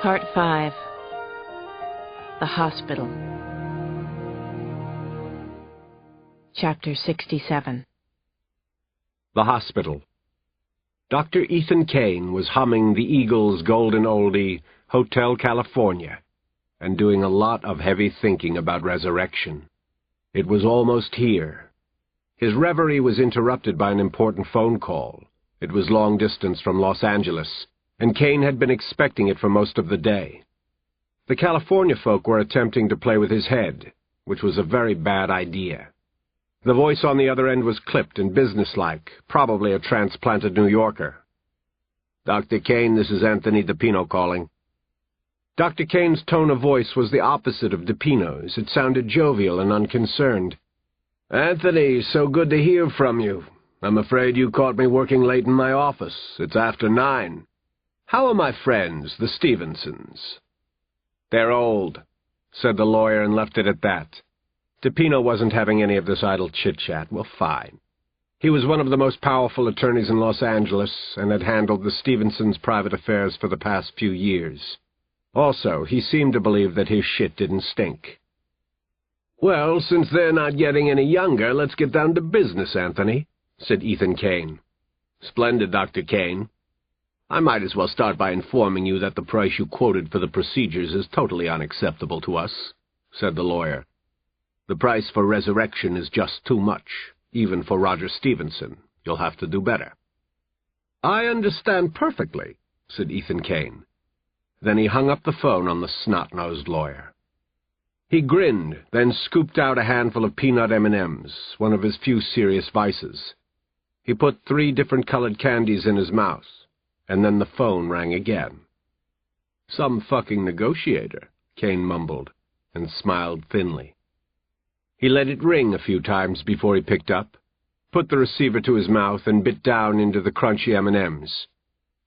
Part 5. The Hospital. Chapter 67. The Hospital. Dr. Ethan Kane was humming the Eagles' golden oldie, Hotel California, and doing a lot of heavy thinking about resurrection. It was almost here. His reverie was interrupted by an important phone call. It was long distance from Los Angeles, and Kane had been expecting it for most of the day. The California folk were attempting to play with his head, which was a very bad idea. The voice on the other end was clipped and businesslike, probably a transplanted New Yorker. "Dr. Kane, this is Anthony DePino calling." Dr. Kane's tone of voice was the opposite of DePino's. It sounded jovial and unconcerned. "Anthony, so good to hear from you. I'm afraid you caught me working late in my office. It's after 9. How are my friends, the Stevensons?" "They're old," said the lawyer, and left it at that. DePino wasn't having any of this idle chit-chat. Well, fine. He was one of the most powerful attorneys in Los Angeles and had handled the Stevensons' private affairs for the past few years. Also, he seemed to believe that his shit didn't stink. "Well, since they're not getting any younger, let's get down to business, Anthony," said Ethan Kane. "Splendid, Dr. Kane. I might as well start by informing you that the price you quoted for the procedures is totally unacceptable to us," said the lawyer. "The price for resurrection is just too much, even for Roger Stevenson. You'll have to do better." "I understand perfectly," said Ethan Kane. Then he hung up the phone on the snot-nosed lawyer. He grinned, then scooped out a handful of peanut M&Ms, one of his few serious vices. He put 3 different colored candies in his mouth, and then the phone rang again. "Some fucking negotiator," Kane mumbled, and smiled thinly. He let it ring a few times before he picked up, put the receiver to his mouth, and bit down into the crunchy M&Ms.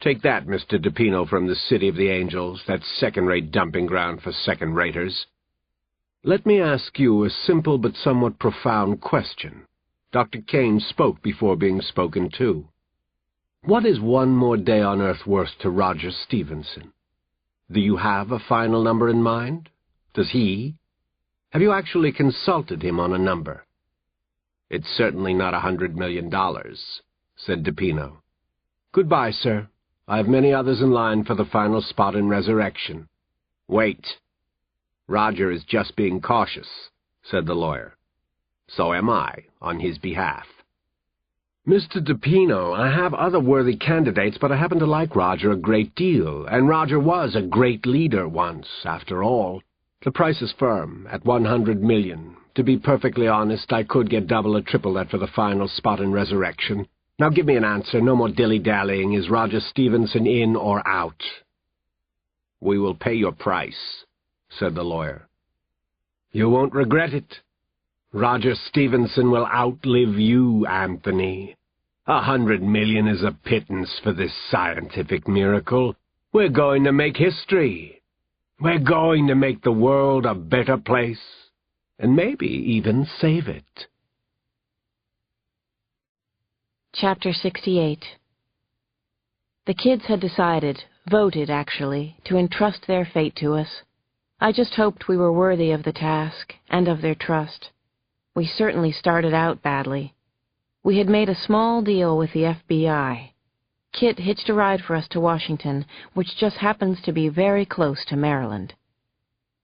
"Take that, Mr. DePino, from the City of the Angels, that second-rate dumping ground for second-raters. Let me ask you a simple but somewhat profound question." Dr. Kane spoke before being spoken to. "What is one more day on Earth worth to Roger Stevenson? Do you have a final number in mind? Does he? Have you actually consulted him on a number?" "It's certainly not $100 million, said DePino. "Goodbye, sir. I have many others in line for the final spot in resurrection." "Wait. Roger is just being cautious," said the lawyer. "So am I, on his behalf." "Mr. DePino, I have other worthy candidates, but I happen to like Roger a great deal, and Roger was a great leader once, after all. The price is firm, at $100 million. To be perfectly honest, I could get double or triple that for the final spot in resurrection. Now give me an answer, no more dilly-dallying. Is Roger Stevenson in or out?" "We will pay your price," said the lawyer. "You won't regret it. Roger Stevenson will outlive you, Anthony. $100 million is a pittance for this scientific miracle. We're going to make history. We're going to make the world a better place, and maybe even save it." Chapter 68. The kids had decided, voted actually, to entrust their fate to us. I just hoped we were worthy of the task, and of their trust. We certainly started out badly. We had made a small deal with the FBI. Kit hitched a ride for us to Washington, which just happens to be very close to Maryland.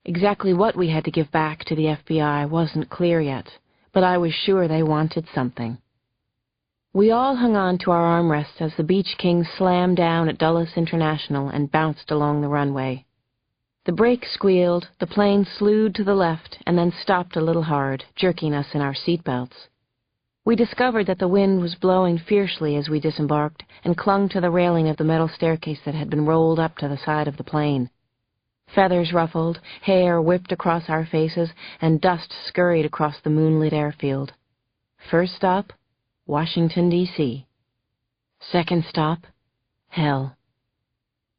Exactly what we had to give back to the FBI wasn't clear yet, but I was sure they wanted something. We all hung on to our armrests as the Beach King slammed down at Dulles International and bounced along the runway. The brake squealed, the plane slewed to the left, and then stopped a little hard, jerking us in our seatbelts. We discovered that the wind was blowing fiercely as we disembarked, and clung to the railing of the metal staircase that had been rolled up to the side of the plane. Feathers ruffled, hair whipped across our faces, and dust scurried across the moonlit airfield. First stop, Washington, D.C. Second stop, hell.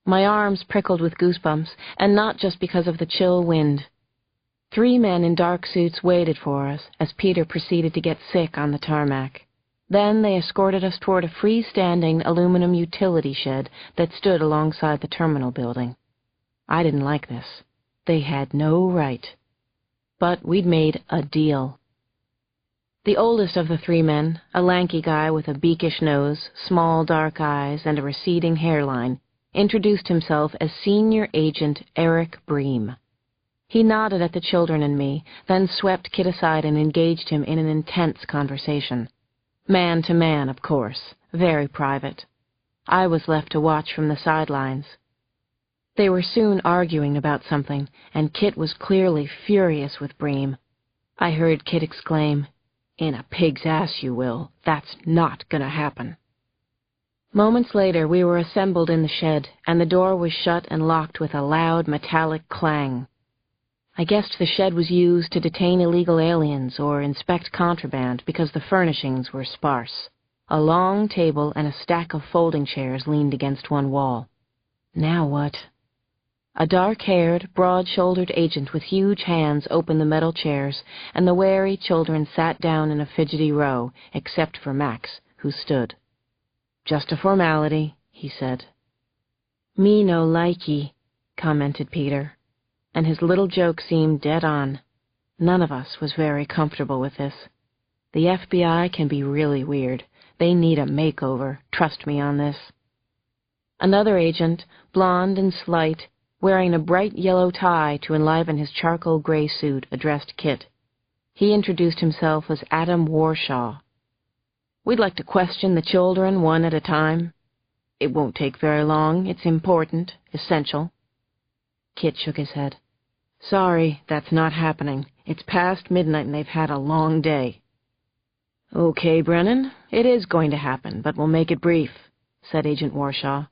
My arms prickled with goosebumps, and not just because of the chill wind. 3 men in dark suits waited for us as Peter proceeded to get sick on the tarmac. Then they escorted us toward a freestanding aluminum utility shed that stood alongside the terminal building. I didn't like this. They had no right. But we'd made a deal. The oldest of the three men, a lanky guy with a beakish nose, small dark eyes, and a receding hairline, introduced himself as Senior Agent Eric Bream. He nodded at the children and me, then swept Kit aside and engaged him in an intense conversation. Man to man, of course, very private. I was left to watch from the sidelines. They were soon arguing about something, and Kit was clearly furious with Bream. I heard Kit exclaim, "In a pig's ass, you will. That's not gonna happen." Moments later, we were assembled in the shed, and the door was shut and locked with a loud metallic clang. I guessed the shed was used to detain illegal aliens or inspect contraband because the furnishings were sparse. A long table and a stack of folding chairs leaned against one wall. Now what? A dark-haired, broad-shouldered agent with huge hands opened the metal chairs, and the wary children sat down in a fidgety row, except for Max, who stood. "Just a formality," he said. "Me no likey," commented Peter, and his little joke seemed dead on. None of us was very comfortable with this. The FBI can be really weird. They need a makeover, trust me on this. Another agent, blond and slight, wearing a bright yellow tie to enliven his charcoal gray suit, addressed Kit. He introduced himself as Adam Warshaw. "We'd like to question the children one at a time. It won't take very long. It's important, essential." Kit shook his head. "Sorry, that's not happening. It's past midnight and they've had a long day." "Okay, Brennan, it is going to happen, but we'll make it brief," said Agent Warshaw.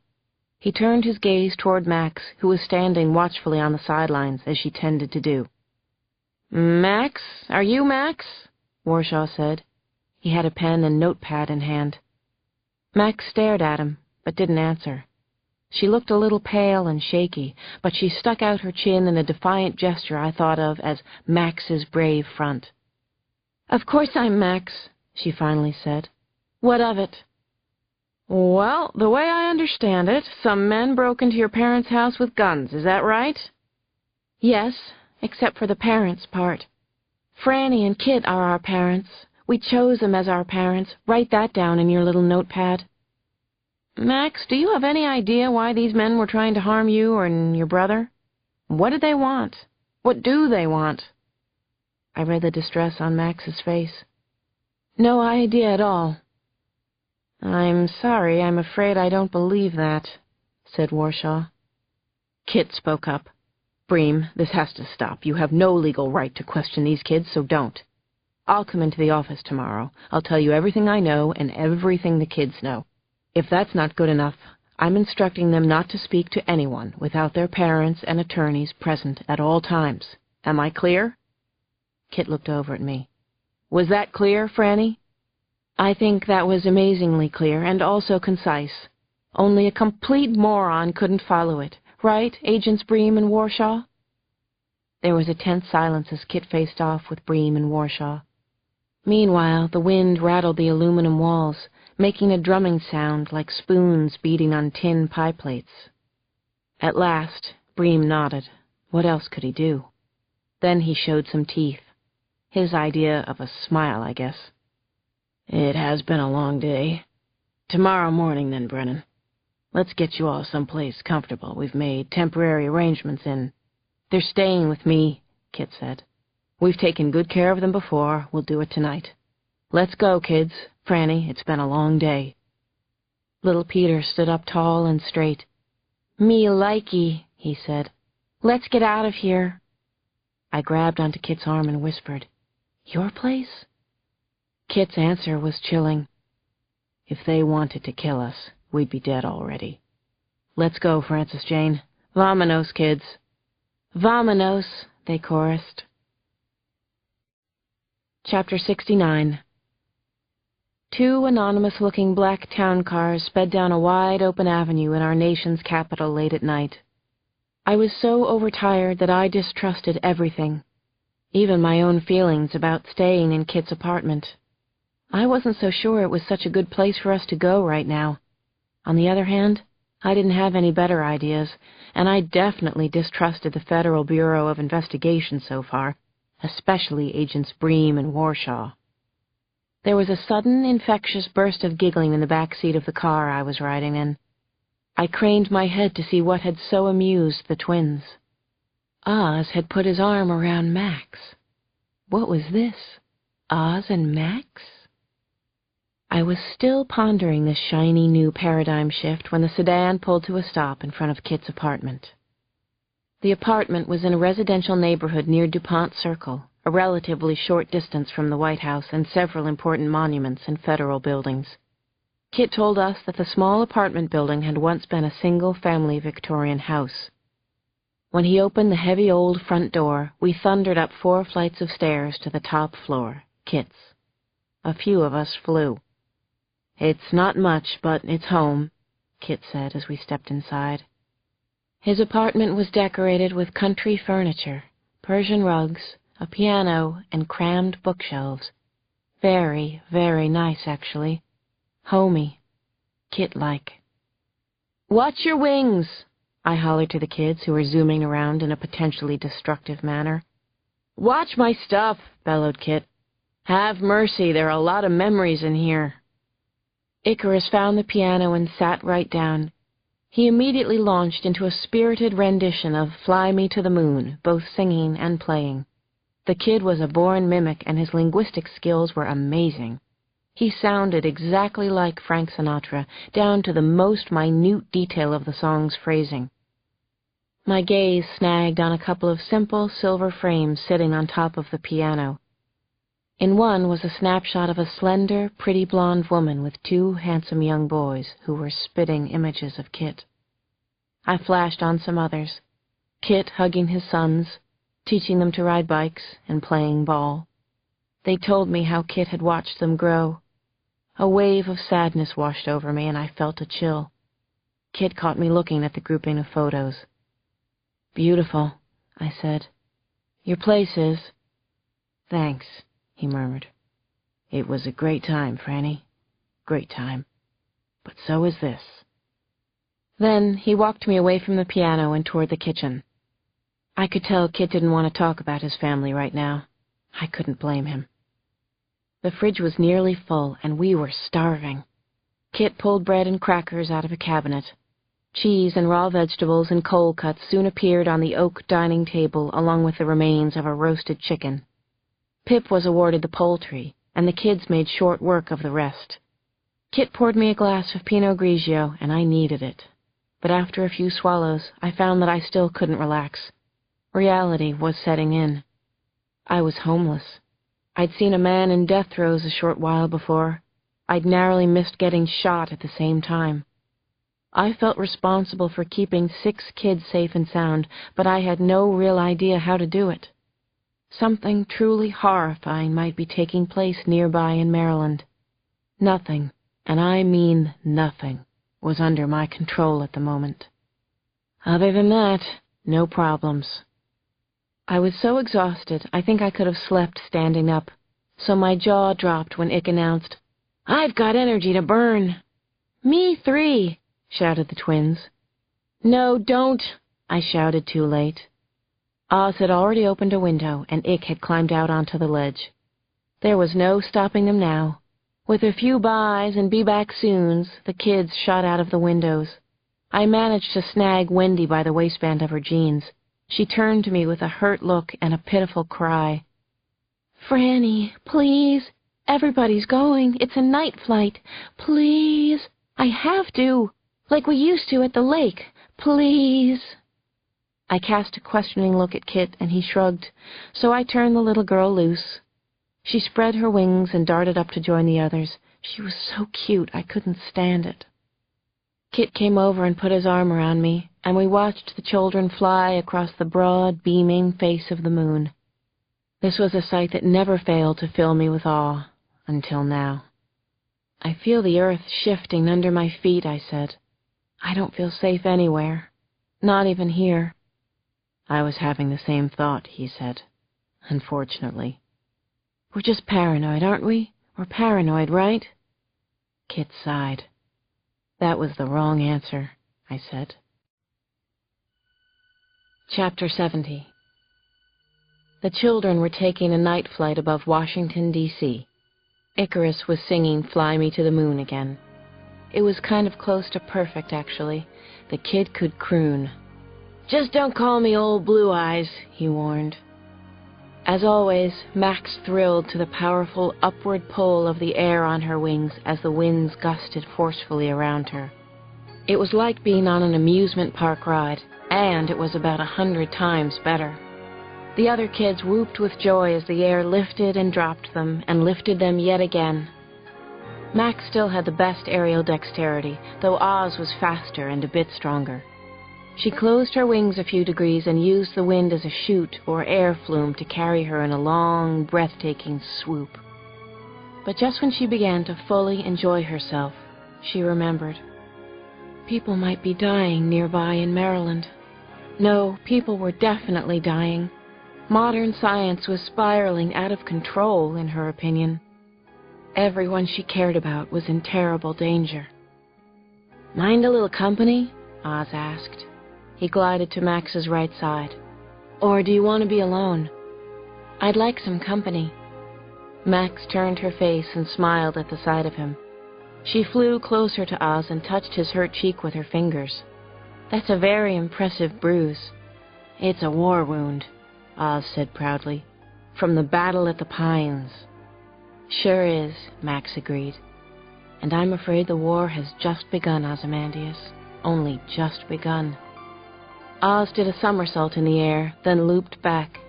He turned his gaze toward Max, who was standing watchfully on the sidelines, as she tended to do. "Max? Are you Max?" Warshaw said. He had a pen and notepad in hand. Max stared at him, but didn't answer. She looked a little pale and shaky, but she stuck out her chin in a defiant gesture I thought of as Max's brave front. "Of course I'm Max," she finally said. "What of it?" "Well, the way I understand it, some men broke into your parents' house with guns, is that right?" "Yes, except for the parents part. Frannie and Kit are our parents. We chose them as our parents. Write that down in your little notepad." "Max, do you have any idea why these men were trying to harm you or your brother? What did they want? What do they want?" I read the distress on Max's face. "No idea at all." "I'm sorry, I'm afraid I don't believe that," said Warshaw. Kit spoke up. "Bream, this has to stop. You have no legal right to question these kids, so don't. I'll come into the office tomorrow. I'll tell you everything I know and everything the kids know. If that's not good enough, I'm instructing them not to speak to anyone without their parents and attorneys present at all times. Am I clear?" Kit looked over at me. "Was that clear, Frannie?" "I think that was amazingly clear and also concise. Only a complete moron couldn't follow it. Right, Agents Bream and Warshaw?" There was a tense silence as Kit faced off with Bream and Warshaw. Meanwhile, the wind rattled the aluminum walls, making a drumming sound like spoons beating on tin pie plates. At last, Bream nodded. What else could he do? Then he showed some teeth. His idea of a smile, I guess. "It has been a long day. Tomorrow morning, then, Brennan. Let's get you all someplace comfortable. We've made temporary arrangements in—" "They're staying with me," Kit said. "We've taken good care of them before. We'll do it tonight. Let's go, kids. Frannie, it's been a long day." Little Peter stood up tall and straight. "Me likey," he said. "Let's get out of here." I grabbed onto Kit's arm and whispered, "Your place?" Kit's answer was chilling. "If they wanted to kill us, we'd be dead already. Let's go, Francis Jane. Vamonos, kids." "Vamonos," they chorused. Chapter 69. Two anonymous-looking black town cars sped down a wide-open avenue in our nation's capital late at night. I was so overtired that I distrusted everything, even my own feelings about staying in Kit's apartment. I wasn't so sure it was such a good place for us to go right now. On the other hand, I didn't have any better ideas, and I definitely distrusted the Federal Bureau of Investigation so far, especially Agents Bream and Warshaw. There was a sudden, infectious burst of giggling in the back seat of the car I was riding in. I craned my head to see what had so amused the twins. Oz had put his arm around Max. What was this? Oz and Max? I was still pondering this shiny new paradigm shift when the sedan pulled to a stop in front of Kit's apartment. The apartment was in a residential neighborhood near DuPont Circle, a relatively short distance from the White House and several important monuments and federal buildings. Kit told us that the small apartment building had once been a single-family Victorian house. When he opened the heavy old front door, we thundered up 4 flights of stairs to the top floor, Kit's. A few of us flew. "It's not much, but it's home," Kit said as we stepped inside. His apartment was decorated with country furniture, Persian rugs, a piano, and crammed bookshelves. Very, very nice, actually. Homey. Kit-like. "Watch your wings!" I hollered to the kids who were zooming around in a potentially destructive manner. "Watch my stuff," bellowed Kit. "Have mercy, there are a lot of memories in here." Icarus found the piano and sat right down. He immediately launched into a spirited rendition of Fly Me to the Moon, both singing and playing. The kid was a born mimic, and his linguistic skills were amazing. He sounded exactly like Frank Sinatra, down to the most minute detail of the song's phrasing. My gaze snagged on a couple of simple silver frames sitting on top of the piano. In one was a snapshot of a slender, pretty blonde woman with 2 handsome young boys who were spitting images of Kit. I flashed on some others. Kit hugging his sons, teaching them to ride bikes, and playing ball. They told me how Kit had watched them grow. A wave of sadness washed over me, and I felt a chill. Kit caught me looking at the grouping of photos. "Beautiful," I said. "Your place is." "Thanks," he murmured. "It was a great time, Frannie. Great time. But so is this." Then he walked me away from the piano and toward the kitchen. I could tell Kit didn't want to talk about his family right now. I couldn't blame him. The fridge was nearly full, and we were starving. Kit pulled bread and crackers out of a cabinet. Cheese and raw vegetables and cold cuts soon appeared on the oak dining table along with the remains of a roasted chicken. Pip was awarded the poultry, and the kids made short work of the rest. Kit poured me a glass of Pinot Grigio, and I needed it. But after a few swallows, I found that I still couldn't relax. Reality was setting in. I was homeless. I'd seen a man in death throes a short while before. I'd narrowly missed getting shot at the same time. I felt responsible for keeping 6 kids safe and sound, but I had no real idea how to do it. Something truly horrifying might be taking place nearby in Maryland. Nothing, and I mean nothing, was under my control at the moment. Other than that, no problems. I was so exhausted I think I could have slept standing up, so my jaw dropped when Ick announced, "I've got energy to burn." "Me 3," shouted the twins. "No, don't," I shouted too late. Oz had already opened a window, and Ick had climbed out onto the ledge. There was no stopping them now. With a few byes and be-back-soons, the kids shot out of the windows. I managed to snag Wendy by the waistband of her jeans. She turned to me with a hurt look and a pitiful cry. "Frannie, please. Everybody's going. It's a night flight. Please. I have to. Like we used to at the lake. Please." I cast a questioning look at Kit, and he shrugged, so I turned the little girl loose. She spread her wings and darted up to join the others. She was so cute, I couldn't stand it. Kit came over and put his arm around me, and we watched the children fly across the broad, beaming face of the moon. This was a sight that never failed to fill me with awe, until now. "I feel the earth shifting under my feet," I said. "I don't feel safe anywhere, not even here." "I was having the same thought," he said. "Unfortunately." "We're just paranoid, aren't we? We're paranoid, right?" Kit sighed. That was the wrong answer. I said. Chapter 70. The children were taking a night flight above Washington, D.C. Icarus was singing Fly Me to the Moon again. It was kind of close to perfect, actually. The kid could croon. "Just don't call me Old Blue Eyes," he warned. As always, Max thrilled to the powerful upward pull of the air on her wings as the winds gusted forcefully around her. It was like being on an amusement park ride, and it was about 100 times better. The other kids whooped with joy as the air lifted and dropped them, and lifted them yet again. Max still had the best aerial dexterity, though Oz was faster and a bit stronger. She closed her wings a few degrees and used the wind as a chute or air flume to carry her in a long, breathtaking swoop. But just when she began to fully enjoy herself, she remembered. People might be dying nearby in Maryland. No, people were definitely dying. Modern science was spiraling out of control, in her opinion. Everyone she cared about was in terrible danger. "Mind a little company?" Oz asked. He glided to Max's right side. "Or do you want to be alone?" "I'd like some company." Max turned her face and smiled at the sight of him. She flew closer to Oz and touched his hurt cheek with her fingers. "That's a very impressive bruise." "It's a war wound," Oz said proudly, "from the battle at the Pines." "Sure is," Max agreed. "And I'm afraid the war has just begun, Ozymandias. Only just begun." Oz did a somersault in the air, then looped back.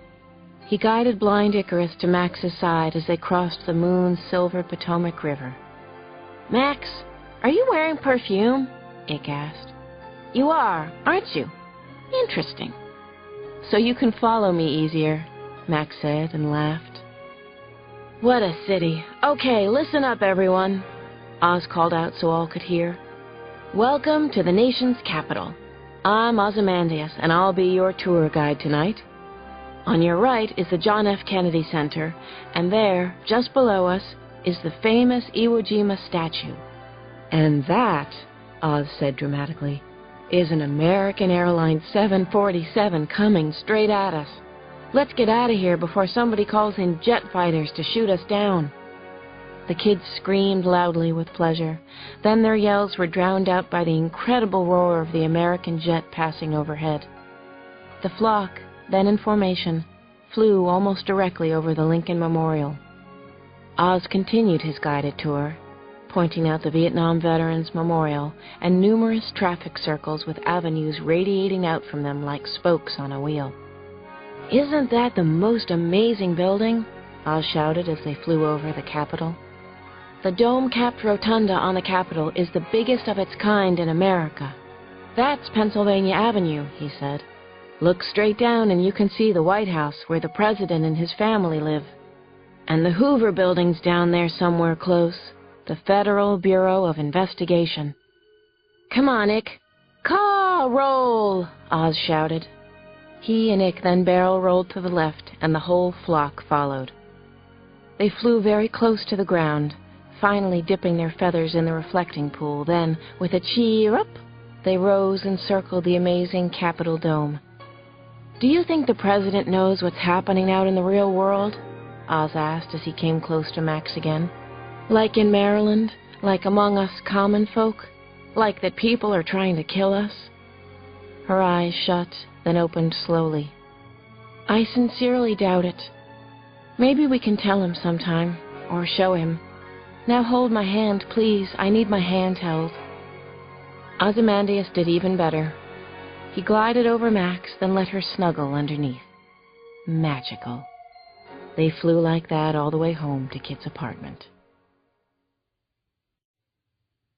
He guided blind Icarus to Max's side as they crossed the moon-silvered Potomac River. "Max, are you wearing perfume?" Ick asked. "You are, aren't you? Interesting." "So you can follow me easier," Max said and laughed. "What a city. Okay, listen up, everyone," Oz called out so all could hear. "Welcome to the nation's capital. I'm Ozymandias, and I'll be your tour guide tonight. On your right is the John F. Kennedy Center, and there, just below us, is the famous Iwo Jima statue. And that," Oz said dramatically, "is an American Airlines 747 coming straight at us. Let's get out of here before somebody calls in jet fighters to shoot us down." The kids screamed loudly with pleasure. Then their yells were drowned out by the incredible roar of the American jet passing overhead. The flock, then in formation, flew almost directly over the Lincoln Memorial. Oz continued his guided tour, pointing out the Vietnam Veterans Memorial and numerous traffic circles with avenues radiating out from them like spokes on a wheel. "Isn't that the most amazing building?" Oz shouted as they flew over the Capitol. "The dome-capped rotunda on the Capitol is the biggest of its kind in America." "That's Pennsylvania Avenue," he said. "Look straight down and you can see the White House where the president and his family live. And the Hoover Building's down there somewhere close, the Federal Bureau of Investigation." "Come on, Ick. Call roll!" Oz shouted. He and Ick then barrel-rolled to the left, and the whole flock followed. They flew very close to the ground, finally dipping their feathers in the reflecting pool. Then, with a cheer-up, they rose and circled the amazing Capitol dome. "Do you think the president knows what's happening out in the real world?" Oz asked as he came close to Max again. "Like in Maryland? Like among us common folk? Like that people are trying to kill us?" Her eyes shut, then opened slowly. "I sincerely doubt it. Maybe we can tell him sometime, or show him. Now hold my hand, please. I need my hand held." Ozymandias did even better. He glided over Max, then let her snuggle underneath. Magical. They flew like that all the way home to Kit's apartment.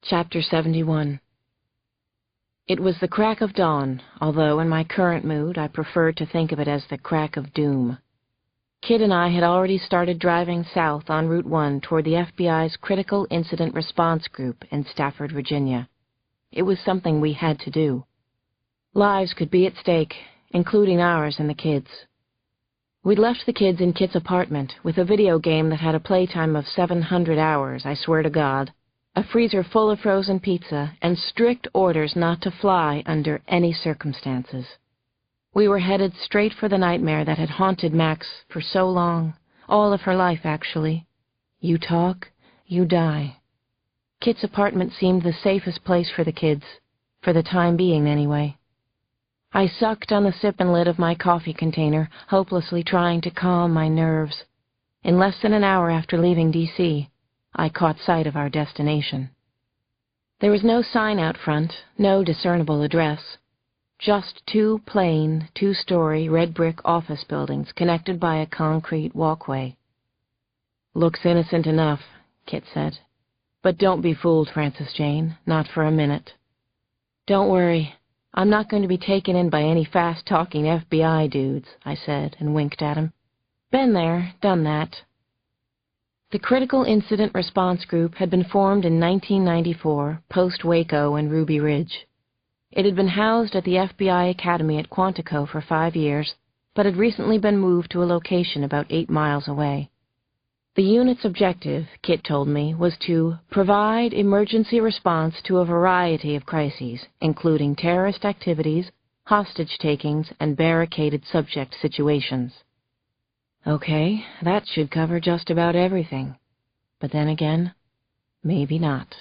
Chapter 71. It was the crack of dawn, although in my current mood I preferred to think of it as the crack of doom. Kit and I had already started driving south on Route 1 toward the FBI's Critical Incident Response Group in Stafford, Virginia. It was something we had to do. Lives could be at stake, including ours and the kids. We'd left the kids in Kit's apartment with a video game that had a playtime of 700 hours, I swear to God. a freezer full of frozen pizza, and strict orders not to fly under any circumstances. We were headed straight for the nightmare that had haunted Max for so long, all of her life, actually. You talk, you die. Kit's apartment seemed the safest place for the kids, for the time being anyway. I sucked on the sip and lid of my coffee container, hopelessly trying to calm my nerves. In less than an hour after leaving D.C., I caught sight of our destination. There was no sign out front, no discernible address. Just two plain, two-story red brick office buildings connected by a concrete walkway. "Looks innocent enough," Kit said. "But don't be fooled, Frances Jane, not for a minute." "Don't worry. I'm not going to be taken in by any fast-talking FBI dudes," I said and winked at him. "Been there, done that." The Critical Incident Response Group had been formed in 1994, post-Waco and Ruby Ridge. It had been housed at the FBI Academy at Quantico for 5 years, but had recently been moved to a location about 8 miles away. The unit's objective, Kit told me, was to provide emergency response to a variety of crises, including terrorist activities, hostage takings, and barricaded subject situations. Okay, that should cover just about everything. But then again, maybe not.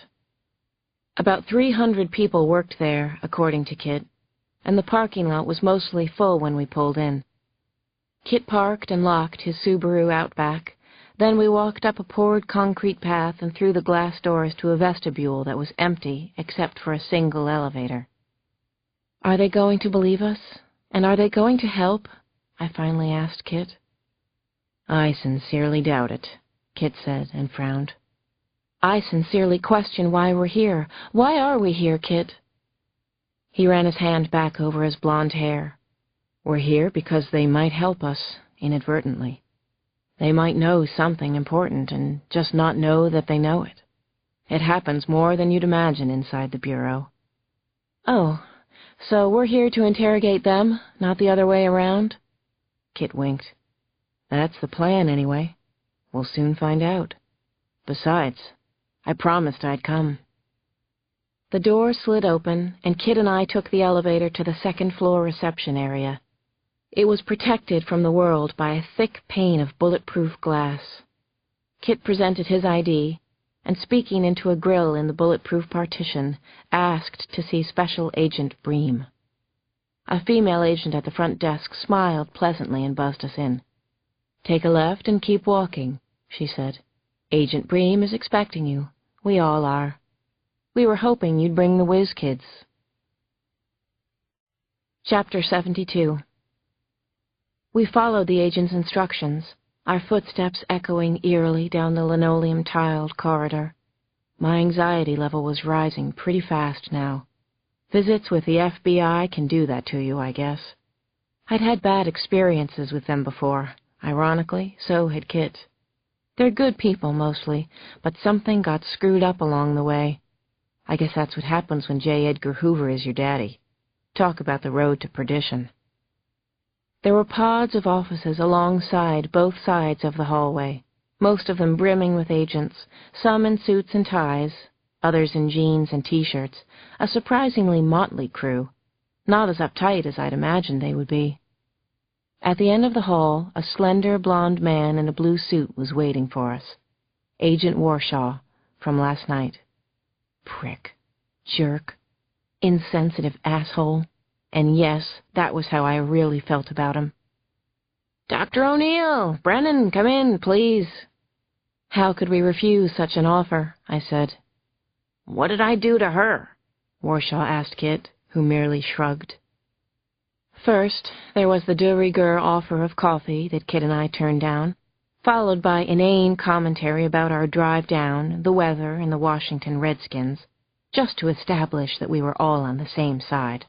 About 300 people worked there, according to Kit, and the parking lot was mostly full when we pulled in. Kit parked and locked his Subaru Outback. Then we walked up a poured concrete path and through the glass doors to a vestibule that was empty except for a single elevator. "Are they going to believe us? And are they going to help?" I finally asked Kit. "I sincerely doubt it," Kit said and frowned. "I sincerely question why we're here. Why are we here, Kit?" He ran his hand back over his blonde hair. "We're here because they might help us, inadvertently. They might know something important and just not know that they know it. It happens more than you'd imagine inside the Bureau." "Oh, so we're here to interrogate them, not the other way around?" Kit winked. "That's the plan, anyway. We'll soon find out. Besides, I promised I'd come." The door slid open, and Kit and I took the elevator to the second-floor reception area. It was protected from the world by a thick pane of bulletproof glass. Kit presented his ID, and speaking into a grill in the bulletproof partition, asked to see Special Agent Bream. A female agent at the front desk smiled pleasantly and buzzed us in. "Take a left and keep walking," she said. "Agent Bream is expecting you. We all are. We were hoping you'd bring the whiz kids." Chapter 72. We followed the agent's instructions, our footsteps echoing eerily down the linoleum-tiled corridor. My anxiety level was rising pretty fast now. Visits with the FBI can do that to you, I guess. I'd had bad experiences with them before. Ironically, so had Kit. They're good people, mostly, but something got screwed up along the way. I guess that's what happens when J. Edgar Hoover is your daddy. Talk about the road to perdition. There were pods of offices alongside both sides of the hallway, most of them brimming with agents, some in suits and ties, others in jeans and T-shirts, a surprisingly motley crew, not as uptight as I'd imagined they would be. At the end of the hall, a slender blond man in a blue suit was waiting for us. Agent Warshaw, from last night. Prick. Jerk. Insensitive asshole. And yes, that was how I really felt about him. "Dr. O'Neill! Brennan, come in, please." How could we refuse such an offer? I said. "What did I do to her?" Warshaw asked Kit, who merely shrugged. First, there was the de rigueur offer of coffee that Kit and I turned down, followed by inane commentary about our drive down, the weather, and the Washington Redskins, just to establish that we were all on the same side.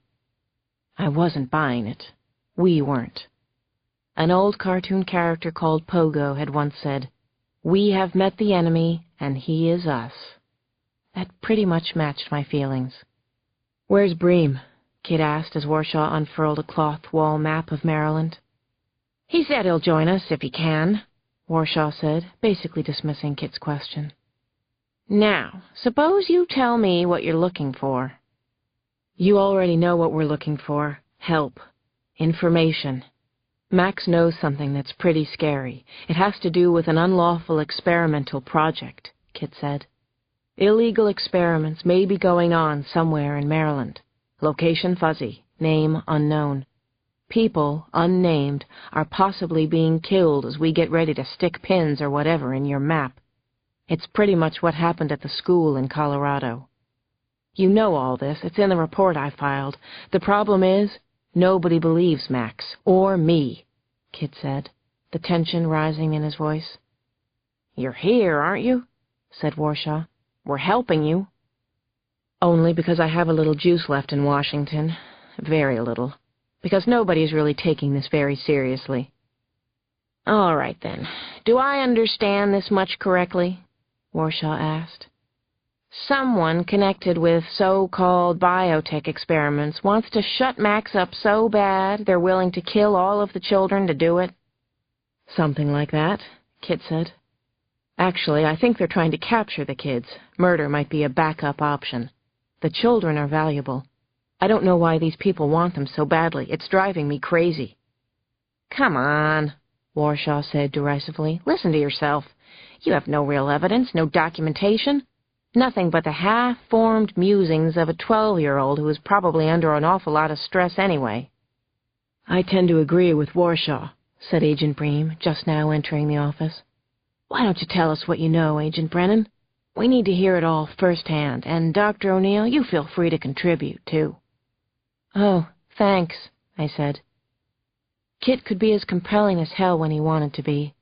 I wasn't buying it. We weren't. An old cartoon character called Pogo had once said, "We have met the enemy, and he is us." That pretty much matched my feelings. "Where's Bream?" Kit asked as Warshaw unfurled a cloth wall map of Maryland. "He said he'll join us if he can," Warshaw said, basically dismissing Kit's question. Now, suppose you tell me what you're looking for. You already know what we're looking for. Help. Information. Max knows something that's pretty scary. It has to do with an unlawful experimental project, Kit said. Illegal experiments may be going on somewhere in Maryland. Location fuzzy. Name unknown. People, unnamed, are possibly being killed as we get ready to stick pins or whatever in your map. It's pretty much what happened at the school in Colorado. You know all this. It's in the report I filed. The problem is, nobody believes Max, or me, Kit said, the tension rising in his voice. You're here, aren't you? Said Warshaw. We're helping you. Only because I have a little juice left in Washington. Very little. Because nobody's really taking this very seriously. All right, then. Do I understand this much correctly? Warshaw asked. Someone connected with so-called biotech experiments wants to shut Max up so bad they're willing to kill all of the children to do it? Something like that, Kit said. Actually, I think they're trying to capture the kids. Murder might be a backup option. The children are valuable. I don't know why these people want them so badly. It's driving me crazy. Come on, Warshaw said derisively. Listen to yourself. You have no real evidence, no documentation. Nothing but the half-formed musings of a 12-year-old who is probably under an awful lot of stress anyway. I tend to agree with Warshaw, said Agent Bream, just now entering the office. Why don't you tell us what you know, Agent Brennan? We need to hear it all firsthand, and Dr. O'Neill, you feel free to contribute, too. Oh, thanks, I said. Kit could be as compelling as hell when he wanted to be.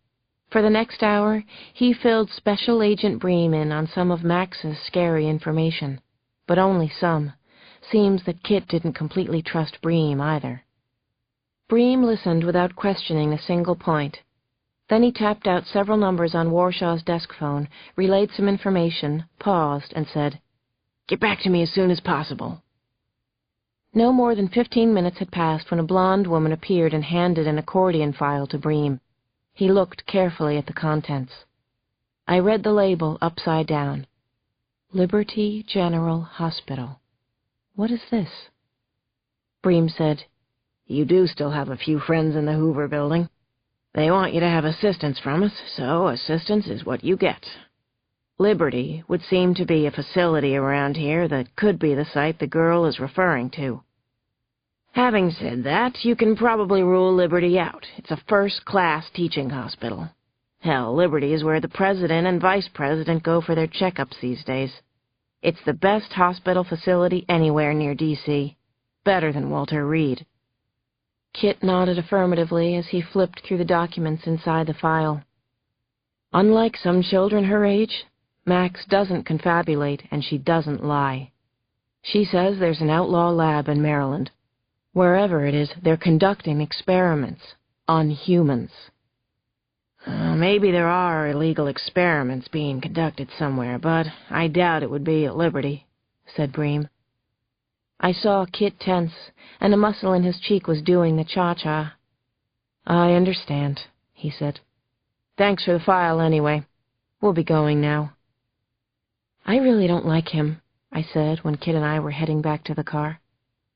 For the next hour, he filled Special Agent Bream in on some of Max's scary information. But only some. Seems that Kit didn't completely trust Bream, either. Bream listened without questioning a single point. Then he tapped out several numbers on Warshaw's desk phone, relayed some information, paused, and said, "Get back to me as soon as possible." No more than 15 minutes had passed when a blonde woman appeared and handed an accordion file to Bream. He looked carefully at the contents. I read the label upside down. Liberty General Hospital. What is this? Bream said, "You do still have a few friends in the Hoover building. They want you to have assistance from us, so assistance is what you get. Liberty would seem to be a facility around here that could be the site the girl is referring to. Having said that, you can probably rule Liberty out. It's a first-class teaching hospital. Hell, Liberty is where the president and vice president go for their checkups these days. It's the best hospital facility anywhere near D.C. Better than Walter Reed." Kit nodded affirmatively as he flipped through the documents inside the file. Unlike some children her age, Max doesn't confabulate and she doesn't lie. She says there's an outlaw lab in Maryland. Wherever it is, they're conducting experiments on humans. Maybe there are illegal experiments being conducted somewhere, but I doubt it would be at Liberty, said Bream. I saw Kit tense, and a muscle in his cheek was doing the cha-cha. I understand, he said. Thanks for the file anyway. We'll be going now. I really don't like him, I said when Kit and I were heading back to the car.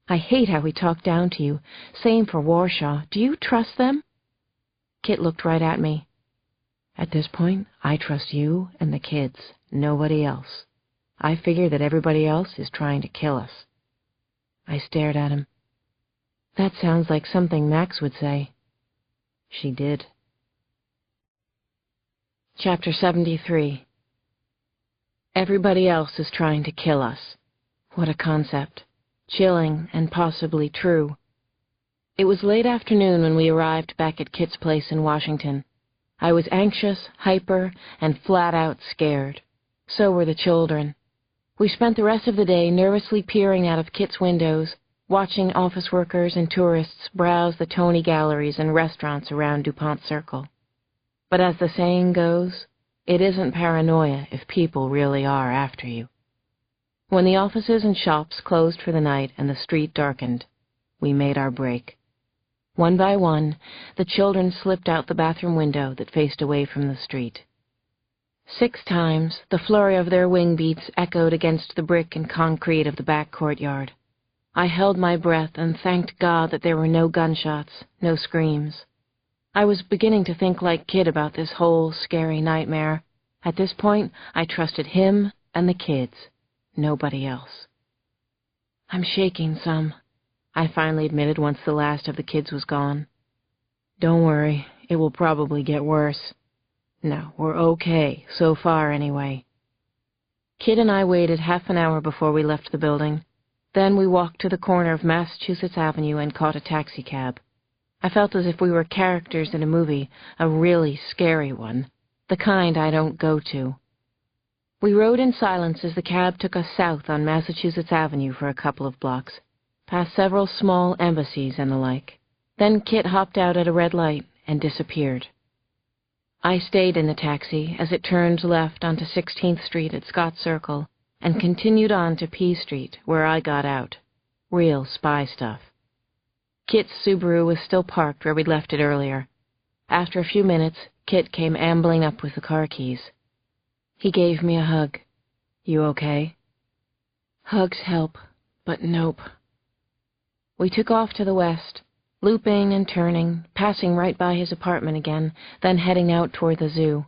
I hate how he talked down to you. Same for Warshaw. Do you trust them? Kit looked right at me. At this point, I trust you and the kids, nobody else. I figure that everybody else is trying to kill us. I stared at him. That sounds like something Max would say. She did. Chapter 73. Everybody else is trying to kill us. What a concept. Chilling and possibly true. It was late afternoon when we arrived back at Kit's place in Washington. I was anxious, hyper, and flat-out scared. So were the children. We spent the rest of the day nervously peering out of Kit's windows, watching office workers and tourists browse the Tony galleries and restaurants around DuPont Circle. But as the saying goes, it isn't paranoia if people really are after you. When the offices and shops closed for the night and the street darkened, we made our break. One by one, the children slipped out the bathroom window that faced away from the street. 6 times, the flurry of their wing beats echoed against the brick and concrete of the back courtyard. I held my breath and thanked God that there were no gunshots, no screams. I was beginning to think like Kit about this whole scary nightmare. At this point, I trusted him and the kids, nobody else. "I'm shaking some," I finally admitted once the last of the kids was gone. "Don't worry, it will probably get worse. No, we're okay, so far anyway." Kit and I waited half an hour before we left the building. Then we walked to the corner of Massachusetts Avenue and caught a taxicab. I felt as if we were characters in a movie, a really scary one, the kind I don't go to. We rode in silence as the cab took us south on Massachusetts Avenue for a couple of blocks, past several small embassies and the like. Then Kit hopped out at a red light and disappeared. I stayed in the taxi as it turned left onto 16th Street at Scott Circle and continued on to P Street, where I got out. Real spy stuff. Kit's Subaru was still parked where we'd left it earlier. After a few minutes, Kit came ambling up with the car keys. He gave me a hug. "You okay?" Hugs help, but nope. We took off to the west, looping and turning, passing right by his apartment again, then heading out toward the zoo.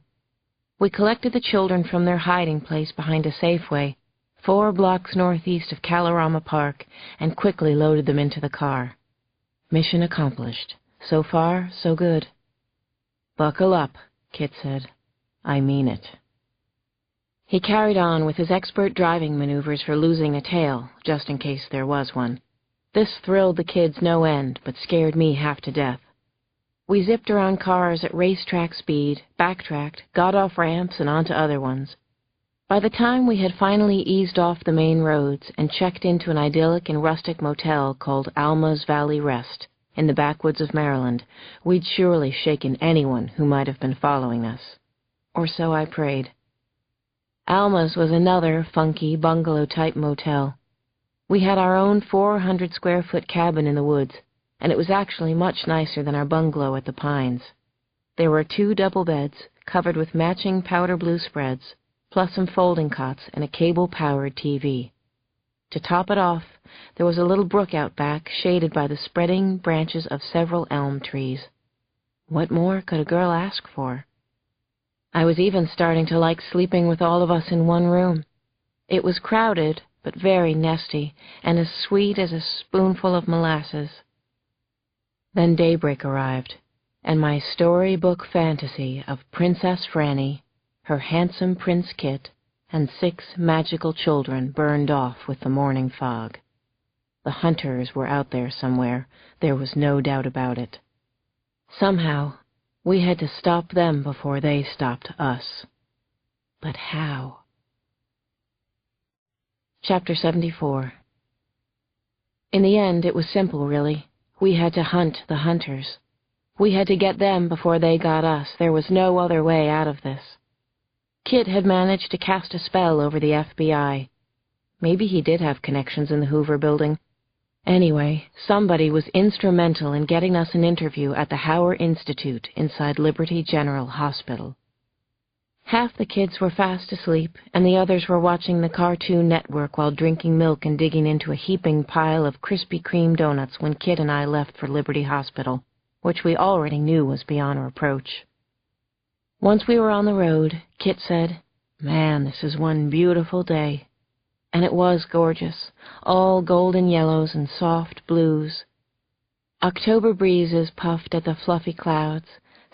We collected the children from their hiding place behind a Safeway, 4 blocks northeast of Kalorama Park, and quickly loaded them into the car. Mission accomplished. So far, so good. "Buckle up," Kit said. "I mean it." He carried on with his expert driving maneuvers for losing a tail, just in case there was one. This thrilled the kids no end, but scared me half to death. We zipped around cars at racetrack speed, backtracked, got off ramps and onto other ones. By the time we had finally eased off the main roads and checked into an idyllic and rustic motel called Alma's Valley Rest in the backwoods of Maryland, we'd surely shaken anyone who might have been following us. Or so I prayed. Alma's was another funky bungalow-type motel. We had our own 400-square-foot cabin in the woods, and it was actually much nicer than our bungalow at the Pines. There were 2 double beds, covered with matching powder blue spreads, plus some folding cots and a cable-powered TV. To top it off, there was a little brook out back, shaded by the spreading branches of several elm trees. What more could a girl ask for? I was even starting to like sleeping with all of us in one room. It was crowded, but very nesty, and as sweet as a spoonful of molasses. Then daybreak arrived, and my storybook fantasy of Princess Frannie, her handsome Prince Kit, and 6 magical children burned off with the morning fog. The hunters were out there somewhere, there was no doubt about it. Somehow, we had to stop them before they stopped us. But how? Chapter 74. In the end, it was simple, really. We had to hunt the hunters. We had to get them before they got us. There was no other way out of this. Kit had managed to cast a spell over the FBI. Maybe he did have connections in the Hoover building. Anyway, somebody was instrumental in getting us an interview at the Hauer Institute inside Liberty General Hospital. Half the kids were fast asleep, and the others were watching the Cartoon Network while drinking milk and digging into a heaping pile of Krispy Kreme donuts when Kit and I left for Liberty Hospital, which we already knew was beyond reproach. Once we were on the road, Kit said, "Man, this is one beautiful day." And it was gorgeous, all golden yellows and soft blues. October breezes puffed at the fluffy clouds,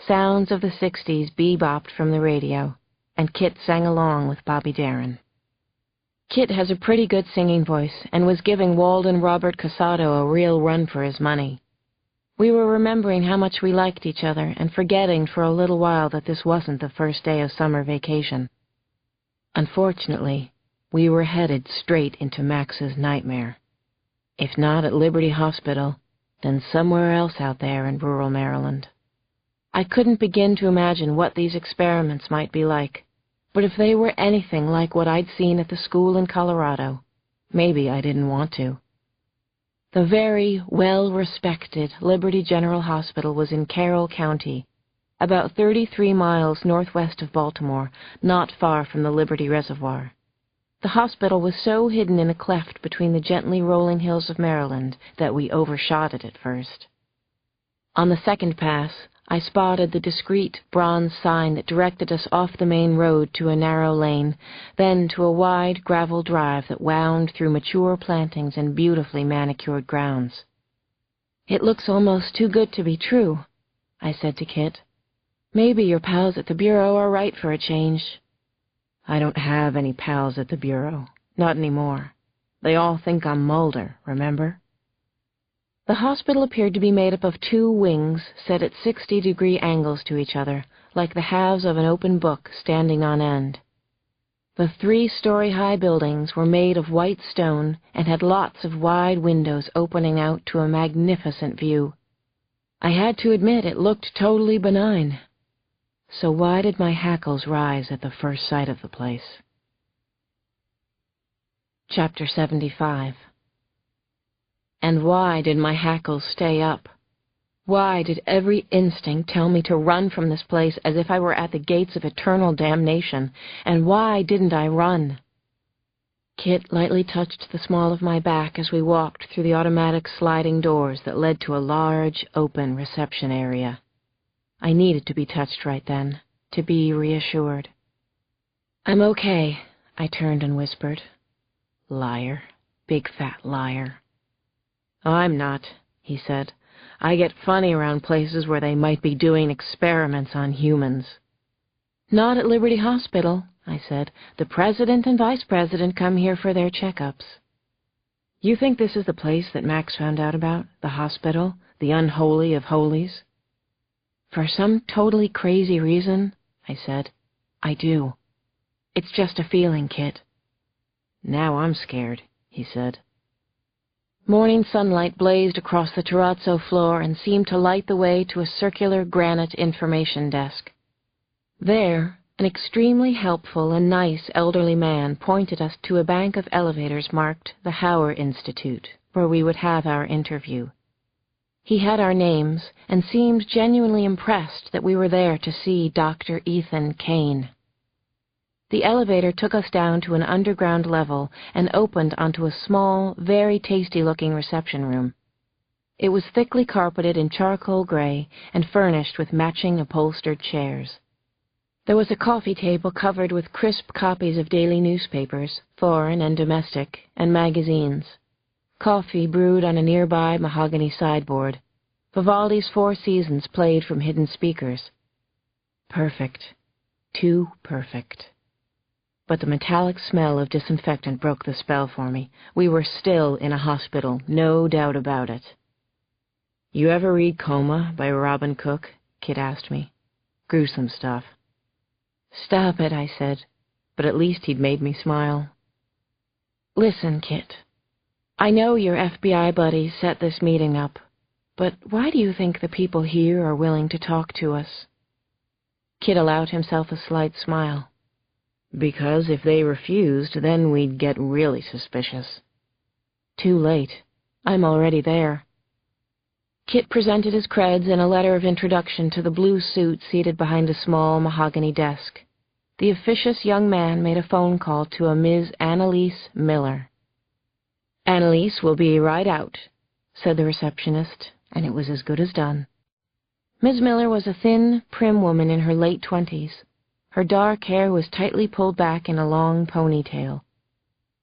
sounds of the 60s bebopped from the radio, and Kit sang along with Bobby Darin. Kit has a pretty good singing voice and was giving Walden Robert Casado a real run for his money. We were remembering how much we liked each other and forgetting for a little while that this wasn't the first day of summer vacation. Unfortunately, we were headed straight into Max's nightmare. If not at Liberty Hospital, then somewhere else out there in rural Maryland. I couldn't begin to imagine what these experiments might be like, but if they were anything like what I'd seen at the school in Colorado, maybe I didn't want to. The very well-respected Liberty General Hospital was in Carroll County, about 33 miles northwest of Baltimore, not far from the Liberty Reservoir. The hospital was so hidden in a cleft between the gently rolling hills of Maryland that we overshot it at first. On the second pass, I spotted the discreet bronze sign that directed us off the main road to a narrow lane, then to a wide gravel drive that wound through mature plantings and beautifully manicured grounds. "It looks almost too good to be true," I said to Kit. "Maybe your pals at the Bureau are right for a change." "I don't have any pals at the Bureau. Not anymore. They all think I'm Mulder, remember?" The hospital appeared to be made up of two wings set at 60-degree angles to each other, like the halves of an open book standing on end. The 3-story-high buildings were made of white stone and had lots of wide windows opening out to a magnificent view. I had to admit it looked totally benign. So why did my hackles rise at the first sight of the place? Chapter 75. And why did my hackles stay up? Why did every instinct tell me to run from this place as if I were at the gates of eternal damnation? And why didn't I run? Kit lightly touched the small of my back as we walked through the automatic sliding doors that led to a large, open reception area. I needed to be touched right then, to be reassured. "I'm okay," I turned and whispered. Liar. Big fat liar. "I'm not," he said. "I get funny around places where they might be doing experiments on humans." "Not at Liberty Hospital," I said. "The president and vice president come here for their checkups." "You think this is the place that Max found out about? The hospital? The unholy of holies?" "For some totally crazy reason," I said, "I do. It's just a feeling, Kit." "Now I'm scared," he said. Morning sunlight blazed across the terrazzo floor and seemed to light the way to a circular granite information desk. There, an extremely helpful and nice elderly man pointed us to a bank of elevators marked the Hauer Institute, where we would have our interview. He had our names and seemed genuinely impressed that we were there to see Dr. Ethan Kane. The elevator took us down to an underground level and opened onto a small, very tasty-looking reception room. It was thickly carpeted in charcoal gray and furnished with matching upholstered chairs. There was a coffee table covered with crisp copies of daily newspapers, foreign and domestic, and magazines. Coffee brewed on a nearby mahogany sideboard. Vivaldi's Four Seasons played from hidden speakers. Perfect. Too perfect. But the metallic smell of disinfectant broke the spell for me. We were still in a hospital, no doubt about it. "You ever read Coma by Robin Cook?" Kit asked me. "Gruesome stuff." "Stop it," I said, but at least he'd made me smile. "Listen, Kit. I know your FBI buddies set this meeting up, but why do you think the people here are willing to talk to us?" Kit allowed himself a slight smile. "Because if they refused, then we'd get really suspicious." "Too late. I'm already there." Kit presented his creds and a letter of introduction to the blue suit seated behind a small mahogany desk. The officious young man made a phone call to a Ms. Annalise Miller. "Annalise will be right out," said the receptionist, and it was as good as done. Ms. Miller was a thin, prim woman in her late 20s. Her dark hair was tightly pulled back in a long ponytail.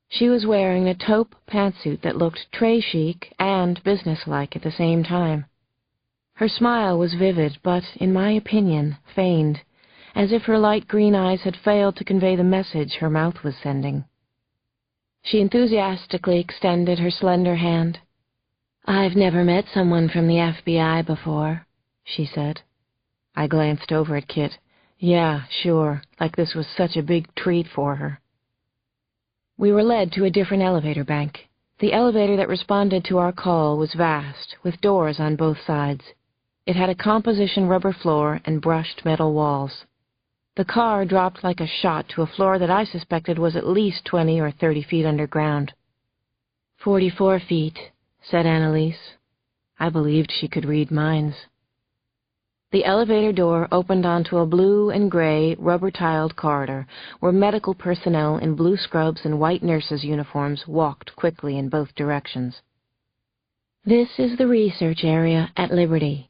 She was wearing a taupe pantsuit that looked très chic and businesslike at the same time. Her smile was vivid, but, in my opinion, feigned, as if her light green eyes had failed to convey the message her mouth was sending. She enthusiastically extended her slender hand. "I've never met someone from the FBI before," she said. I glanced over at Kit. Yeah, sure, like this was such a big treat for her. We were led to a different elevator bank. The elevator that responded to our call was vast, with doors on both sides. It had a composition rubber floor and brushed metal walls. The car dropped like a shot to a floor that I suspected was at least 20 or 30 feet underground. 44 feet, said Annalise. I believed she could read minds. The elevator door opened onto a blue and gray, rubber-tiled corridor where medical personnel in blue scrubs and white nurses' uniforms walked quickly in both directions. This is the research area at Liberty.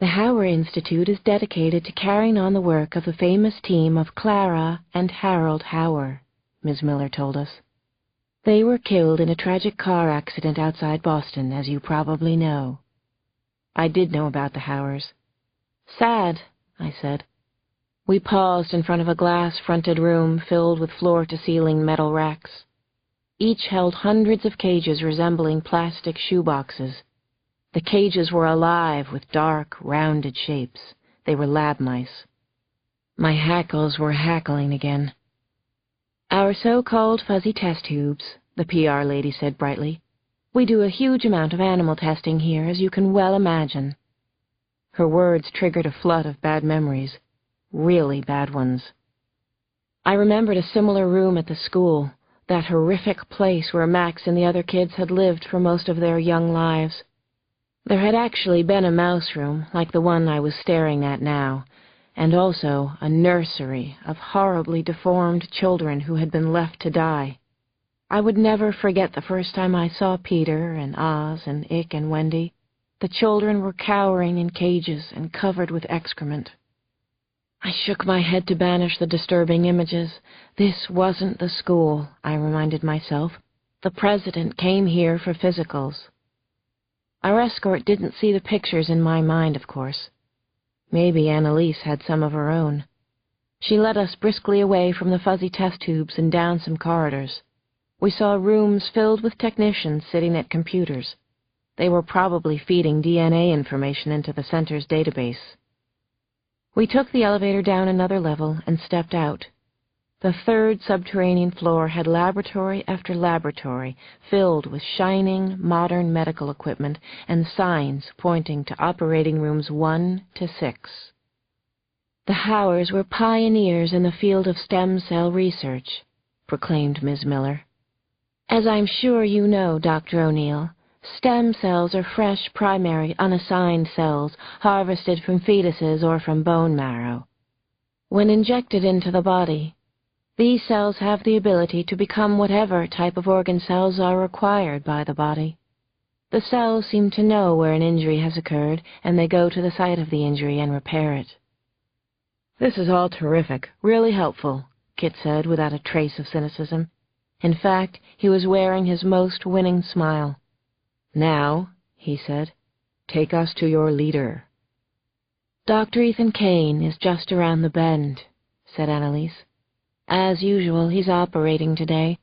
The Hauer Institute is dedicated to carrying on the work of the famous team of Clara and Harold Hauer, Ms. Miller told us. They were killed in a tragic car accident outside Boston, as you probably know. I did know about the Hauers. Sad, I said. We paused in front of a glass-fronted room filled with floor-to-ceiling metal racks. Each held hundreds of cages resembling plastic shoeboxes. The cages were alive with dark, rounded shapes. They were lab mice. My hackles were hackling again. Our so-called fuzzy test tubes, the PR lady said brightly. We do a huge amount of animal testing here, as you can well imagine. Her words triggered a flood of bad memories, really bad ones. I remembered a similar room at the school, that horrific place where Max and the other kids had lived for most of their young lives. There had actually been a mouse room, like the one I was staring at now, and also a nursery of horribly deformed children who had been left to die. I would never forget the first time I saw Peter and Oz and Ick and Wendy. The children were cowering in cages and covered with excrement. I shook my head to banish the disturbing images. This wasn't the school, I reminded myself. The president came here for physicals. Our escort didn't see the pictures in my mind, of course. Maybe Annalise had some of her own. She led us briskly away from the fuzzy test tubes and down some corridors. We saw rooms filled with technicians sitting at computers. They were probably feeding DNA information into the center's database. We took the elevator down another level and stepped out. The third subterranean floor had laboratory after laboratory filled with shining, modern medical equipment and signs pointing to operating rooms 1 to 6. The Hauers were pioneers in the field of stem cell research, proclaimed Ms. Miller. As I'm sure you know, Dr. O'Neill, stem cells are fresh, primary, unassigned cells harvested from fetuses or from bone marrow. When injected into the body, these cells have the ability to become whatever type of organ cells are required by the body. The cells seem to know where an injury has occurred, and they go to the site of the injury and repair it. This is all terrific, really helpful, Kit said without a trace of cynicism. In fact, he was wearing his most winning smile. Now, he said, take us to your leader. Dr. Ethan Kane is just around the bend, said Annalise. As usual, he's operating today.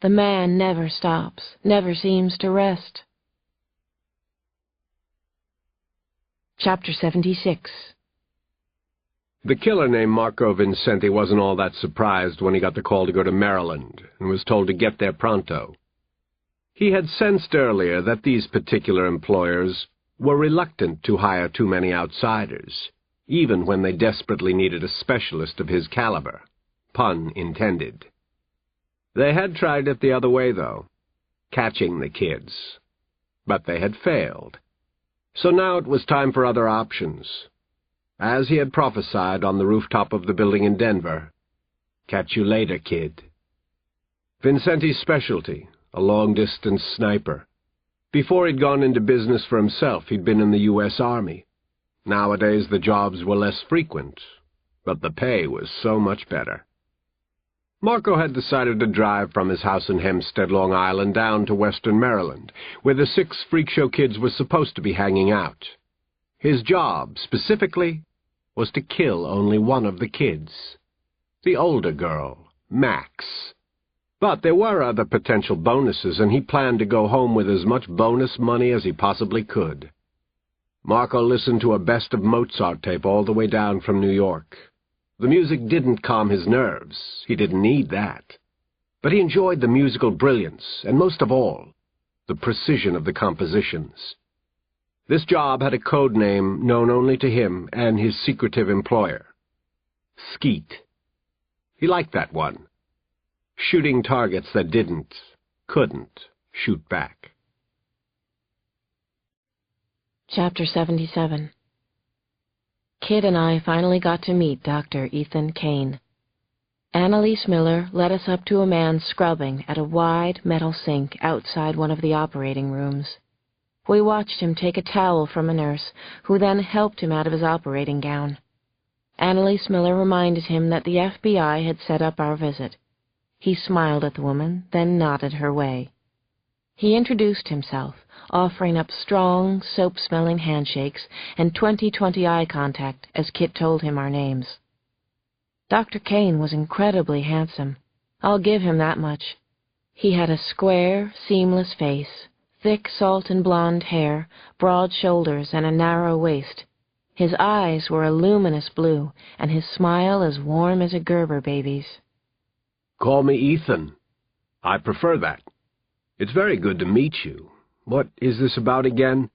The man never stops, never seems to rest. Chapter 76. The killer named Marco Vincenti wasn't all that surprised when he got the call to go to Maryland and was told to get there pronto. He had sensed earlier that these particular employers were reluctant to hire too many outsiders, even when they desperately needed a specialist of his caliber. Pun intended. They had tried it the other way, though, catching the kids. But they had failed. So now it was time for other options. As he had prophesied on the rooftop of the building in Denver, catch you later, kid. Vincenti's specialty, a long-distance sniper. Before he'd gone into business for himself, he'd been in the U.S. Army. Nowadays the jobs were less frequent, but the pay was so much better. Marco had decided to drive from his house in Hempstead, Long Island, down to western Maryland, where the 6 freak show kids were supposed to be hanging out. His job, specifically, was to kill only one of the kids, the older girl, Max. But there were other potential bonuses, and he planned to go home with as much bonus money as he possibly could. Marco listened to a best of Mozart tape all the way down from New York. The music didn't calm his nerves. He didn't need that. But he enjoyed the musical brilliance, and most of all, the precision of the compositions. This job had a code name known only to him and his secretive employer. Skeet. He liked that one. Shooting targets that couldn't shoot back. Chapter 77. Kit and I finally got to meet Dr. Ethan Kane. Annalise Miller led us up to a man scrubbing at a wide metal sink outside one of the operating rooms. We watched him take a towel from a nurse, who then helped him out of his operating gown. Annalise Miller reminded him that the FBI had set up our visit. He smiled at the woman, then nodded her way. He introduced himself, offering up strong, soap-smelling handshakes and 20/20 eye contact as Kit told him our names. Dr. Kane was incredibly handsome. I'll give him that much. He had a square, seamless face, thick salt-and-blonde hair, broad shoulders, and a narrow waist. His eyes were a luminous blue, and his smile as warm as a Gerber baby's. Call me Ethan. I prefer that. It's very good to meet you. What is this about again?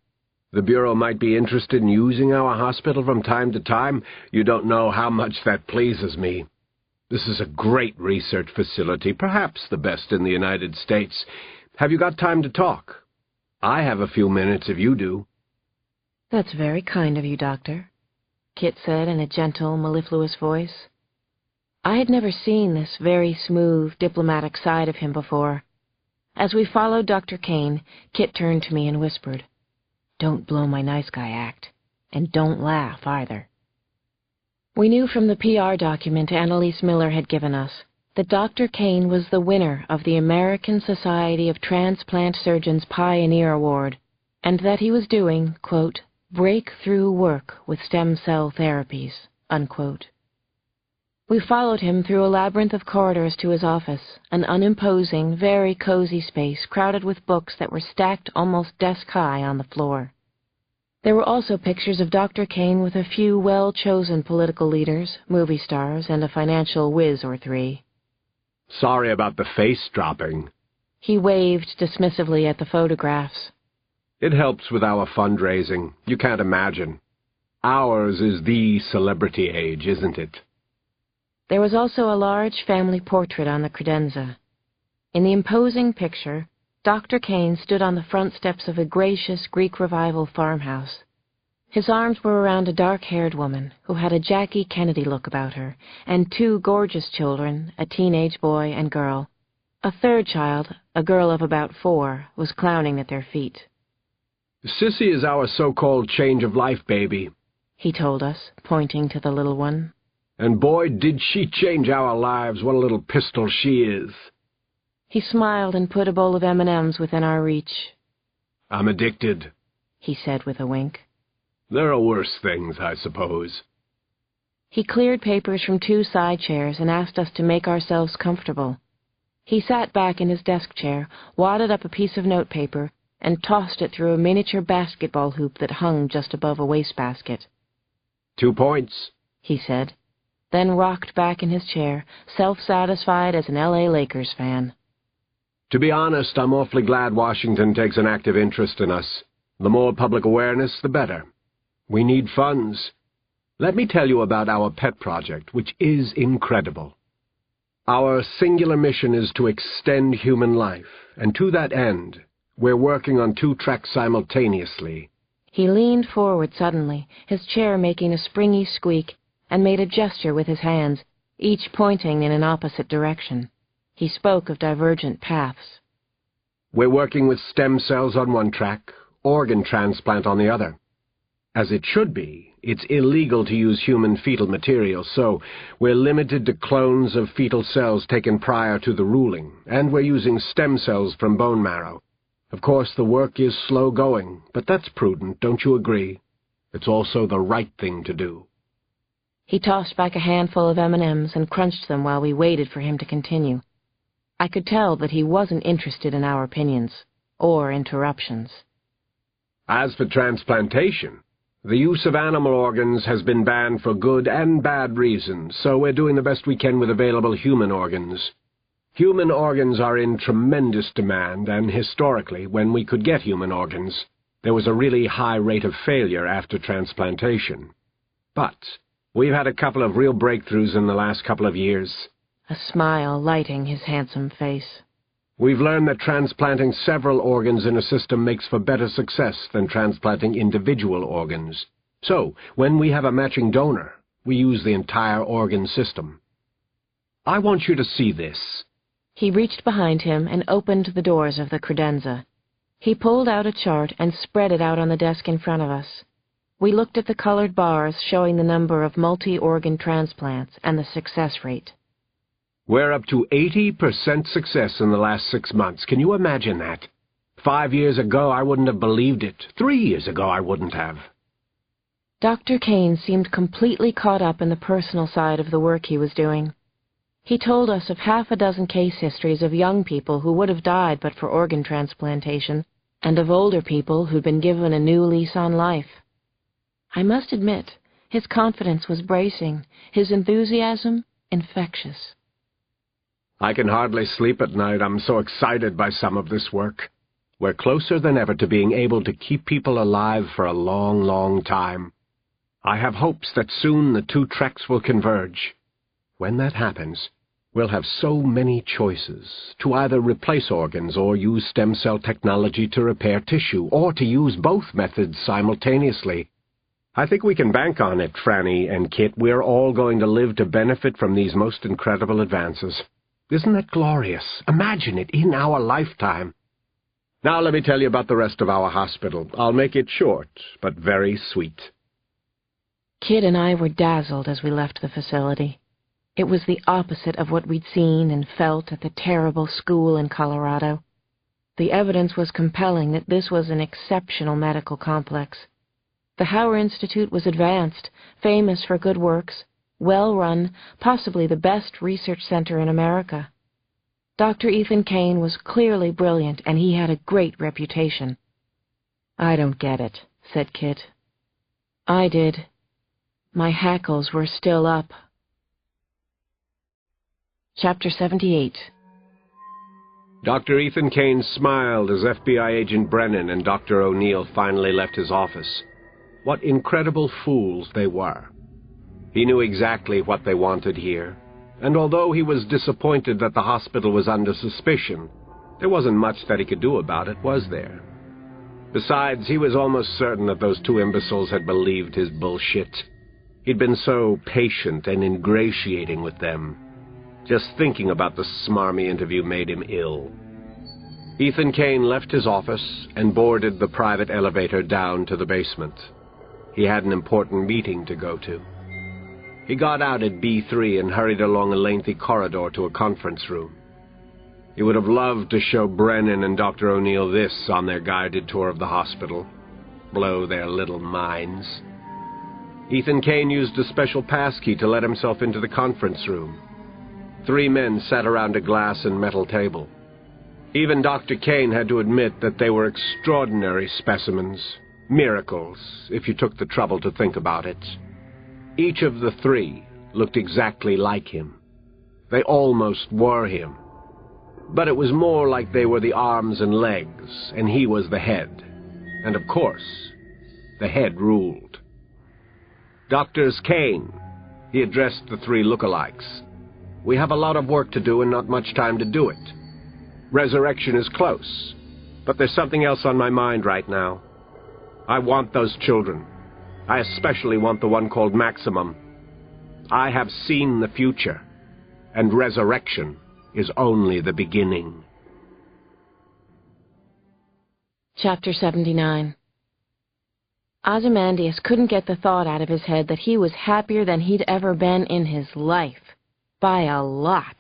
The Bureau might be interested in using our hospital from time to time. You don't know how much that pleases me. This is a great research facility, perhaps the best in the United States. Have you got time to talk? I have a few minutes if you do. That's very kind of you, Doctor, Kit said in a gentle, mellifluous voice. I had never seen this very smooth, diplomatic side of him before. As we followed Dr. Kane, Kit turned to me and whispered, "Don't blow my nice guy act, and don't laugh either." We knew from the PR document Annalise Miller had given us that Dr. Kane was the winner of the American Society of Transplant Surgeons Pioneer Award, and that he was doing, quote, breakthrough work with stem cell therapies, unquote. We followed him through a labyrinth of corridors to his office, an unimposing, very cozy space crowded with books that were stacked almost desk-high on the floor. There were also pictures of Dr. Kane with a few well-chosen political leaders, movie stars, and a financial whiz or three. Sorry about the face dropping. He waved dismissively at the photographs. It helps with our fundraising. You can't imagine. Ours is the celebrity age, isn't it? There was also a large family portrait on the credenza. In the imposing picture, Dr. Kane stood on the front steps of a gracious Greek Revival farmhouse. His arms were around a dark-haired woman who had a Jackie Kennedy look about her, and two gorgeous children, a teenage boy and girl. A third child, a girl of about 4, was clowning at their feet. Sissy is our so-called change-of-life baby, he told us, pointing to the little one. And boy, did she change our lives. What a little pistol she is. He smiled and put a bowl of M&Ms within our reach. I'm addicted, he said with a wink. There are worse things, I suppose. He cleared papers from 2 side chairs and asked us to make ourselves comfortable. He sat back in his desk chair, wadded up a piece of notepaper, and tossed it through a miniature basketball hoop that hung just above a wastebasket. 2 points, he said, then rocked back in his chair, self-satisfied as an L.A. Lakers fan. To be honest, I'm awfully glad Washington takes an active interest in us. The more public awareness, the better. We need funds. Let me tell you about our pet project, which is incredible. Our singular mission is to extend human life, and to that end, we're working on 2 tracks simultaneously. He leaned forward suddenly, his chair making a springy squeak, and made a gesture with his hands, each pointing in an opposite direction. He spoke of divergent paths. We're working with stem cells on one track, organ transplant on the other. As it should be, it's illegal to use human fetal material, so we're limited to clones of fetal cells taken prior to the ruling, and we're using stem cells from bone marrow. Of course, the work is slow going, but that's prudent, don't you agree? It's also the right thing to do. He tossed back a handful of M&Ms and crunched them while we waited for him to continue. I could tell that he wasn't interested in our opinions, or interruptions. As for transplantation, the use of animal organs has been banned for good and bad reasons, so we're doing the best we can with available human organs. Human organs are in tremendous demand, and historically, when we could get human organs, there was a really high rate of failure after transplantation. But we've had a couple of real breakthroughs in the last couple of years. A smile lighting his handsome face. We've learned that transplanting several organs in a system makes for better success than transplanting individual organs. So, when we have a matching donor, we use the entire organ system. I want you to see this. He reached behind him and opened the doors of the credenza. He pulled out a chart and spread it out on the desk in front of us. We looked at the colored bars showing the number of multi-organ transplants and the success rate. We're up to 80% success in the last 6 months. Can you imagine that? 5 years ago, I wouldn't have believed it. 3 years ago, I wouldn't have. Dr. Kane seemed completely caught up in the personal side of the work he was doing. He told us of 6 case histories of young people who would have died but for organ transplantation, and of older people who'd been given a new lease on life. I must admit, his confidence was bracing, his enthusiasm infectious. I can hardly sleep at night. I'm so excited by some of this work. We're closer than ever to being able to keep people alive for a long, long time. I have hopes that soon the 2 tracks will converge. When that happens, we'll have so many choices to either replace organs or use stem cell technology to repair tissue, or to use both methods simultaneously. I think we can bank on it, Frannie and Kit. We're all going to live to benefit from these most incredible advances. Isn't that glorious? Imagine it in our lifetime. Now let me tell you about the rest of our hospital. I'll make it short, but very sweet. Kit and I were dazzled as we left the facility. It was the opposite of what we'd seen and felt at the terrible school in Colorado. The evidence was compelling that this was an exceptional medical complex. The Hauer Institute was advanced, famous for good works, well-run, possibly the best research center in America. Dr. Ethan Kane was clearly brilliant, and he had a great reputation. "I don't get it," said Kit. I did. My hackles were still up. Chapter 78. Dr. Ethan Kane smiled as FBI agent Brennan and Dr. O'Neill finally left his office. What incredible fools they were. He knew exactly what they wanted here, and although he was disappointed that the hospital was under suspicion, there wasn't much that he could do about it, was there? Besides, he was almost certain that those 2 imbeciles had believed his bullshit. He'd been so patient and ingratiating with them. Just thinking about the smarmy interview made him ill. Ethan Kane left his office and boarded the private elevator down to the basement. He had an important meeting to go to. He got out at B3 and hurried along a lengthy corridor to a conference room. He would have loved to show Brennan and Dr. O'Neill this on their guided tour of the hospital. Blow their little minds. Ethan Kane used a special passkey to let himself into the conference room. 3 men sat around a glass and metal table. Even Dr. Kane had to admit that they were extraordinary specimens. Miracles, if you took the trouble to think about it. Each of the 3 looked exactly like him. They almost were him. But it was more like they were the arms and legs, and he was the head. And of course, the head ruled. Doctors Kane, he addressed the 3 lookalikes. We have a lot of work to do and not much time to do it. Resurrection is close, but there's something else on my mind right now. I want those children. I especially want the one called Maximum. I have seen the future, and resurrection is only the beginning. Chapter 79. Ozymandias couldn't get the thought out of his head that he was happier than he'd ever been in his life. By a lot.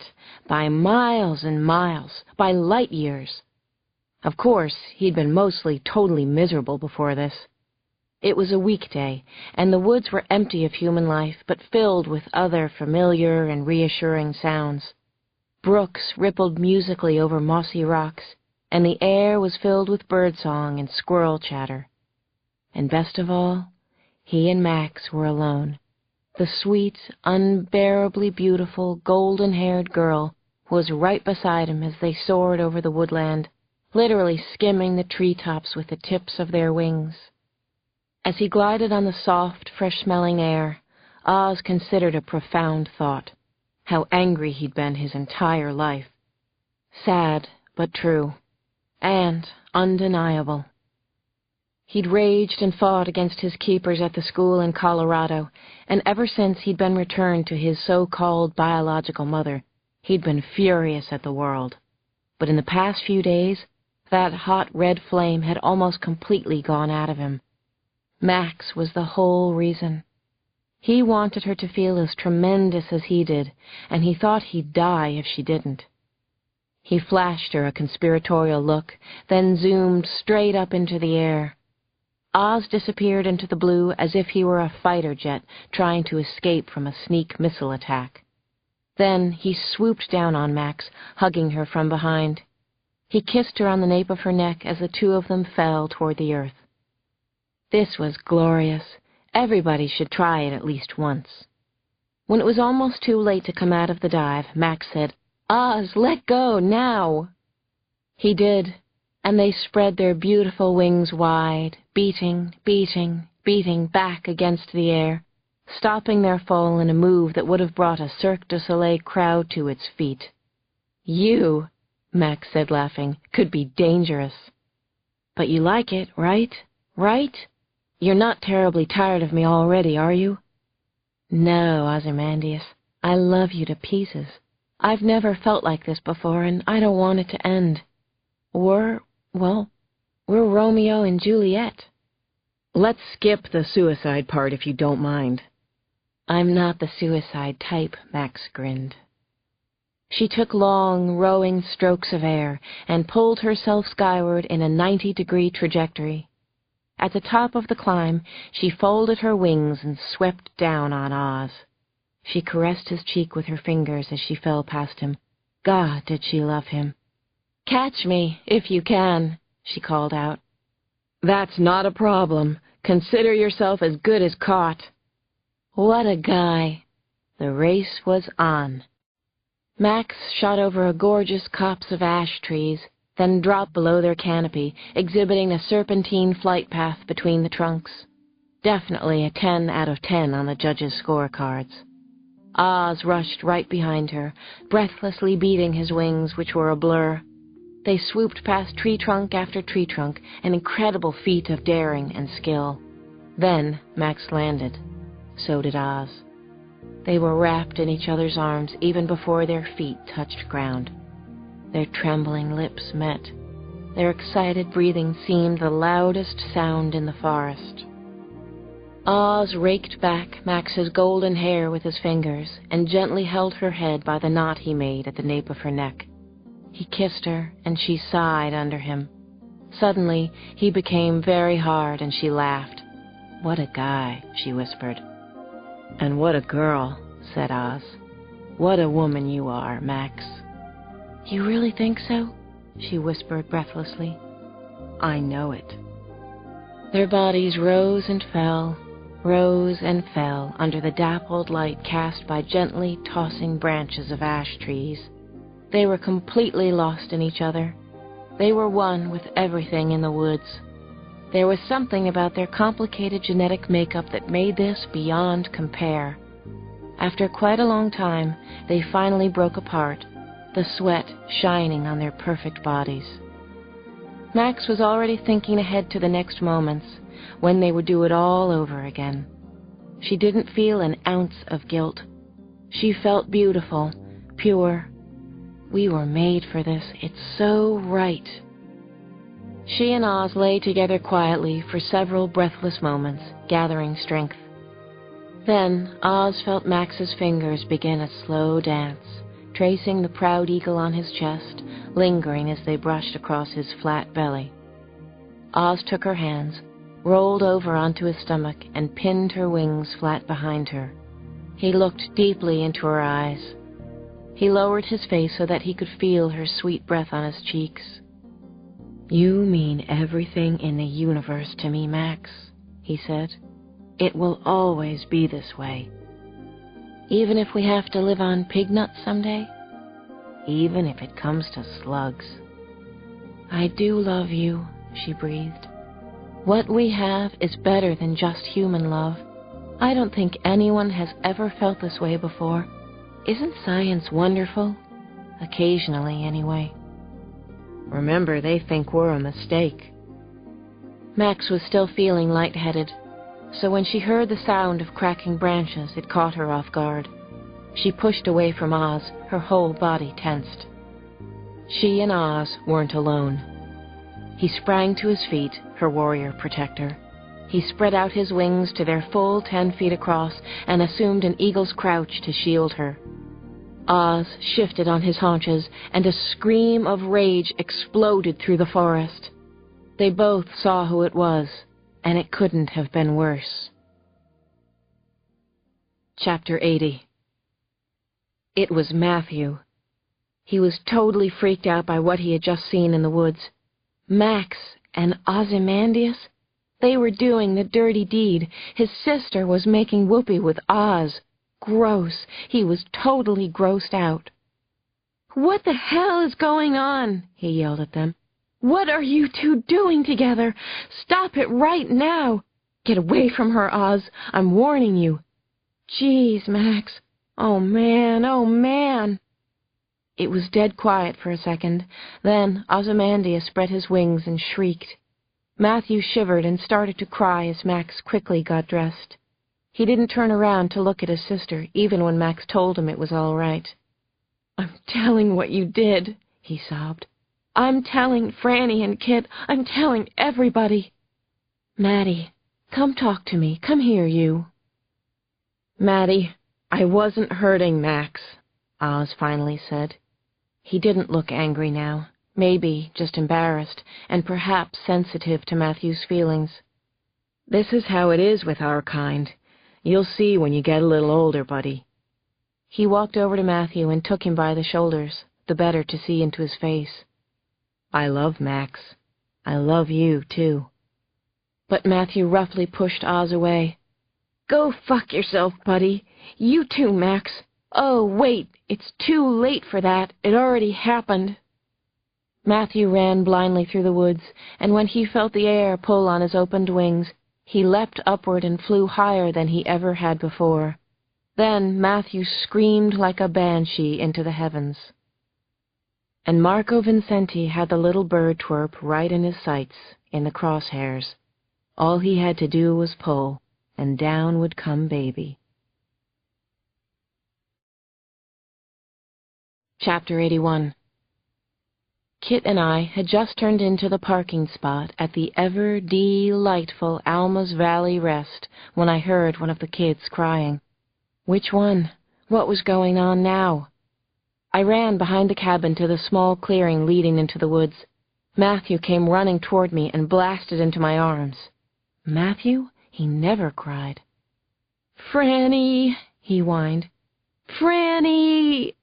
By miles and miles. By light years. Of course, he'd been mostly totally miserable before this. It was a weekday, and the woods were empty of human life, but filled with other familiar and reassuring sounds. Brooks rippled musically over mossy rocks, and the air was filled with birdsong and squirrel chatter. And best of all, he and Max were alone. The sweet, unbearably beautiful, golden-haired girl was right beside him as they soared over the woodland, literally skimming the treetops with the tips of their wings. As he glided on the soft, fresh-smelling air, Oz considered a profound thought. How angry he'd been his entire life. Sad, but true. And undeniable. He'd raged and fought against his keepers at the school in Colorado, and ever since he'd been returned to his so-called biological mother, he'd been furious at the world. But in the past few days, that hot red flame had almost completely gone out of him. Max was the whole reason. He wanted her to feel as tremendous as he did, and he thought he'd die if she didn't. He flashed her a conspiratorial look, then zoomed straight up into the air. Oz disappeared into the blue as if he were a fighter jet trying to escape from a sneak missile attack. Then he swooped down on Max, hugging her from behind. He kissed her on the nape of her neck as the two of them fell toward the earth. This was glorious. Everybody should try it at least once. When it was almost too late to come out of the dive, Max said, "Oz, let go, now!" He did, and they spread their beautiful wings wide, beating, beating, beating back against the air, stopping their fall in a move that would have brought a Cirque du Soleil crowd to its feet. "You," Max said, laughing, "could be dangerous. But you like it, right? Right? You're not terribly tired of me already, are you?" "No, Ozymandias. I love you to pieces. I've never felt like this before, and I don't want it to end. We're Romeo and Juliet." "Let's skip the suicide part if you don't mind." "I'm not the suicide type," Max grinned. She took long, rowing strokes of air and pulled herself skyward in a 90-degree trajectory. At the top of the climb, she folded her wings and swept down on Oz. She caressed his cheek with her fingers as she fell past him. God, did she love him. "Catch me, if you can," she called out. "That's not a problem. Consider yourself as good as caught." What a guy. The race was on. Max shot over a gorgeous copse of ash trees, then dropped below their canopy, exhibiting a serpentine flight path between the trunks. Definitely a 10 out of 10 on the judges' scorecards. Oz rushed right behind her, breathlessly beating his wings, which were a blur. They swooped past tree trunk after tree trunk, an incredible feat of daring and skill. Then Max landed. So did Oz. They were wrapped in each other's arms even before their feet touched ground. Their trembling lips met. Their excited breathing seemed the loudest sound in the forest. Oz raked back Max's golden hair with his fingers and gently held her head by the knot he made at the nape of her neck. He kissed her, and she sighed under him. Suddenly, he became very hard, and she laughed. "What a guy," she whispered. "And what a girl," said Oz. "What a woman you are, Max." "You really think so?" she whispered breathlessly. "I know it." Their bodies rose and fell under the dappled light cast by gently tossing branches of ash trees. They were completely lost in each other. They were one with everything in the woods. There was something about their complicated genetic makeup that made this beyond compare. After quite a long time, they finally broke apart, the sweat shining on their perfect bodies. Max was already thinking ahead to the next moments, when they would do it all over again. She didn't feel an ounce of guilt. She felt beautiful, pure. We were made for this. It's so right. She and Oz lay together quietly for several breathless moments, gathering strength. Then Oz felt Max's fingers begin a slow dance, tracing the proud eagle on his chest, lingering as they brushed across his flat belly. Oz took her hands, rolled over onto his stomach, and pinned her wings flat behind her. He looked deeply into her eyes. He lowered his face so that he could feel her sweet breath on his cheeks. "You mean everything in the universe to me, Max," he said. "It will always be this way." "Even if we have to live on pig nuts someday?" "Even if it comes to slugs." "I do love you," she breathed. "What we have is better than just human love. I don't think anyone has ever felt this way before. Isn't science wonderful? Occasionally, anyway. Remember, they think we're a mistake." Max was still feeling lightheaded, so when she heard the sound of cracking branches, it caught her off guard. She pushed away from Oz, her whole body tensed. She and Oz weren't alone. He sprang to his feet, her warrior protector. He spread out his wings to their full 10 feet across and assumed an eagle's crouch to shield her. Oz shifted on his haunches, and a scream of rage exploded through the forest. They both saw who it was, and it couldn't have been worse. Chapter 80. It was Matthew. He was totally freaked out by what he had just seen in the woods. Max and Ozymandias? They were doing the dirty deed. His sister was making whoopee with Oz. Gross. He was totally grossed out. "What the hell is going on?" he yelled at them. "What are you two doing together? Stop it right now! Get away from her, Oz. I'm warning you." "Geez, Max. Oh, man, oh, man." It was dead quiet for a second. Then Ozymandias spread his wings and shrieked. Matthew shivered and started to cry as Max quickly got dressed. He didn't turn around to look at his sister, even when Max told him it was all right. "I'm telling what you did," he sobbed. "I'm telling Frannie and Kit. I'm telling everybody." "Maddie, come talk to me. Come here, you." "Maddie, I wasn't hurting Max," Oz finally said. He didn't look angry now. Maybe just embarrassed, and perhaps sensitive to Matthew's feelings. "This is how it is with our kind. You'll see when you get a little older, buddy." He walked over to Matthew and took him by the shoulders, the better to see into his face. "I love Max. I love you, too." But Matthew roughly pushed Oz away. "Go fuck yourself, buddy. You too, Max. Oh, wait, it's too late for that. It already happened." Matthew ran blindly through the woods, and when he felt the air pull on his opened wings, he leapt upward and flew higher than he ever had before. Then Matthew screamed like a banshee into the heavens. And Marco Vincenti had the little bird twerp right in his sights, in the crosshairs. All he had to do was pull, and down would come baby. Chapter 81. Kit and I had just turned into the parking spot at the ever-delightful Alma's Valley Rest when I heard one of the kids crying. Which one? What was going on now? I ran behind the cabin to the small clearing leading into the woods. Matthew came running toward me and blasted into my arms. Matthew? He never cried. "Frannie," he whined. "Frannie!"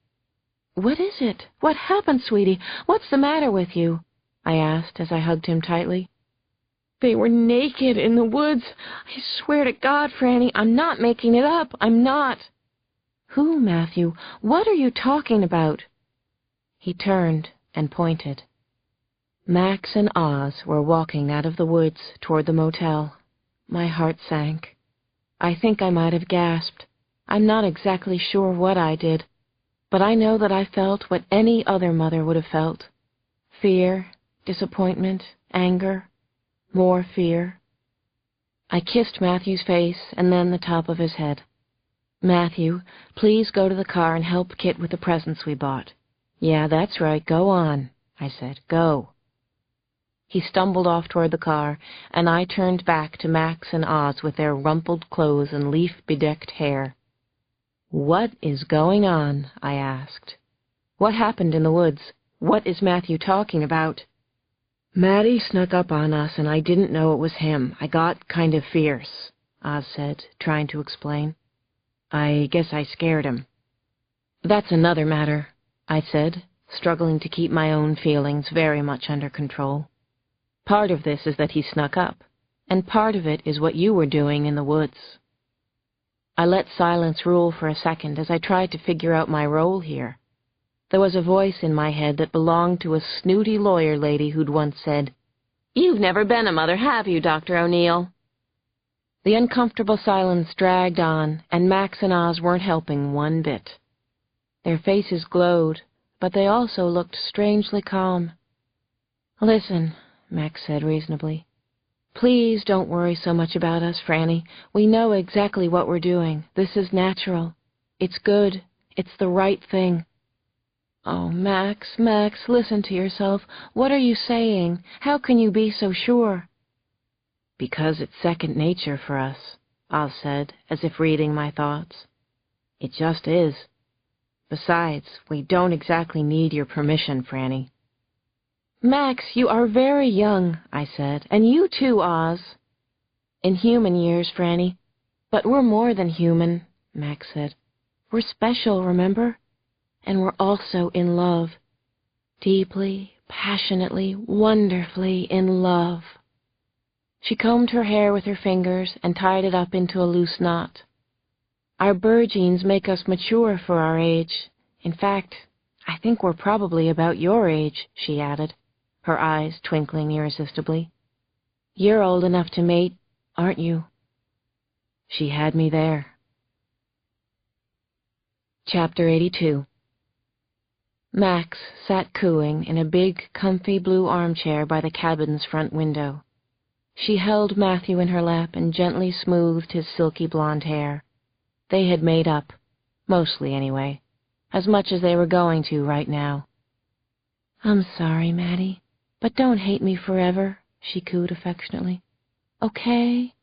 "What is it? What happened, sweetie? What's the matter with you?" I asked as I hugged him tightly. "They were naked in the woods. I swear to God, Frannie, I'm not making it up. I'm not." "Who, Matthew? What are you talking about?" He turned and pointed. Max and Oz were walking out of the woods toward the motel. My heart sank. I think I might have gasped. I'm not exactly sure what I did, but I know that I felt what any other mother would have felt. Fear, disappointment, anger, more fear. I kissed Matthew's face and then the top of his head. "Matthew, please go to the car and help Kit with the presents we bought." "Yeah, that's right, go on," I said, "go." He stumbled off toward the car, and I turned back to Max and Oz with their rumpled clothes and leaf-bedecked hair. "What is going on?" I asked. "What happened in the woods? What is Matthew talking about?" "Matty snuck up on us, and I didn't know it was him. I got kind of fierce," Oz said, trying to explain. "I guess I scared him." "That's another matter," I said, struggling to keep my own feelings very much under control. "Part of this is that he snuck up, and part of it is what you were doing in the woods." I let silence rule for a second as I tried to figure out my role here. There was a voice in my head that belonged to a snooty lawyer lady who'd once said, "You've never been a mother, have you, Dr. O'Neill?" The uncomfortable silence dragged on, and Max and Oz weren't helping one bit. Their faces glowed, but they also looked strangely calm. "Listen," Max said reasonably. Please don't worry so much about us, Frannie. We know exactly what we're doing. This is natural. It's good. It's the right thing. Oh, Max, listen to yourself. What are you saying? How can you be so sure? Because it's second nature for us, Oz said, as if reading my thoughts. It just is. Besides, we don't exactly need your permission, Frannie. Max, you are very young, I said, and you too, Oz. In human years, Frannie. But we're more than human, Max said. We're special, remember? And we're also in love. Deeply, passionately, wonderfully in love. She combed her hair with her fingers and tied it up into a loose knot. Our bird genes make us mature for our age. In fact, I think we're probably about your age, she added, her eyes twinkling irresistibly. You're old enough to mate, aren't you? She had me there. Chapter 82. Max sat cooing in a big, comfy blue armchair by the cabin's front window. She held Matthew in her lap and gently smoothed his silky blonde hair. They had made up, mostly anyway, as much as they were going to right now. I'm sorry, Maddie, but don't hate me forever, she cooed affectionately. Okay?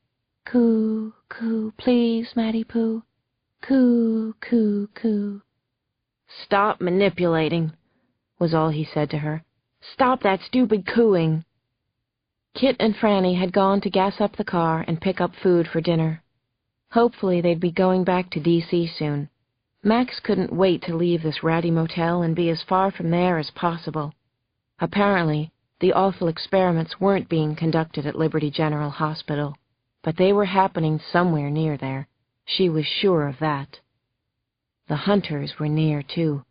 Coo, coo, please, Maddie Pooh. Coo, coo, coo. Stop manipulating, was all he said to her. Stop that stupid cooing. Kit and Frannie had gone to gas up the car and pick up food for dinner. Hopefully they'd be going back to D.C. soon. Max couldn't wait to leave this ratty motel and be as far from there as possible. Apparently, the awful experiments weren't being conducted at Liberty General Hospital, but they were happening somewhere near there. She was sure of that. The hunters were near, too.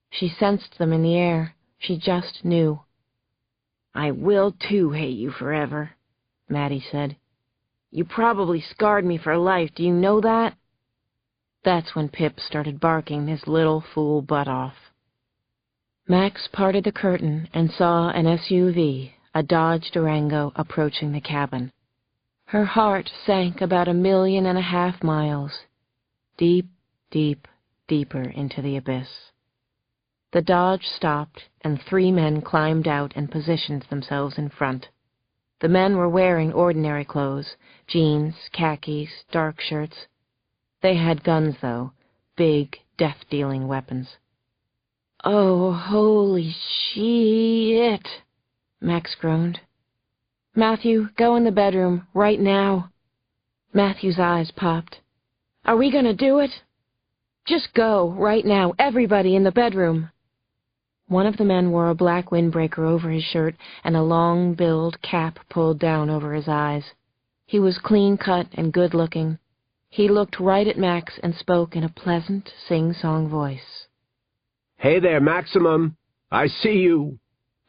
She sensed them in the air. She just knew. I will, too, hate you forever, Maddie said. You probably scarred me for life, do you know that? That's when Pip started barking his little fool butt off. Max parted the curtain and saw an SUV, a Dodge Durango, approaching the cabin. Her heart sank about 1.5 million miles, deep, deep, deeper into the abyss. The Dodge stopped, and 3 men climbed out and positioned themselves in front. The men were wearing ordinary clothes, jeans, khakis, dark shirts. They had guns, though, big, death-dealing weapons. Oh, holy shit, Max groaned. Matthew, go in the bedroom, right now. Matthew's eyes popped. Are we gonna do it? Just go, right now, everybody in the bedroom. One of the men wore a black windbreaker over his shirt and a long-billed cap pulled down over his eyes. He was clean-cut and good-looking. He looked right at Max and spoke in a pleasant, sing-song voice. Hey there, Maximum. I see you.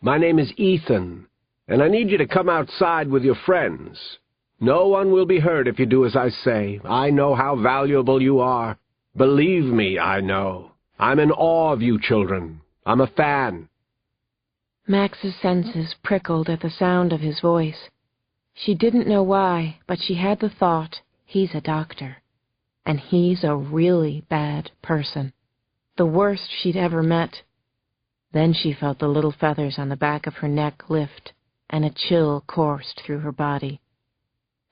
My name is Ethan, and I need you to come outside with your friends. No one will be hurt if you do as I say. I know how valuable you are. Believe me, I know. I'm in awe of you children. I'm a fan. Max's senses prickled at the sound of his voice. She didn't know why, but she had the thought, he's a doctor. And he's a really bad person. The worst she'd ever met. Then she felt the little feathers on the back of her neck lift, and a chill coursed through her body.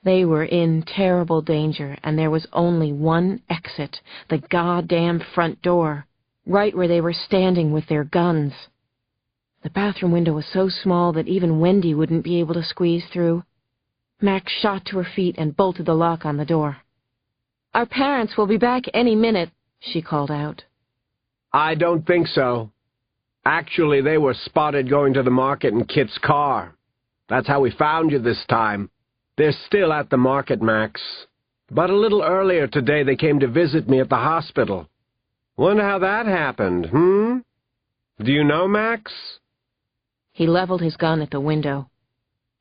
They were in terrible danger, and there was only one exit, the goddamn front door, right where they were standing with their guns. The bathroom window was so small that even Wendy wouldn't be able to squeeze through. Max shot to her feet and bolted the lock on the door. Our parents will be back any minute, she called out. I don't think so. Actually, they were spotted going to the market in Kit's car. That's how we found you this time. They're still at the market, Max. But a little earlier today they came to visit me at the hospital. Wonder how that happened, Do you know, Max? He leveled his gun at the window.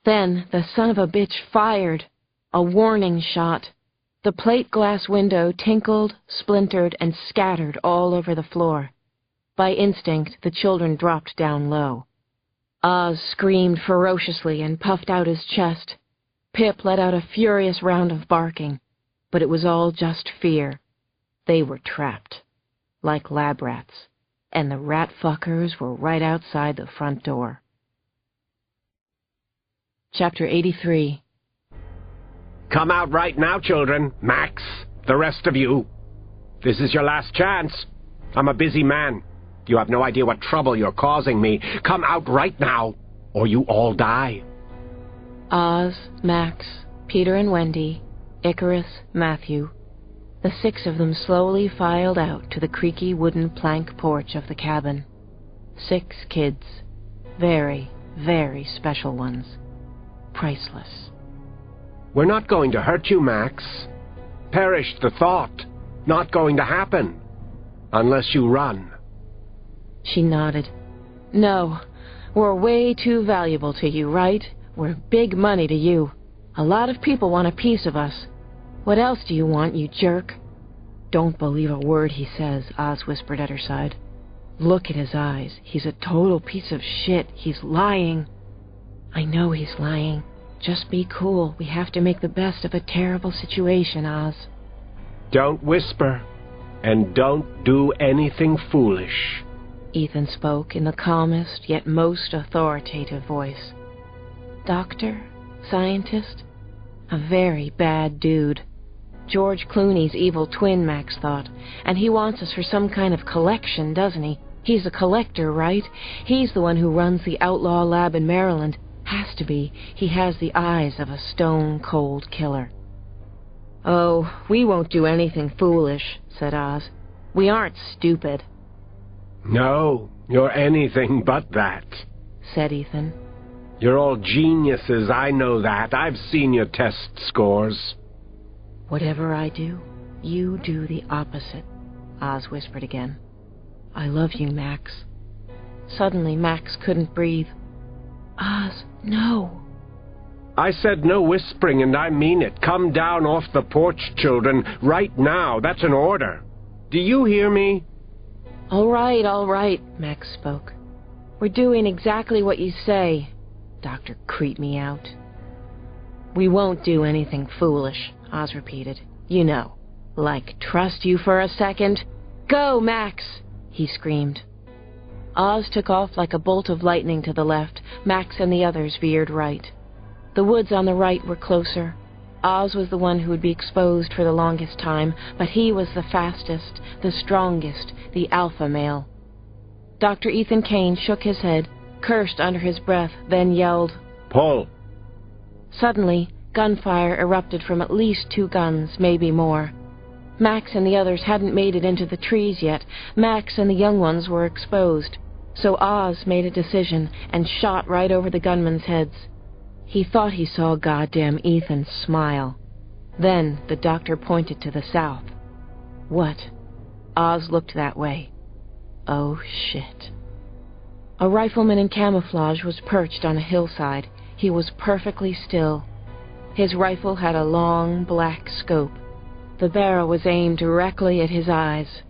Then the son of a bitch fired. A warning shot. The plate glass window tinkled, splintered, and scattered all over the floor. By instinct, the children dropped down low. Oz screamed ferociously and puffed out his chest. Pip let out a furious round of barking, but it was all just fear. They were trapped, like lab rats, and the rat fuckers were right outside the front door. Chapter 83. Come out right now, children. Max, the rest of you. This is your last chance. I'm a busy man. You have no idea what trouble you're causing me. Come out right now, or you all die. Oz, Max, Peter and Wendy, Icarus, Matthew. The 6 of them slowly filed out to the creaky wooden plank porch of the cabin. 6 kids. Very, very special ones. Priceless. We're not going to hurt you, Max. Perish the thought. Not going to happen. Unless you run. She nodded. No, we're way too valuable to you, right? We're big money to you. A lot of people want a piece of us. What else do you want, you jerk? Don't believe a word he says, Oz whispered at her side. Look at his eyes. He's a total piece of shit. He's lying. I know he's lying. Just be cool. We have to make the best of a terrible situation, Oz. Don't whisper. And don't do anything foolish. Ethan spoke in the calmest yet most authoritative voice. Doctor? Scientist? A very bad dude. George Clooney's evil twin, Max thought. And he wants us for some kind of collection, doesn't he? He's a collector, right? He's the one who runs the outlaw lab in Maryland. Has to be. He has the eyes of a stone-cold killer. Oh, we won't do anything foolish, said Oz. We aren't stupid. No, you're anything but that, said Ethan. You're all geniuses, I know that. I've seen your test scores. Whatever I do, you do the opposite, Oz whispered again. I love you, Max. Suddenly, Max couldn't breathe. Oz, no. I said no whispering, and I mean it. Come down off the porch, children, right now. That's an order. Do you hear me? All right, Max spoke. We're doing exactly what you say. Doctor creeped me out. We won't do anything foolish, Oz repeated. You know, like trust you for a second. Go, Max, he screamed. Oz took off like a bolt of lightning to the left. Max and the others veered right. The woods on the right were closer. Oz was the one who would be exposed for the longest time, but he was the fastest, the strongest, the alpha male. Dr. Ethan Kane shook his head, cursed under his breath, then yelled, Pull! Suddenly, gunfire erupted from at least 2 guns, maybe more. Max and the others hadn't made it into the trees yet. Max and the young ones were exposed. So Oz made a decision and shot right over the gunmen's heads. He thought he saw goddamn Ethan smile. Then the doctor pointed to the south. What? Oz looked that way. Oh, shit. A rifleman in camouflage was perched on a hillside. He was perfectly still. His rifle had a long, black scope. The barrel was aimed directly at his eyes.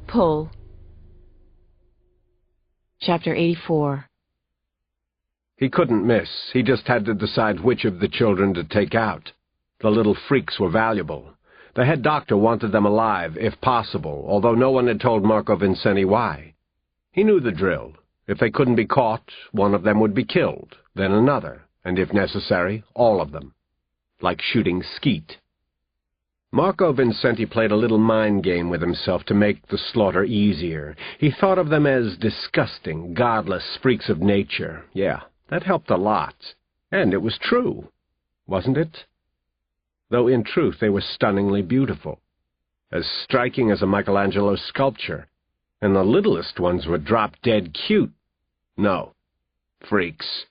Pull. Chapter 84. He couldn't miss. He just had to decide which of the children to take out. The little freaks were valuable. The head doctor wanted them alive, if possible, although no one had told Marco Vincenti why. He knew the drill. If they couldn't be caught, one of them would be killed, then another, and if necessary, all of them. Like shooting skeet. Marco Vincenti played a little mind game with himself to make the slaughter easier. He thought of them as disgusting, godless freaks of nature. Yeah, that helped a lot. And it was true, wasn't it? Though in truth they were stunningly beautiful. As striking as a Michelangelo sculpture. And the littlest ones were drop-dead cute. No. Freaks.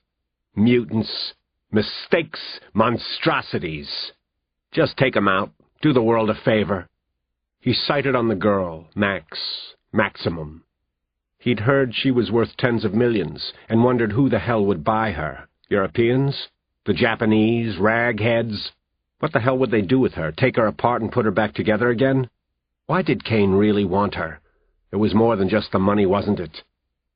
Mutants. Mistakes. Monstrosities. Just take 'em out. Do the world a favor. He sighted on the girl, Maximum. He'd heard she was worth tens of millions, and wondered who the hell would buy her. Europeans? The Japanese? Ragheads? What the hell would they do with her? Take her apart and put her back together again? Why did Kane really want her? It was more than just the money, wasn't it?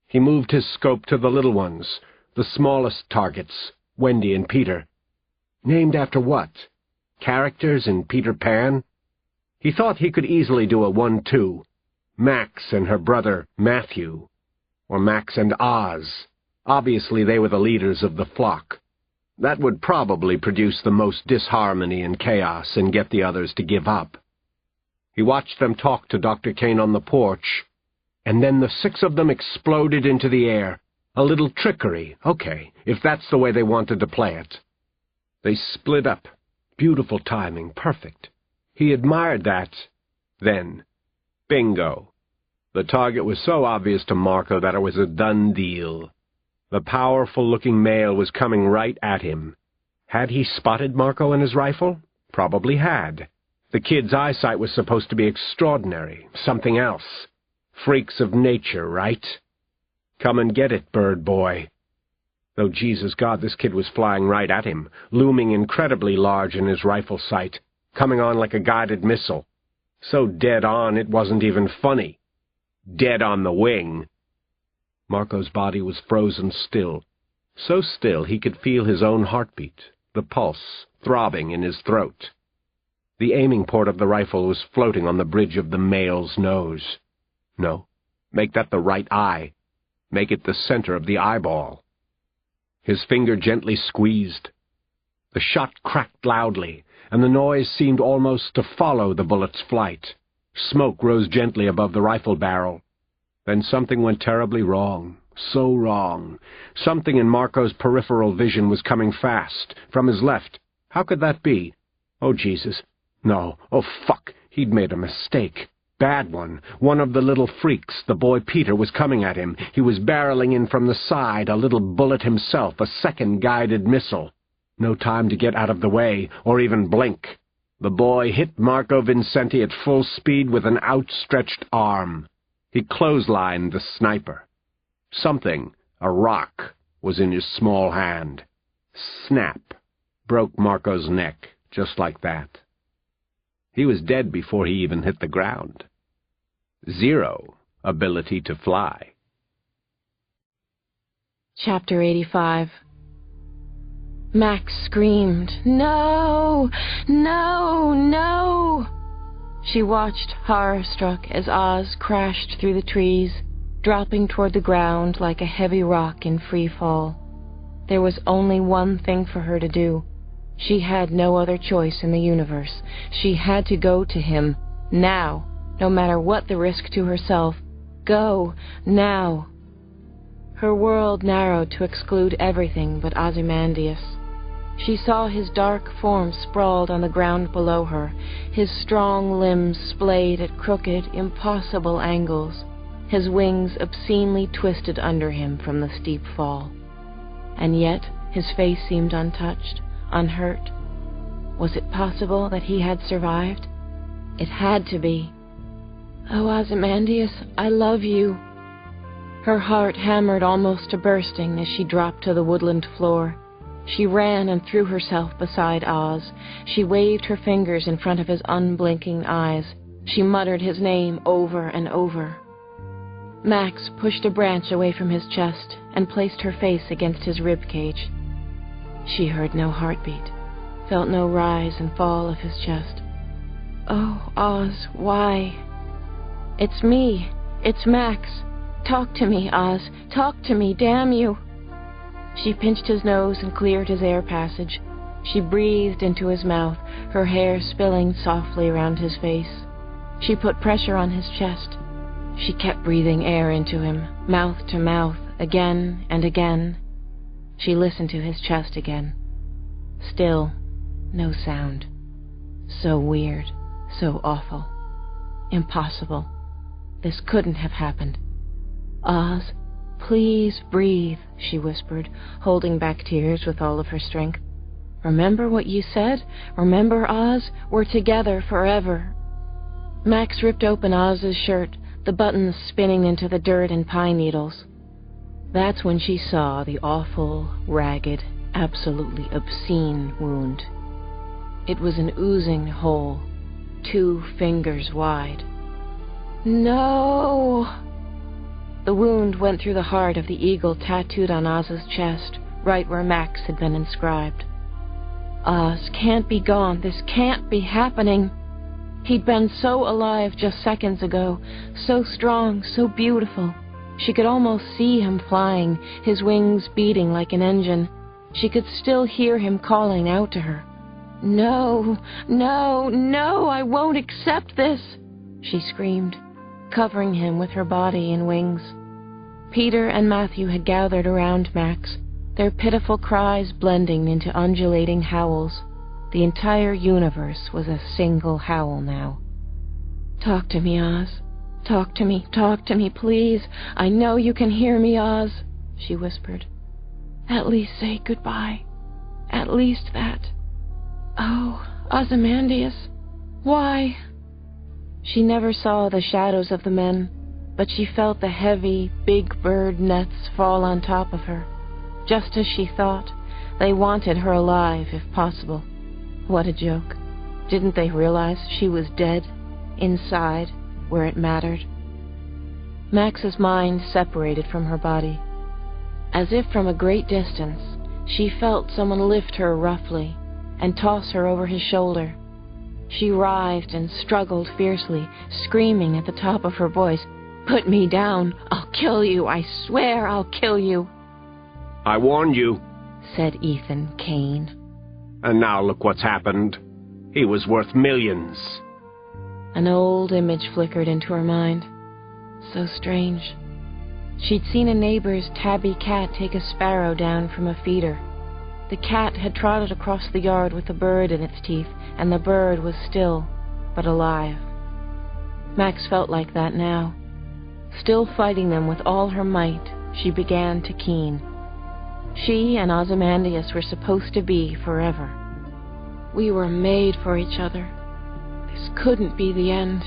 He moved his scope to the little ones, the smallest targets, Wendy and Peter. Named after what? Characters in Peter Pan? He thought he could easily do a 1-2. Max and her brother Matthew. Or Max and Oz. Obviously they were the leaders of the flock. That would probably produce the most disharmony and chaos and get the others to give up. He watched them talk to Dr. Kane on the porch, and then the 6 of them exploded into the air. A little trickery, okay, if that's the way they wanted to play it. They split up. Beautiful timing, perfect. He admired that. Then, bingo. The target was so obvious to Marco that it was a done deal. The powerful-looking male was coming right at him. Had he spotted Marco and his rifle? Probably had. The kid's eyesight was supposed to be extraordinary, something else. Freaks of nature, right? Come and get it, bird boy. Though, Jesus God, this kid was flying right at him, looming incredibly large in his rifle sight, coming on like a guided missile. So dead on it wasn't even funny. Dead on the wing. Marco's body was frozen still, so still he could feel his own heartbeat, the pulse, throbbing in his throat. The aiming port of the rifle was floating on the bridge of the male's nose. No, make that the right eye. Make it the center of the eyeball. His finger gently squeezed. The shot cracked loudly, and the noise seemed almost to follow the bullet's flight. Smoke rose gently above the rifle barrel. Then something went terribly wrong. So wrong. Something in Marco's peripheral vision was coming fast, from his left. How could that be? Oh, Jesus. No. Oh, fuck. He'd made a mistake. Bad one. One of the little freaks, the boy Peter, was coming at him. He was barreling in from the side, a little bullet himself, a second guided missile. No time to get out of the way, or even blink. The boy hit Marco Vincenti at full speed with an outstretched arm. He clotheslined the sniper. Something, a rock, was in his small hand. Snap. Broke Marco's neck, just like that. He was dead before he even hit the ground. 0 ability to fly. Chapter 85. Max screamed, "No! No! No!" She watched, horror-struck, as Oz crashed through the trees, dropping toward the ground like a heavy rock in free fall. There was only one thing for her to do. She had no other choice in the universe. She had to go to him, now, no matter what the risk to herself. Go, now. Her world narrowed to exclude everything but Ozymandias. She saw his dark form sprawled on the ground below her, his strong limbs splayed at crooked, impossible angles, his wings obscenely twisted under him from the steep fall. And yet his face seemed untouched, unhurt. Was it possible that he had survived? It had to be. "Oh, Ozymandias, I love you." Her heart hammered almost to bursting as she dropped to the woodland floor. She ran and threw herself beside Oz. She waved her fingers in front of his unblinking eyes. She muttered his name over and over. Max pushed a branch away from his chest and placed her face against his ribcage. She heard no heartbeat, felt no rise and fall of his chest. "Oh, Oz, why?" "It's me. It's Max. Talk to me, Oz. Talk to me, damn you." She pinched his nose and cleared his air passage. She breathed into his mouth, her hair spilling softly around his face. She put pressure on his chest. She kept breathing air into him, mouth to mouth, again and again. She listened to his chest again. Still, no sound. So weird, so awful. Impossible. This couldn't have happened. "Oz, please breathe," she whispered, holding back tears with all of her strength. "Remember what you said? Remember, Oz? We're together forever." Max ripped open Oz's shirt, the buttons spinning into the dirt and pine needles. That's when she saw the awful, ragged, absolutely obscene wound. It was an oozing hole, 2 fingers wide. "No!" The wound went through the heart of the eagle tattooed on Oz's chest, right where Max had been inscribed. Oz can't be gone. This can't be happening. He'd been so alive just seconds ago, so strong, so beautiful. She could almost see him flying, his wings beating like an engine. She could still hear him calling out to her. "No, no, no, I won't accept this," she screamed, covering him with her body and wings. Peter and Matthew had gathered around Max, their pitiful cries blending into undulating howls. The entire universe was a single howl now. "Talk to me, Oz. Talk to me, please. I know you can hear me, Oz," she whispered. "At least say goodbye. At least that. Oh, Ozymandias, why?" She never saw the shadows of the men, but she felt the heavy, big bird nets fall on top of her. Just as she thought, they wanted her alive if possible. What a joke. Didn't they realize she was dead, inside, where it mattered? Max's mind separated from her body. As if from a great distance, she felt someone lift her roughly and toss her over his shoulder. She writhed and struggled fiercely, screaming at the top of her voice, "Put me down! I'll kill you! I swear I'll kill you!" "I warned you," said Ethan Kane. "and now look what's happened. He was worth millions." An old image flickered into her mind. So strange. She'd seen a neighbor's tabby cat take a sparrow down from a feeder. The cat had trotted across the yard with a bird in its teeth, and the bird was still, but alive. Max felt like that now. Still fighting them with all her might, she began to keen. She and Ozymandias were supposed to be forever. We were made for each other. This couldn't be the end.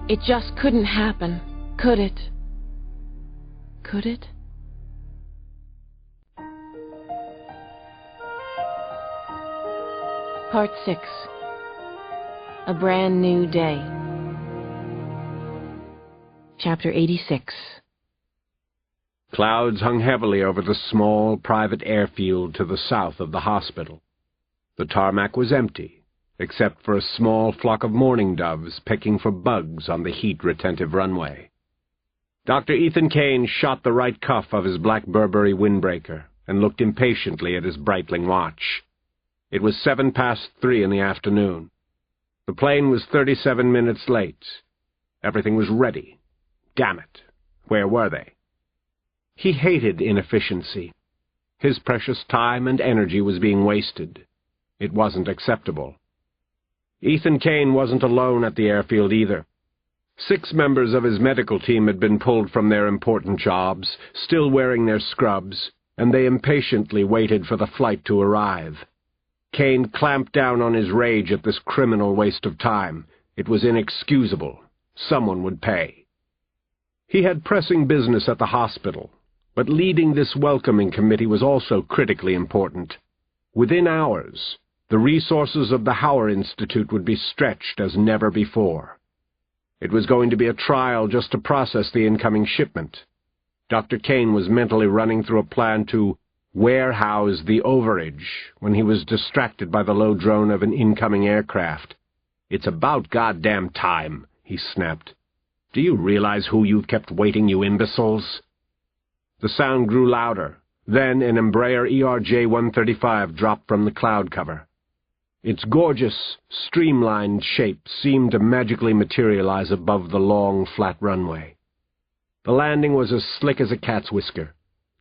It just couldn't happen, could it? Could it? Part 6. A Brand New Day. Chapter 86. Clouds hung heavily over the small, private airfield to the south of the hospital. The tarmac was empty, except for a small flock of mourning doves pecking for bugs on the heat-retentive runway. Dr. Ethan Kane shot the right cuff of his black Burberry windbreaker and looked impatiently at his Breitling watch. It was 3:07 in the afternoon. The plane was 37 minutes late. Everything was ready. Damn it, where were they? He hated inefficiency. His precious time and energy was being wasted. It wasn't acceptable. Ethan Kane wasn't alone at the airfield either. 6 members of his medical team had been pulled from their important jobs, still wearing their scrubs, and they impatiently waited for the flight to arrive. Kane clamped down on his rage at this criminal waste of time. It was inexcusable. Someone would pay. He had pressing business at the hospital, but leading this welcoming committee was also critically important. Within hours, the resources of the Hauer Institute would be stretched as never before. It was going to be a trial just to process the incoming shipment. Dr. Kane was mentally running through a plan to warehouse the overage when he was distracted by the low drone of an incoming aircraft. "It's about goddamn time," he snapped. "Do you realize who you've kept waiting, you imbeciles?" The sound grew louder. Then an Embraer ERJ-135 dropped from the cloud cover. Its gorgeous, streamlined shape seemed to magically materialize above the long, flat runway. The landing was as slick as a cat's whisker.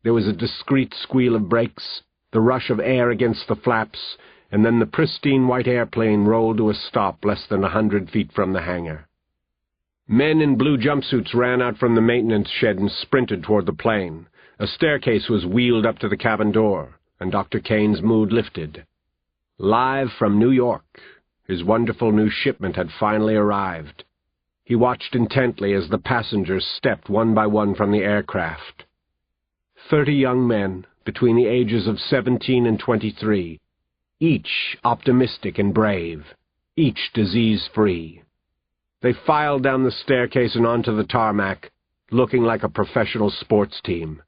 There was a discreet squeal of brakes, the rush of air against the flaps, and then the pristine white airplane rolled to a stop less than 100 feet from the hangar. Men in blue jumpsuits ran out from the maintenance shed and sprinted toward the plane. A staircase was wheeled up to the cabin door, and Dr. Kane's mood lifted. Live from New York, his wonderful new shipment had finally arrived. He watched intently as the passengers stepped one by one from the aircraft. 30 young men, between the ages of 17 and 23, each optimistic and brave, each disease-free. They filed down the staircase and onto the tarmac, looking like a professional sports team.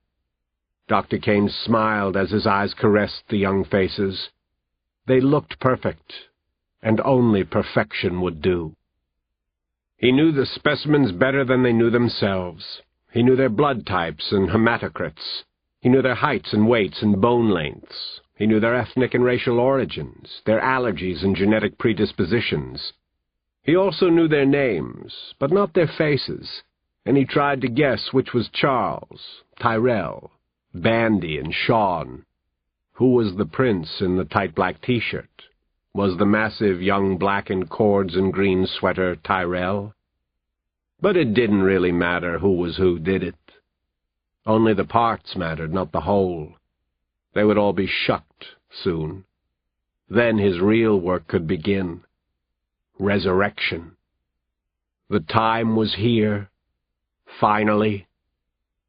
Dr. Kane smiled as his eyes caressed the young faces. They looked perfect, and only perfection would do. He knew the specimens better than they knew themselves. He knew their blood types and hematocrits. He knew their heights and weights and bone lengths. He knew their ethnic and racial origins, their allergies and genetic predispositions. He also knew their names, but not their faces, and he tried to guess which was Charles, Tyrell, Bandy, and Sean. Who was the prince in the tight black T-shirt? Was the massive young black in cords and green sweater Tyrell? But it didn't really matter who was who, did it? Only the parts mattered, not the whole. They would all be shucked soon. Then his real work could begin. Resurrection. The time was here. Finally.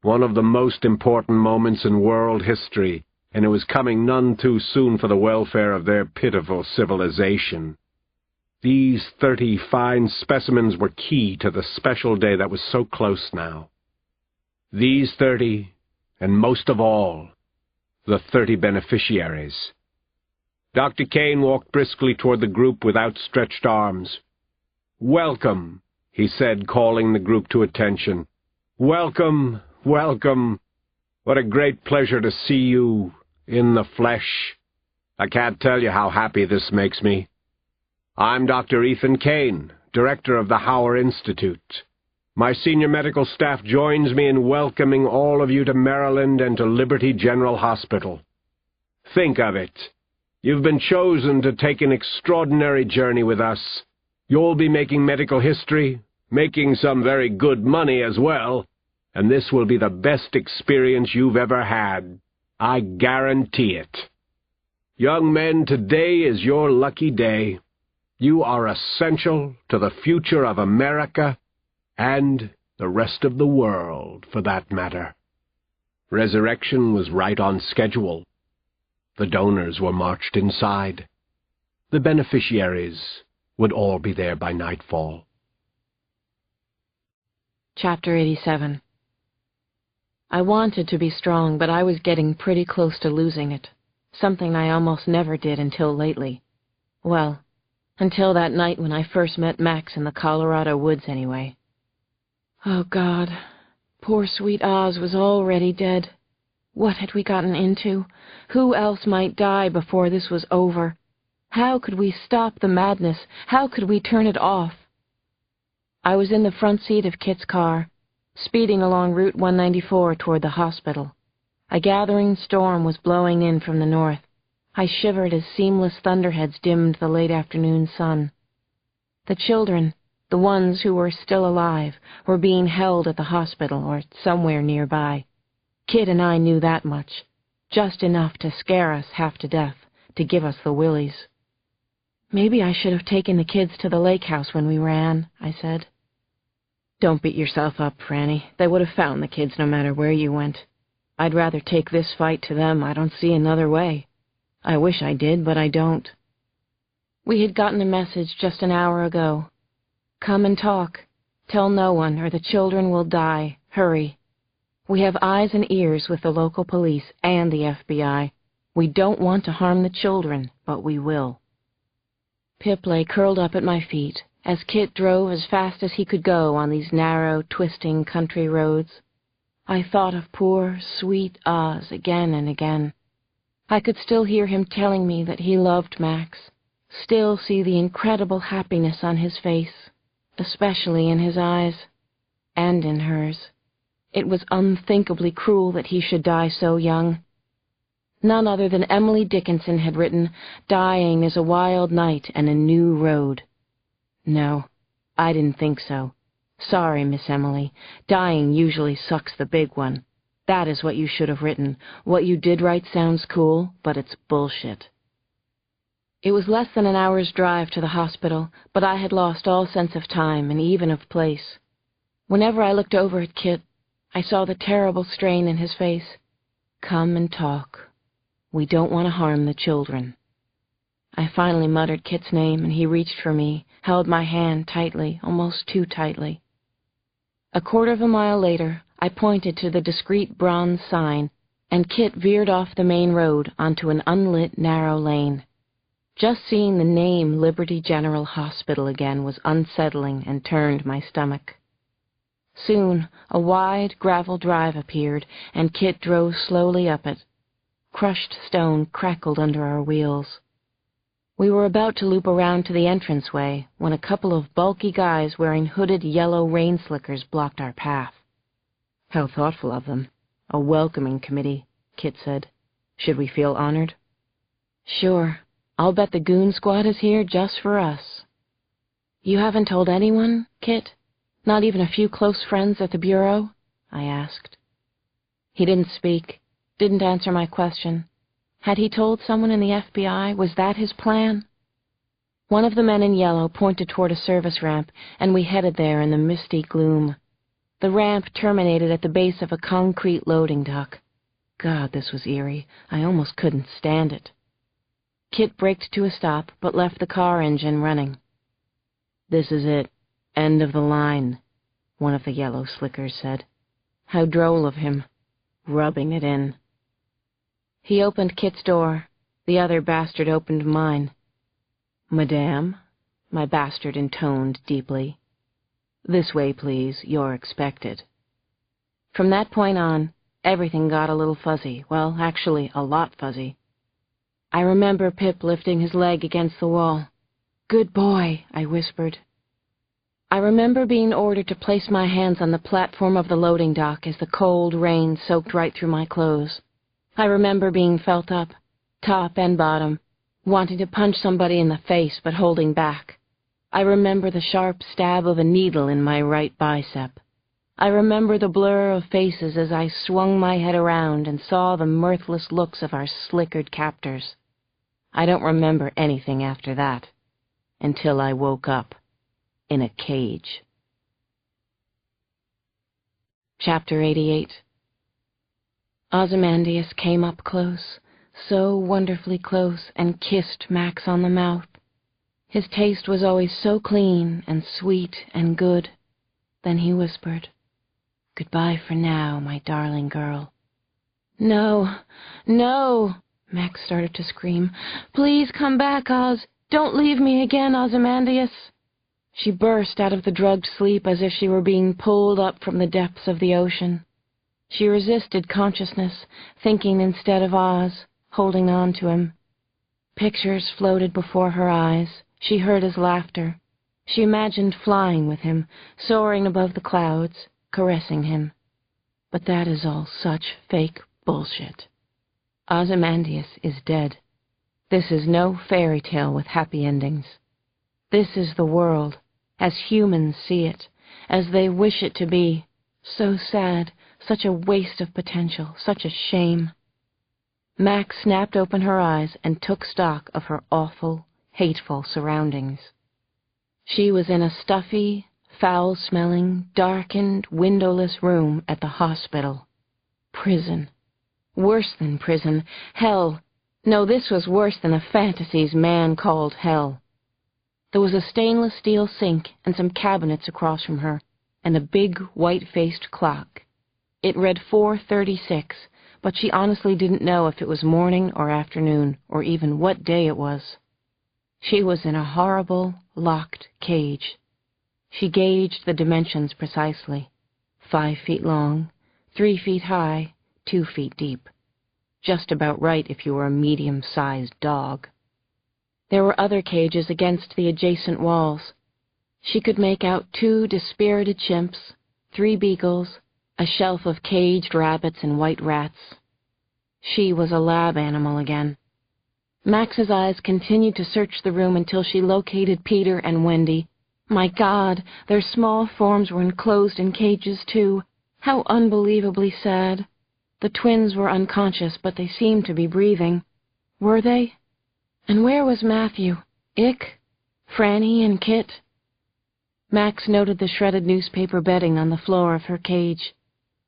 One of the most important moments in world history, and it was coming none too soon for the welfare of their pitiful civilization. These 30 fine specimens were key to the special day that was so close now. These 30, and most of all, the 30 beneficiaries. Dr. Kane walked briskly toward the group with outstretched arms. "Welcome," he said, calling the group to attention. "Welcome, welcome. What a great pleasure to see you in the flesh. I can't tell you how happy this makes me. I'm Dr. Ethan Kane, director of the Hauer Institute. My senior medical staff joins me in welcoming all of you to Maryland and to Liberty General Hospital. Think of it. You've been chosen to take an extraordinary journey with us. You'll be making medical history, making some very good money as well, and this will be the best experience you've ever had. I guarantee it. Young men, today is your lucky day. You are essential to the future of America and the rest of the world, for that matter." Resurrection was right on schedule. The donors were marched inside. The beneficiaries would all be there by nightfall. Chapter 87. I wanted to be strong, but I was getting pretty close to losing it, something I almost never did until lately. Well, until that night when I first met Max in the Colorado woods, anyway. Oh, God. Poor sweet Oz was already dead. What had we gotten into? Who else might die before this was over? How could we stop the madness? How could we turn it off? I was in the front seat of Kit's car, speeding along Route 194 toward the hospital. A gathering storm was blowing in from the north. I shivered as seamless thunderheads dimmed the late afternoon sun. The children, the ones who were still alive, were being held at the hospital or somewhere nearby. Kit and I knew that much, just enough to scare us half to death, to give us the willies. "Maybe I should have taken the kids to the lake house when we ran," I said. "Don't beat yourself up, Frannie. They would have found the kids no matter where you went. I'd rather take this fight to them. I don't see another way. I wish I did, but I don't." We had gotten a message just an hour ago. "Come and talk. Tell no one, or the children will die. Hurry. We have eyes and ears with the local police and the FBI. We don't want to harm the children, but we will." Pip lay curled up at my feet, as Kit drove as fast as he could go on these narrow, twisting country roads. I thought of poor, sweet Oz again and again. I could still hear him telling me that he loved Max, still see the incredible happiness on his face, especially in his eyes, and in hers. It was unthinkably cruel that he should die so young. None other than Emily Dickinson had written, "Dying is a wild night and a new road." No, I didn't think so. Sorry, Miss Emily. Dying usually sucks the big one. That is what you should have written. What you did write sounds cool, but it's bullshit. It was less than an hour's drive to the hospital, but I had lost all sense of time and even of place. Whenever I looked over at Kit, I saw the terrible strain in his face. "Come and talk. We don't want to harm the children." I finally muttered Kit's name, and he reached for me, held my hand tightly, almost too tightly. A quarter of a mile later, I pointed to the discreet bronze sign, and Kit veered off the main road onto an unlit, narrow lane. Just seeing the name Liberty General Hospital again was unsettling and turned my stomach. Soon, a wide gravel drive appeared, and Kit drove slowly up it. Crushed stone crackled under our wheels. We were about to loop around to the entranceway when a couple of bulky guys wearing hooded yellow rain slickers blocked our path. "How thoughtful of them. A welcoming committee," Kit said. "Should we feel honored?" "Sure. I'll bet the goon squad is here just for us." "You haven't told anyone, Kit? Not even a few close friends at the Bureau?" I asked. He didn't speak, didn't answer my question. Had he told someone in the FBI? Was that his plan? One of the men in yellow pointed toward a service ramp, and we headed there in the misty gloom. The ramp terminated at the base of a concrete loading dock. God, this was eerie. I almost couldn't stand it. Kit braked to a stop, but left the car engine running. "This is it. End of the line," one of the yellow slickers said. How droll of him. Rubbing it in. He opened Kit's door. The other bastard opened mine. "Madame," my bastard intoned deeply. "This way, please. You're expected." From that point on, everything got a little fuzzy. Well, actually, a lot fuzzy. I remember Pip lifting his leg against the wall. "Good boy," I whispered. I remember being ordered to place my hands on the platform of the loading dock as the cold rain soaked right through my clothes. I remember being felt up, top and bottom, wanting to punch somebody in the face but holding back. I remember the sharp stab of a needle in my right bicep. I remember the blur of faces as I swung my head around and saw the mirthless looks of our slickered captors. I don't remember anything after that, until I woke up in a cage. Chapter 88. Ozymandias came up close, so wonderfully close, and kissed Max on the mouth. His taste was always so clean and sweet and good. Then he whispered, "Goodbye for now, my darling girl." "No, no," Max started to scream. "Please come back, Oz. Don't leave me again, Ozymandias." She burst out of the drugged sleep as if she were being pulled up from the depths of the ocean. She resisted consciousness, thinking instead of Oz, holding on to him. Pictures floated before her eyes. She heard his laughter. She imagined flying with him, soaring above the clouds, caressing him. But that is all such fake bullshit. Ozymandias is dead. This is no fairy tale with happy endings. This is the world, as humans see it, as they wish it to be. So sad, such a waste of potential, such a shame. Max snapped open her eyes and took stock of her awful, hateful surroundings. She was in a stuffy, foul-smelling, darkened, windowless room at the hospital. Prison. Worse than prison. Hell. No, this was worse than the fantasies man called hell. There was a stainless steel sink and some cabinets across from her, and a big, white-faced clock. It read 4:36, but she honestly didn't know if it was morning or afternoon, or even what day it was. She was in a horrible, locked cage. She gauged the dimensions precisely. 5 feet long, 3 feet high, 2 feet deep. Just about right if you were a medium-sized dog. There were other cages against the adjacent walls. She could make out 2 dispirited chimps, 3 beagles, a shelf of caged rabbits and white rats. She was a lab animal again. Max's eyes continued to search the room until she located Peter and Wendy. My God, their small forms were enclosed in cages, too. How unbelievably sad. The twins were unconscious, but they seemed to be breathing. Were they? And where was Matthew? Ick? Frannie and Kit? Max noted the shredded newspaper bedding on the floor of her cage.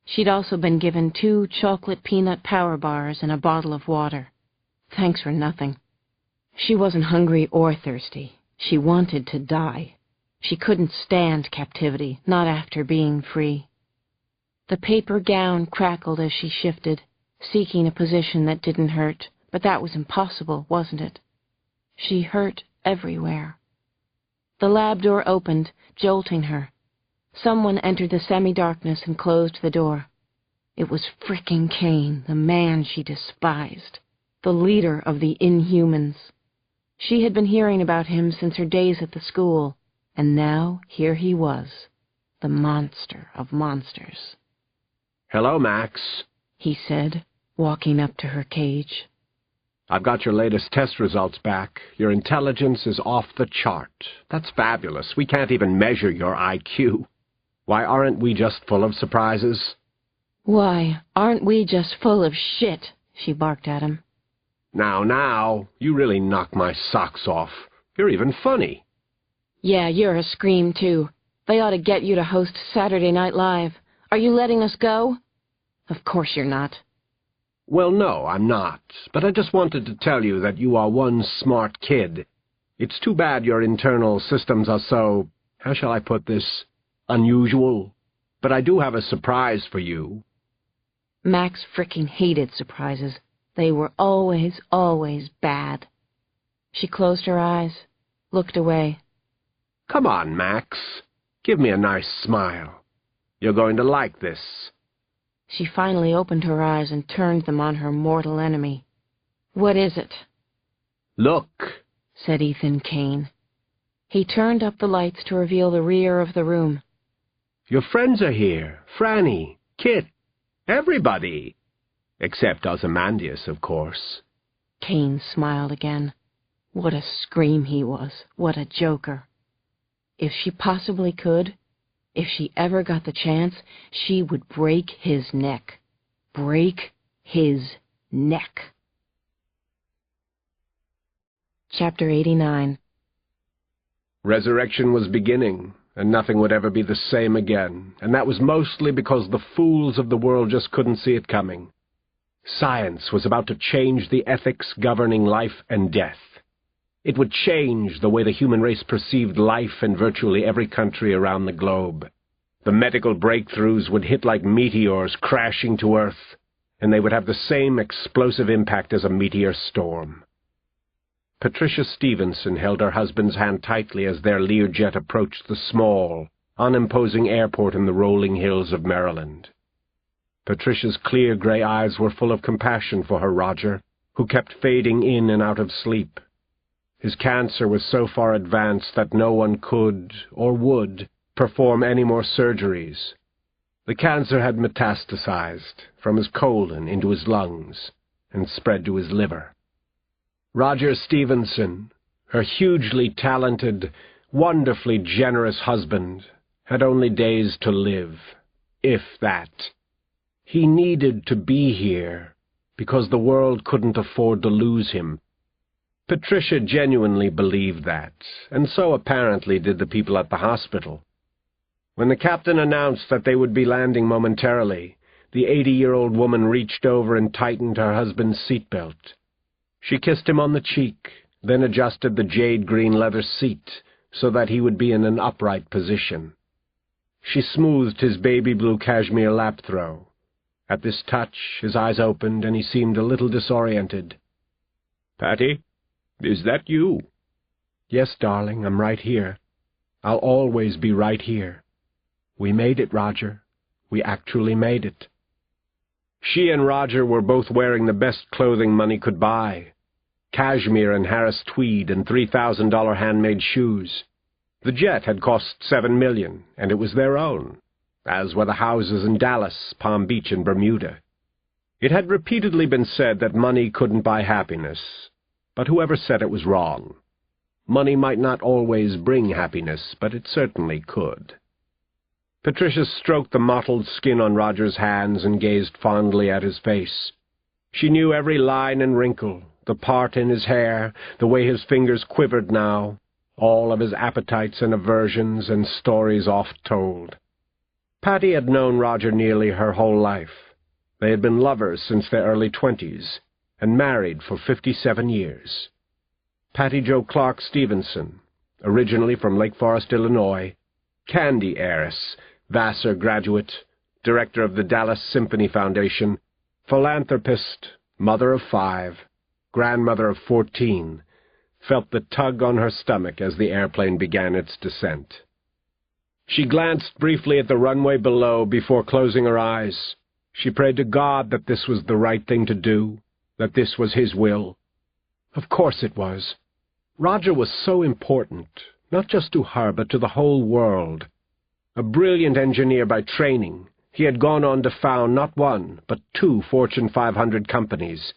She'd also been given 2 chocolate peanut power bars and a bottle of water. Thanks for nothing. She wasn't hungry or thirsty. She wanted to die. She couldn't stand captivity, not after being free. The paper gown crackled as she shifted, seeking a position that didn't hurt, but that was impossible, wasn't it? She hurt everywhere. The lab door opened, jolting her. Someone entered the semi-darkness and closed the door. It was frickin' Kane, the man she despised, the leader of the Inhumans. She had been hearing about him since her days at the school, and now here he was, the monster of monsters. "Hello, Max," he said, walking up to her cage. "I've got your latest test results back. Your intelligence is off the chart. That's fabulous. We can't even measure your IQ. Why aren't we just full of surprises?" "Why, aren't we just full of shit?" she barked at him. Now, you really knock my socks off. You're even funny." "Yeah, you're a scream, too. They ought to get you to host Saturday Night Live. Are you letting us go?" "Of course you're not." "Well, no, I'm not. But I just wanted to tell you that you are one smart kid. It's too bad your internal systems are so, how shall I put this, unusual. But I do have a surprise for you." Max frickin' hated surprises. They were always bad. She closed her eyes, looked away. "Come on, Max. Give me a nice smile. You're going to like this." She finally opened her eyes and turned them on her mortal enemy. "What is it?" "Look," said Ethan Kane. He turned up the lights to reveal the rear of the room. "Your friends are here. Frannie, Kit, everybody. Except Ozymandias, of course." Kane smiled again. What a scream he was. What a joker. If she possibly could, if she ever got the chance, she would break his neck. Break his neck. Chapter 89. Resurrection was beginning, and nothing would ever be the same again, and that was mostly because the fools of the world just couldn't see it coming. Science was about to change the ethics governing life and death. It would change the way the human race perceived life in virtually every country around the globe. The medical breakthroughs would hit like meteors crashing to Earth, and they would have the same explosive impact as a meteor storm. Patricia Stevenson held her husband's hand tightly as their Learjet approached the small, unimposing airport in the rolling hills of Maryland. Patricia's clear gray eyes were full of compassion for her Roger, who kept fading in and out of sleep. His cancer was so far advanced that no one could, or would, perform any more surgeries. The cancer had metastasized from his colon into his lungs and spread to his liver. Roger Stevenson, her hugely talented, wonderfully generous husband, had only days to live, if that. He needed to be here, because the world couldn't afford to lose him. Patricia genuinely believed that, and so apparently did the people at the hospital. When the captain announced that they would be landing momentarily, the 80-year-old woman reached over and tightened her husband's seatbelt. She kissed him on the cheek, then adjusted the jade-green leather seat so that he would be in an upright position. She smoothed his baby-blue cashmere lap throw. At this touch, his eyes opened, and he seemed a little disoriented. "Patty, is that you?" "Yes, darling, I'm right here. I'll always be right here. We made it, Roger. We actually made it." She and Roger were both wearing the best clothing money could buy. Cashmere and Harris tweed and $3,000 handmade shoes. The jet had cost $7 million, and it was their own, as were the houses in Dallas, Palm Beach, and Bermuda. It had repeatedly been said that money couldn't buy happiness, but whoever said it was wrong. Money might not always bring happiness, but it certainly could. Patricia stroked the mottled skin on Roger's hands and gazed fondly at his face. She knew every line and wrinkle, the part in his hair, the way his fingers quivered now, all of his appetites and aversions and stories oft-told. Patty had known Roger nearly her whole life. They had been lovers since their early 20s, and married for 57 years. Patty Jo Clark Stevenson, originally from Lake Forest, Illinois, candy heiress, Vassar graduate, director of the Dallas Symphony Foundation, philanthropist, mother of 5, grandmother of 14, felt the tug on her stomach as the airplane began its descent. She glanced briefly at the runway below before closing her eyes. She prayed to God that this was the right thing to do, that this was his will. Of course it was. Roger was so important, not just to her, but to the whole world. A brilliant engineer by training, he had gone on to found not one, but 2 Fortune 500 companies.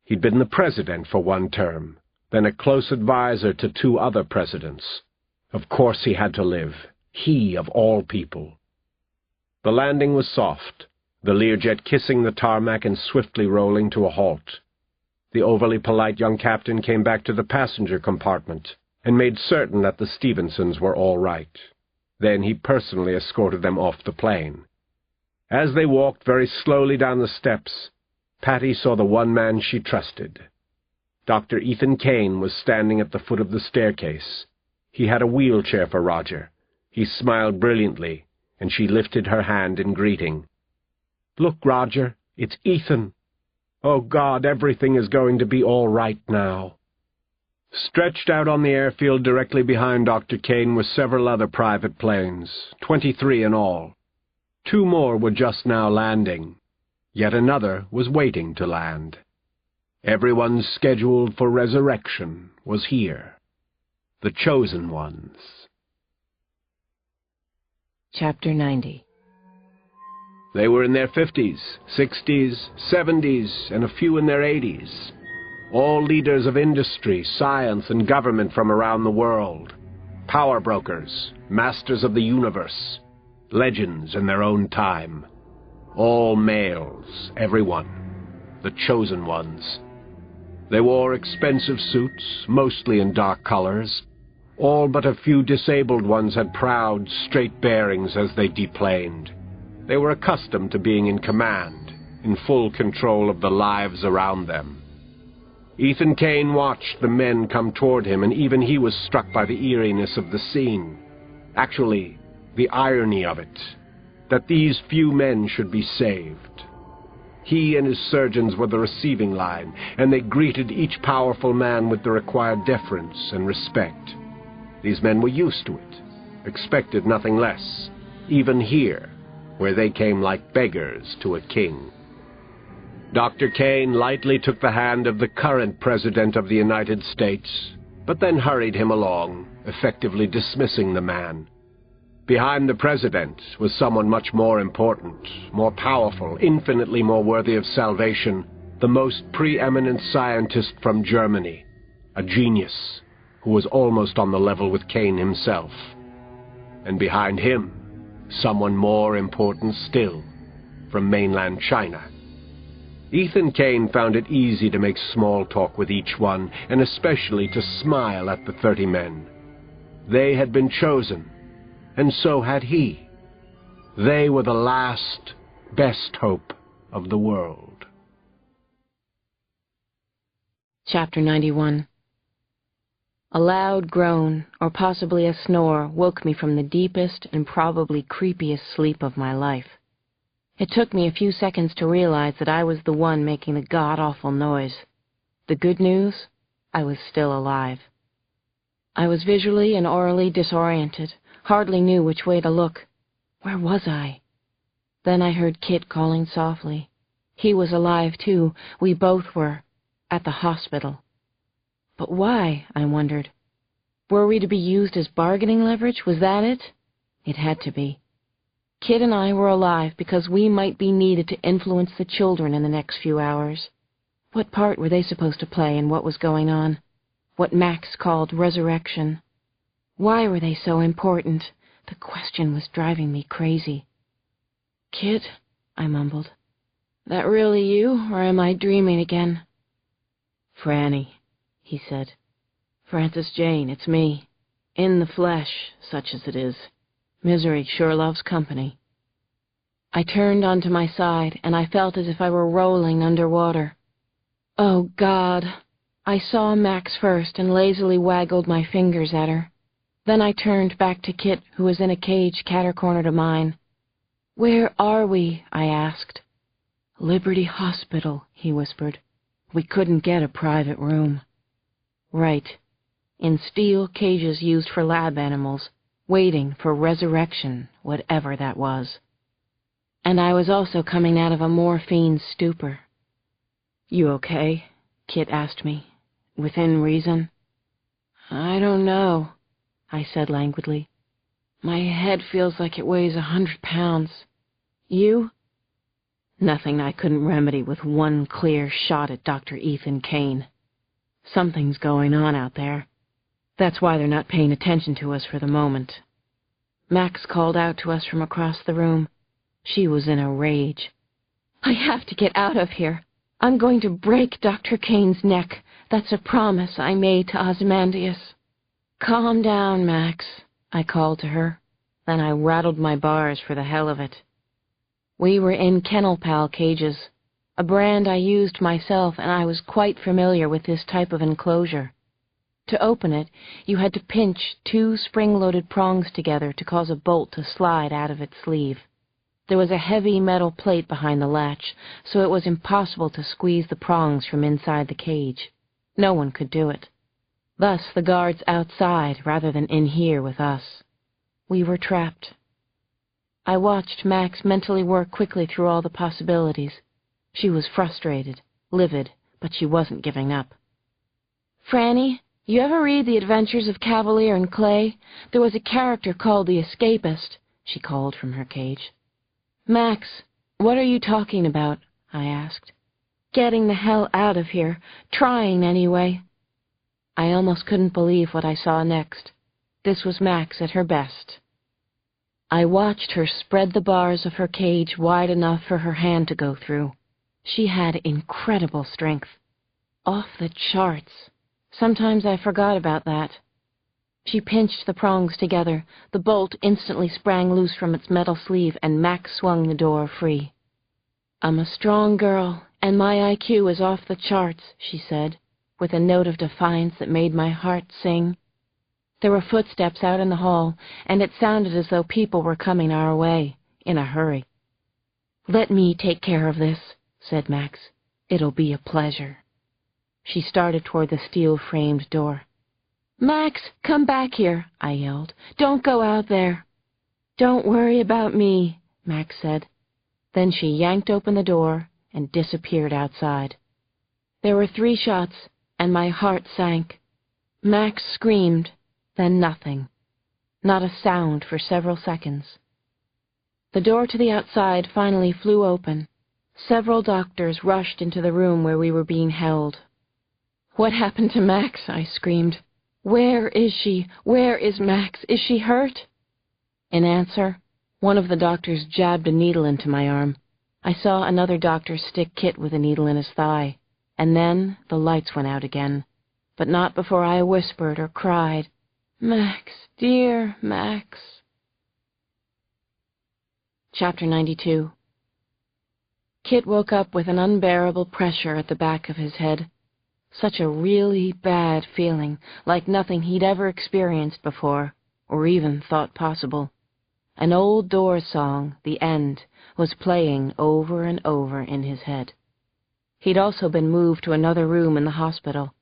He'd been the president for 1 term, then a close advisor to 2 other presidents. Of course he had to live. He, of all people. The landing was soft, the Learjet kissing the tarmac and swiftly rolling to a halt. The overly polite young captain came back to the passenger compartment and made certain that the Stevensons were all right. Then he personally escorted them off the plane. As they walked very slowly down the steps, Patty saw the one man she trusted. Dr. Ethan Kane was standing at the foot of the staircase. He had a wheelchair for Roger. He smiled brilliantly, and she lifted her hand in greeting. "Look, Roger, it's Ethan. Oh, God, everything is going to be all right now." Stretched out on the airfield directly behind Dr. Kane were several other private planes, 23 in all. 2 more were just now landing. Yet another was waiting to land. Everyone scheduled for resurrection was here. The chosen ones. Chapter 90. They were in their 50s, 60s, 70s, and a few in their 80s. All leaders of industry, science, and government from around the world. Power brokers, masters of the universe, legends in their own time. All males, everyone. The chosen ones. They wore expensive suits, mostly in dark colors. All but a few disabled ones had proud, straight bearings as they deplaned. They were accustomed to being in command, in full control of the lives around them. Ethan Kane watched the men come toward him, and even he was struck by the eeriness of the scene. Actually, the irony of it, that these few men should be saved. He and his surgeons were the receiving line, and they greeted each powerful man with the required deference and respect. These men were used to it, expected nothing less, even here, where they came like beggars to a king. Dr. Kane lightly took the hand of the current President of the United States, but then hurried him along, effectively dismissing the man. Behind the President was someone much more important, more powerful, infinitely more worthy of salvation, the most preeminent scientist from Germany, a genius who was almost on the level with Kane himself. And behind him, someone more important still, from mainland China. Ethan Kane found it easy to make small talk with each one, and especially to smile at the 30 men. They had been chosen, and so had he. They were the last, best hope of the world. Chapter 91. A loud groan, or possibly a snore, woke me from the deepest and probably creepiest sleep of my life. It took me a few seconds to realize that I was the one making the god-awful noise. The good news? I was still alive. I was visually and aurally disoriented, hardly knew which way to look. Where was I? Then I heard Kit calling softly. He was alive, too. We both were. At the hospital. But why, I wondered. Were we to be used as bargaining leverage? Was that it? It had to be. Kit and I were alive because we might be needed to influence the children in the next few hours. What part were they supposed to play in what was going on? What Max called resurrection? Why were they so important? The question was driving me crazy. "Kit," I mumbled. "That really you, or am I dreaming again?" "Frannie," he said. "Francis Jane, it's me. In the flesh, such as it is. Misery sure loves company." I turned onto my side, and I felt as if I were rolling underwater. Oh, God! I saw Max first and lazily waggled my fingers at her. Then I turned back to Kit, who was in a cage cater-corner to mine. "Where are we?" I asked. "Liberty Hospital," he whispered. "We couldn't get a private room." "Right. in steel cages used for lab animals, waiting for resurrection, whatever that was. And I was also coming out of a morphine stupor. "You okay?" Kit asked me. "Within reason?" "I don't know," I said languidly. "My head feels like it weighs 100 pounds. You?" "Nothing I couldn't remedy with one clear shot at Dr. Ethan Kane. Something's going on out there. That's why they're not paying attention to us for the moment." Max called out to us from across the room. She was in a rage. "I have to get out of here. I'm going to break Dr. Kane's neck. That's a promise I made to Ozymandias." "Calm down, Max," I called to her. Then I rattled my bars for the hell of it. We were in Kennel Pal cages, a brand I used myself, and I was quite familiar with this type of enclosure. To open it, you had to pinch 2 spring-loaded prongs together to cause a bolt to slide out of its sleeve. There was a heavy metal plate behind the latch, so it was impossible to squeeze the prongs from inside the cage. No one could do it. Thus the guards outside rather than in here with us. We were trapped. I watched Max mentally work quickly through all the possibilities. She was frustrated, livid, but she wasn't giving up. "Frannie, you ever read The Adventures of Cavalier and Clay? There was a character called the Escapist," she called from her cage. "Max, what are you talking about?" I asked. "Getting the hell out of here. Trying, anyway." I almost couldn't believe what I saw next. This was Max at her best. I watched her spread the bars of her cage wide enough for her hand to go through. She had incredible strength. Off the charts. Sometimes I forgot about that. She pinched the prongs together. The bolt instantly sprang loose from its metal sleeve, and Max swung the door free. "I'm a strong girl, and my IQ is off the charts," she said, with a note of defiance that made my heart sing. There were footsteps out in the hall, and it sounded as though people were coming our way, in a hurry. "Let me take care of this," said Max. "It'll be a pleasure." She started toward the steel-framed door. "Max, come back here," I yelled. "Don't go out there." "Don't worry about me," Max said. Then she yanked open the door and disappeared outside. There were 3 shots, and my heart sank. Max screamed, then nothing. Not a sound for several seconds. The door to the outside finally flew open. Several doctors rushed into the room where we were being held. "What happened to Max?" I screamed. "Where is she? Where is Max? Is she hurt?" In answer, one of the doctors jabbed a needle into my arm. I saw another doctor stick Kit with a needle in his thigh, and then the lights went out again, but not before I whispered or cried, "Max, dear Max." Chapter 92. Kit woke up with an unbearable pressure at the back of his head. Such a really bad feeling, like nothing he'd ever experienced before, or even thought possible. An old Doors song, The End, was playing over and over in his head. He'd also been moved to another room in the hospital.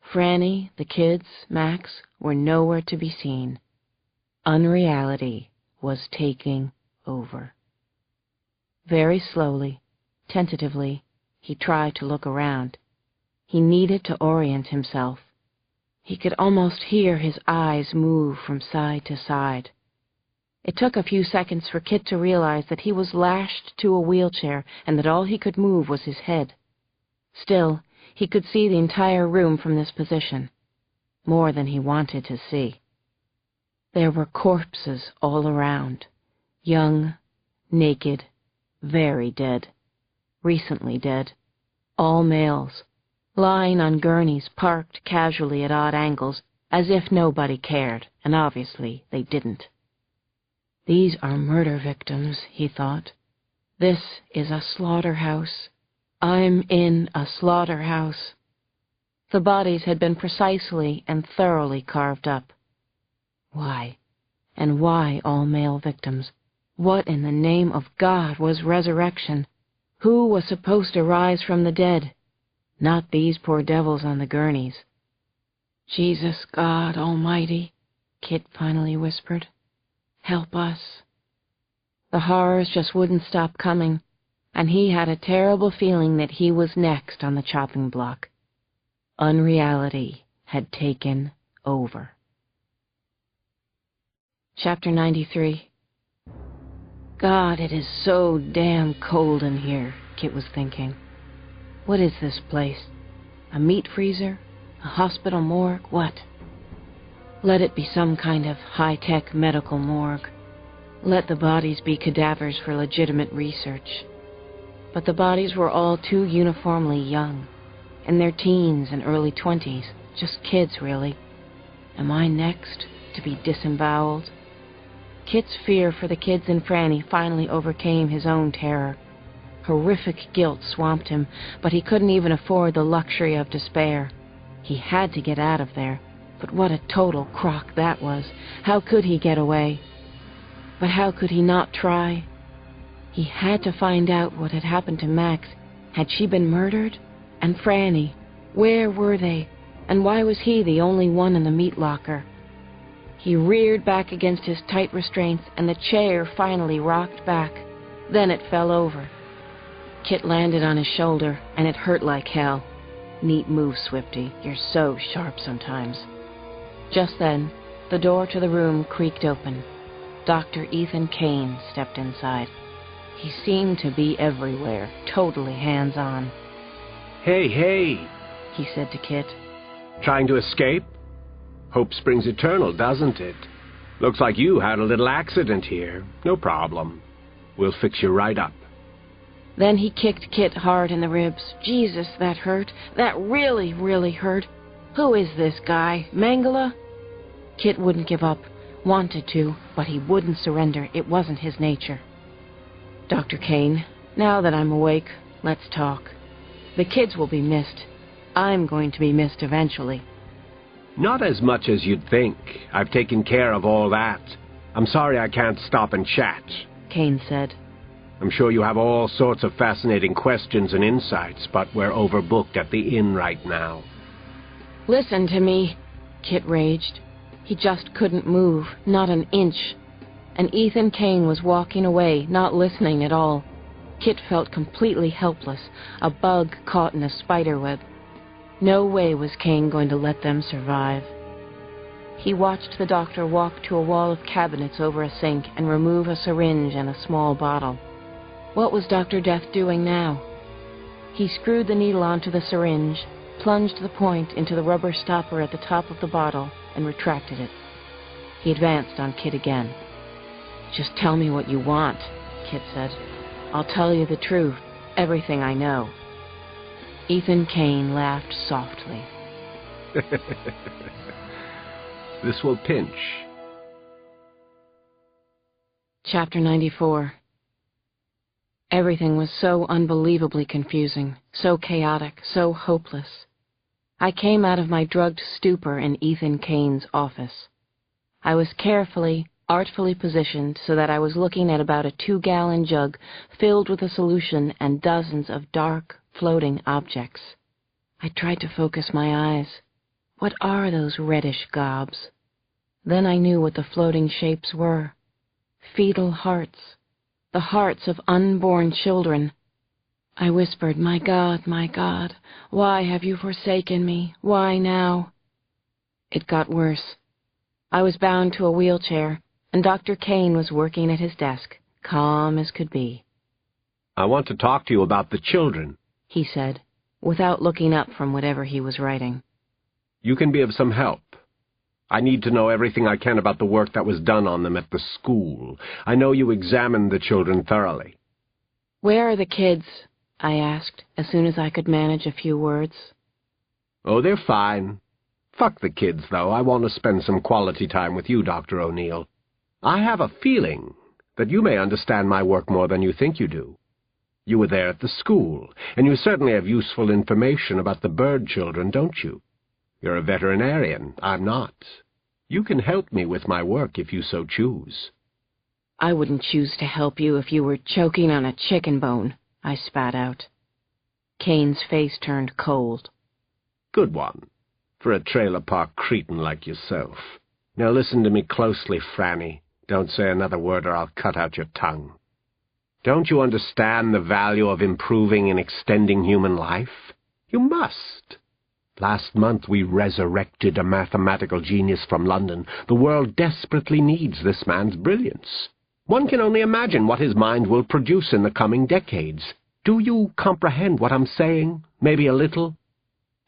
Frannie, the kids, Max, were nowhere to be seen. Unreality was taking over. Very slowly, tentatively, he tried to look around. He needed to orient himself. He could almost hear his eyes move from side to side. It took a few seconds for Kit to realize that he was lashed to a wheelchair and that all he could move was his head. Still, he could see the entire room from this position. More than he wanted to see. There were corpses all around. Young, naked, very dead. Recently dead. All males. Lying on gurneys parked casually at odd angles, as if nobody cared, and obviously they didn't. These are murder victims, he thought. This is a slaughterhouse. I'm in a slaughterhouse. The bodies had been precisely and thoroughly carved up. Why? And why all male victims? What in the name of God was resurrection? Who was supposed to rise from the dead? Not these poor devils on the gurneys. Jesus, God Almighty, Kit finally whispered. Help us. The horrors just wouldn't stop coming, and he had a terrible feeling that he was next on the chopping block. Unreality had taken over. Chapter 93. God, it is so damn cold in here, Kit was thinking. What is this place? A meat freezer? A hospital morgue? What? Let it be some kind of high-tech medical morgue. Let the bodies be cadavers for legitimate research. But the bodies were all too uniformly young, in their teens and early 20s, just kids, really. Am I next to be disemboweled? Kit's fear for the kids and Frannie finally overcame his own terror. Horrific guilt swamped him, but he couldn't even afford the luxury of despair. He had to get out of there, but what a total crock that was. How could he get away? But how could he not try? He had to find out what had happened to Max. Had she been murdered? And Frannie? Where were they? And why was he the only one in the meat locker? He reared back against his tight restraints, and the chair finally rocked back. Then it fell over. Kit landed on his shoulder, and it hurt like hell. Neat move, Swifty. You're so sharp sometimes. Just then, the door to the room creaked open. Dr. Ethan Kane stepped inside. He seemed to be everywhere, totally hands-on. Hey, he said to Kit. trying to escape? Hope springs eternal, doesn't it? Looks like you had a little accident here. No problem. We'll fix you right up. Then he kicked Kit hard in the ribs. Jesus, that hurt. That really, really hurt. Who is this guy? Mangala? Kit wouldn't give up. Wanted to, but he wouldn't surrender. It wasn't his nature. Dr. Kane, now that I'm awake, let's talk. The kids will be missed. I'm going to be missed eventually. Not as much as you'd think. I've taken care of all that. I'm sorry I can't stop and chat, Kane said. I'm sure you have all sorts of fascinating questions and insights, but we're overbooked at the inn right now. Listen to me, Kit raged. He just couldn't move, not an inch. And Ethan Kane was walking away, not listening at all. Kit felt completely helpless, a bug caught in a spiderweb. No way was Kane going to let them survive. He watched the doctor walk to a wall of cabinets over a sink and remove a syringe and a small bottle. What was Dr. Death doing now? He screwed the needle onto the syringe, plunged the point into the rubber stopper at the top of the bottle, and retracted it. He advanced on Kit again. Just tell me what you want, Kit said. I'll tell you the truth, everything I know. Ethan Kane laughed softly. This will pinch. Chapter 94. Everything was so unbelievably confusing, so chaotic, so hopeless. I came out of my drugged stupor in Ethan Kane's office. I was carefully, artfully positioned so that I was looking at about a 2-gallon jug filled with a solution and dozens of dark, floating objects. I tried to focus my eyes. What are those reddish gobs? Then I knew what the floating shapes were. Fetal hearts. The hearts of unborn children. I whispered, my God, why have you forsaken me? Why now? It got worse. I was bound to a wheelchair, and Dr. Kane was working at his desk, calm as could be. I want to talk to you about the children, he said, without looking up from whatever he was writing. You can be of some help. I need to know everything I can about the work that was done on them at the school. I know you examined the children thoroughly. Where are the kids? I asked, as soon as I could manage a few words. Oh, they're fine. Fuck the kids, though. I want to spend some quality time with you, Dr. O'Neill. I have a feeling that you may understand my work more than you think you do. You were there at the school, and you certainly have useful information about the bird children, don't you? You're a veterinarian. I'm not. You can help me with my work if you so choose. I wouldn't choose to help you if you were choking on a chicken bone, I spat out. Kane's face turned cold. Good one. for a trailer park cretin like yourself. Now listen to me closely, Frannie. Don't say another word or I'll cut out your tongue. Don't you understand the value of improving and extending human life? You must. Last month we resurrected a mathematical genius from London. The world desperately needs this man's brilliance. One can only imagine what his mind will produce in the coming decades. Do you comprehend what I'm saying? Maybe a little?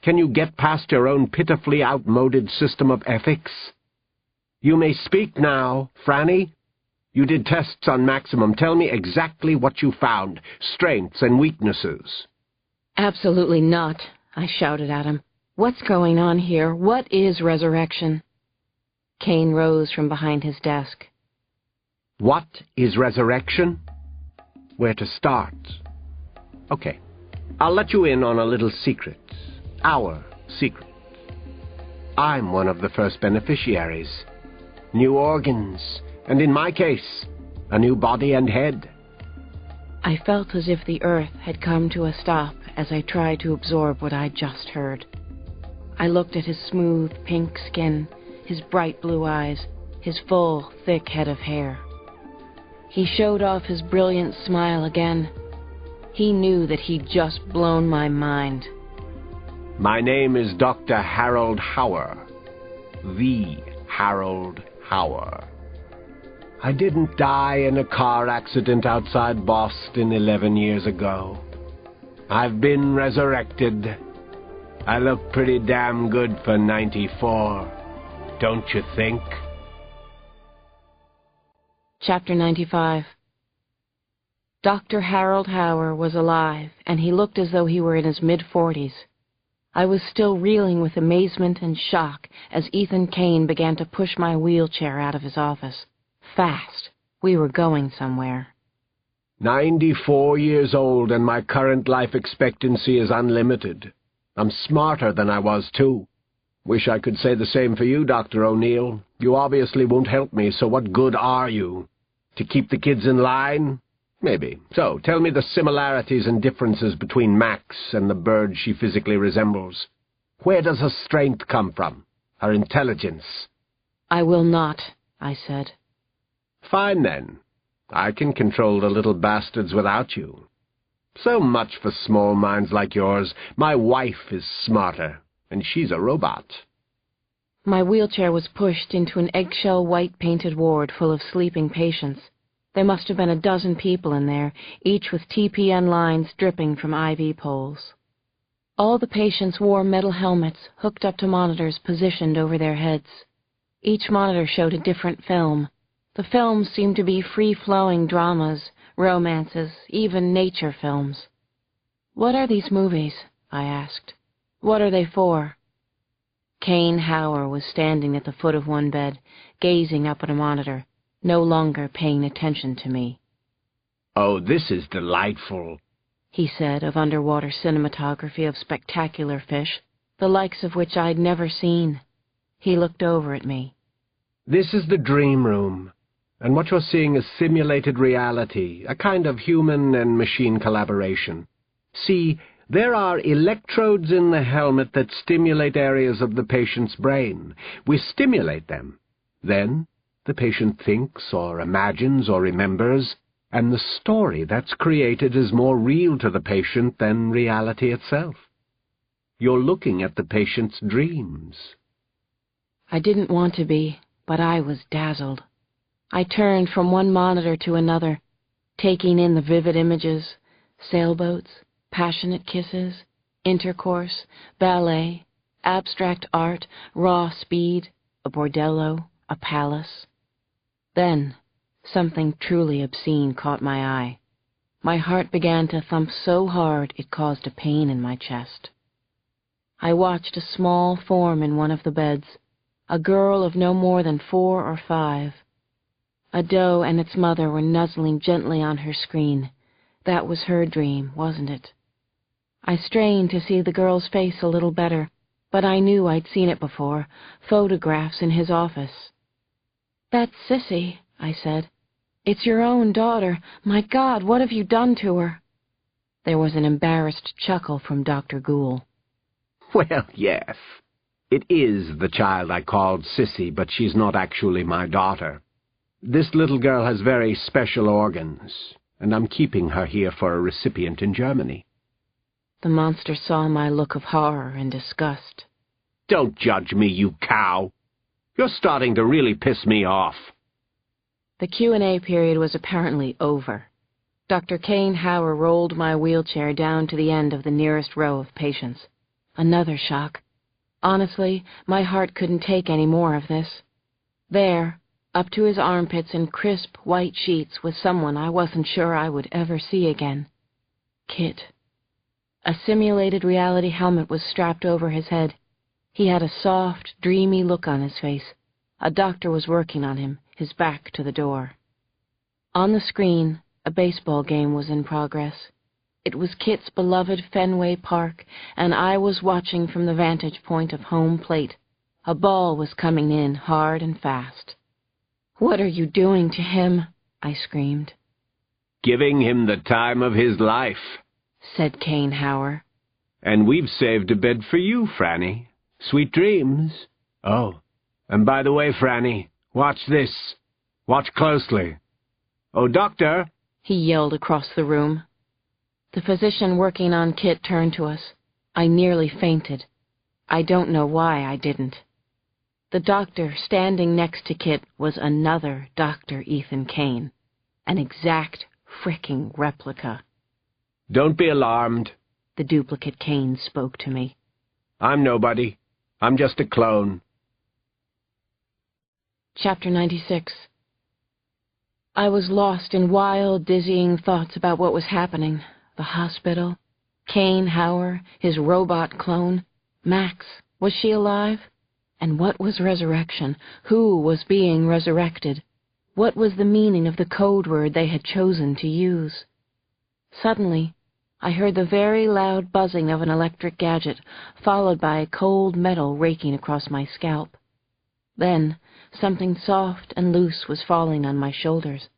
Can you get past your own pitifully outmoded system of ethics? You may speak now, Frannie. You did tests on Maximum. Tell me exactly what you found, strengths and weaknesses. Absolutely not, I shouted at him. What's going on here? What is resurrection? Kane rose from behind his desk. What is resurrection? Where to start? Okay, I'll let you in on a little secret. Our secret. I'm one of the first beneficiaries. New organs, and in my case, a new body and head. I felt as if the earth had come to a stop as I tried to absorb what I'd just heard. I looked at his smooth, pink skin, his bright blue eyes, his full, thick head of hair. He showed off his brilliant smile again. He knew that he'd just blown my mind. My name is Dr. Harold Hauer. The Harold Hauer. I didn't die in a car accident outside Boston 11 years ago. I've been resurrected. I look pretty damn good for 94. Don't you think? Chapter 95. Dr. Harold Hauer was alive, and he looked as though he were in his mid-40s. I was still reeling with amazement and shock as Ethan Kane began to push my wheelchair out of his office. Fast. We were going somewhere. 94 years old, and my current life expectancy is unlimited. I'm smarter than I was, too. Wish I could say the same for you, Dr. O'Neill. You obviously won't help me, so what good are you? To keep the kids in line? Maybe. So, tell me the similarities and differences between Max and the bird she physically resembles. Where does her strength come from? Her intelligence? I will not, I said. Fine, then. I can control the little bastards without you. So much for small minds like yours. My wife is smarter, and she's a robot. My wheelchair was pushed into an eggshell white-painted ward full of sleeping patients. There must have been a dozen people in there, each with TPN lines dripping from IV poles. All the patients wore metal helmets hooked up to monitors positioned over their heads. Each monitor showed a different film. The films seemed to be free-flowing dramas, romances, even nature films. "What are these movies?" I asked. "What are they for?" Kane Hauer was standing at the foot of one bed, gazing up at a monitor, no longer paying attention to me. "Oh, this is delightful," he said, of underwater cinematography of spectacular fish, the likes of which I'd never seen. He looked over at me. "This is the dream room, and what you're seeing is simulated reality, a kind of human and machine collaboration. See, there are electrodes in the helmet that stimulate areas of the patient's brain. We stimulate them. Then the patient thinks or imagines or remembers, and the story that's created is more real to the patient than reality itself. You're looking at the patient's dreams." I didn't want to be, but I was dazzled. I turned from one monitor to another, taking in the vivid images, sailboats, passionate kisses, intercourse, ballet, abstract art, raw speed, a bordello, a palace. Then, something truly obscene caught my eye. My heart began to thump so hard it caused a pain in my chest. I watched a small form in one of the beds, a girl of no more than 4 or 5. A doe and its mother were nuzzling gently on her screen. That was her dream, wasn't it? I strained to see the girl's face a little better, but I knew I'd seen it before, photographs in his office. "That's Sissy," I said. "It's your own daughter. My God, what have you done to her?" There was an embarrassed chuckle from Dr. Gould. "Well, yes. It is the child I called Sissy, but she's not actually my daughter. This little girl has very special organs, and I'm keeping her here for a recipient in Germany." The monster saw my look of horror and disgust. "Don't judge me, you cow. You're starting to really piss me off." The Q&A period was apparently over. Dr. Kane Hauer rolled my wheelchair down to the end of the nearest row of patients. Another shock. Honestly, my heart couldn't take any more of this. There, up to his armpits in crisp white sheets, was someone I wasn't sure I would ever see again. Kit. A simulated reality helmet was strapped over his head. He had a soft, dreamy look on his face. A doctor was working on him, his back to the door. On the screen, a baseball game was in progress. It was Kit's beloved Fenway Park, and I was watching from the vantage point of home plate. A ball was coming in hard and fast. "What are you doing to him?" I screamed. "Giving him the time of his life," said Kane Hauer. "And we've saved a bed for you, Frannie. Sweet dreams. Oh, and by the way, Frannie, watch this. Watch closely. Oh, doctor," he yelled across the room. The physician working on Kit turned to us. I nearly fainted. I don't know why I didn't. The doctor standing next to Kit was another Dr. Ethan Kane, an exact fricking replica. "Don't be alarmed," the duplicate Kane spoke to me. "I'm nobody. I'm just a clone." Chapter 96. I was lost in wild, dizzying thoughts about what was happening. The hospital, Kane Hauer, his robot clone, Max, was she alive? And what was resurrection? Who was being resurrected? What was the meaning of the code word they had chosen to use? Suddenly, I heard the very loud buzzing of an electric gadget, followed by cold metal raking across my scalp. Then, something soft and loose was falling on my shoulders.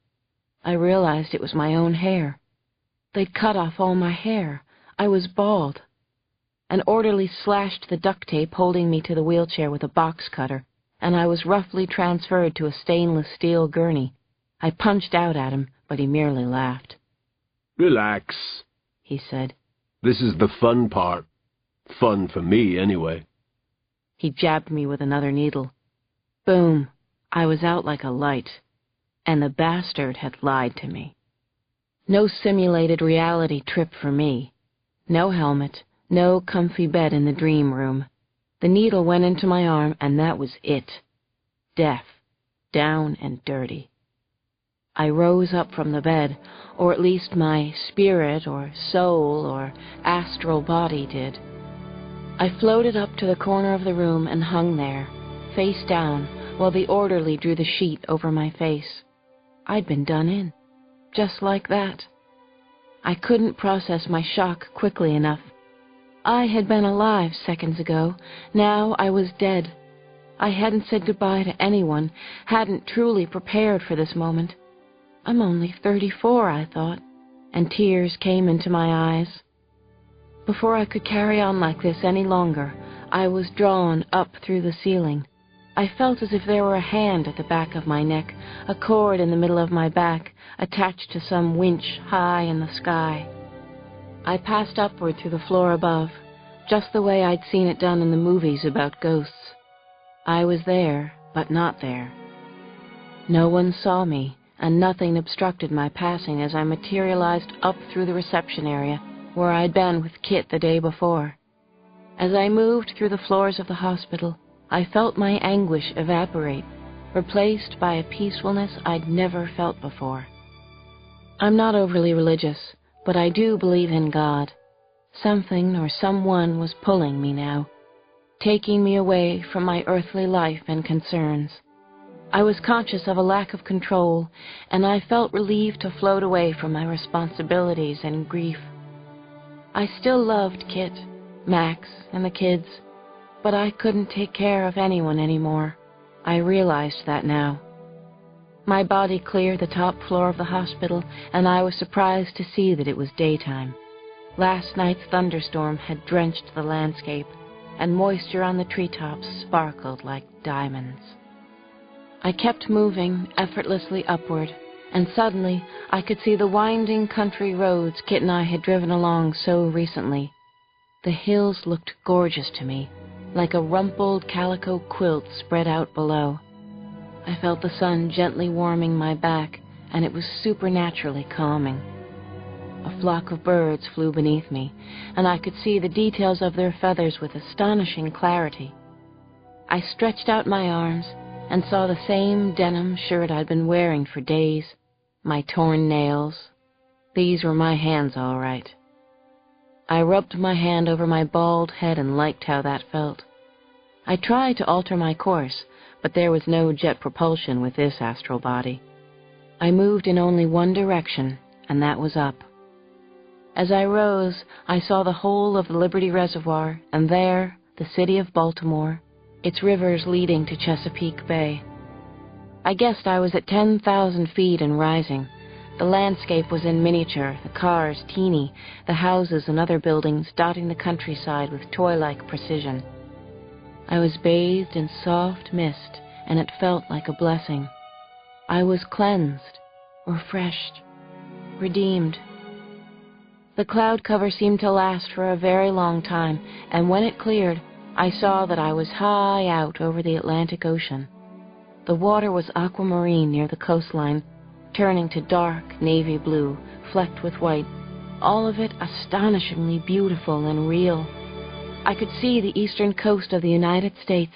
I realized it was my own hair. They'd cut off all my hair. I was bald. An orderly slashed the duct tape holding me to the wheelchair with a box cutter, and I was roughly transferred to a stainless steel gurney. I punched out at him, but he merely laughed. "Relax," he said. "This is the fun part. Fun for me, anyway." He jabbed me with another needle. Boom! I was out like a light. And the bastard had lied to me. No simulated reality trip for me. No helmet, no comfy bed in the dream room. The needle went into my arm, and that was it. Death, down and dirty. I rose up from the bed, or at least my spirit or soul or astral body did. I floated up to the corner of the room and hung there, face down, while the orderly drew the sheet over my face. I'd been done in. Just like that. I couldn't process my shock quickly enough. I had been alive seconds ago. Now I was dead. I hadn't said goodbye to anyone, hadn't truly prepared for this moment. I'm only 34, I thought, and tears came into my eyes. Before I could carry on like this any longer, I was drawn up through the ceiling. I felt as if there were a hand at the back of my neck, a cord in the middle of my back, attached to some winch high in the sky. I passed upward through the floor above, just the way I'd seen it done in the movies about ghosts. I was there, but not there. No one saw me, and nothing obstructed my passing as I materialized up through the reception area, where I'd been with Kit the day before. As I moved through the floors of the hospital, I felt my anguish evaporate, replaced by a peacefulness I'd never felt before. I'm not overly religious, but I do believe in God. Something or someone was pulling me now, taking me away from my earthly life and concerns. I was conscious of a lack of control, and I felt relieved to float away from my responsibilities and grief. I still loved Kit, Max, and the kids, but I couldn't take care of anyone anymore. I realized that now. My body cleared the top floor of the hospital, and I was surprised to see that it was daytime. Last night's thunderstorm had drenched the landscape. and moisture on the treetops sparkled like diamonds. I kept moving effortlessly upward, and suddenly I could see the winding country roads Kit and I had driven along so recently. The hills looked gorgeous to me, like a rumpled calico quilt spread out below. I felt the sun gently warming my back, and it was supernaturally calming. A flock of birds flew beneath me, and I could see the details of their feathers with astonishing clarity. I stretched out my arms and saw the same denim shirt I'd been wearing for days, my torn nails. These were my hands, all right. I rubbed my hand over my bald head and liked how that felt. I tried to alter my course, but there was no jet propulsion with this astral body. I moved in only one direction, and that was up. As I rose, I saw the whole of the Liberty Reservoir, and there, the city of Baltimore, its rivers leading to Chesapeake Bay. I guessed I was at 10,000 feet and rising. The landscape was in miniature, the cars teeny, the houses and other buildings dotting the countryside with toy-like precision. I was bathed in soft mist, and it felt like a blessing. I was cleansed, refreshed, redeemed. The cloud cover seemed to last for a very long time, and when it cleared, I saw that I was high out over the Atlantic Ocean. The water was aquamarine near the coastline, turning to dark navy blue, flecked with white, all of it astonishingly beautiful and real. I could see the eastern coast of the United States.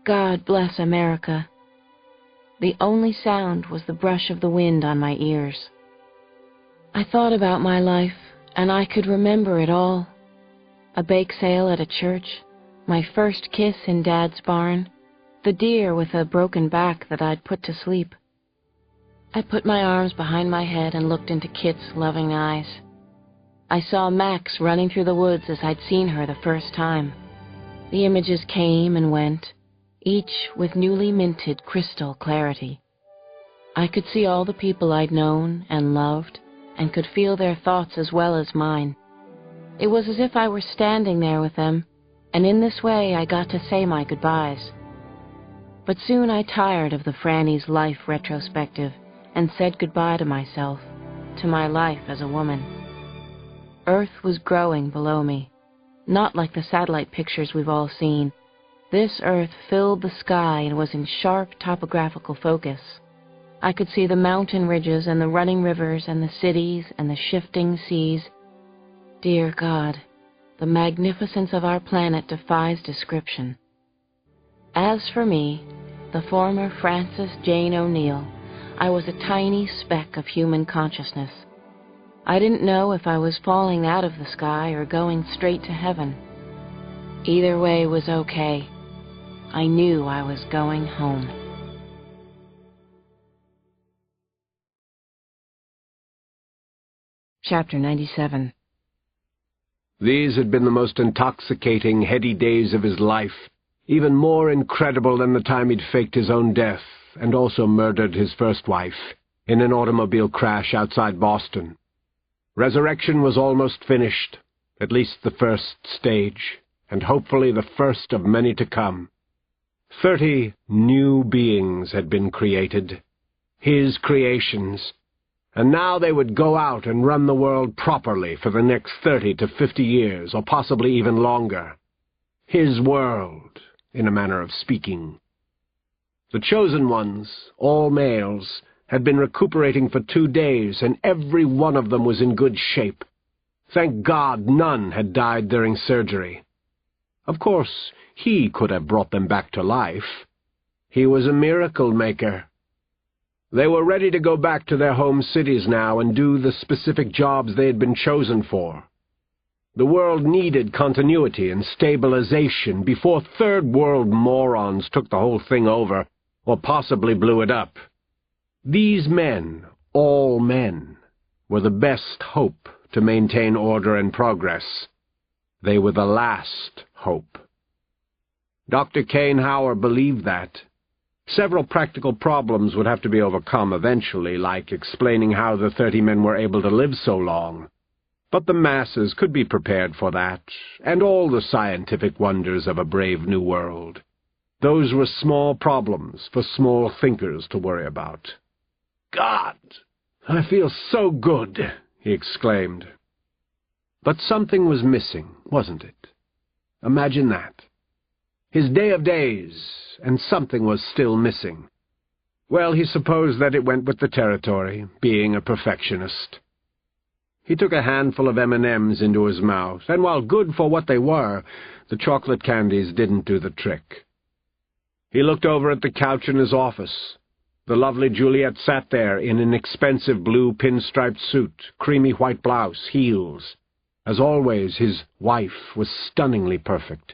God bless America. The only sound was the brush of the wind on my ears. I thought about my life, and I could remember it all. A bake sale at a church, my first kiss in Dad's barn, the deer with a broken back that I'd put to sleep. I put my arms behind my head and looked into Kit's loving eyes. I saw Max running through the woods as I'd seen her the first time. The images came and went, each with newly minted crystal clarity. I could see all the people I'd known and loved, and could feel their thoughts as well as mine. It was as if I were standing there with them, and in this way I got to say my goodbyes. But soon I tired of the Frannie's life retrospective and said goodbye to myself, to my life as a woman. Earth was growing below me, not like the satellite pictures we've all seen. This Earth filled the sky and was in sharp topographical focus. I could see the mountain ridges and the running rivers and the cities and the shifting seas. Dear God, the magnificence of our planet defies description. As for me, the former Frances Jane O'Neill, I was a tiny speck of human consciousness. I didn't know if I was falling out of the sky or going straight to heaven. Either way was okay. I knew I was going home. Chapter 97. These had been the most intoxicating, heady days of his life, even more incredible than the time he'd faked his own death and also murdered his first wife in an automobile crash outside Boston. Resurrection was almost finished, at least the first stage, and hopefully the first of many to come. 30 new beings had been created, his creations, and now they would go out and run the world properly for the next 30 to 50 years, or possibly even longer. His world, in a manner of speaking. The chosen ones, all males, had been recuperating for 2 days, and every one of them was in good shape. Thank God none had died during surgery. Of course, he could have brought them back to life. He was a miracle maker. They were ready to go back to their home cities now and do the specific jobs they had been chosen for. The world needed continuity and stabilization before third world morons took the whole thing over, or possibly blew it up. These men, all men, were the best hope to maintain order and progress. They were the last hope. Dr. Kane Hauer believed that. Several practical problems would have to be overcome eventually, like explaining how the 30 men were able to live so long. But the masses could be prepared for that, and all the scientific wonders of a brave new world. Those were small problems for small thinkers to worry about. "God, I feel so good," he exclaimed. But something was missing, wasn't it? Imagine that. His day of days, and something was still missing. Well, he supposed that it went with the territory, being a perfectionist. He took a handful of M&Ms into his mouth, and while good for what they were, the chocolate candies didn't do the trick. He looked over at the couch in his office. The lovely Juliet sat there in an expensive blue pinstriped suit, creamy white blouse, heels. As always, his wife was stunningly perfect.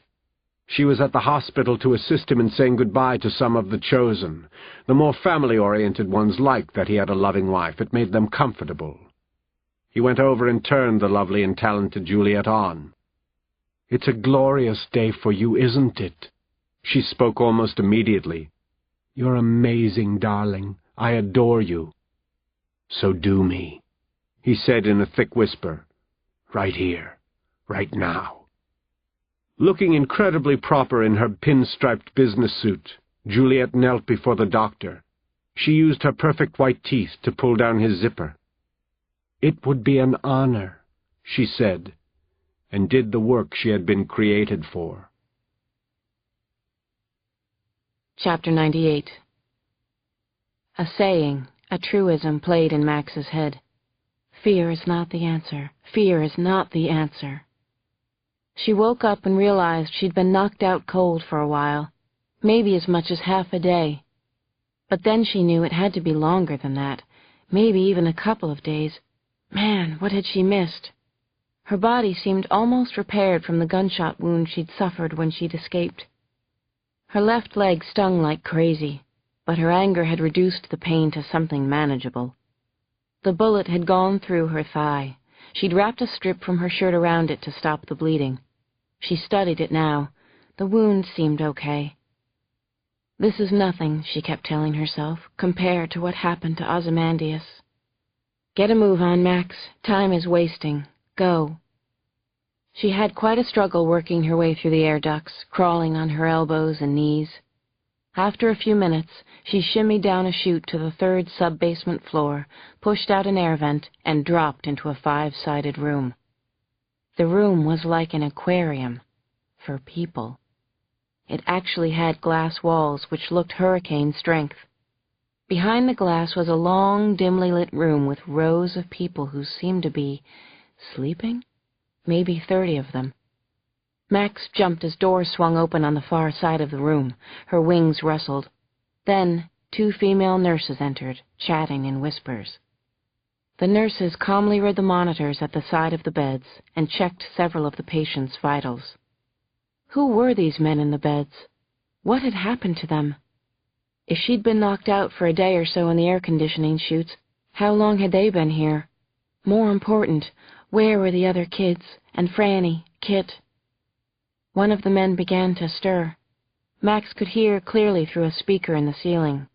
She was at the hospital to assist him in saying goodbye to some of the chosen. The more family-oriented ones liked that he had a loving wife. It made them comfortable. He went over and turned the lovely and talented Juliet on. "It's a glorious day for you, isn't it?" She spoke almost immediately. "You're amazing, darling. I adore you." "So do me," he said in a thick whisper. "Right here, right now." Looking incredibly proper in her pinstriped business suit, Juliet knelt before the doctor. She used her perfect white teeth to pull down his zipper. "It would be an honor," she said, and did the work she had been created for. Chapter 98. A saying, a truism played in Max's head. Fear is not the answer. Fear is not the answer. She woke up and realized she'd been knocked out cold for a while, maybe as much as half a day. But then she knew it had to be longer than that, maybe even a couple of days. Man, what had she missed? Her body seemed almost repaired from the gunshot wound she'd suffered when she'd escaped. Her left leg stung like crazy, but her anger had reduced the pain to something manageable. The bullet had gone through her thigh. She'd wrapped a strip from her shirt around it to stop the bleeding. She studied it now. The wound seemed okay. This is nothing, she kept telling herself, compared to what happened to Ozymandias. Get a move on, Max. Time is wasting. Go. She had quite a struggle working her way through the air ducts, crawling on her elbows and knees. After a few minutes, she shimmied down a chute to the 3rd sub-basement floor, pushed out an air vent, and dropped into a 5-sided room. The room was like an aquarium for people. It actually had glass walls which looked hurricane strength. Behind the glass was a long, dimly lit room with rows of people who seemed to be sleeping? Maybe 30 of them. Max jumped as doors swung open on the far side of the room. Her wings rustled. Then 2 female nurses entered, chatting in whispers. The nurses calmly read the monitors at the side of the beds and checked several of the patients' vitals. Who were these men in the beds? What had happened to them? If she'd been knocked out for a day or so in the air conditioning chutes, how long had they been here? More important, where were the other kids, and Frannie, Kit? One of the men began to stir. Max could hear clearly through a speaker in the ceiling.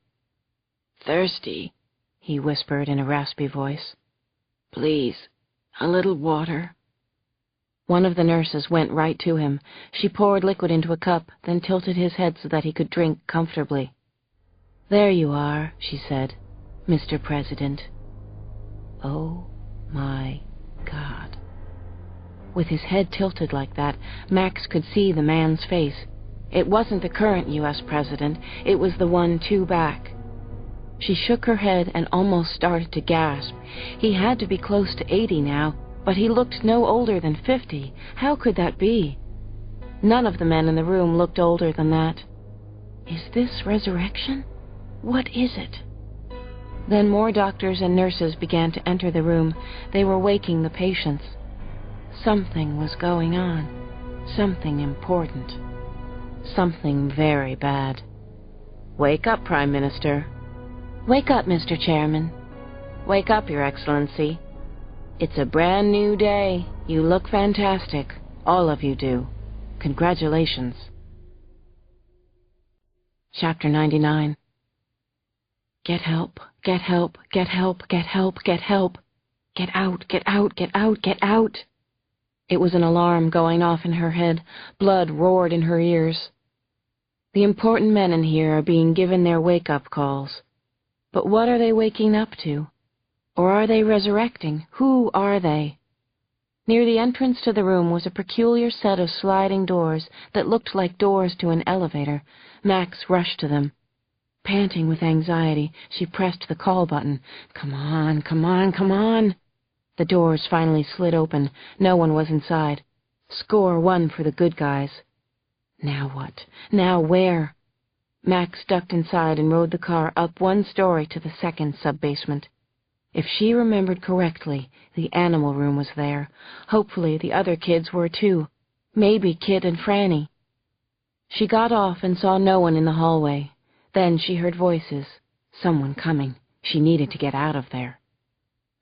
"Thirsty," he whispered in a raspy voice. "Please, a little water." One of the nurses went right to him. She poured liquid into a cup, then tilted his head so that he could drink comfortably. "There you are," she said, "Mr. President." Oh, my God. With his head tilted like that, Max could see the man's face. It wasn't the current U.S. president, it was the one 2 back. She shook her head and almost started to gasp. He had to be close to 80 now, but he looked no older than 50. How could that be? None of the men in the room looked older than that. Is this resurrection? What is it? Then more doctors and nurses began to enter the room. They were waking the patients. Something was going on. Something important. Something very bad. "Wake up, Prime Minister." "Wake up, Mr. Chairman." "Wake up, Your Excellency." "It's a brand new day. You look fantastic. All of you do. Congratulations." Chapter 99. Get help, get help, get help, get help, get help. Get out, get out, get out, get out. It was an alarm going off in her head. Blood roared in her ears. The important men in here are being given their wake-up calls. But what are they waking up to? Or are they resurrecting? Who are they? Near the entrance to the room was a peculiar set of sliding doors that looked like doors to an elevator. Max rushed to them. Panting with anxiety, she pressed the call button. Come on, come on, come on. The doors finally slid open. No one was inside. Score one for the good guys. Now what? Now where? Max ducked inside and rode the car up one story to the second sub-basement. If she remembered correctly, the animal room was there. Hopefully the other kids were too. Maybe Kit and Frannie. She got off and saw no one in the hallway. Then she heard voices. Someone coming. She needed to get out of there.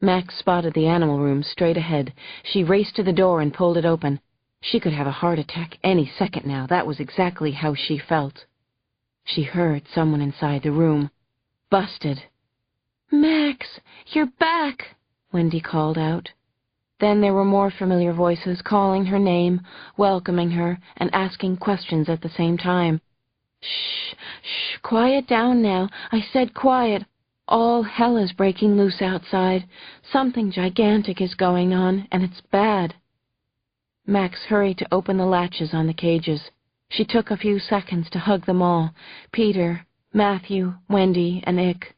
Max spotted the animal room straight ahead. She raced to the door and pulled it open. She could have a heart attack any second now. That was exactly how she felt. She heard someone inside the room. Busted. "Max, you're back," Wendy called out. Then there were more familiar voices calling her name, welcoming her, and asking questions at the same time. "Shh, shh, quiet down now. I said quiet. All hell is breaking loose outside. Something gigantic is going on, and it's bad." Max hurried to open the latches on the cages. She took a few seconds to hug them all. Peter, Matthew, Wendy, and Ick.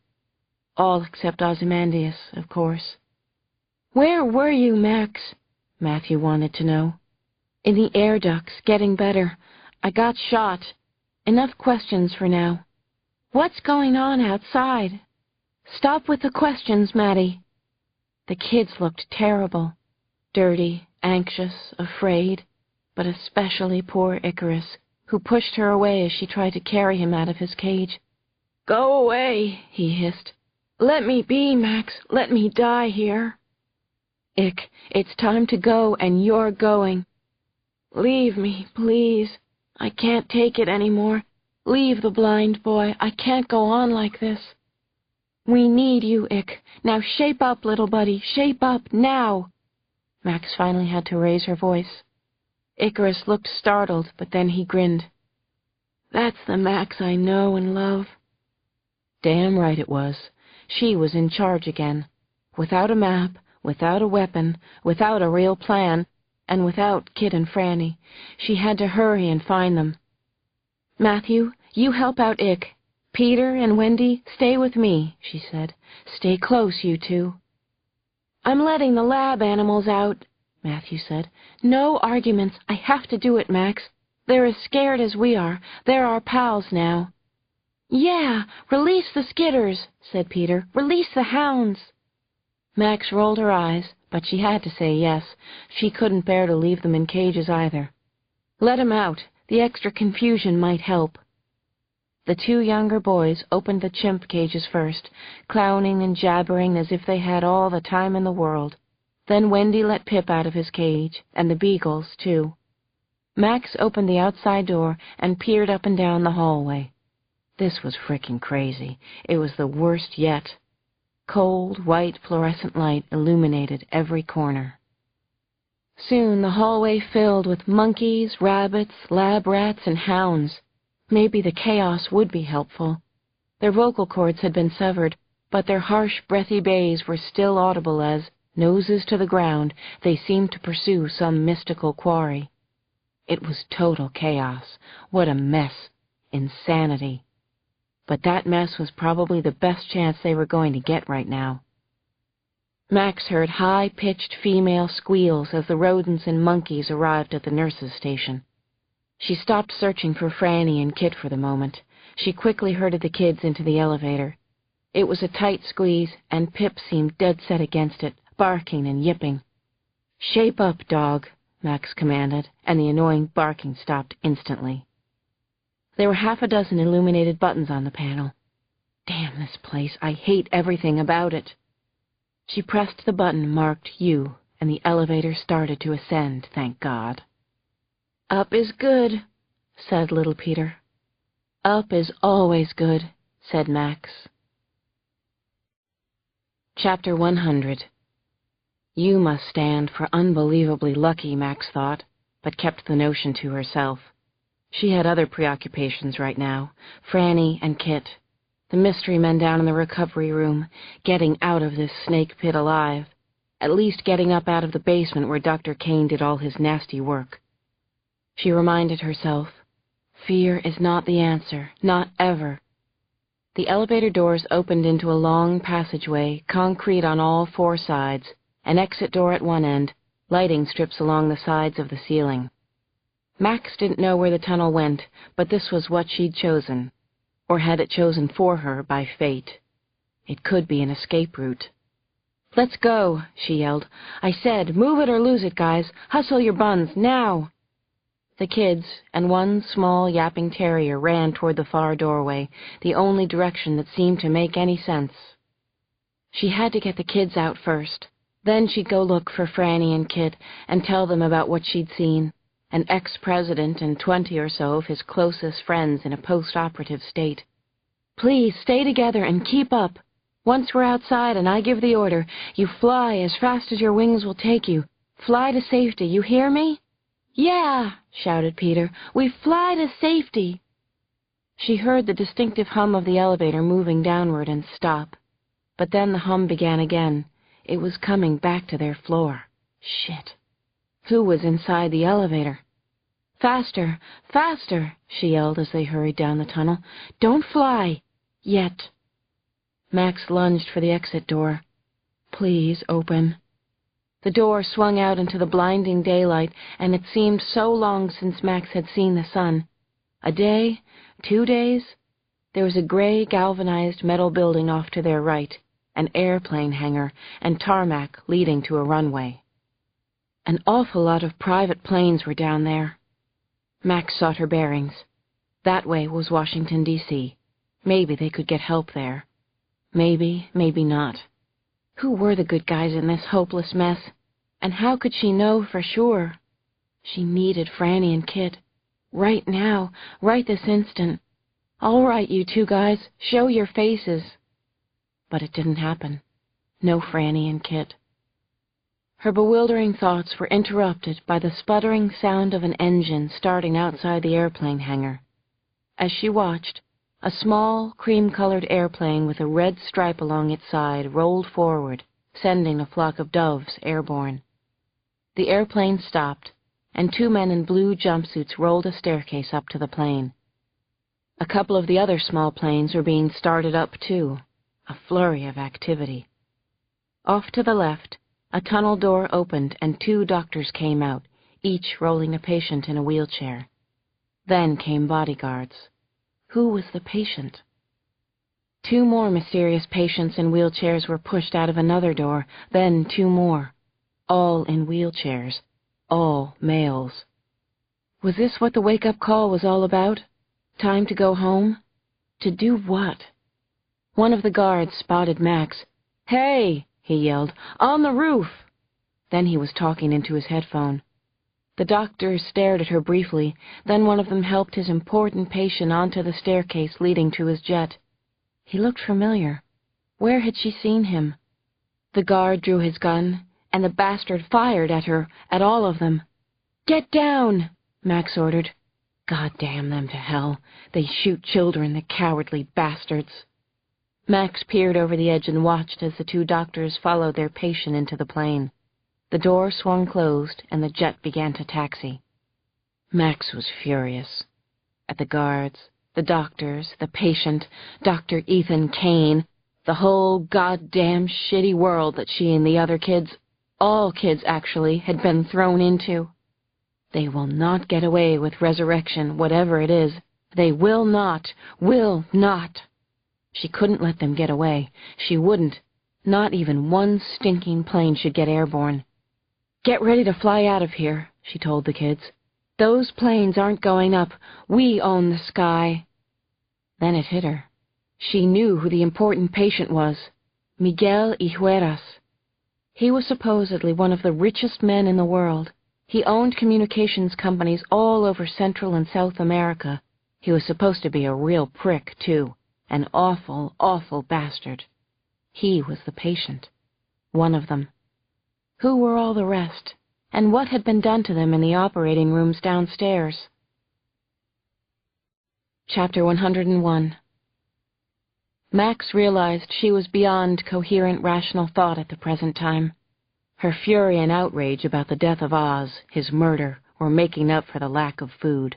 All except Ozymandias, of course. "Where were you, Max?" Matthew wanted to know. "In the air ducts, getting better. I got shot. Enough questions for now." "What's going on outside?" "Stop with the questions, Maddie." The kids looked terrible. Dirty, anxious, afraid, but especially poor Icarus, who pushed her away as she tried to carry him out of his cage. "Go away," he hissed. "Let me be, Max. Let me die here." "Ick, it's time to go, and you're going." "Leave me, please. I can't take it anymore. Leave the blind boy. I can't go on like this." "We need you, Ick. Now shape up, little buddy. Shape up, now." Max finally had to raise her voice. Icarus looked startled, but then he grinned. "That's the Max I know and love." Damn right it was. She was in charge again. Without a map, without a weapon, without a real plan, and without Kit and Frannie. She had to hurry and find them. "Matthew, you help out Ick. Peter and Wendy, stay with me," she said. "Stay close, you two." "I'm letting the lab animals out," Matthew said. "No arguments. I have to do it, Max. They're as scared as we are. They're our pals now." "Yeah, release the skitters," said Peter. "Release the hounds." Max rolled her eyes, but she had to say yes. She couldn't bear to leave them in cages either. "Let 'em out. The extra confusion might help." The two younger boys opened the chimp cages first, clowning and jabbering as if they had all the time in the world. Then Wendy let Pip out of his cage, and the beagles, too. Max opened the outside door and peered up and down the hallway. This was frickin' crazy. It was the worst yet. Cold, white, fluorescent light illuminated every corner. Soon the hallway filled with monkeys, rabbits, lab rats, and hounds. Maybe the chaos would be helpful. Their vocal cords had been severed, but their harsh, breathy bays were still audible as, noses to the ground, they seemed to pursue some mystical quarry. It was total chaos. What a mess. Insanity. But that mess was probably the best chance they were going to get right now. Max heard high-pitched female squeals as the rodents and monkeys arrived at the nurse's station. She stopped searching for Frannie and Kit for the moment. She quickly herded the kids into the elevator. It was a tight squeeze, and Pip seemed dead set against it, barking and yipping. "Shape up, dog," Max commanded, and the annoying barking stopped instantly. There were half a dozen illuminated buttons on the panel. Damn this place. I hate everything about it. She pressed the button marked U, and the elevator started to ascend, thank God. "Up is good," said little Peter. "Up is always good," said Max. Chapter 100. You must stand for unbelievably lucky, Max thought, but kept the notion to herself. She had other preoccupations right now, Frannie and Kit, the mystery men down in the recovery room, getting out of this snake pit alive, at least getting up out of the basement where Dr. Kane did all his nasty work. She reminded herself, fear is not the answer, not ever. The elevator doors opened into a long passageway, concrete on all four sides, an exit door at one end, lighting strips along the sides of the ceiling. Max didn't know where the tunnel went, but this was what she'd chosen, or had it chosen for her by fate. It could be an escape route. "Let's go," she yelled. "I said, move it or lose it, guys. Hustle your buns, now!" The kids and one small yapping terrier ran toward the far doorway, the only direction that seemed to make any sense. She had to get the kids out first. Then she'd go look for Frannie and Kit and tell them about what she'd seen. An ex-president and 20 or so of his closest friends in a post-operative state. "Please stay together and keep up. Once we're outside and I give the order, you fly as fast as your wings will take you. Fly to safety, you hear me?" "Yeah!" shouted Peter. "We fly to safety!" She heard the distinctive hum of the elevator moving downward and stop. But then the hum began again. It was coming back to their floor. Shit. Who was inside the elevator? "Faster! Faster!" she yelled as they hurried down the tunnel. "Don't fly! Yet." Max lunged for the exit door. "Please open." The door swung out into the blinding daylight, and it seemed so long since Max had seen the sun. A day? 2 days? There was a gray, galvanized metal building off to their right, an airplane hangar, and tarmac leading to a runway. An awful lot of private planes were down there. Max sought her bearings. That way was Washington, D.C. Maybe they could get help there. Maybe, maybe not. Who were the good guys in this hopeless mess? And how could she know for sure? She needed Frannie and Kit. Right now, right this instant. "All right, you two guys, show your faces." But it didn't happen. No Frannie and Kit. Her bewildering thoughts were interrupted by the sputtering sound of an engine starting outside the airplane hangar. As she watched, a small, cream-colored airplane with a red stripe along its side rolled forward, sending a flock of doves airborne. The airplane stopped, and 2 men in blue jumpsuits rolled a staircase up to the plane. A couple of the other small planes were being started up, too, a flurry of activity. Off to the left, a tunnel door opened and 2 doctors came out, each rolling a patient in a wheelchair. Then came bodyguards. Who was the patient? 2 more mysterious patients in wheelchairs were pushed out of another door, then 2 more. All in wheelchairs. All males. Was this what the wake-up call was all about? Time to go home? To do what? One of the guards spotted Max. "Hey!" he yelled. "On the roof!" Then he was talking into his headphone. The doctors stared at her briefly, then one of them helped his important patient onto the staircase leading to his jet. He looked familiar. Where had she seen him? The guard drew his gun, and the bastard fired at her, at all of them. "Get down!" Max ordered. God damn them to hell. They shoot children, the cowardly bastards. Max peered over the edge and watched as the 2 doctors followed their patient into the plane. The door swung closed, and the jet began to taxi. Max was furious. At the guards, the doctors, the patient, Dr. Ethan Kane, the whole goddamn shitty world that she and the other kids, all kids actually, had been thrown into. They will not get away with resurrection, whatever it is. They will not. She couldn't let them get away. She wouldn't. Not even one stinking plane should get airborne. "Get ready to fly out of here," she told the kids. "Those planes aren't going up. We own the sky." Then it hit her. She knew who the important patient was. Miguel Ijueras. He was supposedly one of the richest men in the world. He owned communications companies all over Central and South America. He was supposed to be a real prick, too. An awful, awful bastard. He was the patient. One of them. Who were all the rest? And what had been done to them in the operating rooms downstairs? Chapter 101. Max realized she was beyond coherent rational thought at the present time. Her fury and outrage about the death of Oz, his murder, were making up for the lack of food.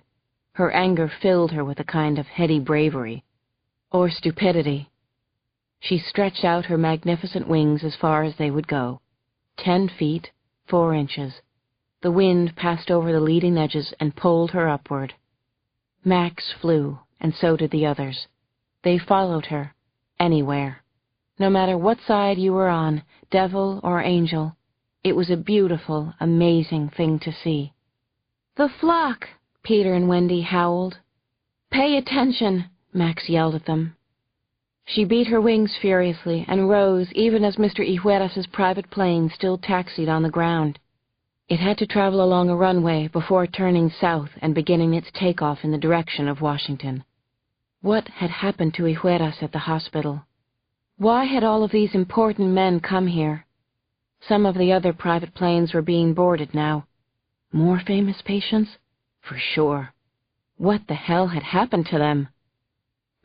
Her anger filled her with a kind of heady bravery. Or stupidity. She stretched out her magnificent wings as far as they would go. 10 feet, 4 inches. The wind passed over the leading edges and pulled her upward. Max flew, and so did the others. They followed her, anywhere. No matter what side you were on, devil or angel, it was a beautiful, amazing thing to see. "The flock!" Peter and Wendy howled. "Pay attention!" Max yelled at them. She beat her wings furiously and rose even as Mr. Ijueras's private plane still taxied on the ground. It had to travel along a runway before turning south and beginning its takeoff in the direction of Washington. What had happened to Ijueras at the hospital? Why had all of these important men come here? Some of the other private planes were being boarded now. More famous patients? For sure. What the hell had happened to them?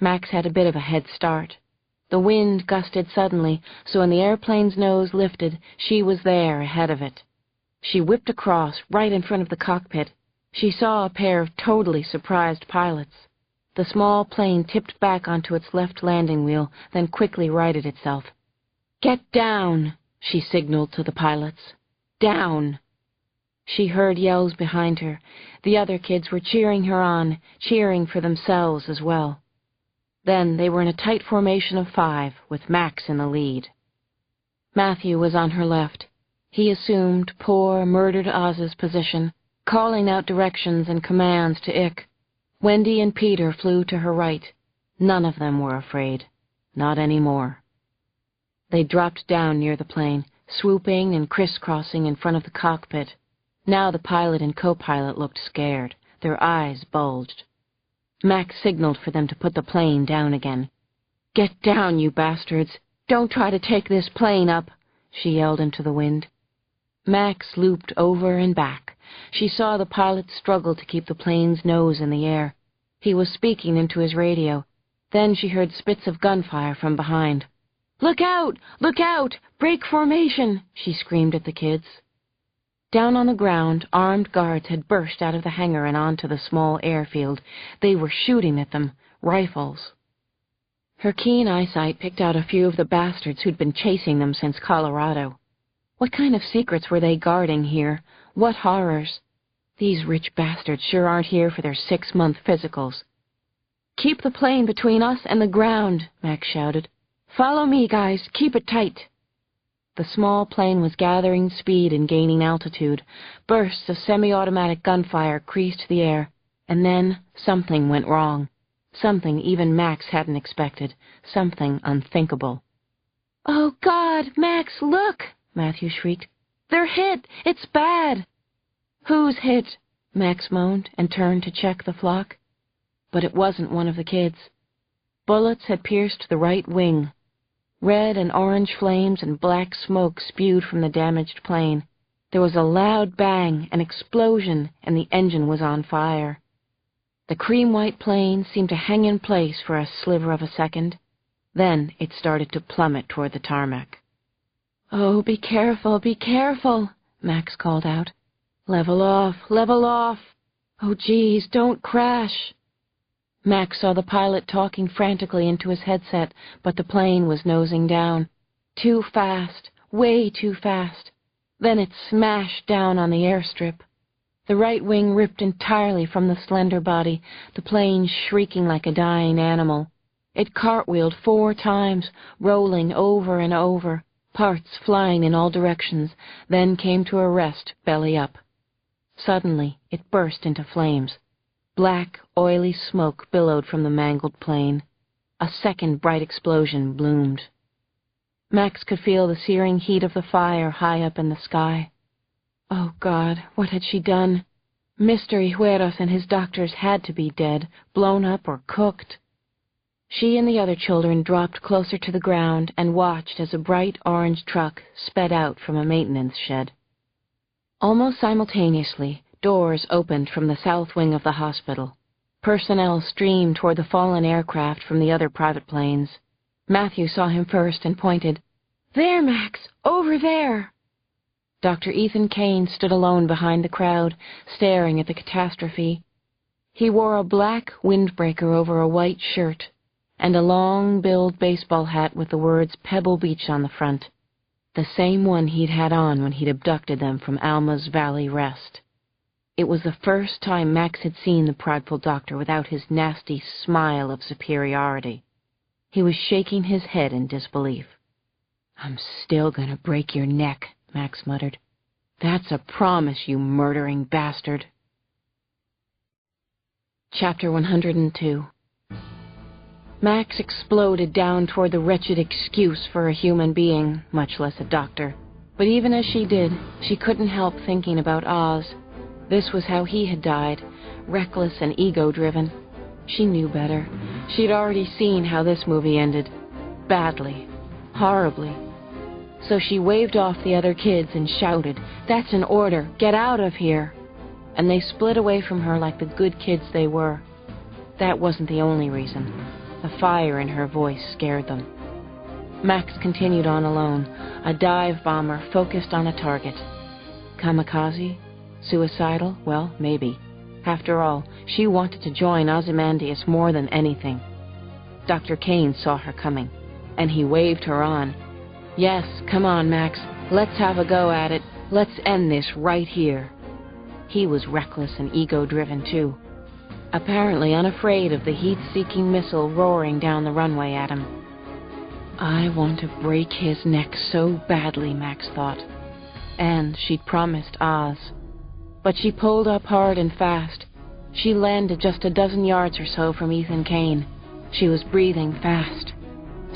Max had a bit of a head start. The wind gusted suddenly, so when the airplane's nose lifted, she was there ahead of it. She whipped across, right in front of the cockpit. She saw a pair of totally surprised pilots. The small plane tipped back onto its left landing wheel, then quickly righted itself. "Get down!" she signaled to the pilots. "Down!" She heard yells behind her. The other kids were cheering her on, cheering for themselves as well. Then they were in a tight formation of 5, with Max in the lead. Matthew was on her left. He assumed poor, murdered Oz's position, calling out directions and commands to Ick. Wendy and Peter flew to her right. None of them were afraid. Not anymore. They dropped down near the plane, swooping and crisscrossing in front of the cockpit. Now the pilot and co-pilot looked scared. Their eyes bulged. Max signaled for them to put the plane down again. "Get down, you bastards! Don't try to take this plane up!" she yelled into the wind. Max looped over and back. She saw the pilot struggle to keep the plane's nose in the air. He was speaking into his radio. Then she heard spits of gunfire from behind. "Look out! Look out! Break formation!" she screamed at the kids. Down on the ground, armed guards had burst out of the hangar and onto the small airfield. They were shooting at them, rifles. Her keen eyesight picked out a few of the bastards who'd been chasing them since Colorado. What kind of secrets were they guarding here? What horrors? These rich bastards sure aren't here for their 6-month physicals. "Keep the plane between us and the ground," Max shouted. "Follow me, guys. Keep it tight." The small plane was gathering speed and gaining altitude. Bursts of semi-automatic gunfire creased the air, and then something went wrong. Something even Max hadn't expected. Something unthinkable. "Oh, God! Max, look!" Matthew shrieked. "They're hit! It's bad!" "Who's hit?" Max moaned and turned to check the flock. But it wasn't one of the kids. Bullets had pierced the right wing. Red and orange flames and black smoke spewed from the damaged plane. There was a loud bang, an explosion, and the engine was on fire. The cream-white plane seemed to hang in place for a sliver of a second. Then it started to plummet toward the tarmac. "Oh, be careful, be careful," Max called out. "Level off, level off. Oh, geez, don't crash." Max saw the pilot talking frantically into his headset, but the plane was nosing down. Too fast, way too fast. Then it smashed down on the airstrip. The right wing ripped entirely from the slender body, the plane shrieking like a dying animal. It cartwheeled 4 times, rolling over and over, parts flying in all directions, then came to a rest, belly up. Suddenly, it burst into flames. Black, oily smoke billowed from the mangled plane. A second bright explosion bloomed. Max could feel the searing heat of the fire high up in the sky. Oh, God, what had she done? Mr. Ijueras and his doctors had to be dead, blown up or cooked. She and the other children dropped closer to the ground and watched as a bright orange truck sped out from a maintenance shed. Almost simultaneously, doors opened from the south wing of the hospital. Personnel streamed toward the fallen aircraft from the other private planes. Matthew saw him first and pointed. "There, Max! Over there!" Dr. Ethan Kane stood alone behind the crowd, staring at the catastrophe. He wore a black windbreaker over a white shirt and a long-billed baseball hat with the words Pebble Beach on the front, the same one he'd had on when he'd abducted them from Alma's Valley Rest. It was the first time Max had seen the prideful doctor without his nasty smile of superiority. He was shaking his head in disbelief. "I'm still gonna break your neck," Max muttered. "That's a promise, you murdering bastard." Chapter 102. Max exploded down toward the wretched excuse for a human being, much less a doctor. But even as she did, she couldn't help thinking about Oz. This was how he had died, reckless and ego-driven. She knew better. She'd already seen how this movie ended. Badly. Horribly. So she waved off the other kids and shouted, "That's an order! Get out of here!" And they split away from her like the good kids they were. That wasn't the only reason. The fire in her voice scared them. Max continued on alone, a dive bomber focused on a target. Kamikaze? Suicidal? Well, maybe. After all, she wanted to join Ozymandias more than anything. Dr. Kane saw her coming, and he waved her on. "Yes, come on, Max. Let's have a go at it. Let's end this right here." He was reckless and ego-driven, too. Apparently unafraid of the heat-seeking missile roaring down the runway at him. I want to break his neck so badly, Max thought. And she'd promised Oz. But she pulled up hard and fast. She landed just a dozen yards or so from Ethan Kane. She was breathing fast.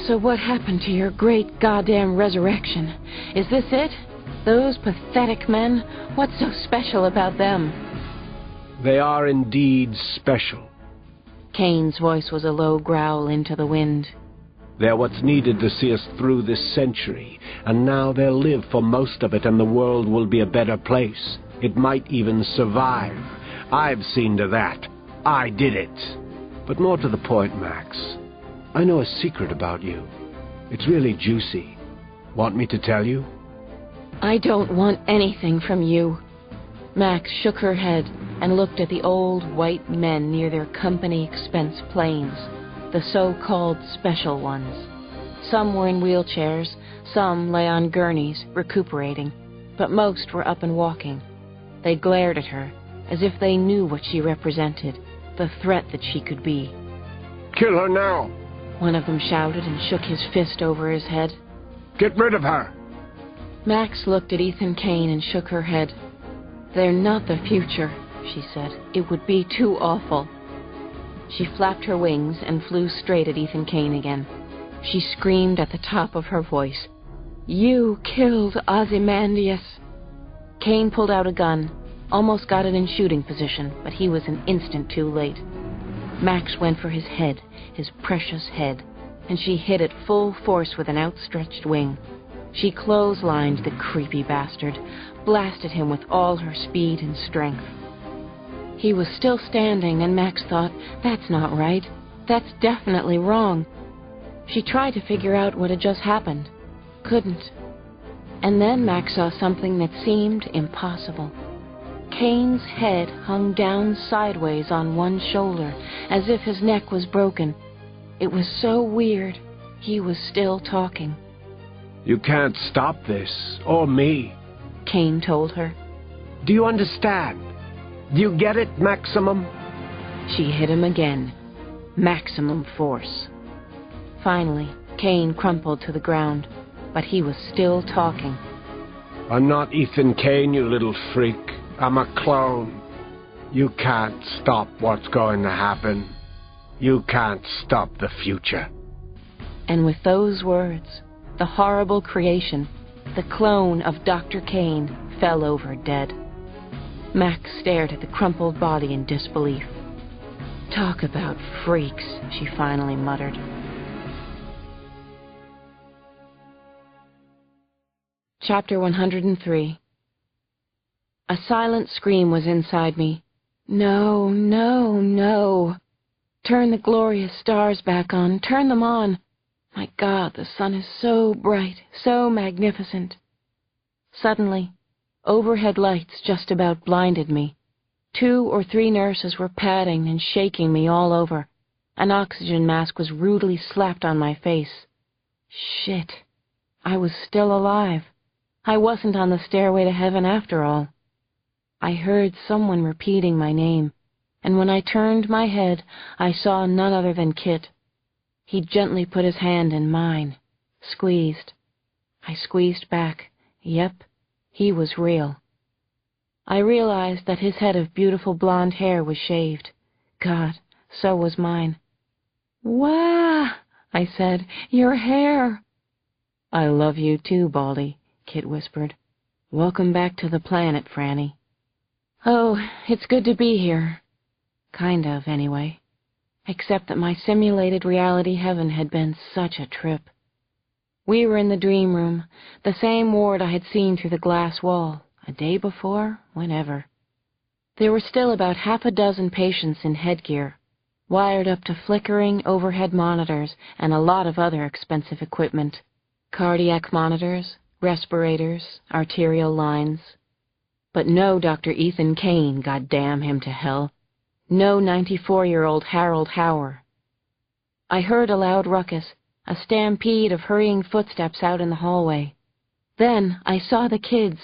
"So what happened to your great goddamn resurrection? Is this it? Those pathetic men? What's so special about them?" They are indeed special. Kane's voice was a low growl into the wind. They're what's needed to see us through this century, and now they'll live for most of it, and the world will be a better place. It might even survive. I've seen to that. I did it. But more to the point, Max, I know a secret about you. It's really juicy. Want me to tell you? I don't want anything from you. Max shook her head and looked at the old white men near their company expense planes, the so-called special ones. Some were in wheelchairs, some lay on gurneys, recuperating, but most were up and walking. They glared at her, as if they knew what she represented, the threat that she could be. "Kill her now!" one of them shouted and shook his fist over his head. "Get rid of her!" Max looked at Ethan Kane and shook her head. "They're not the future," she said. "It would be too awful." She flapped her wings and flew straight at Ethan Kane again. She screamed at the top of her voice, "You killed Ozymandias!" Kane pulled out a gun, almost got it in shooting position, but he was an instant too late. Max went for his head, his precious head, and she hit it full force with an outstretched wing. She clotheslined the creepy bastard, blasted him with all her speed and strength. He was still standing, and Max thought, that's not right. That's definitely wrong. She tried to figure out what had just happened. Couldn't. And then Max saw something that seemed impossible. Kane's head hung down sideways on one shoulder, as if his neck was broken. It was so weird. He was still talking. "You can't stop this, or me," Kane told her. "Do you understand? Do you get it, Maximum?" She hit him again. Maximum force. Finally, Kane crumpled to the ground, but he was still talking. "I'm not Ethan Kane, you little freak. I'm a clone. You can't stop what's going to happen. You can't stop the future." And with those words, the horrible creation, the clone of Dr. Kane, fell over dead. Max stared at the crumpled body in disbelief. Talk about freaks, she finally muttered. Chapter 103. A silent scream was inside me. No, no, no. Turn the glorious stars back on. Turn them on. My God, the sun is so bright, so magnificent. Suddenly, overhead lights just about blinded me. 2 or 3 nurses were patting and shaking me all over. An oxygen mask was rudely slapped on my face. Shit. I was still alive. I wasn't on the stairway to heaven after all. I heard someone repeating my name, and when I turned my head, I saw none other than Kit. He gently put his hand in mine, squeezed. I squeezed back. Yep, he was real. I realized that his head of beautiful blonde hair was shaved. God, so was mine. "Wah!" I said. "Your hair!" "I love you too, Baldy," Kit whispered. "Welcome back to the planet, Frannie." "Oh, it's good to be here. Kind of, anyway. Except that my simulated reality heaven had been such a trip. We were in the dream room, the same ward I had seen through the glass wall, a day before, whenever. There were still about half a dozen patients in headgear, wired up to flickering overhead monitors and a lot of other expensive equipment. Cardiac monitors, respirators, arterial lines. But no Dr. Ethan Kane, goddamn him to hell. No 94-year-old Harold Hauer. I heard a loud ruckus, a stampede of hurrying footsteps out in the hallway. Then I saw the kids.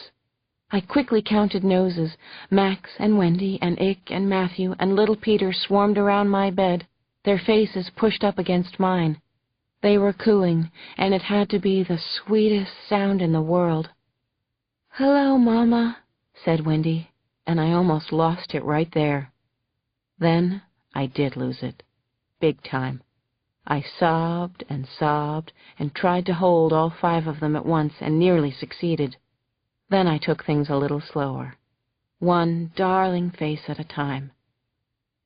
I quickly counted noses. Max and Wendy and Ick and Matthew and little Peter swarmed around my bed, their faces pushed up against mine. They were cooing, and it had to be the sweetest sound in the world. "Hello, Mama," said Wendy, and I almost lost it right there. Then I did lose it. Big time. I sobbed and tried to hold all 5 of them at once and nearly succeeded. Then I took things a little slower. One darling face at a time.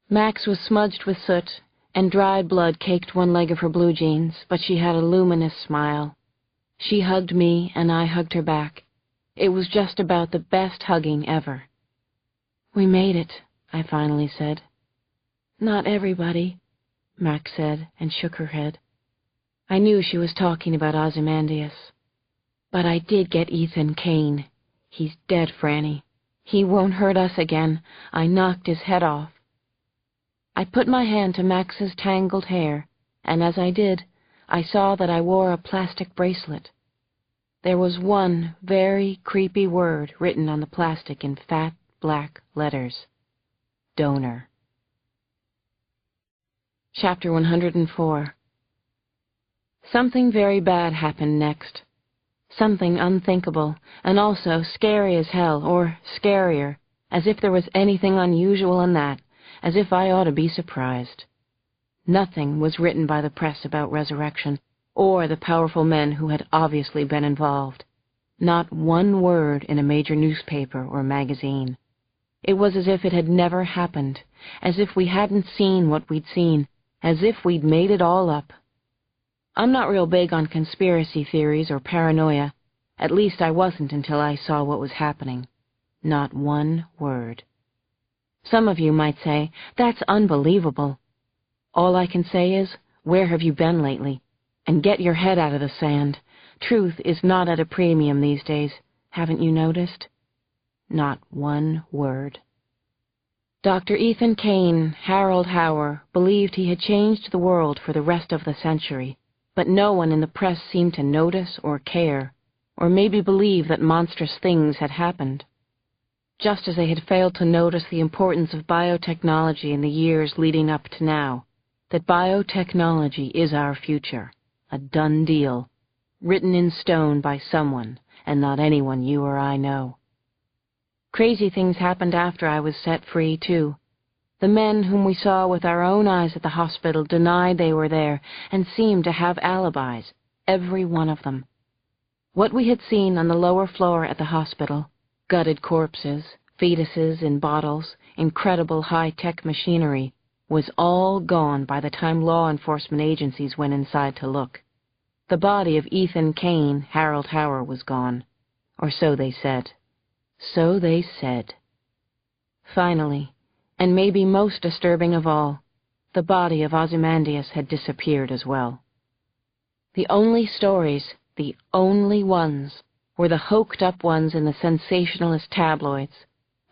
Max was smudged with soot, and dried blood caked one leg of her blue jeans, but she had a luminous smile. She hugged me, and I hugged her back. It was just about the best hugging ever. "We made it," I finally said. "Not everybody," Max said, and shook her head. I knew she was talking about Ozymandias. "But I did get Ethan Kane. He's dead, Frannie. He won't hurt us again. I knocked his head off." I put my hand to Max's tangled hair, and as I did, I saw that I wore a plastic bracelet. There was one very creepy word written on the plastic in fat, black letters. Donor. Chapter 104. Something very bad happened next. Something unthinkable, and also scary as hell, or scarier, as if there was anything unusual in that, as if I ought to be surprised. Nothing was written by the press about resurrection, or the powerful men who had obviously been involved. Not one word in a major newspaper or magazine. It was as if it had never happened, as if we hadn't seen what we'd seen, as if we'd made it all up. I'm not real big on conspiracy theories or paranoia. At least I wasn't until I saw what was happening. Not one word. Some of you might say, "That's unbelievable." All I can say is, where have you been lately? And get your head out of the sand. Truth is not at a premium these days. Haven't you noticed? Not one word. Dr. Ethan Kane, Harold Hauer, believed he had changed the world for the rest of the century, but no one in the press seemed to notice or care, or maybe believe that monstrous things had happened. Just as they had failed to notice the importance of biotechnology in the years leading up to now, that biotechnology is our future, a done deal, written in stone by someone, and not anyone you or I know. Crazy things happened after I was set free, too. The men whom we saw with our own eyes at the hospital denied they were there and seemed to have alibis, every one of them. What we had seen on the lower floor at the hospital, gutted corpses, fetuses in bottles, incredible high-tech machinery, was all gone by the time law enforcement agencies went inside to look. The body of Ethan Kane, Harold Hauer, was gone. Or so they said. So they said. Finally, and maybe most disturbing of all, the body of Ozymandias had disappeared as well. The only stories, the only ones, were the hoked-up ones in the sensationalist tabloids.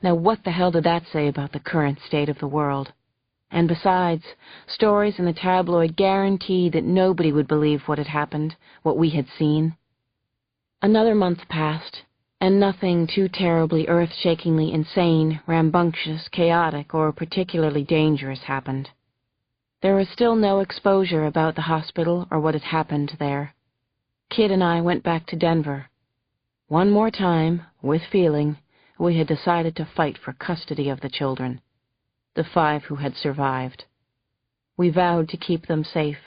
Now what the hell did that say about the current state of the world? And besides, stories in the tabloid guaranteed that nobody would believe what had happened, what we had seen. Another month passed, and nothing too terribly earth-shakingly insane, rambunctious, chaotic, or particularly dangerous happened. There was still no exposure about the hospital or what had happened there. Kid and I went back to Denver. One more time, with feeling, we had decided to fight for custody of the children, the 5 who had survived. We vowed to keep them safe,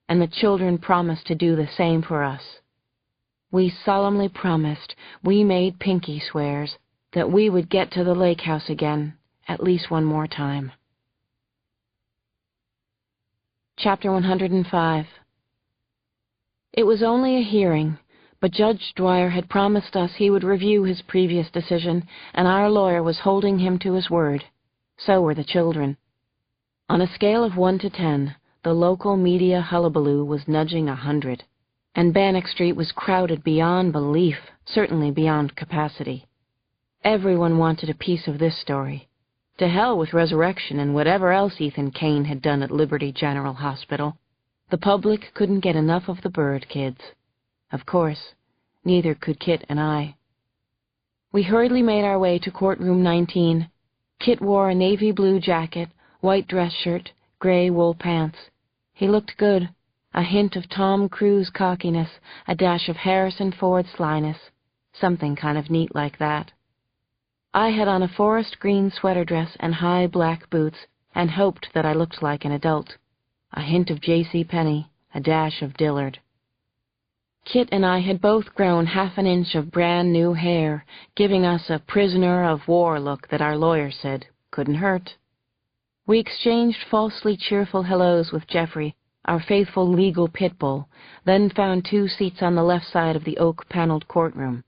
and the children promised to do the same for us. We solemnly promised, we made pinky swears, that we would get to the lake house again, at least one more time. Chapter 105. It was only a hearing, but Judge Dwyer had promised us he would review his previous decision, and our lawyer was holding him to his word. So were the children. On a scale of 1 to 10, the local media hullabaloo was nudging 100, and Bannock Street was crowded beyond belief, certainly beyond capacity. Everyone wanted a piece of this story. To hell with resurrection and whatever else Ethan Kane had done at Liberty General Hospital. The public couldn't get enough of the bird kids. Of course, neither could Kit and I. We hurriedly made our way to courtroom 19. Kit wore a navy blue jacket, white dress shirt, gray wool pants. He looked good, a hint of Tom Cruise cockiness, a dash of Harrison Ford slyness, something kind of neat like that. I had on a forest green sweater dress and high black boots, and hoped that I looked like an adult. A hint of J.C. Penney, a dash of Dillard. Kit and I had both grown half an inch of brand new hair, giving us a prisoner of war look that our lawyer said couldn't hurt. We exchanged falsely cheerful hellos with Jeffrey, our faithful legal pit bull, then found 2 seats on the left side of the oak-paneled courtroom.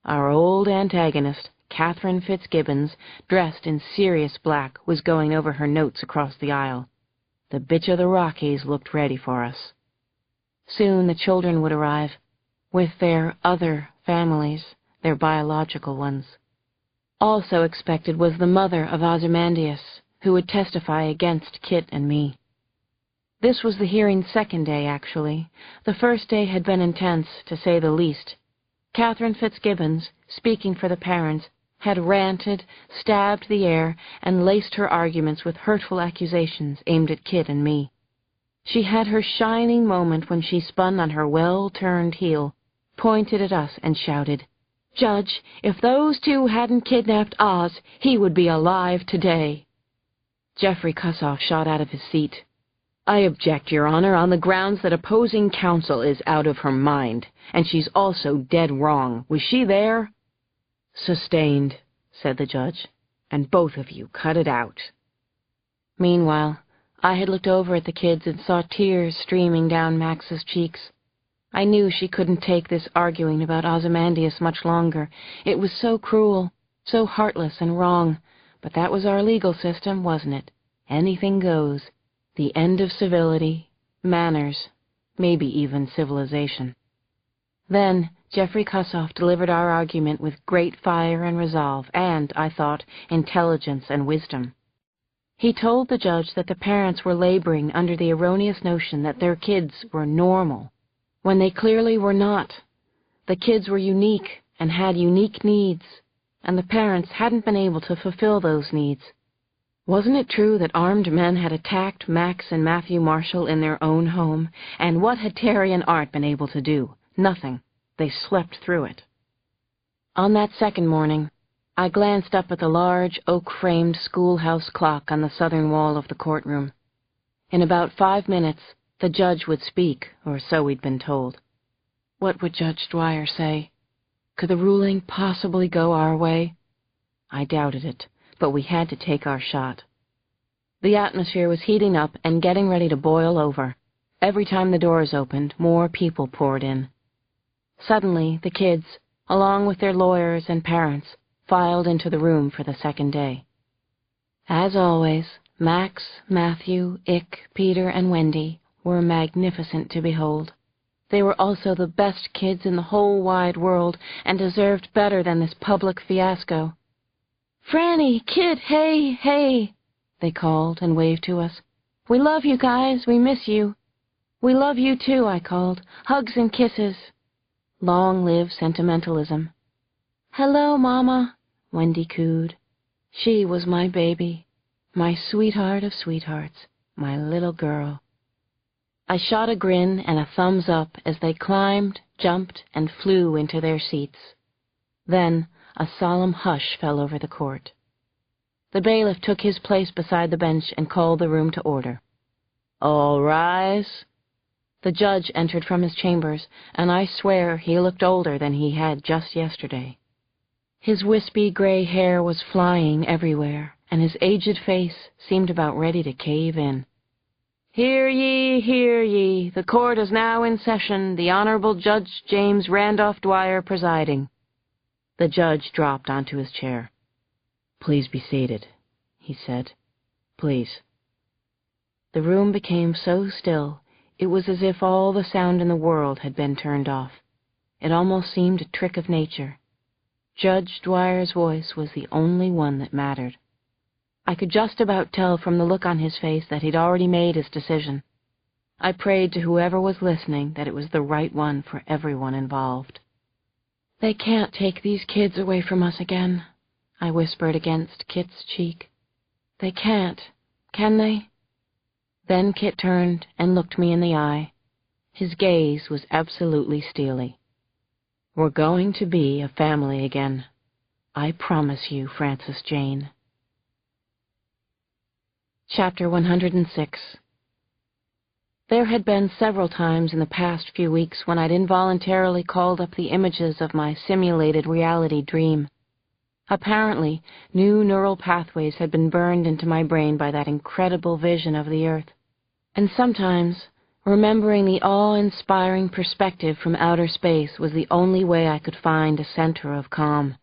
Our old antagonist, Catherine Fitzgibbons, dressed in serious black, was going over her notes across the aisle. The bitch of the Rockies looked ready for us. Soon the children would arrive, with their other families, their biological ones. Also expected was the mother of Ozymandias, who would testify against Kit and me. This was the hearing's 2nd day, actually. The first day had been intense, to say the least. Catherine Fitzgibbons, speaking for the parents, had ranted, stabbed the air, and laced her arguments with hurtful accusations aimed at Kit and me. She had her shining moment when she spun on her well-turned heel, pointed at us, and shouted, "Judge, if those 2 hadn't kidnapped Oz, he would be alive today." Jeffrey Cussoff shot out of his seat. "I object, Your Honor, on the grounds that opposing counsel is out of her mind, and she's also dead wrong. Was she there?" "Sustained," said the judge, "and both of you cut it out." Meanwhile, I had looked over at the kids and saw tears streaming down Max's cheeks. I knew she couldn't take this arguing about Ozymandias much longer. It was so cruel, so heartless and wrong, but that was our legal system, wasn't it? Anything goes. The end of civility, manners, maybe even civilization. Then Jeffrey Cussoff delivered our argument with great fire and resolve and, I thought, intelligence and wisdom. He told the judge that the parents were laboring under the erroneous notion that their kids were normal, when they clearly were not. The kids were unique and had unique needs, and the parents hadn't been able to fulfill those needs. Wasn't it true that armed men had attacked Max and Matthew Marshall in their own home? And what had Terry and Art been able to do? Nothing. They slept through it. On that second morning, I glanced up at the large, oak-framed schoolhouse clock on the southern wall of the courtroom. In about 5 minutes, the judge would speak, or so we'd been told. What would Judge Dwyer say? Could the ruling possibly go our way? I doubted it, but we had to take our shot. The atmosphere was heating up and getting ready to boil over. Every time the doors opened, more people poured in. Suddenly, the kids, along with their lawyers and parents, filed into the room for the second day. As always, Max, Matthew, Ick, Peter, and Wendy were magnificent to behold. They were also the best kids in the whole wide world and deserved better than this public fiasco. "Frannie, Kid, hey, hey," they called and waved to us. "We love you guys, we miss you." "We love you too," I called. "Hugs and kisses." Long live sentimentalism. "Hello, Mama," Wendy cooed. She was my baby, my sweetheart of sweethearts, my little girl. I shot a grin and a thumbs up as they climbed, jumped, and flew into their seats. Then a solemn hush fell over the court. The bailiff took his place beside the bench and called the room to order. "All rise." The judge entered from his chambers, and I swear he looked older than he had just yesterday. His wispy gray hair was flying everywhere, and his aged face seemed about ready to cave in. "Hear ye, hear ye. The court is now in session, the Honorable Judge James Randolph Dwyer presiding." The judge dropped onto his chair. "Please be seated," he said. "Please." The room became so still, it was as if all the sound in the world had been turned off. It almost seemed a trick of nature. Judge Dwyer's voice was the only one that mattered. I could just about tell from the look on his face that he'd already made his decision. I prayed to whoever was listening that it was the right one for everyone involved. "They can't take these kids away from us again," I whispered against Kit's cheek. "They can't, can they?" Then Kit turned and looked me in the eye. His gaze was absolutely steely. "We're going to be a family again. I promise you, Frances Jane." Chapter 106. There had been several times in the past few weeks when I'd involuntarily called up the images of my simulated reality dream. Apparently, new neural pathways had been burned into my brain by that incredible vision of the Earth. And sometimes, remembering the awe-inspiring perspective from outer space was the only way I could find a center of calm.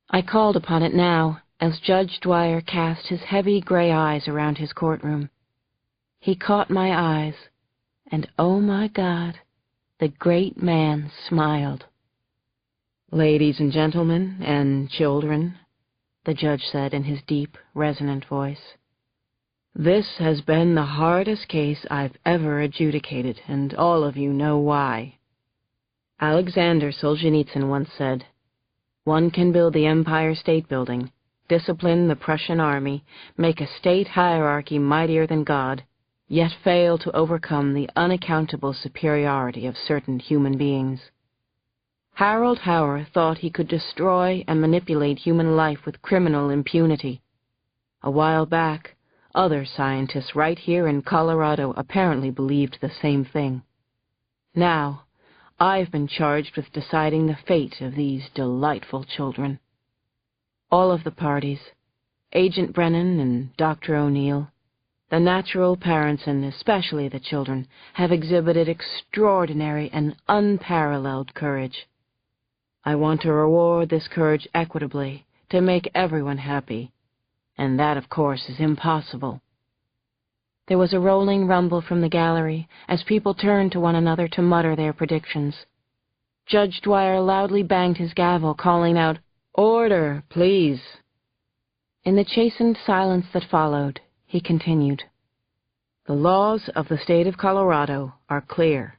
I called upon it now, as Judge Dwyer cast his heavy gray eyes around his courtroom. He caught my eyes, and oh my God, the great man smiled. "Ladies and gentlemen, and children," the judge said in his deep, resonant voice, "this has been the hardest case I've ever adjudicated, and all of you know why. Alexander Solzhenitsyn once said, 'One can build the Empire State Building, discipline the Prussian army, make a state hierarchy mightier than God, yet fail to overcome the unaccountable superiority of certain human beings.' Harold Hauer thought he could destroy and manipulate human life with criminal impunity. A while back, other scientists right here in Colorado apparently believed the same thing. Now, I've been charged with deciding the fate of these delightful children. All of the parties, Agent Brennan and Dr. O'Neill, the natural parents and especially the children, have exhibited extraordinary and unparalleled courage. I want to reward this courage equitably, to make everyone happy, and that, of course, is impossible." There was a rolling rumble from the gallery as people turned to one another to mutter their predictions. Judge Dwyer loudly banged his gavel, calling out, "Order, please." In the chastened silence that followed, he continued, "The laws of the state of Colorado are clear.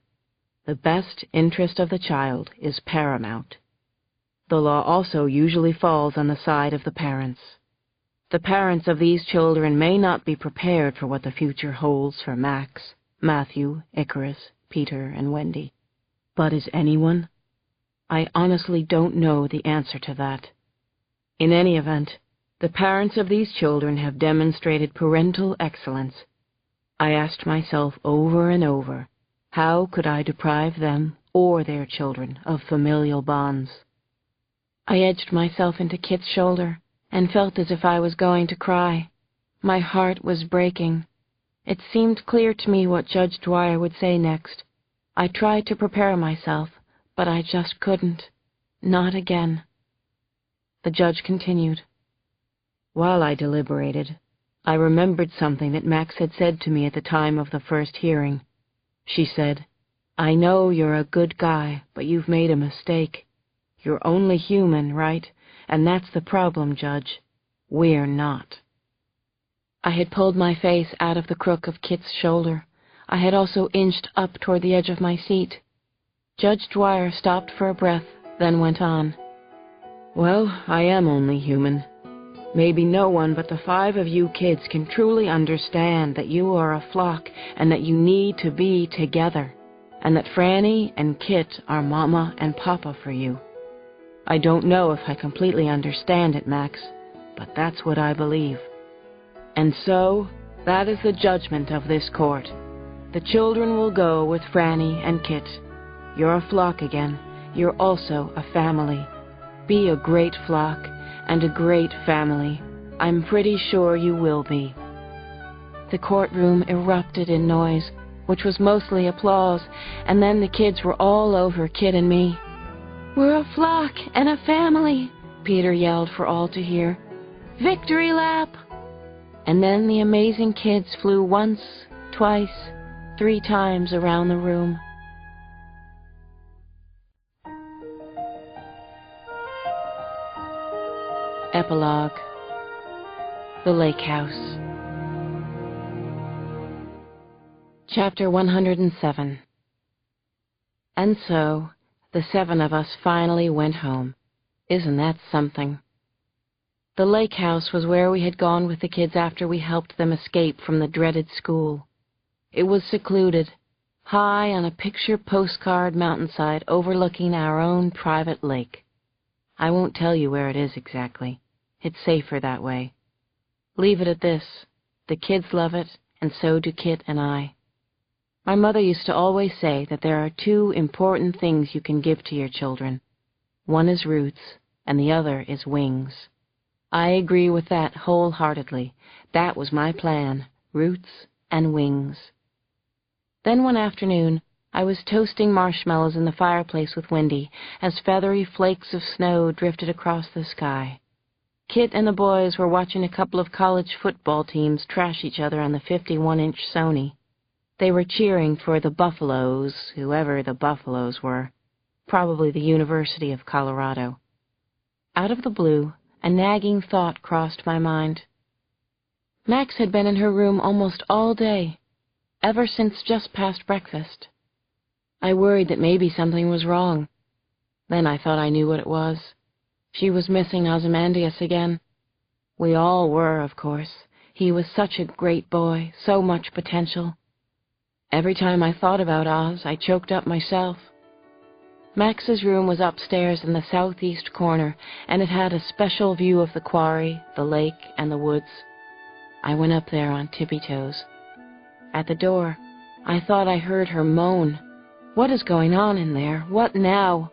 The best interest of the child is paramount. The law also usually falls on the side of the parents. The parents of these children may not be prepared for what the future holds for Max, Matthew, Icarus, Peter, and Wendy. But is anyone? I honestly don't know the answer to that. In any event, the parents of these children have demonstrated parental excellence. I asked myself over and over, how could I deprive them or their children of familial bonds? I edged myself into Kit's shoulder and felt as if I was going to cry. My heart was breaking. It seemed clear to me what Judge Dwyer would say next. I tried to prepare myself, but I just couldn't. Not again. The judge continued. While I deliberated, I remembered something that Max had said to me at the time of the first hearing. She said, "I know you're a good guy, but you've made a mistake. You're only human, right? And that's the problem, Judge. We're not." I had pulled my face out of the crook of Kit's shoulder. I had also inched up toward the edge of my seat. Judge Dwyer stopped for a breath, then went on. "Well, I am only human. Maybe no one but the 5 of you kids can truly understand that you are a flock and that you need to be together, and that Frannie and Kit are Mama and Papa for you. I don't know if I completely understand it, Max, but that's what I believe. And so, that is the judgment of this court. The children will go with Frannie and Kit. You're a flock again. You're also a family. Be a great flock and a great family. I'm pretty sure you will be." The courtroom erupted in noise, which was mostly applause, and then the kids were all over Kit and me. "We're a flock and a family," Peter yelled for all to hear. "Victory lap!" And then the amazing kids flew once, twice, 3 times around the room. Epilogue. The Lake House. Chapter 107. And so, the 7 of us finally went home. Isn't that something? The lake house was where we had gone with the kids after we helped them escape from the dreaded school. It was secluded, high on a picture postcard mountainside overlooking our own private lake. I won't tell you where it is exactly. It's safer that way. Leave it at this. The kids love it, and so do Kit and I. My mother used to always say that there are 2 important things you can give to your children. One is roots, and the other is wings. I agree with that wholeheartedly. That was my plan, roots and wings. Then one afternoon, I was toasting marshmallows in the fireplace with Wendy as feathery flakes of snow drifted across the sky. Kit and the boys were watching a couple of college football teams trash each other on the 51-inch Sony. They were cheering for the Buffaloes, whoever the Buffaloes were, probably the University of Colorado. Out of the blue, a nagging thought crossed my mind. Max had been in her room almost all day, ever since just past breakfast. I worried that maybe something was wrong. Then I thought I knew what it was. She was missing Ozymandias again. We all were, of course. He was such a great boy, so much potential. Every time I thought about Oz, I choked up myself. Max's room was upstairs in the southeast corner, and it had a special view of the quarry, the lake, and the woods. I went up there on tippy-toes. At the door, I thought I heard her moan. What is going on in there? What now?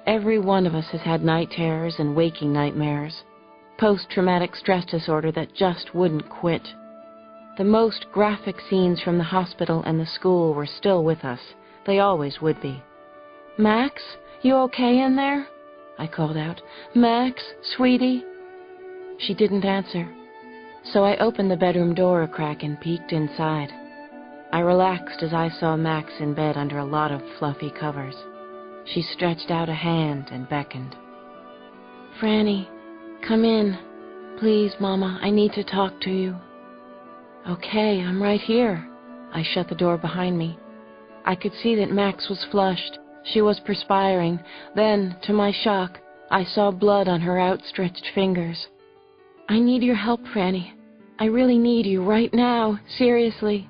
Every one of us has had night terrors and waking nightmares. Post-traumatic stress disorder that just wouldn't quit. The most graphic scenes from the hospital and the school were still with us. They always would be. "Max, you okay in there?" I called out. "Max, sweetie?" She didn't answer. So I opened the bedroom door a crack and peeked inside. I relaxed as I saw Max in bed under a lot of fluffy covers. She stretched out a hand and beckoned. "Frannie, come in. Please, Mama, I need to talk to you." "Okay, I'm right here." I shut the door behind me. I could see that Max was flushed. She was perspiring. Then, to my shock, I saw blood on her outstretched fingers. "I need your help, Frannie. I really need you right now, seriously."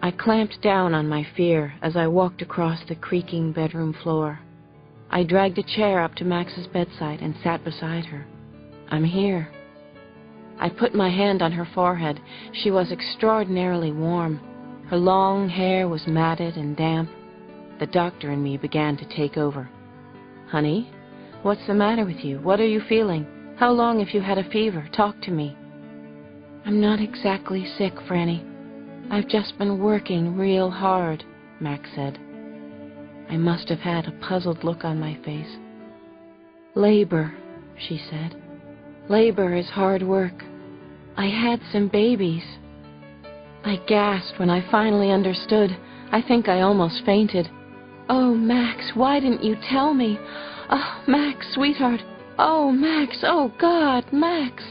I clamped down on my fear as I walked across the creaking bedroom floor. I dragged a chair up to Max's bedside and sat beside her. "I'm here." I put my hand on her forehead. She was extraordinarily warm. Her long hair was matted and damp. The doctor and me began to take over. "Honey, what's the matter with you? What are you feeling? How long have you had a fever? Talk to me." "I'm not exactly sick, Frannie. I've just been working real hard," Max said. I must have had a puzzled look on my face. "Labor," she said. "Labor is hard work. I had some babies." I gasped when I finally understood. I think I almost fainted. "Oh, Max, why didn't you tell me? Oh, Max, sweetheart. Oh, Max, oh, God, Max."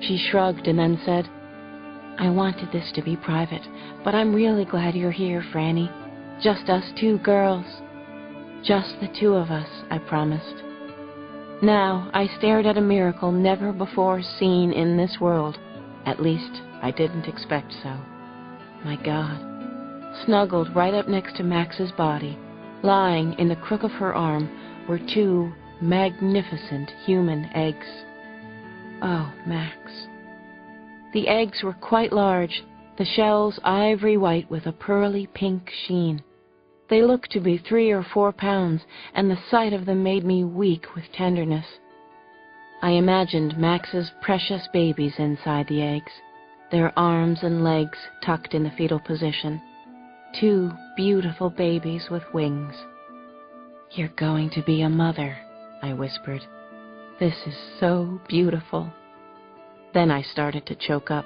She shrugged and then said, "I wanted this to be private, but I'm really glad you're here, Frannie. Just us two girls." "Just the two of us," I promised. Now I stared at a miracle never before seen in this world. At least, I didn't expect so. My God. Snuggled right up next to Max's body, lying in the crook of her arm, were two magnificent human eggs. Oh, Max. The eggs were quite large, the shells ivory white with a pearly pink sheen. They looked to be 3 or 4 pounds, and the sight of them made me weak with tenderness. I imagined Max's precious babies inside the eggs, their arms and legs tucked in the fetal position. 2 beautiful babies with wings. "You're going to be a mother," I whispered. "This is so beautiful." Then I started to choke up.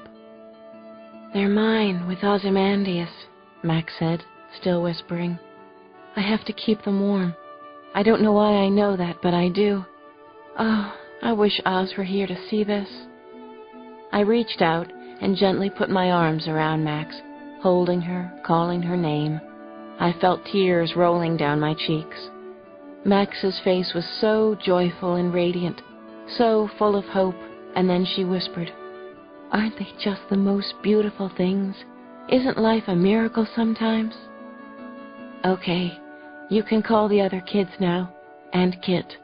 "They're mine with Ozymandias," Max said, still whispering. "I have to keep them warm. I don't know why I know that, but I do. Oh, I wish Oz were here to see this." I reached out and gently put my arms around Max, holding her, calling her name. I felt tears rolling down my cheeks. Max's face was so joyful and radiant, so full of hope, and then she whispered, "Aren't they just the most beautiful things? Isn't life a miracle sometimes?" "Okay, you can call the other kids now, and Kit.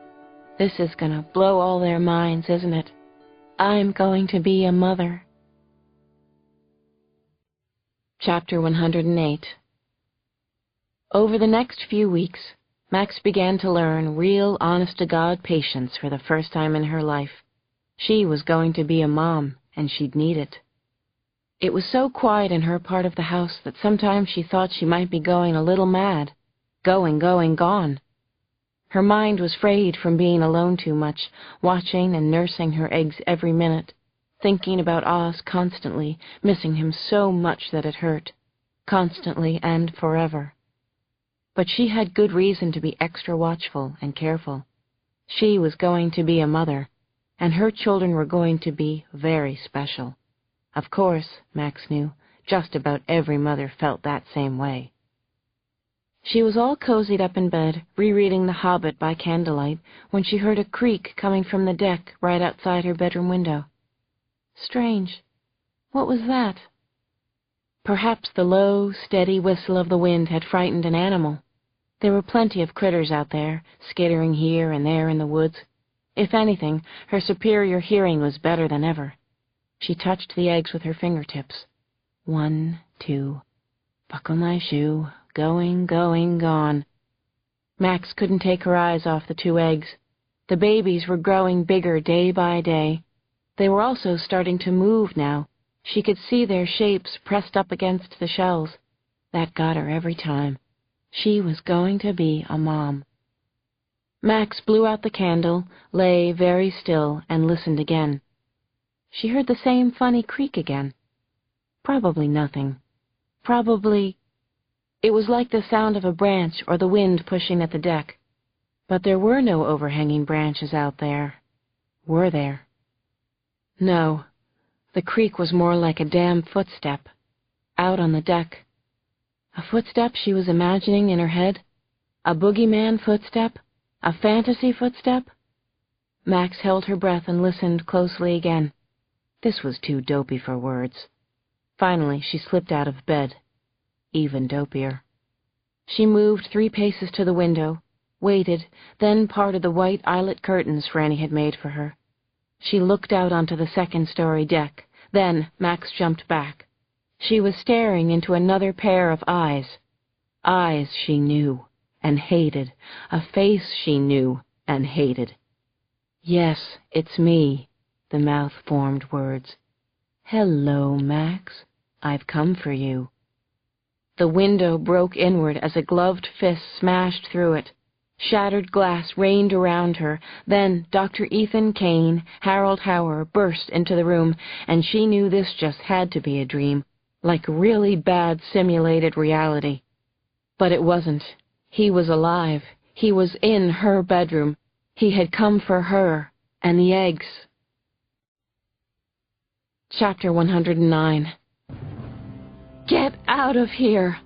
This is gonna blow all their minds, isn't it? I'm going to be a mother." Chapter 108. Over the next few weeks, Max began to learn real honest-to-God patience for the first time in her life. She was going to be a mom, and she'd need it. It was so quiet in her part of the house that sometimes she thought she might be going a little mad. Gone. Her mind was frayed from being alone too much, watching and nursing her eggs every minute, thinking about Oz constantly, missing him so much that it hurt, constantly and forever. But she had good reason to be extra watchful and careful. She was going to be a mother, and her children were going to be very special. Of course, Max knew, just about every mother felt that same way. She was all cozied up in bed, rereading The Hobbit by candlelight, when she heard a creak coming from the deck right outside her bedroom window. Strange. What was that? Perhaps the low, steady whistle of the wind had frightened an animal. There were plenty of critters out there, skittering here and there in the woods. If anything, her superior hearing was better than ever. She touched the eggs with her fingertips. 1, 2. Buckle my shoe. Going, gone. Max couldn't take her eyes off the 2 eggs. The babies were growing bigger day by day. They were also starting to move now. She could see their shapes pressed up against the shells. That got her every time. She was going to be a mom. Max blew out the candle, lay very still, and listened again. She heard the same funny creak again. Probably nothing. It was like the sound of a branch or the wind pushing at the deck. But there were no overhanging branches out there. Were there? No. The creak was more like a damn footstep. Out on the deck. A footstep she was imagining in her head? A boogeyman footstep? A fantasy footstep? Max held her breath and listened closely again. This was too dopey for words. Finally, she slipped out of bed. Even dopier. She moved 3 paces to the window, waited, then parted the white eyelet curtains Frannie had made for her. She looked out onto the 2nd-story deck. Then Max jumped back. She was staring into another pair of eyes. Eyes she knew and hated. A face she knew and hated. "Yes, it's me," the mouth formed words. "Hello, Max. I've come for you." The window broke inward as a gloved fist smashed through it. Shattered glass rained around her. Then Dr. Ethan Kane, Harold Hauer, burst into the room, and she knew this just had to be a dream, like really bad simulated reality. But it wasn't. He was alive. He was in her bedroom. He had come for her and the eggs. Chapter 109. "Get out of here!"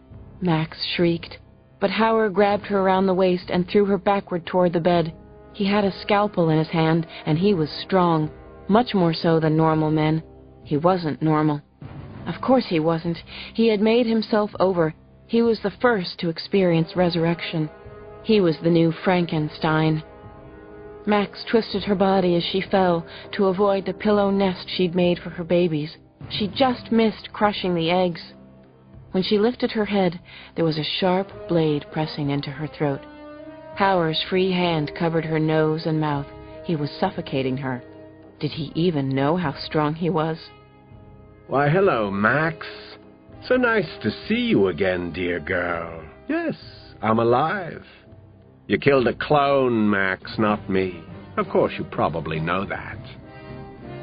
Max shrieked. But Hauer grabbed her around the waist and threw her backward toward the bed. He had a scalpel in his hand, and he was strong, much more so than normal men. He wasn't normal. Of course he wasn't. He had made himself over. He was the first to experience resurrection. He was the new Frankenstein. Max twisted her body as she fell to avoid the pillow nest she'd made for her babies. She just missed crushing the eggs. When she lifted her head, there was a sharp blade pressing into her throat. Hauer's free hand covered her nose and mouth. He was suffocating her. Did he even know how strong he was? Why, hello, Max. So nice to see you again, dear girl. Yes, I'm alive. You killed a clone, Max, not me. Of course, you probably know that.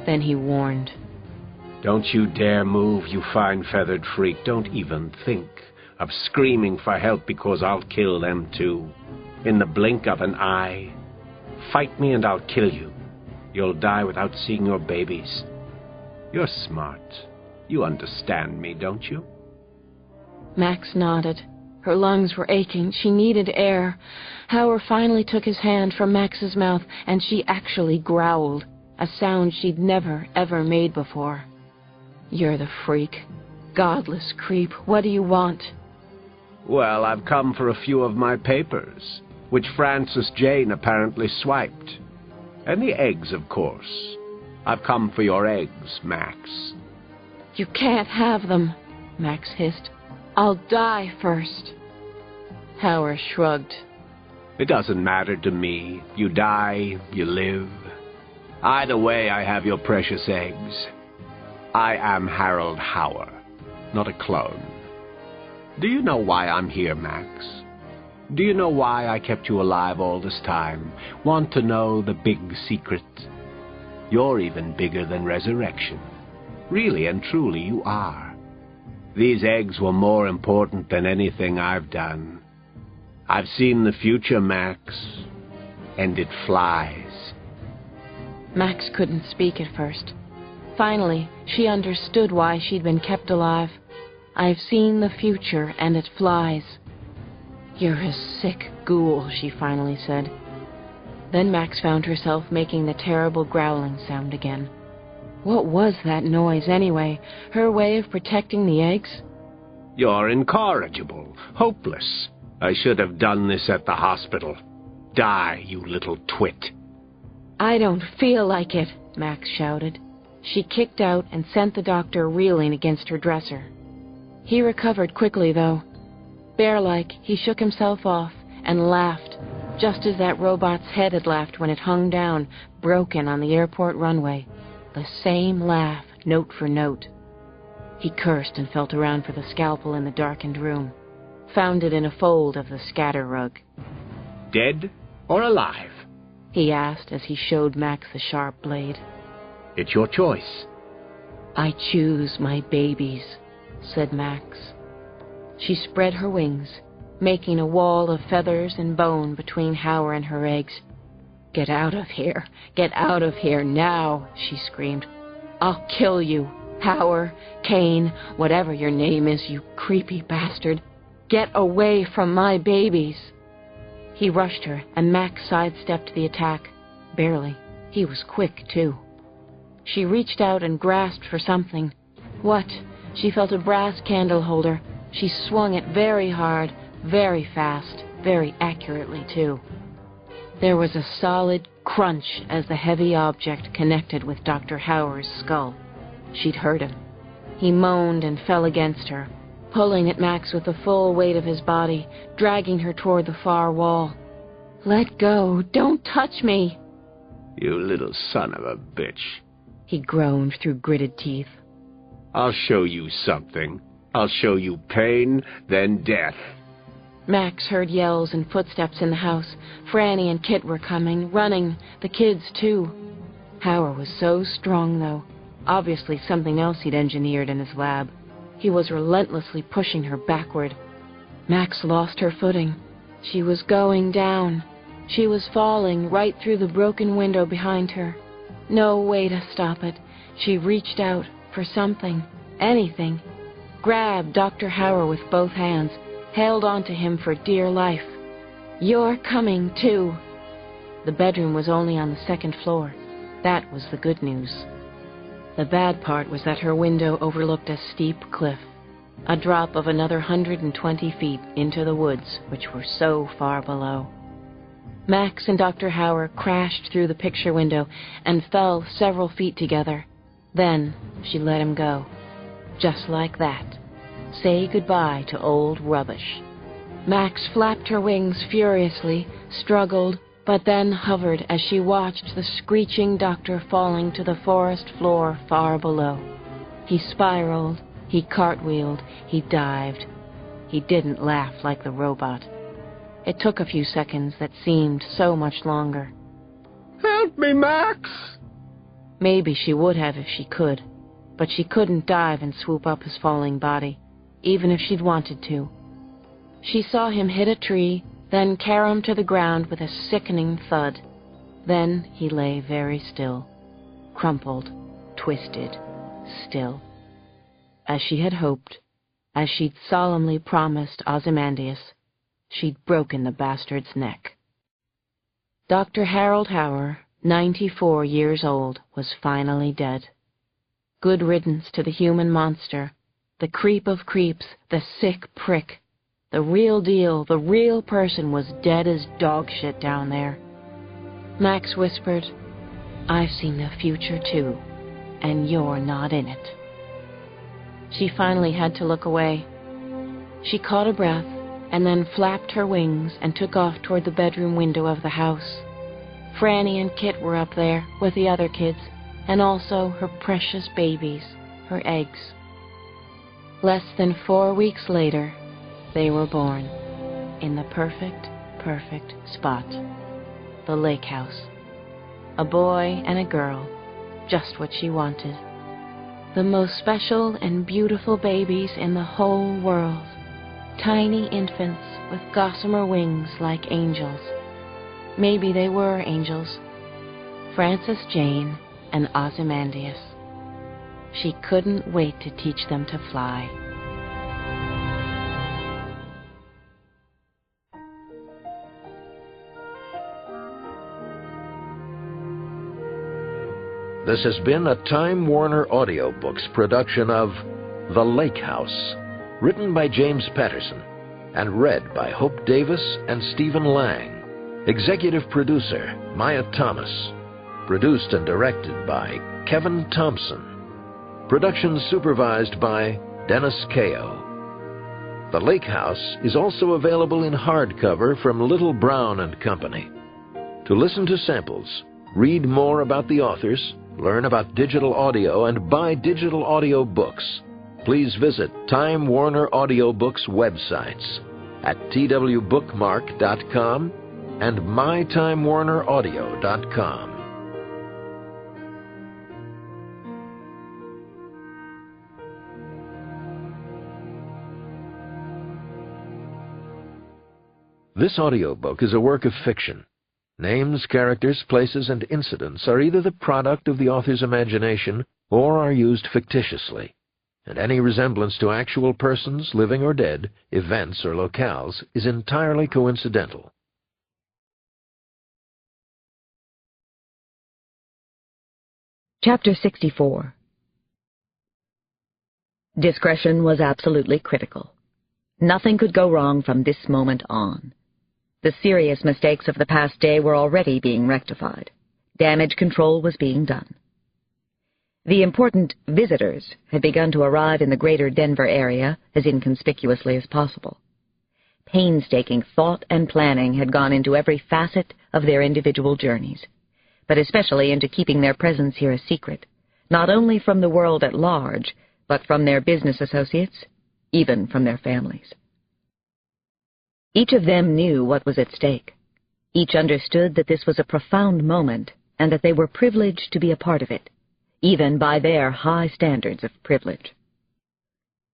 Then he warned. Don't you dare move, you fine feathered freak. Don't even think of screaming for help, because I'll kill them too. In the blink of an eye. Fight me and I'll kill you. You'll die without seeing your babies. You're smart. You understand me, don't you? Max nodded. Her lungs were aching. She needed air. Hauer finally took his hand from Max's mouth, and she actually growled, a sound she'd never, ever made before. "You're the freak. Godless creep. What do you want?" Well, I've come for a few of my papers, which Frances Jane apparently swiped. And the eggs, of course. I've come for your eggs, Max. "You can't have them," Max hissed. "I'll die first." Hauer shrugged. It doesn't matter to me. You die, you live. Either way, I have your precious eggs. I am Harold Hauer, not a clone. Do you know why I'm here, Max? Do you know why I kept you alive all this time? Want to know the big secret? You're even bigger than resurrection. Really and truly, you are. These eggs were more important than anything I've done. I've seen the future, Max, and it flies. Max couldn't speak at first. Finally, she understood why she'd been kept alive. "I've seen the future, and it flies." "You're a sick ghoul," she finally said. Then Max found herself making the terrible growling sound again. What was that noise, anyway? Her way of protecting the eggs? You're incorrigible, hopeless. I should have done this at the hospital. Die, you little twit. "I don't feel like it," Max shouted. She kicked out and sent the doctor reeling against her dresser. He recovered quickly, though. Bear-like, he shook himself off and laughed, just as that robot's head had laughed when it hung down, broken on the airport runway. The same laugh, note for note. He cursed and felt around for the scalpel in the darkened room. Found it in a fold of the scatter rug. Dead or alive? He asked as he showed Max the sharp blade. It's your choice. "I choose my babies," said Max. She spread her wings, making a wall of feathers and bone between Hauer and her eggs. "Get out of here! Get out of here now!" she screamed. "I'll kill you, Hauer, Kane, whatever your name is, you creepy bastard. Get away from my babies!" He rushed her, and Max sidestepped the attack. Barely. He was quick, too. She reached out and grasped for something. What? She felt a brass candle holder. She swung it very hard, very fast, very accurately, too. There was a solid crunch as the heavy object connected with Dr. Hauer's skull. She'd heard him. He moaned and fell against her, pulling at Max with the full weight of his body, dragging her toward the far wall. "Let go! Don't touch me!" You little son of a bitch. He groaned through gritted teeth. I'll show you something. I'll show you pain, then death. Max heard yells and footsteps in the house. Frannie and Kit were coming, running, the kids too. Howard was so strong, though. Obviously something else he'd engineered in his lab. He was relentlessly pushing her backward. Max lost her footing. She was going down. She was falling right through the broken window behind her. No way to stop it. She reached out for something, anything. Grabbed Dr. Howard with both hands, held onto him for dear life. "You're coming, too." The bedroom was only on the second floor. That was the good news. The bad part was that her window overlooked a steep cliff, a drop of another 120 feet into the woods, which were so far below. Max and Dr. Howard crashed through the picture window and fell several feet together. Then she let him go. Just like that. Say goodbye to old rubbish. Max flapped her wings furiously, struggled, but then hovered as she watched the screeching doctor falling to the forest floor far below. He spiraled, he cartwheeled, he dived. He didn't laugh like the robot. It took a few seconds that seemed so much longer. "Help me, Max!" Maybe she would have if she could, but she couldn't dive and swoop up his falling body, even if she'd wanted to. She saw him hit a tree, then carom to the ground with a sickening thud. Then he lay very still, crumpled, twisted, still. As she had hoped, as she'd solemnly promised Ozymandias, she'd broken the bastard's neck. Dr. Harold Howard, 94 years old, was finally dead. Good riddance to the human monster, the creep of creeps, the sick prick. The real deal, the real person was dead as dog shit down there. Max whispered, "I've seen the future too, and you're not in it." She finally had to look away. She caught a breath and then flapped her wings and took off toward the bedroom window of the house. Frannie and Kit were up there with the other kids, and also her precious babies, her eggs. Less than 4 weeks later, they were born, in the perfect spot, the lake house. A boy and a girl, just what she wanted. The most special and beautiful babies in the whole world. Tiny infants with gossamer wings like angels. Maybe they were angels. Frances Jane and Ozymandias. She couldn't wait to teach them to fly. This has been a Time Warner Audiobooks production of The Lake House, written by James Patterson and read by Hope Davis and Stephen Lang. Executive producer Maya Thomas. Produced and directed by Kevin Thompson. Production supervised by Dennis Kao. The Lake House is also available in hardcover from Little Brown and Company. To listen to samples, read more about the authors, learn about digital audio, and buy digital audio books, please visit Time Warner Audiobooks websites at twbookmark.com and mytimewarneraudio.com. This audiobook is a work of fiction. Names, characters, places, and incidents are either the product of the author's imagination or are used fictitiously, and any resemblance to actual persons, living or dead, events or locales, is entirely coincidental. Chapter 64. Discretion was absolutely critical. Nothing could go wrong from this moment on. The serious mistakes of the past day were already being rectified. Damage control was being done. The important visitors had begun to arrive in the greater Denver area as inconspicuously as possible. Painstaking thought and planning had gone into every facet of their individual journeys, but especially into keeping their presence here a secret, not only from the world at large, but from their business associates, even from their families. Each of them knew what was at stake. Each understood that this was a profound moment and that they were privileged to be a part of it, even by their high standards of privilege.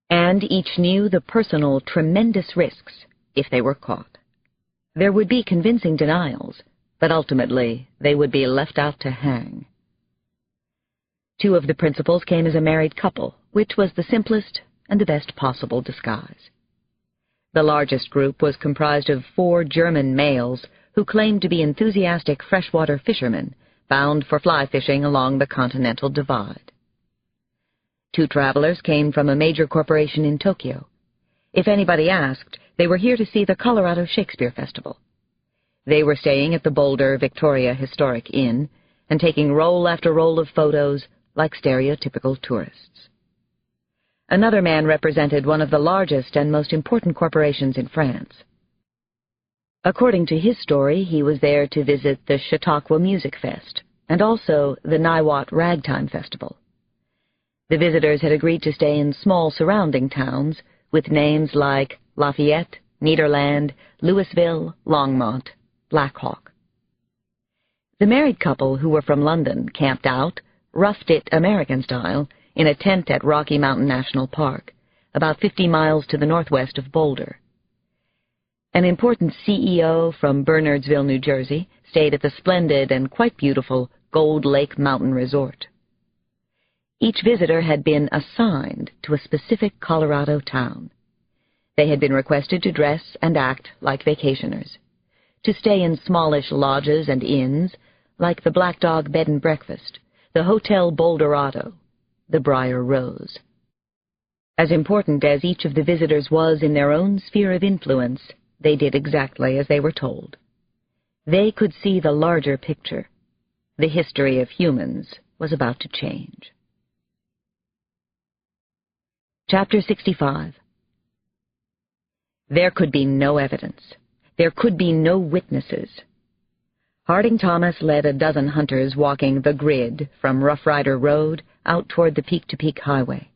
And each knew the personal, tremendous risks if they were caught. There would be convincing denials, but ultimately they would be left out to hang. Two of the principals came as a married couple, which was the simplest and the best possible disguise. The largest group was comprised of 4 German males who claimed to be enthusiastic freshwater fishermen bound for fly fishing along the Continental Divide. 2 travelers came from a major corporation in Tokyo. If anybody asked, they were here to see the Colorado Shakespeare Festival. They were staying at the Boulder Victoria Historic Inn and taking roll after roll of photos like stereotypical tourists. Another man represented one of the largest and most important corporations in France. According to his story, he was there to visit the Chautauqua Music Fest and also the Niwot Ragtime Festival. The visitors had agreed to stay in small surrounding towns with names like Lafayette, Nederland, Louisville, Longmont, Black Hawk. The married couple, who were from London, camped out, roughed it American style, in a tent at Rocky Mountain National Park, about 50 miles to the northwest of Boulder. An important CEO from Bernardsville, New Jersey, stayed at the splendid and quite beautiful Gold Lake Mountain Resort. Each visitor had been assigned to a specific Colorado town. They had been requested to dress and act like vacationers, to stay in smallish lodges and inns like the Black Dog Bed and Breakfast, the Hotel Boulderado, the Briar Rose. As important as each of the visitors was in their own sphere of influence, they did exactly as they were told. They could see the larger picture. The history of humans was about to change. Chapter 65. There could be no evidence. There could be no witnesses. Harding Thomas led a dozen hunters walking the grid from Rough Rider Road out toward the Peak-to-Peak Highway.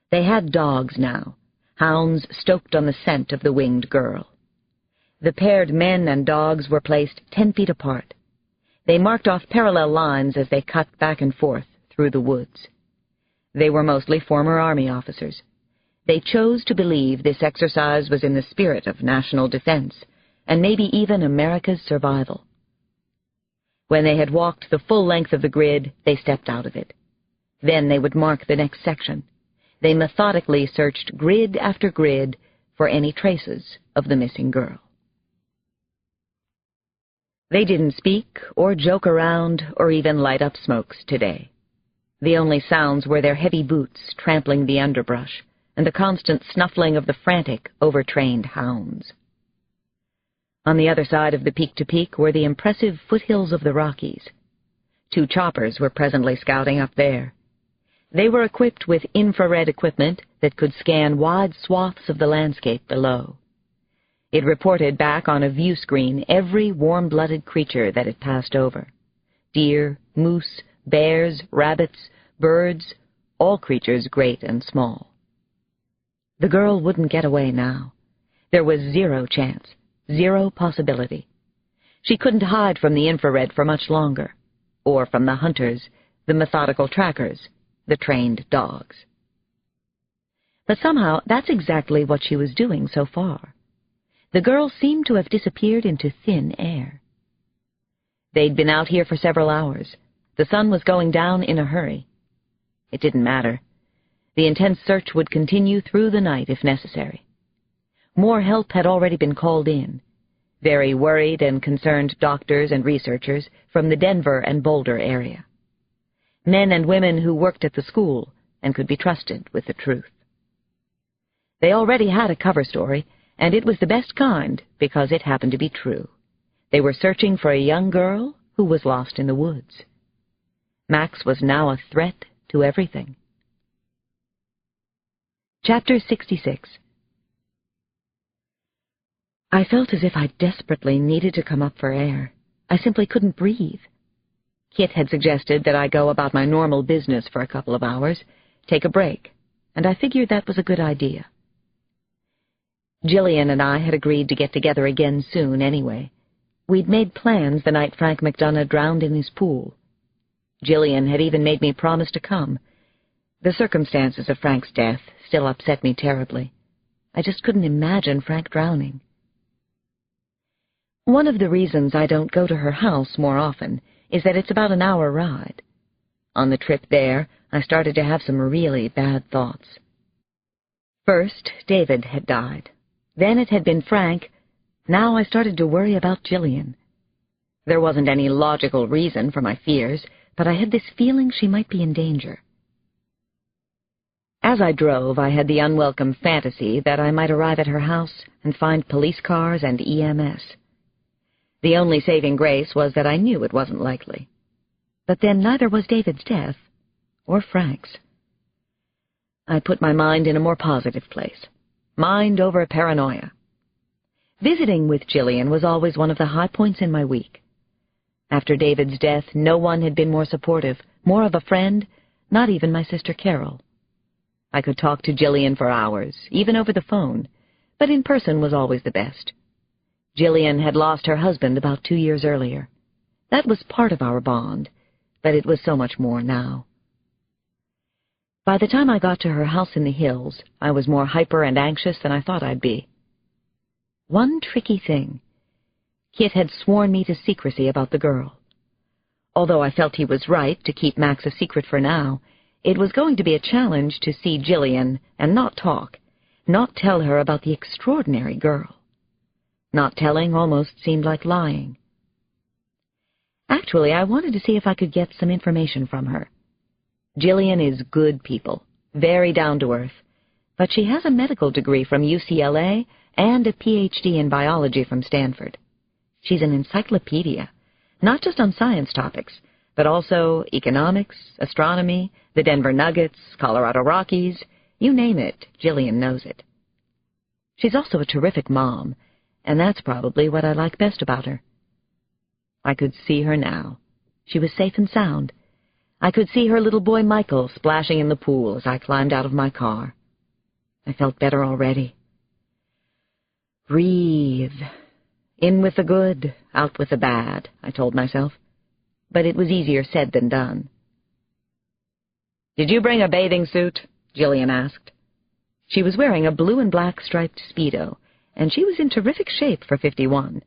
They had dogs now, hounds stoked on the scent of the winged girl. The paired men and dogs were placed 10 feet apart. They marked off parallel lines as they cut back and forth through the woods. They were mostly former Army officers. They chose to believe this exercise was in the spirit of national defense, and maybe even America's survival. When they had walked the full length of the grid, they stepped out of it. Then they would mark the next section. They methodically searched grid after grid for any traces of the missing girl. They didn't speak or joke around or even light up smokes today. The only sounds were their heavy boots trampling the underbrush and the constant snuffling of the frantic, overtrained hounds. On the other side of the Peak-to-Peak were the impressive foothills of the Rockies. 2 choppers were presently scouting up there. They were equipped with infrared equipment that could scan wide swaths of the landscape below. It reported back on a view screen every warm-blooded creature that it passed over. Deer, moose, bears, rabbits, birds, all creatures great and small. The girl wouldn't get away now. There was 0 chance. 0 possibility. She couldn't hide from the infrared for much longer, or from the hunters, the methodical trackers, the trained dogs. But somehow that's exactly what she was doing so far. The girl seemed to have disappeared into thin air. They'd been out here for several hours. The sun was going down in a hurry. It didn't matter. The intense search would continue through the night if necessary. More help had already been called in. Very worried and concerned doctors and researchers from the Denver and Boulder area. Men and women who worked at the school and could be trusted with the truth. They already had a cover story, and it was the best kind because it happened to be true. They were searching for a young girl who was lost in the woods. Max was now a threat to everything. Chapter 66. I felt as if I desperately needed to come up for air. I simply couldn't breathe. Kit had suggested that I go about my normal business for a couple of hours, take a break, and I figured that was a good idea. Jillian and I had agreed to get together again soon anyway. We'd made plans the night Frank McDonough drowned in his pool. Jillian had even made me promise to come. The circumstances of Frank's death still upset me terribly. I just couldn't imagine Frank drowning. One of the reasons I don't go to her house more often is that it's about an hour ride. On the trip there, I started to have some really bad thoughts. First, David had died. Then it had been Frank. Now I started to worry about Jillian. There wasn't any logical reason for my fears, but I had this feeling she might be in danger. As I drove, I had the unwelcome fantasy that I might arrive at her house and find police cars and EMS. The only saving grace was that I knew it wasn't likely. But then neither was David's death, or Frank's. I put my mind in a more positive place. Mind over paranoia. Visiting with Jillian was always one of the high points in my week. After David's death, no one had been more supportive, more of a friend, not even my sister Carol. I could talk to Jillian for hours, even over the phone, but in person was always the best. Jillian had lost her husband about 2 years earlier. That was part of our bond, but it was so much more now. By the time I got to her house in the hills, I was more hyper and anxious than I thought I'd be. One tricky thing. Kit had sworn me to secrecy about the girl. Although I felt he was right to keep Max a secret for now, it was going to be a challenge to see Jillian and not talk, not tell her about the extraordinary girl. Not telling almost seemed like lying. Actually, I wanted to see if I could get some information from her. Jillian is good people, very down-to-earth, but she has a medical degree from UCLA and a PhD in biology from Stanford. She's an encyclopedia, not just on science topics, but also economics, astronomy, the Denver Nuggets, Colorado Rockies, you name it, Jillian knows it. She's also a terrific mom, and that's probably what I like best about her. I could see her now. She was safe and sound. I could see her little boy Michael splashing in the pool as I climbed out of my car. I felt better already. Breathe. In with the good, out with the bad, I told myself. But it was easier said than done. "Did you bring a bathing suit?" Jillian asked. She was wearing a blue and black striped Speedo, and she was in terrific shape for 51.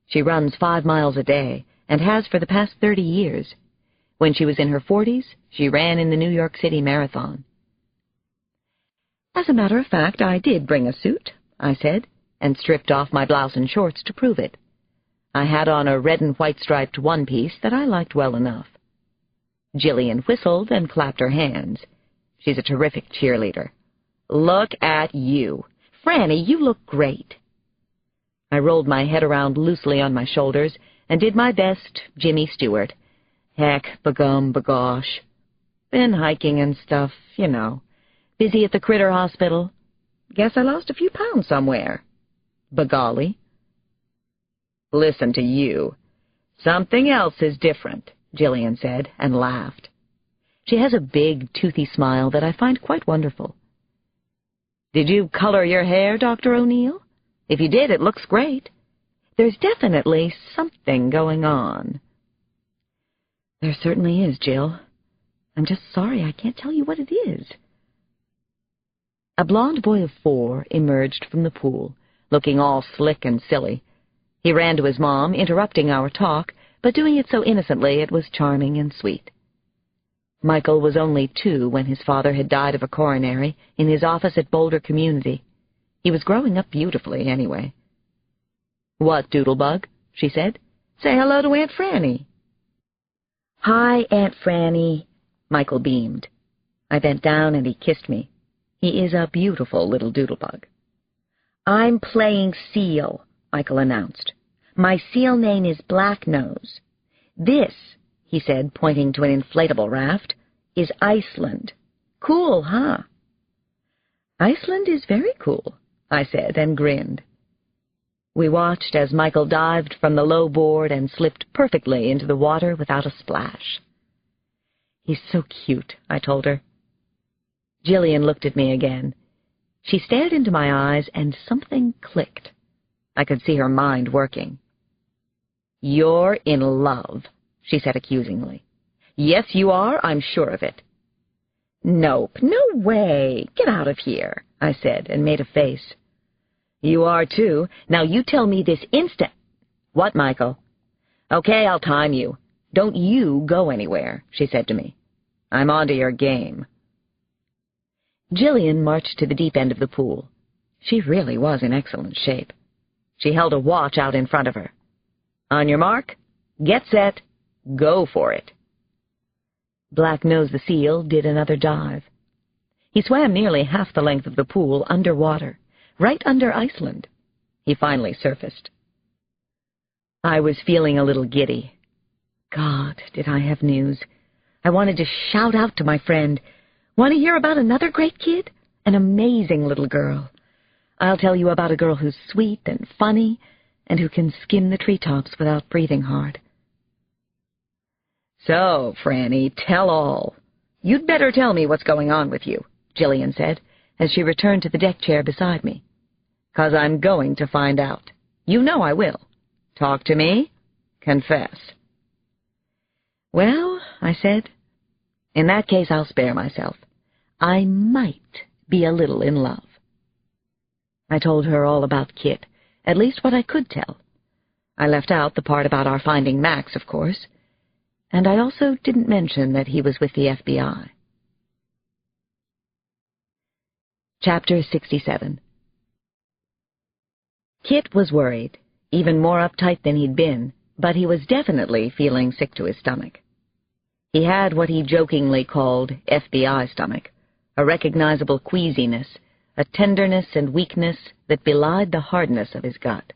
She runs 5 miles a day, and has for the past 30 years. When she was in her 40s, she ran in the New York City Marathon. "As a matter of fact, I did bring a suit," I said, and stripped off my blouse and shorts to prove it. I had on a red and white striped one-piece that I liked well enough. Jillian whistled and clapped her hands. She's a terrific cheerleader. "Look at you. Frannie, you look great." I rolled my head around loosely on my shoulders and did my best Jimmy Stewart. Heck, begum, begosh. Been hiking and stuff, you know. Busy at the critter hospital. Guess I lost a few pounds somewhere. Begolly. "Listen to you. Something else is different," Jillian said, and laughed. She has a big, toothy smile that I find quite wonderful. "Did you color your hair, Dr. O'Neill? If you did, it looks great. There's definitely something going on." "There certainly is, Jill. I'm just sorry I can't tell you what it is." A blond boy of 4 emerged from the pool, looking all slick and silly. He ran to his mom, interrupting our talk, but doing it so innocently it was charming and sweet. Michael was only 2 when his father had died of a coronary in his office at Boulder Community. He was growing up beautifully, anyway. "What, Doodlebug?" she said. "Say hello to Aunt Frannie." "Hi, Aunt Frannie," Michael beamed. I bent down and he kissed me. He is a beautiful little doodlebug. "I'm playing seal," Michael announced. "My seal name is Blacknose. This," he said, pointing to an inflatable raft, "is Iceland. Cool, huh?" "Iceland is very cool," I said, and grinned. We watched as Michael dived from the low board and slipped perfectly into the water without a splash. "He's so cute," I told her. Jillian looked at me again. She stared into my eyes, and something clicked. I could see her mind working. "You're in love," she said accusingly. "Yes, you are, I'm sure of it." "Nope, no way. Get out of here," I said, and made a face. "You are, too. Now you tell me this instant—" "What, Michael?" "Okay, I'll time you. Don't you go anywhere," she said to me. "I'm onto your game." Jillian marched to the deep end of the pool. She really was in excellent shape. She held a watch out in front of her. "On your mark, get set, go for it." Black-Nose the seal did another dive. He swam nearly half the length of the pool underwater, right under Iceland. He finally surfaced. I was feeling a little giddy. God, did I have news. I wanted to shout out to my friend, "Want to hear about another great kid? An amazing little girl. I'll tell you about a girl who's sweet and funny and who can skim the treetops without breathing hard." "So, Frannie, tell all. You'd better tell me what's going on with you," Jillian said, as she returned to the deck chair beside me. "'Cause I'm going to find out. You know I will. Talk to me. Confess." "Well," I said, "in that case I'll spare myself. I might be a little in love." I told her all about Kit, at least what I could tell. I left out the part about our finding Max, of course, and I also didn't mention that he was with the FBI. Chapter 67. Kit was worried, even more uptight than he'd been, but he was definitely feeling sick to his stomach. He had what he jokingly called FBI stomach, a recognizable queasiness, a tenderness and weakness that belied the hardness of his gut.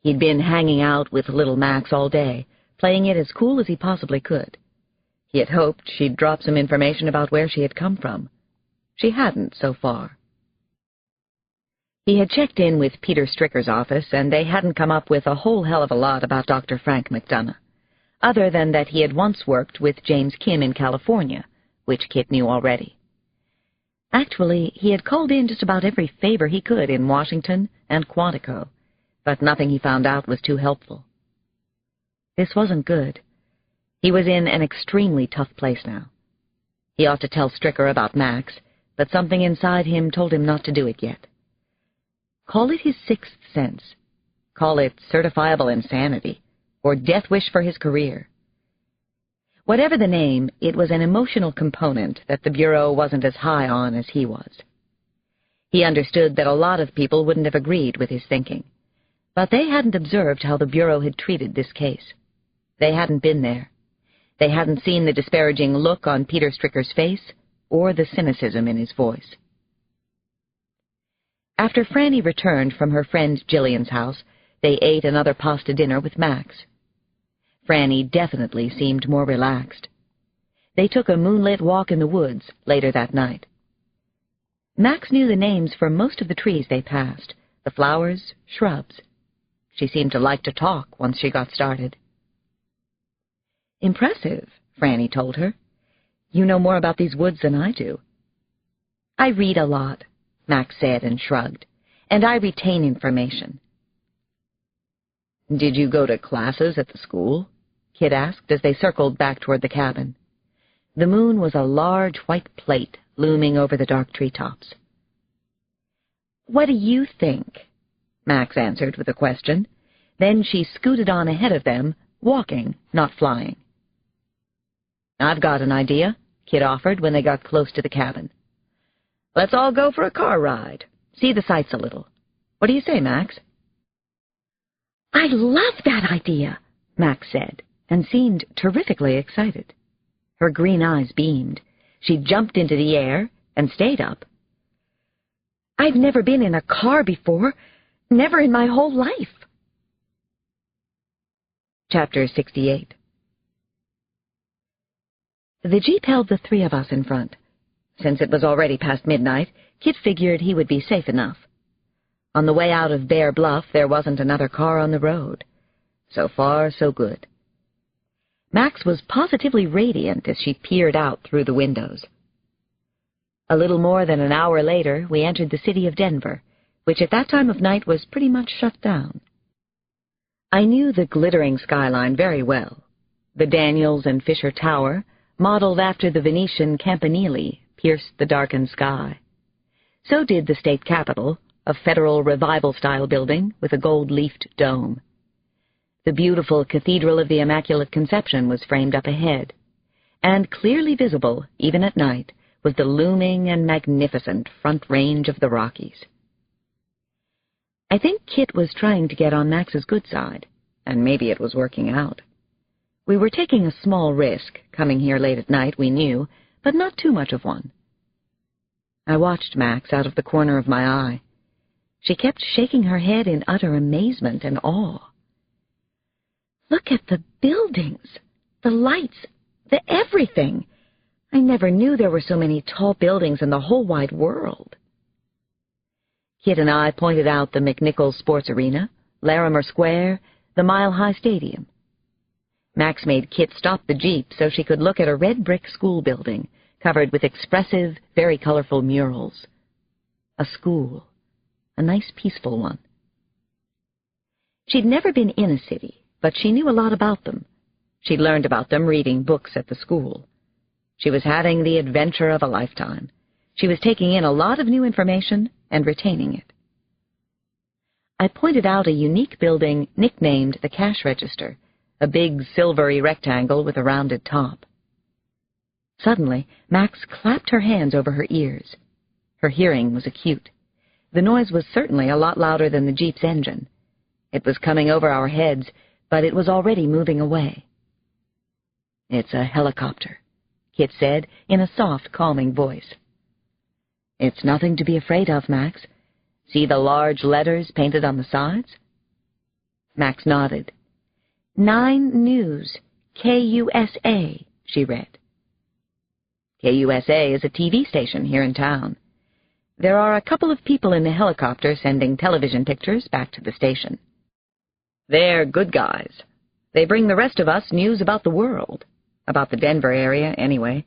He'd been hanging out with little Max all day, playing it as cool as he possibly could. He had hoped she'd drop some information about where she had come from. She hadn't so far. He had checked in with Peter Stricker's office, and they hadn't come up with a whole hell of a lot about Dr. Frank McDonough, other than that he had once worked with James Kim in California, which Kit knew already. Actually, he had called in just about every favor he could in Washington and Quantico, but nothing he found out was too helpful. This wasn't good. He was in an extremely tough place now. He ought to tell Stricker about Max, but something inside him told him not to do it yet. Call it his sixth sense. Call it certifiable insanity, or death wish for his career. Whatever the name, it was an emotional component that the Bureau wasn't as high on as he was. He understood that a lot of people wouldn't have agreed with his thinking, but they hadn't observed how the Bureau had treated this case. They hadn't been there. They hadn't seen the disparaging look on Peter Stricker's face or the cynicism in his voice. After Frannie returned from her friend Jillian's house, they ate another pasta dinner with Max. Frannie definitely seemed more relaxed. They took a moonlit walk in the woods later that night. Max knew the names for most of the trees they passed, the flowers, shrubs. She seemed to like to talk once she got started. "Impressive," Frannie told her. "You know more about these woods than I do." "I read a lot," Max said and shrugged, "and I retain information." "Did you go to classes at the school?" Kit asked as they circled back toward the cabin. The moon was a large white plate looming over the dark treetops. "What do you think?" Max answered with a question. Then she scooted on ahead of them, walking, not flying. "I've got an idea," Kit offered when they got close to the cabin. "Let's all go for a car ride. See the sights a little. What do you say, Max?" "I love that idea," Max said, and seemed terrifically excited. Her green eyes beamed. She jumped into the air and stayed up. "I've never been in a car before, never in my whole life." Chapter 68. The Jeep held the three of us in front. Since it was already past midnight, Kit figured he would be safe enough. On the way out of Bear Bluff, there wasn't another car on the road. So far, so good. Max was positively radiant as she peered out through the windows. A little more than an hour later, we entered the city of Denver, which at that time of night was pretty much shut down. I knew the glittering skyline very well. The Daniels and Fisher Tower, modeled after the Venetian campanile, pierced the darkened sky. So did the state capitol, a federal revival-style building with a gold-leafed dome. The beautiful Cathedral of the Immaculate Conception was framed up ahead, and clearly visible, even at night, was the looming and magnificent Front Range of the Rockies. I think Kit was trying to get on Max's good side, and maybe it was working out. We were taking a small risk, coming here late at night, we knew, but not too much of one. I watched Max out of the corner of my eye. She kept shaking her head in utter amazement and awe. Look at the buildings, the lights, the everything. I never knew there were so many tall buildings in the whole wide world. Kit and I pointed out the McNichols Sports Arena, Larimer Square, the Mile High Stadium. Max made Kit stop the Jeep so she could look at a red brick school building covered with expressive, very colorful murals. A school. A nice, peaceful one. She'd never been in a city, but she knew a lot about them. She'd learned about them reading books at the school. She was having the adventure of a lifetime. She was taking in a lot of new information and retaining it. I pointed out a unique building nicknamed the Cash Register, a big silvery rectangle with a rounded top. Suddenly, Max clapped her hands over her ears. Her hearing was acute. The noise was certainly a lot louder than the Jeep's engine. It was coming over our heads, but it was already moving away. "It's a helicopter," Kit said in a soft, calming voice. "It's nothing to be afraid of, Max. See the large letters painted on the sides?" Max nodded. 9 News, KUSA, she read. KUSA is a TV station here in town. There are a couple of people in the helicopter sending television pictures back to the station. They're good guys. They bring the rest of us news about the world, about the Denver area, anyway.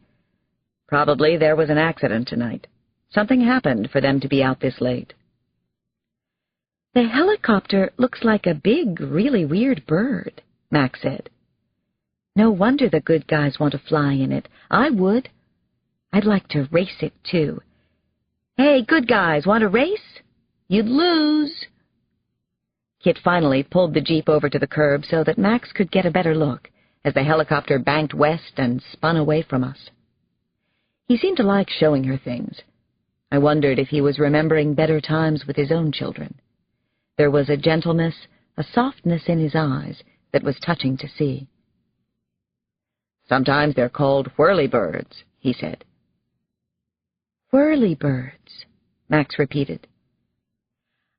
Probably there was an accident tonight. Something happened for them to be out this late. The helicopter looks like a big, really weird bird, Max said. No wonder the good guys want to fly in it. I would. I'd like to race it, too. Hey, good guys, want to race? You'd lose. Kit finally pulled the Jeep over to the curb so that Max could get a better look as the helicopter banked west and spun away from us. He seemed to like showing her things. I wondered if he was remembering better times with his own children. There was a gentleness, a softness in his eyes that was touching to see. Sometimes they're called whirlybirds, he said. Whirlybirds, Max repeated.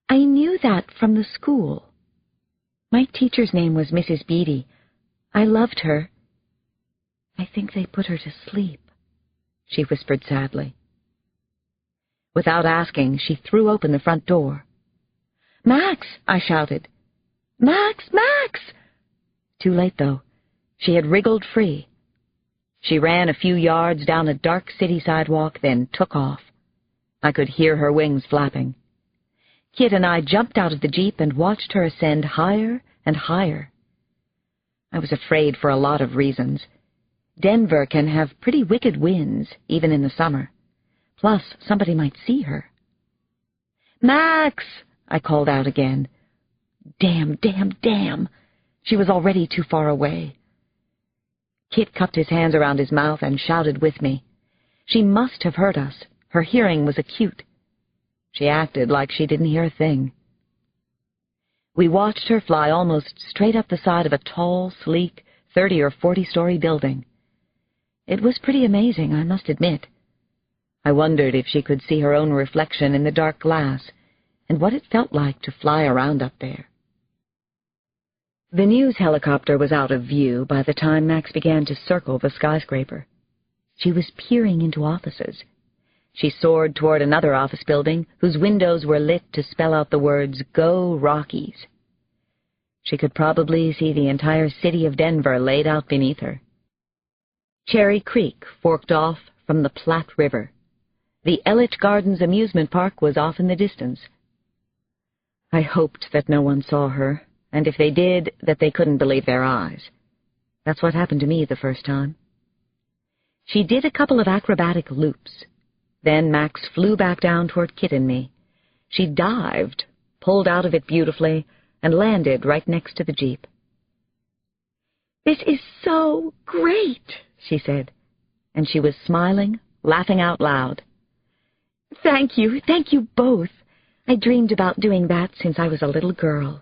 I knew that from the school. My teacher's name was Mrs. Beatty. I loved her. I think they put her to sleep, she whispered sadly. Without asking, she threw open the front door. Max, I shouted. Max, Max! Too late, though. She had wriggled free. She ran a few yards down a dark city sidewalk, then took off. I could hear her wings flapping. Kit and I jumped out of the Jeep and watched her ascend higher and higher. I was afraid for a lot of reasons. Denver can have pretty wicked winds, even in the summer. Plus, somebody might see her. Max! I called out again. Damn, damn, damn! She was already too far away. Kit cupped his hands around his mouth and shouted with me. She must have heard us. Her hearing was acute. She acted like she didn't hear a thing. We watched her fly almost straight up the side of a tall, sleek, 30 or 40-story building. It was pretty amazing, I must admit. I wondered if she could see her own reflection in the dark glass and what it felt like to fly around up there. The news helicopter was out of view by the time Max began to circle the skyscraper. She was peering into offices. She soared toward another office building whose windows were lit to spell out the words, Go Rockies. She could probably see the entire city of Denver laid out beneath her. Cherry Creek forked off from the Platte River. The Ellich Gardens amusement park was off in the distance. I hoped that no one saw her, and if they did, that they couldn't believe their eyes. That's what happened to me the first time. She did a couple of acrobatic loops. Then Max flew back down toward Kit and me. She dived, pulled out of it beautifully, and landed right next to the Jeep. "This is so great," she said, and she was smiling, laughing out loud. Thank you both. I dreamed about doing that since I was a little girl."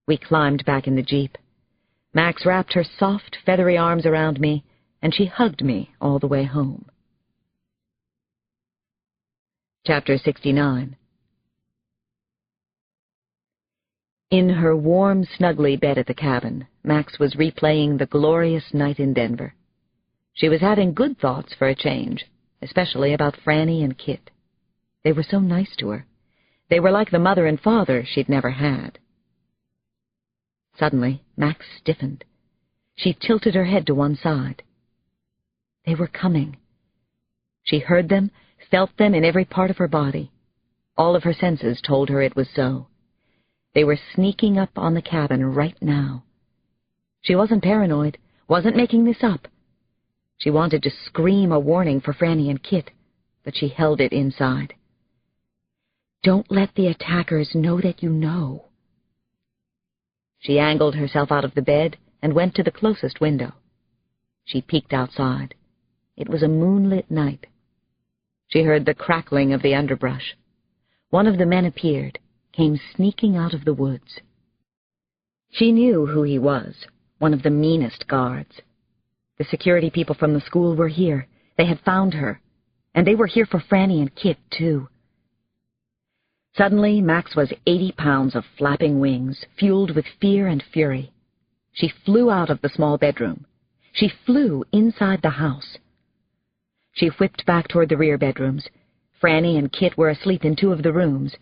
We climbed back in the Jeep. Max wrapped her soft, feathery arms around me, and she hugged me all the way home. Chapter 69. In her warm, snuggly bed at the cabin, Max was replaying the glorious night in Denver. She was having good thoughts for a change, especially about Frannie and Kit. They were so nice to her. They were like the mother and father she'd never had. Suddenly, Max stiffened. She tilted her head to one side. They were coming. She heard them, felt them in every part of her body. All of her senses told her it was so. They were sneaking up on the cabin right now. She wasn't paranoid, wasn't making this up. She wanted to scream a warning for Frannie and Kit, but she held it inside. "Don't let the attackers know that you know." She angled herself out of the bed and went to the closest window. She peeked outside. It was a moonlit night. She heard the crackling of the underbrush. One of the men appeared, came sneaking out of the woods. She knew who he was, one of the meanest guards. The security people from the school were here. They had found her, and they were here for Frannie and Kit, too. Suddenly, Max was 80 pounds of flapping wings, fueled with fear and fury. She flew out of the small bedroom. She flew inside the house. She whipped back toward the rear bedrooms. Frannie and Kit were asleep in 2 of the rooms.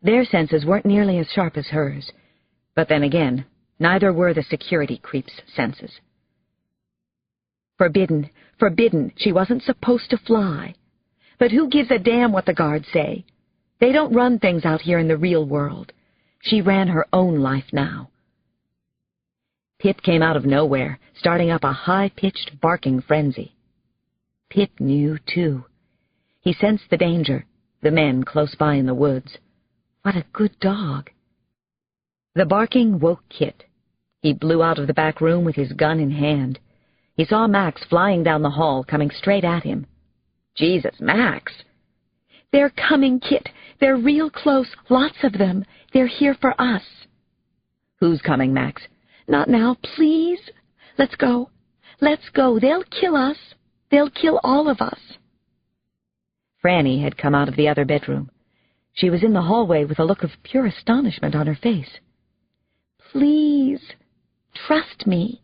Their senses weren't nearly as sharp as hers. But then again, neither were the security creep's senses. Forbidden, she wasn't supposed to fly. But who gives a damn what the guards say? They don't run things out here in the real world. She ran her own life now. Pip came out of nowhere, starting up a high-pitched barking frenzy. Pip knew, too. He sensed the danger, the men close by in the woods. What a good dog. The barking woke Kit. He blew out of the back room with his gun in hand. He saw Max flying down the hall, coming straight at him. Jesus, Max! "They're coming, Kit. They're real close, lots of them. They're here for us." "Who's coming, Max?" "Not now, please. Let's go. Let's go. They'll kill us. They'll kill all of us." Frannie had come out of the other bedroom. She was in the hallway with a look of pure astonishment on her face. "Please, trust me,"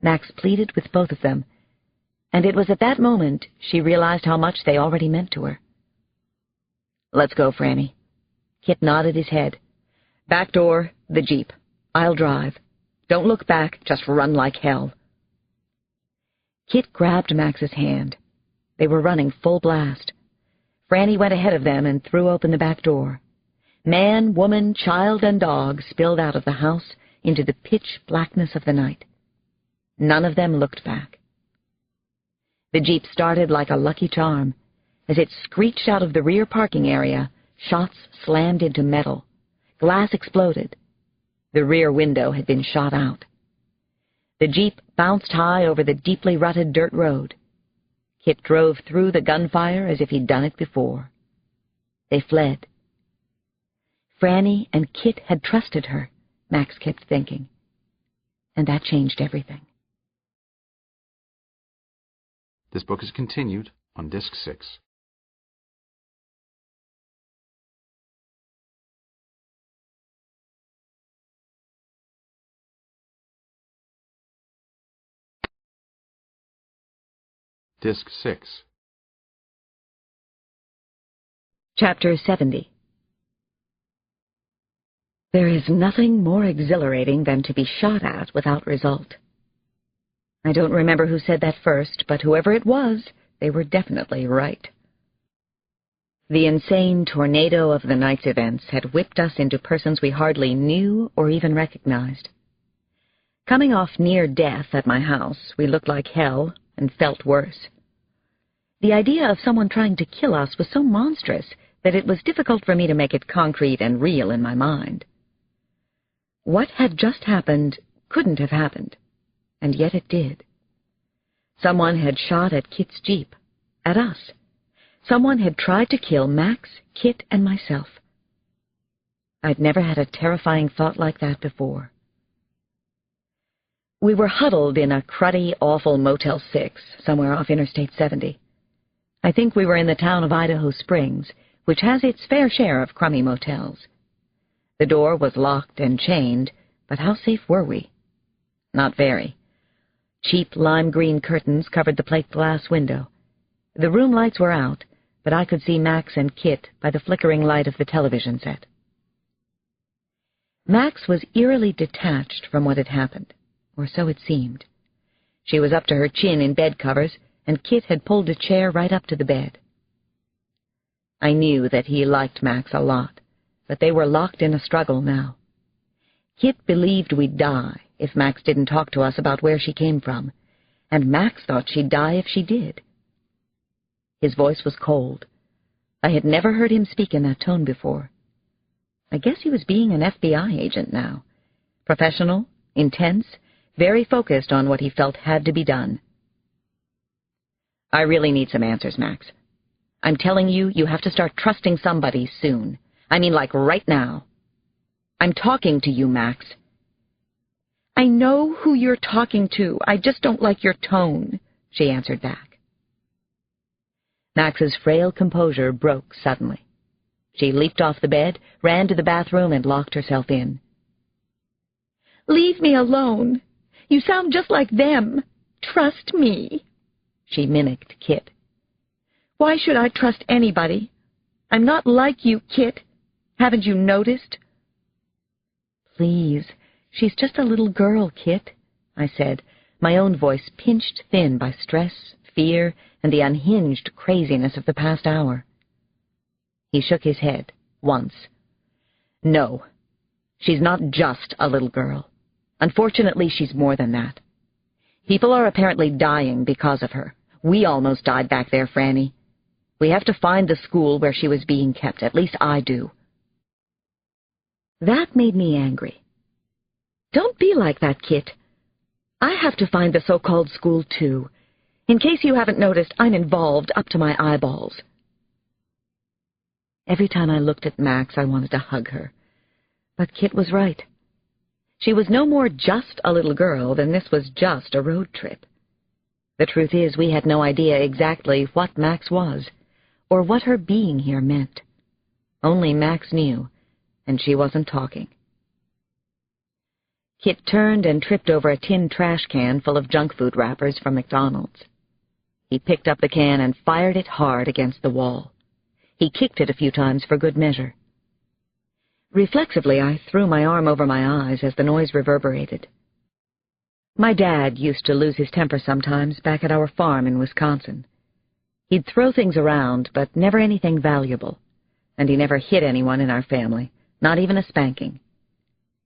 Max pleaded with both of them, and it was at that moment she realized how much they already meant to her. "Let's go, Frannie." Kit nodded his head. "Back door, the Jeep. I'll drive. Don't look back, just run like hell." Kit grabbed Max's hand. They were running full blast. Frannie went ahead of them and threw open the back door. Man, woman, child, and dog spilled out of the house into the pitch blackness of the night. None of them looked back. The Jeep started like a lucky charm. As it screeched out of the rear parking area, shots slammed into metal. Glass exploded. The rear window had been shot out. The Jeep bounced high over the deeply rutted dirt road. Kit drove through the gunfire as if he'd done it before. They fled. Frannie and Kit had trusted her, Max kept thinking. And that changed everything. This book is continued on Disc 6. Disc 6. Chapter 70. There is nothing more exhilarating than to be shot at without result. I don't remember who said that first, but whoever it was, They were definitely right. The insane tornado of the night's events had whipped us into persons we hardly knew or even recognized. Coming off near death at my house, we looked like hell and felt worse. The idea of someone trying to kill us was so monstrous that it was difficult for me to make it concrete and real in my mind. What had just happened couldn't have happened, and yet it did. Someone had shot at Kit's Jeep, at us. Someone had tried to kill Max, Kit, and myself. I'd never had a terrifying thought like that before. We were huddled in a cruddy, awful Motel 6 somewhere off Interstate 70. I think we were in the town of Idaho Springs, which has its fair share of crummy motels. The door was locked and chained, but how safe were we? Not very. Cheap lime green curtains covered the plate glass window. The room lights were out, but I could see Max and Kit by the flickering light of the television set. Max was eerily detached from what had happened, or so it seemed. She was up to her chin in bed covers, and Kit had pulled a chair right up to the bed. I knew that he liked Max a lot, but they were locked in a struggle now. Kit believed we'd die if Max didn't talk to us about where she came from, and Max thought she'd die if she did. His voice was cold. I had never heard him speak in that tone before. I guess he was being an FBI agent now. Professional, intense, very focused on what he felt had to be done. I really need some answers, Max. I'm telling you, you have to start trusting somebody soon. I mean, like right now. I'm talking to you, Max. I know who you're talking to. I just don't like your tone, she answered back. Max's frail composure broke suddenly. She leaped off the bed, ran to the bathroom, and locked herself in. Leave me alone. You sound just like them. Trust me, she mimicked Kit. Why should I trust anybody? I'm not like you, Kit. Haven't you noticed? Please, she's just a little girl, Kit, I said, my own voice pinched thin by stress, fear, and the unhinged craziness of the past hour. He shook his head, once. No, she's not just a little girl. Unfortunately, she's more than that. People are apparently dying because of her. We almost died back there, Frannie. We have to find the school where she was being kept. At least I do. That made me angry. Don't be like that, Kit. I have to find the so-called school, too. In case you haven't noticed, I'm involved up to my eyeballs. Every time I looked at Max, I wanted to hug her. But Kit was right. She was no more just a little girl than this was just a road trip. The truth is, we had no idea exactly what Max was, or what her being here meant. Only Max knew, and she wasn't talking. Kit turned and tripped over a tin trash can full of junk food wrappers from McDonald's. He picked up the can and fired it hard against the wall. He kicked it a few times for good measure. Reflexively, I threw my arm over my eyes as the noise reverberated. My dad used to lose his temper sometimes back at our farm in Wisconsin. He'd throw things around, but never anything valuable, and he never hit anyone in our family, not even a spanking.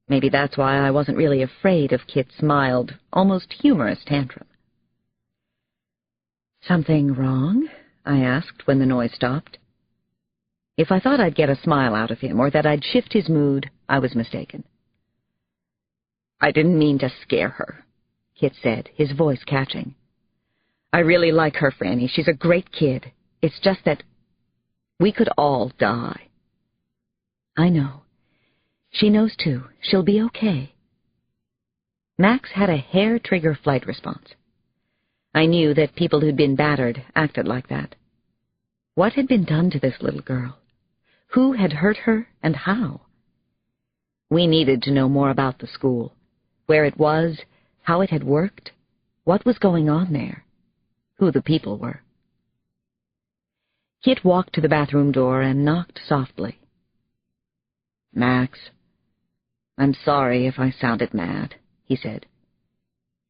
Maybe that's why I wasn't really afraid of Kit's mild, almost humorous tantrum. Something wrong? I asked when the noise stopped. If I thought I'd get a smile out of him, or that I'd shift his mood, I was mistaken. I didn't mean to scare her, Kit said, his voice catching. I really like her, Frannie. She's a great kid. It's just that we could all die. I know. She knows, too. She'll be okay. Max had a hair-trigger flight response. I knew that people who'd been battered acted like that. What had been done to this little girl? Who had hurt her, and how? We needed to know more about the school, where it was, how it had worked, what was going on there, who the people were. Kit walked to the bathroom door and knocked softly. Max, I'm sorry if I sounded mad, he said.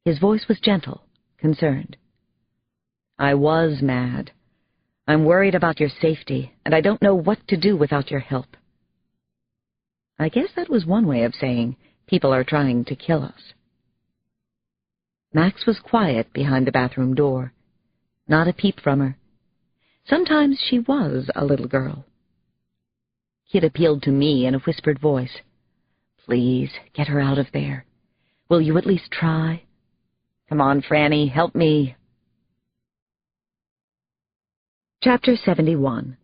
His voice was gentle, concerned. I was mad. I'm worried about your safety, and I don't know what to do without your help. I guess that was one way of saying people are trying to kill us. Max was quiet behind the bathroom door. Not a peep from her. Sometimes she was a little girl. Kit appealed to me in a whispered voice. Please, get her out of there. Will you at least try? Come on, Frannie, help me. Chapter 71.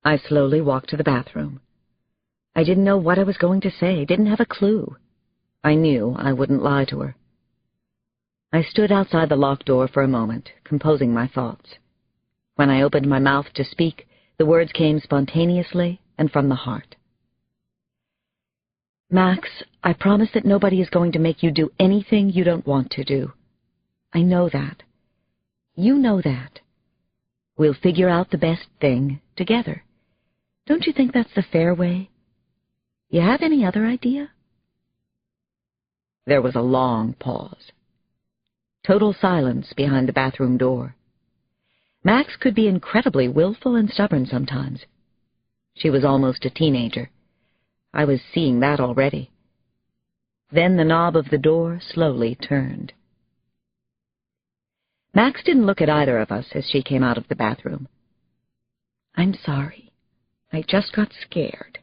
I slowly walked to the bathroom. I didn't know what I was going to say, didn't have a clue. I knew I wouldn't lie to her. I stood outside the locked door for a moment, composing my thoughts. When I opened my mouth to speak, the words came spontaneously and from the heart. Max, I promise that nobody is going to make you do anything you don't want to do. I know that. You know that. We'll figure out the best thing together. Don't you think that's the fair way? You have any other idea? There was a long pause. Total silence behind the bathroom door. Max could be incredibly willful and stubborn sometimes. She was almost a teenager. I was seeing that already. Then the knob of the door slowly turned. Max didn't look at either of us as she came out of the bathroom. I'm sorry. I just got scared,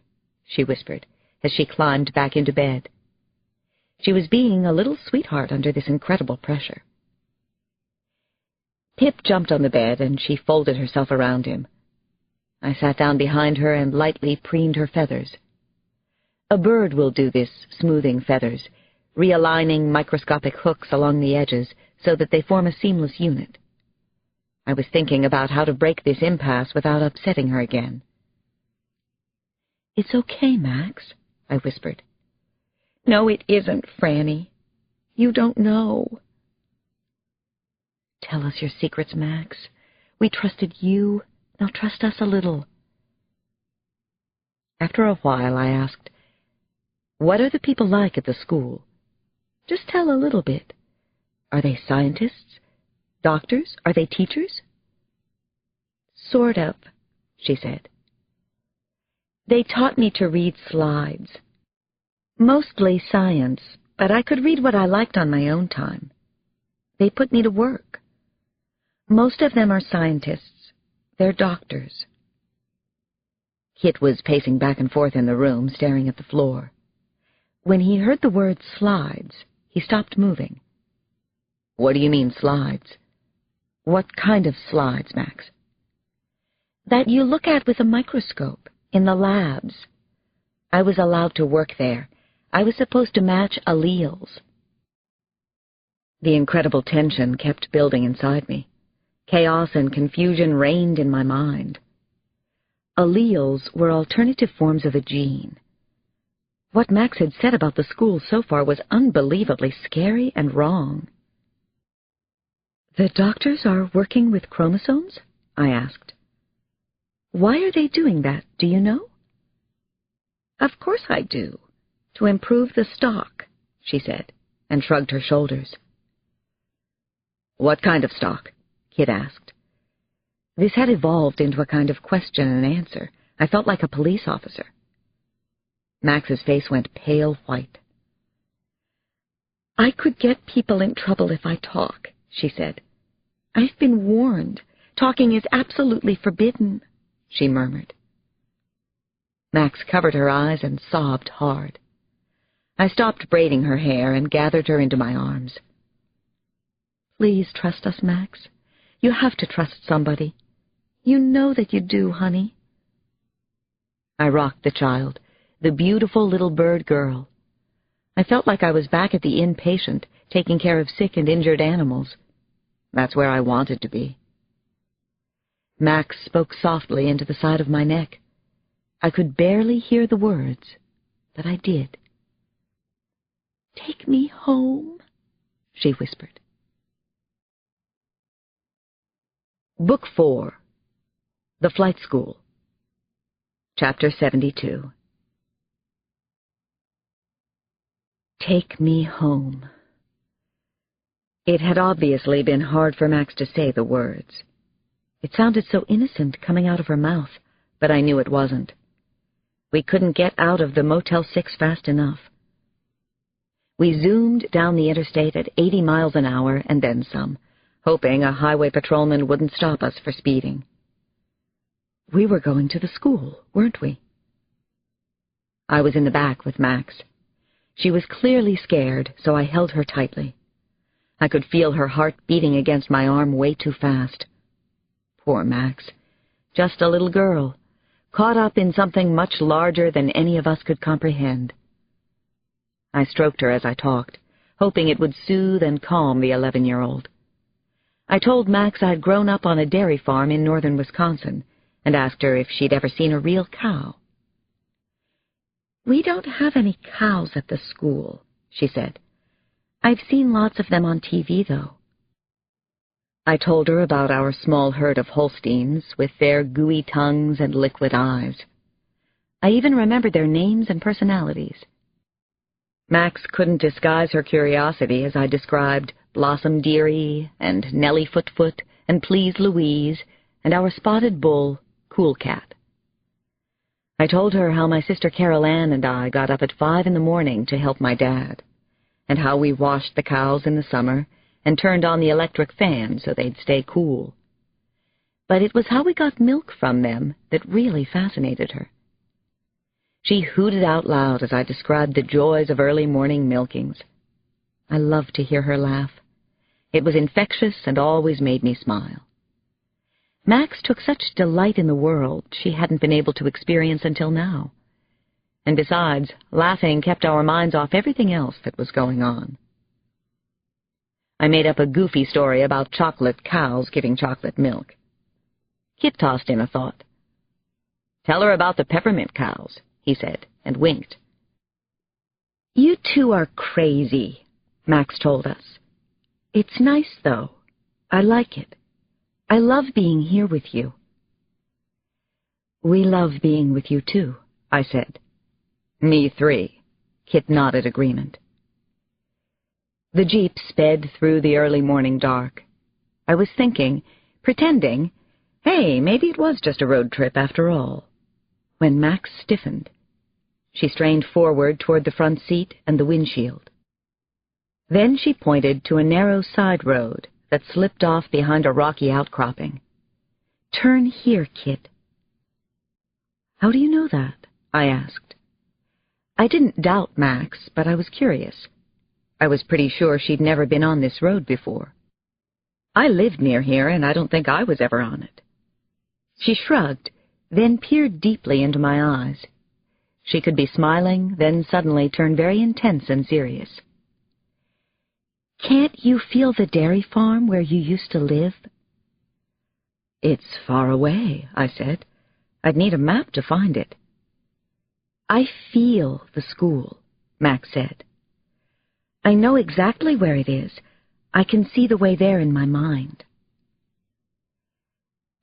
she whispered as she climbed back into bed. She was being a little sweetheart under this incredible pressure. Pip jumped on the bed, and she folded herself around him. I sat down behind her and lightly preened her feathers. A bird will do this, smoothing feathers, realigning microscopic hooks along the edges so that they form a seamless unit. I was thinking about how to break this impasse without upsetting her again. It's okay, Max, I whispered. No, it isn't, Frannie. You don't know. Tell us your secrets, Max. We trusted you. Now trust us a little. After a while, I asked, what are the people like at the school? Just tell a little bit. Are they scientists? Doctors? Are they teachers? Sort of, she said. They taught me to read slides. Mostly science, but I could read what I liked on my own time. They put me to work. Most of them are scientists. They're doctors. Kit was pacing back and forth in the room, staring at the floor. When he heard the word slides, he stopped moving. What do you mean, slides? What kind of slides, Max? That you look at with a microscope, in the labs. I was allowed to work there. I was supposed to match alleles. The incredible tension kept building inside me. Chaos and confusion reigned in my mind. Alleles were alternative forms of a gene. What Max had said about the school so far was unbelievably scary and wrong. The doctors are working with chromosomes? I asked. Why are they doing that, do you know? Of course I do. To improve the stock, she said, and shrugged her shoulders. What kind of stock? Kit asked. This had evolved into a kind of question and answer. I felt like a police officer. Max's face went pale white. I could get people in trouble if I talk, she said. I've been warned. Talking is absolutely forbidden, she murmured. Max covered her eyes and sobbed hard. I stopped braiding her hair and gathered her into my arms. Please trust us, Max. You have to trust somebody. You know that you do, honey. I rocked the child, the beautiful little bird girl. I felt like I was back at the inpatient, taking care of sick and injured animals. That's where I wanted to be. Max spoke softly into the side of my neck. I could barely hear the words, but I did. Take me home, she whispered. Book 4. The Flight School. Chapter 72. Take me home. It had obviously been hard for Max to say the words. It sounded so innocent coming out of her mouth, but I knew it wasn't. We couldn't get out of the Motel 6 fast enough. We zoomed down the interstate at 80 miles an hour and then some, hoping a highway patrolman wouldn't stop us for speeding. We were going to the school, weren't we? I was in the back with Max. She was clearly scared, so I held her tightly. I could feel her heart beating against my arm way too fast. Poor Max. Just a little girl, caught up in something much larger than any of us could comprehend. I stroked her as I talked, hoping it would soothe and calm the 11-year-old. I told Max I'd grown up on a dairy farm in northern Wisconsin, and asked her if she'd ever seen a real cow. "We don't have any cows at the school," she said. "I've seen lots of them on TV, though." I told her about our small herd of Holsteins with their gooey tongues and liquid eyes. I even remembered their names and personalities. Max couldn't disguise her curiosity as I described Blossom Dearie and Nellie Footfoot and Please Louise and our spotted bull, Cool Cat. I told her how my sister Carol Ann and I got up at 5 in the morning to help my dad, and how we washed the cows in the summer and turned on the electric fan so they'd stay cool. But it was how we got milk from them that really fascinated her. She hooted out loud as I described the joys of early morning milkings. I loved to hear her laugh. It was infectious and always made me smile. Max took such delight in the world she hadn't been able to experience until now. And besides, laughing kept our minds off everything else that was going on. I made up a goofy story about chocolate cows giving chocolate milk. Kit tossed in a thought. "Tell her about the peppermint cows," he said, and winked. "You two are crazy," Max told us. "It's nice, though. I like it. I love being here with you." "We love being with you, too," I said. "Me three," Kit nodded agreement. The Jeep sped through the early morning dark. I was thinking, pretending, hey, maybe it was just a road trip after all, when Max stiffened. She strained forward toward the front seat and the windshield. Then she pointed to a narrow side road that slipped off behind a rocky outcropping. "Turn here, Kit." "How do you know that?" I asked. I didn't doubt Max, but I was curious. I was pretty sure she'd never been on this road before. I lived near here, and I don't think I was ever on it. She shrugged, then peered deeply into my eyes. She could be smiling, then suddenly turn very intense and serious. "Can't you feel the dairy farm where you used to live?" "It's far away," I said. "I'd need a map to find it." "I feel the school," Max said. "I know exactly where it is. I can see the way there in my mind."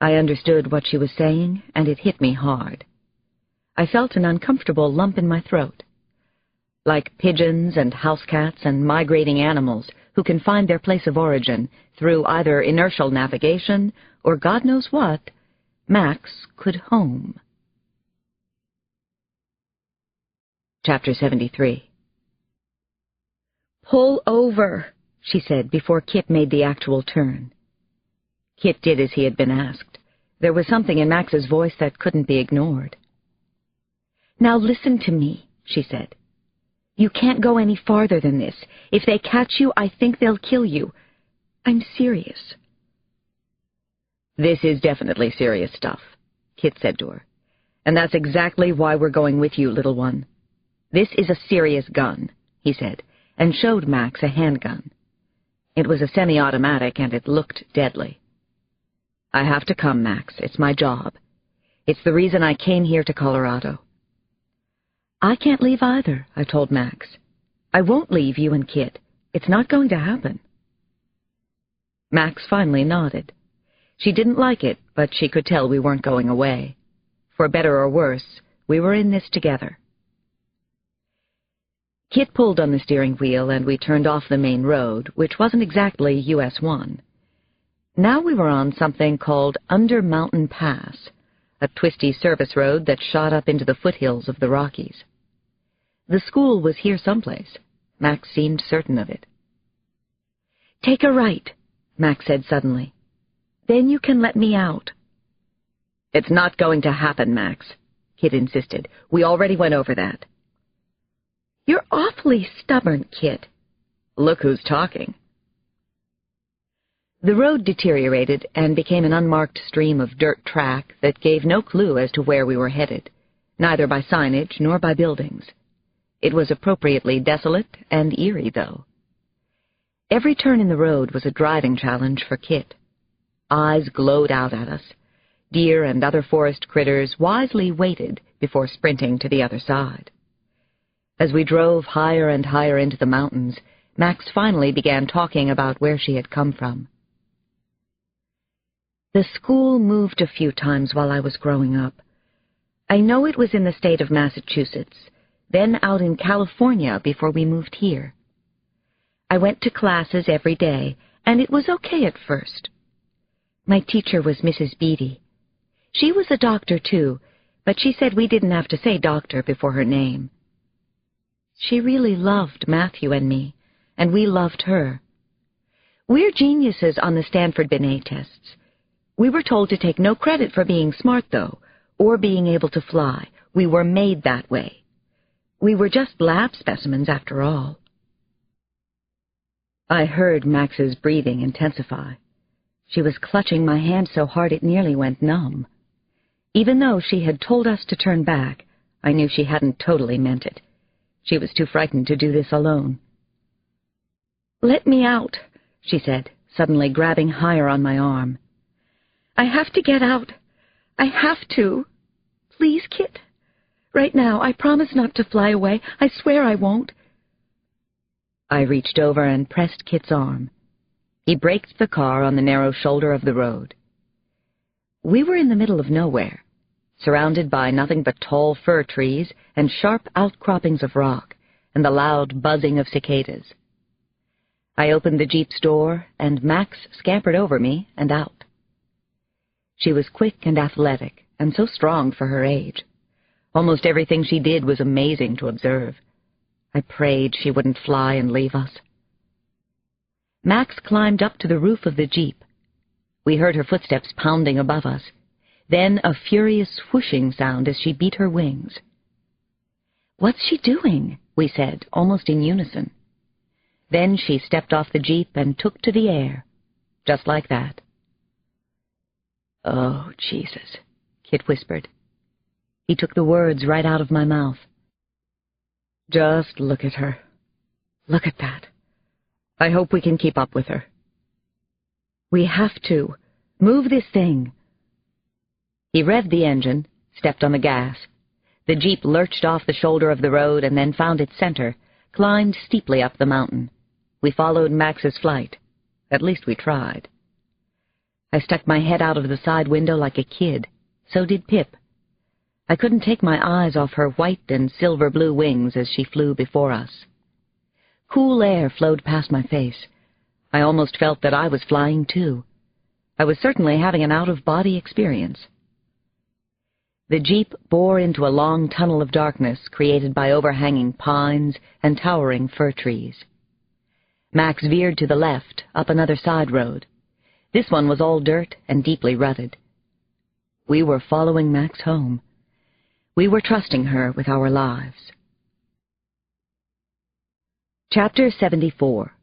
I understood what she was saying, and it hit me hard. I felt an uncomfortable lump in my throat. Like pigeons and house cats and migrating animals who can find their place of origin through either inertial navigation or God knows what, Max could home. Chapter 73. "Pull over," she said before Kit made the actual turn. Kit did as he had been asked. There was something in Max's voice that couldn't be ignored. "Now listen to me," she said. "You can't go any farther than this. If they catch you, I think they'll kill you. I'm serious." "This is definitely serious stuff," Kit said to her. "And that's exactly why we're going with you, little one. This is a serious gun," he said, and showed Max a handgun. It was a semi-automatic, and it looked deadly. "I have to come, Max. It's my job. It's the reason I came here to Colorado." "I can't leave either," I told Max. "I won't leave you and Kit. It's not going to happen." Max finally nodded. She didn't like it, but she could tell we weren't going away. For better or worse, we were in this together. Kit pulled on the steering wheel, and we turned off the main road, which wasn't exactly US 1. Now we were on something called Under Mountain Pass, a twisty service road that shot up into the foothills of the Rockies. The school was here someplace. Max seemed certain of it. "Take a right," Max said suddenly. "Then you can let me out." "It's not going to happen, Max," Kit insisted. "We already went over that." "You're awfully stubborn, Kit." "Look who's talking." The road deteriorated and became an unmarked stream of dirt track that gave no clue as to where we were headed, neither by signage nor by buildings. It was appropriately desolate and eerie, though. Every turn in the road was a driving challenge for Kit. Eyes glowed out at us. Deer and other forest critters wisely waited before sprinting to the other side. As we drove higher and higher into the mountains, Max finally began talking about where she had come from. "The school moved a few times while I was growing up. I know it was in the state of Massachusetts, then out in California before we moved here. I went to classes every day, and it was okay at first. My teacher was Mrs. Beatty. She was a doctor, too, but she said we didn't have to say doctor before her name. She really loved Matthew and me, and we loved her. We're geniuses on the Stanford Binet tests. We were told to take no credit for being smart, though, or being able to fly. We were made that way. We were just lab specimens, after all." I heard Max's breathing intensify. She was clutching my hand so hard it nearly went numb. Even though she had told us to turn back, I knew she hadn't totally meant it. She was too frightened to do this alone. "Let me out," she said, suddenly grabbing higher on my arm. "I have to get out. I have to. Please, Kit. Right now, I promise not to fly away. I swear I won't." I reached over and pressed Kit's arm. He braked the car on the narrow shoulder of the road. We were in the middle of nowhere, surrounded by nothing but tall fir trees and sharp outcroppings of rock and the loud buzzing of cicadas. I opened the Jeep's door, and Max scampered over me and out. She was quick and athletic, and so strong for her age. Almost everything she did was amazing to observe. I prayed she wouldn't fly and leave us. Max climbed up to the roof of the Jeep. We heard her footsteps pounding above us, then a furious swooshing sound as she beat her wings. "What's she doing?" we said, almost in unison. Then she stepped off the Jeep and took to the air, just like that. "Oh, Jesus," Kit whispered. He took the words right out of my mouth. "Just look at her. Look at that. I hope we can keep up with her." "We have to. Move this thing." He revved the engine, stepped on the gas. The Jeep lurched off the shoulder of the road and then found its center, climbed steeply up the mountain. We followed Max's flight. At least we tried. I stuck my head out of the side window like a kid. So did Pip. I couldn't take my eyes off her white and silver-blue wings as she flew before us. Cool air flowed past my face. I almost felt that I was flying, too. I was certainly having an out-of-body experience. The Jeep bore into a long tunnel of darkness created by overhanging pines and towering fir trees. Max veered to the left, up another side road. This one was all dirt and deeply rutted. We were following Max home. We were trusting her with our lives. Chapter 74.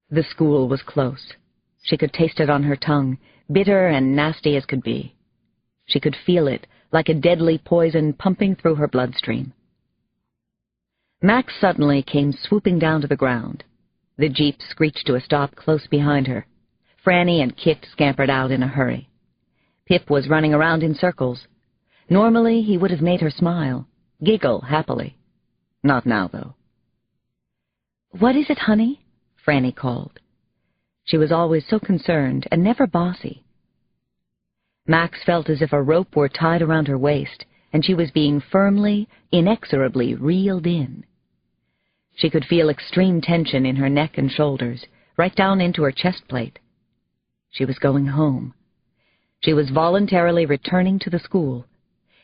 The school was close. She could taste it on her tongue, bitter and nasty as could be. She could feel it, like a deadly poison pumping through her bloodstream. Max suddenly came swooping down to the ground. The Jeep screeched to a stop close behind her. Frannie and Kit scampered out in a hurry. Pip was running around in circles. Normally, he would have made her smile, giggle happily. Not now, though. "What is it, honey?" Frannie called. She was always so concerned and never bossy. Max felt as if a rope were tied around her waist, and she was being firmly, inexorably reeled in. She could feel extreme tension in her neck and shoulders, right down into her chest plate. She was going home. She was voluntarily returning to the school.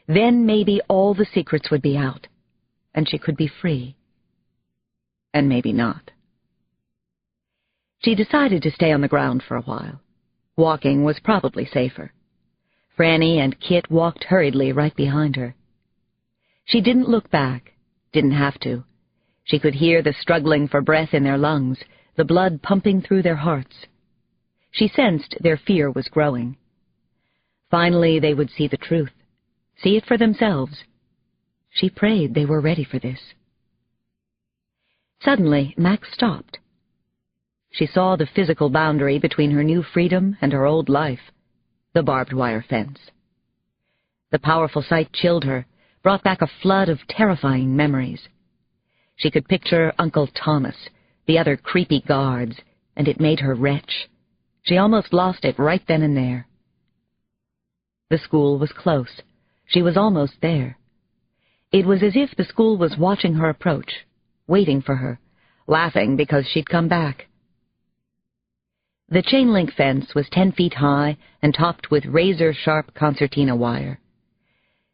Then maybe all the secrets would be out, and she could be free. And maybe not. She decided to stay on the ground for a while. Walking was probably safer. Frannie and Kit walked hurriedly right behind her. She didn't look back, didn't have to. She could hear the struggling for breath in their lungs, the blood pumping through their hearts. She sensed their fear was growing. Finally, they would see the truth, see it for themselves. She prayed they were ready for this. Suddenly, Max stopped. She saw the physical boundary between her new freedom and her old life, the barbed wire fence. The powerful sight chilled her, brought back a flood of terrifying memories. She could picture Uncle Thomas, the other creepy guards, and it made her retch. She almost lost it right then and there. The school was close. She was almost there. It was as if the school was watching her approach, waiting for her, laughing because she'd come back. The chain-link fence was 10 feet high and topped with razor-sharp concertina wire.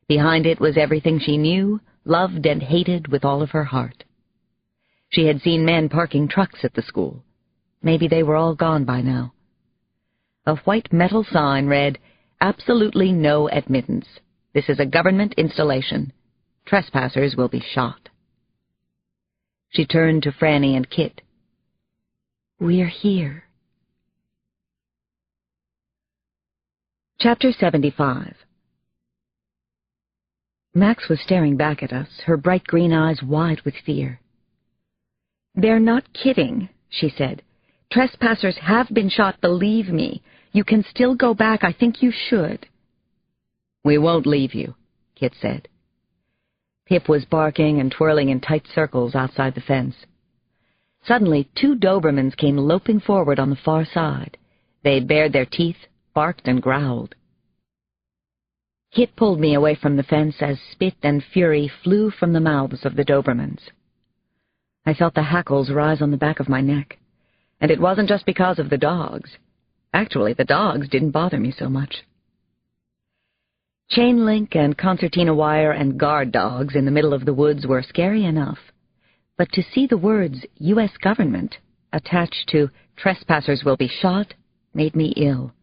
Behind it was everything she knew, loved, and hated with all of her heart. She had seen men parking trucks at the school. Maybe they were all gone by now. A white metal sign read, "Absolutely no admittance. This is a government installation. Trespassers will be shot." She turned to Frannie and Kit. "We're here." Chapter 75. Max was staring back at us, her bright green eyes wide with fear. "They're not kidding," she said. "Trespassers have been shot, believe me. You can still go back. I think you should." "We won't leave you," Kit said. Pip was barking and twirling in tight circles outside the fence. Suddenly, 2 Dobermans came loping forward on the far side. They bared their teeth, barked, and growled. Kit pulled me away from the fence as spit and fury flew from the mouths of the Dobermans. I felt the hackles rise on the back of my neck, and it wasn't just because of the dogs. Actually, the dogs didn't bother me so much. Chain link and concertina wire and guard dogs in the middle of the woods were scary enough, but to see the words U.S. government attached to trespassers will be shot made me ill.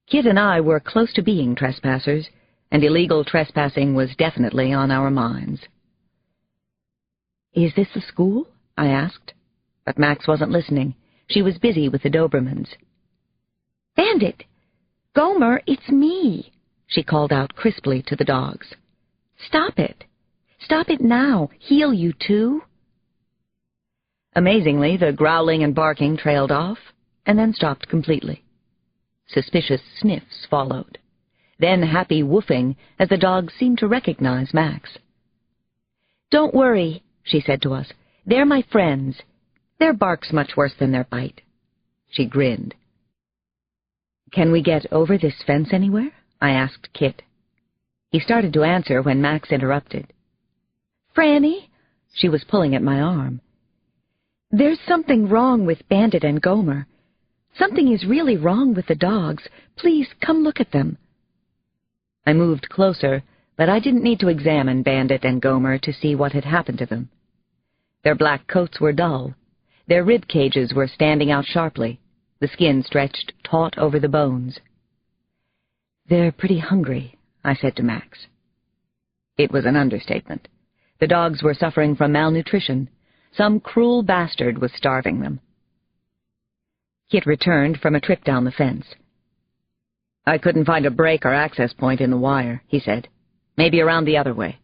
Kit and I were close to being trespassers, and illegal trespassing was definitely on our minds. "Is this the school?" I asked, but Max wasn't listening. She was busy with the Dobermans. "Bandit! Gomer, it's me!" she called out crisply to the dogs. "Stop it! Stop it now! Heel, you two!" Amazingly, the growling and barking trailed off, and then stopped completely. Suspicious sniffs followed, then happy woofing as the dogs seemed to recognize Max. "Don't worry," she said to us. "They're my friends. Their bark's much worse than their bite." She grinned. "Can we get over this fence anywhere?" I asked Kit. He started to answer when Max interrupted. "Frannie," she was pulling at my arm, "there's something wrong with Bandit and Gomer. Something is really wrong with the dogs. Please, come look at them." I moved closer, but I didn't need to examine Bandit and Gomer to see what had happened to them. Their black coats were dull. Their rib cages were standing out sharply, the skin stretched taut over the bones. "They're pretty hungry," I said to Max. It was an understatement. The dogs were suffering from malnutrition. Some cruel bastard was starving them. Kit returned from a trip down the fence. "I couldn't find a break or access point in the wire," he said. "Maybe around the other way."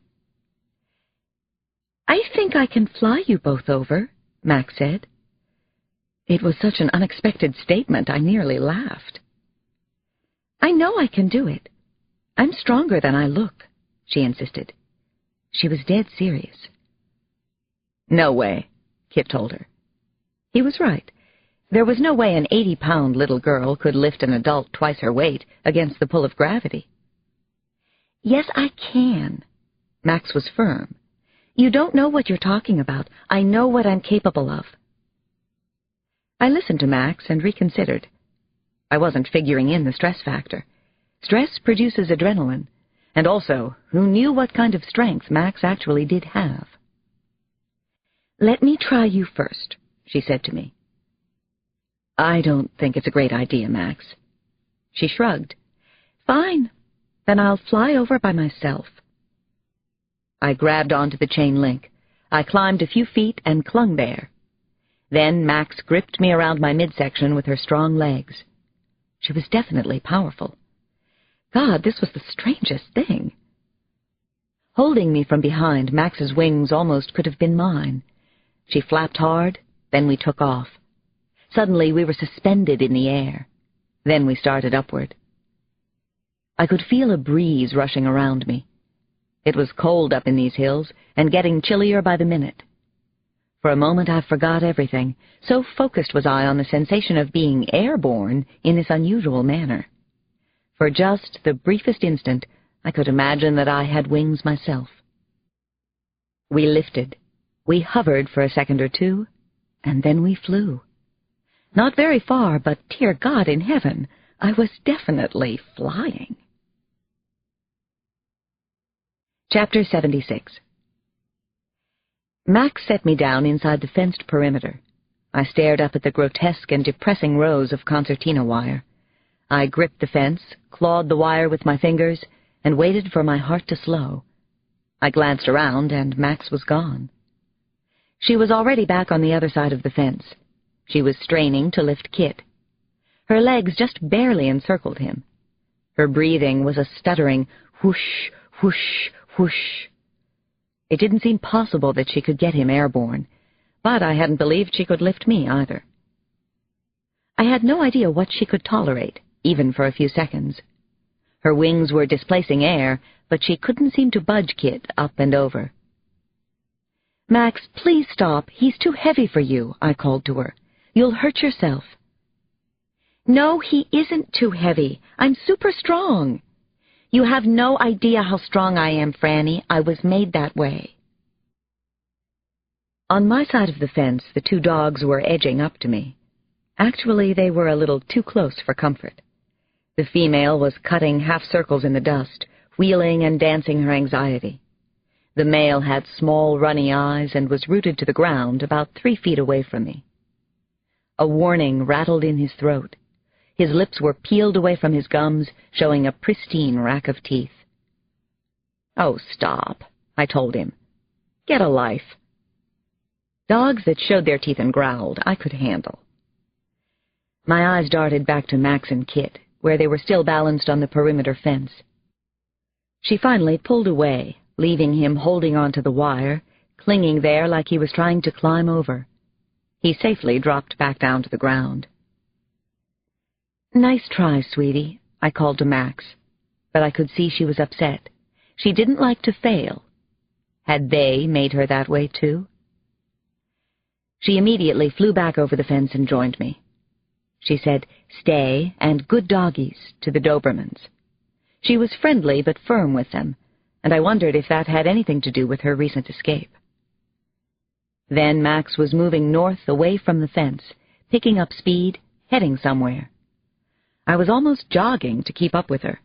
"I think I can fly you both over," Max said. It was such an unexpected statement, I nearly laughed. "I know I can do it. I'm stronger than I look," she insisted. She was dead serious. "No way," Kit told her. He was right. There was no way an 80-pound little girl could lift an adult twice her weight against the pull of gravity. Yes, I can. Max was firm. You don't know what you're talking about. I know what I'm capable of. I listened to Max and reconsidered. I wasn't figuring in the stress factor. Stress produces adrenaline, and also, who knew what kind of strength Max actually did have? Let me try you first, she said to me. I don't think it's a great idea, Max. She shrugged. Fine, then I'll fly over by myself. I grabbed onto the chain link. I climbed a few feet and clung there. Then Max gripped me around my midsection with her strong legs. She was definitely powerful. God, this was the strangest thing. Holding me from behind, Max's wings almost could have been mine. She flapped hard, then we took off. Suddenly we were suspended in the air. Then we started upward. I could feel a breeze rushing around me. It was cold up in these hills, and getting chillier by the minute. For a moment I forgot everything, so focused was I on the sensation of being airborne in this unusual manner. For just the briefest instant, I could imagine that I had wings myself. We lifted. We hovered for a second or two, and then we flew. Not very far, but dear God in heaven, I was definitely flying. Chapter 76. Max set me down inside the fenced perimeter. I stared up at the grotesque and depressing rows of concertina wire. I gripped the fence, clawed the wire with my fingers, and waited for my heart to slow. I glanced around, and Max was gone. She was already back on the other side of the fence. She was straining to lift Kit. Her legs just barely encircled him. Her breathing was a stuttering whoosh, whoosh, whoosh. It didn't seem possible that she could get him airborne, but I hadn't believed she could lift me either. I had no idea what she could tolerate, even for a few seconds. Her wings were displacing air, but she couldn't seem to budge Kit up and over. Max, please stop. He's too heavy for you, I called to her. You'll hurt yourself. No, he isn't too heavy. I'm super strong. You have no idea how strong I am, Frannie. I was made that way. On my side of the fence, the two dogs were edging up to me. Actually, they were a little too close for comfort. The female was cutting half circles in the dust, wheeling and dancing her anxiety. The male had small, runny eyes and was rooted to the ground about 3 feet away from me. A warning rattled in his throat. His lips were peeled away from his gums, showing a pristine rack of teeth. Oh, stop, I told him. Get a life. Dogs that showed their teeth and growled, I could handle. My eyes darted back to Max and Kit, where they were still balanced on the perimeter fence. She finally pulled away, leaving him holding onto the wire, clinging there like he was trying to climb over. He safely dropped back down to the ground. Nice try, sweetie, I called to Max, but I could see she was upset. She didn't like to fail. Had they made her that way, too? She immediately flew back over the fence and joined me. She said, "Stay," and "good doggies" to the Dobermans. She was friendly but firm with them, and I wondered if that had anything to do with her recent escape. Then Max was moving north away from the fence, picking up speed, heading somewhere. I was almost jogging to keep up with her.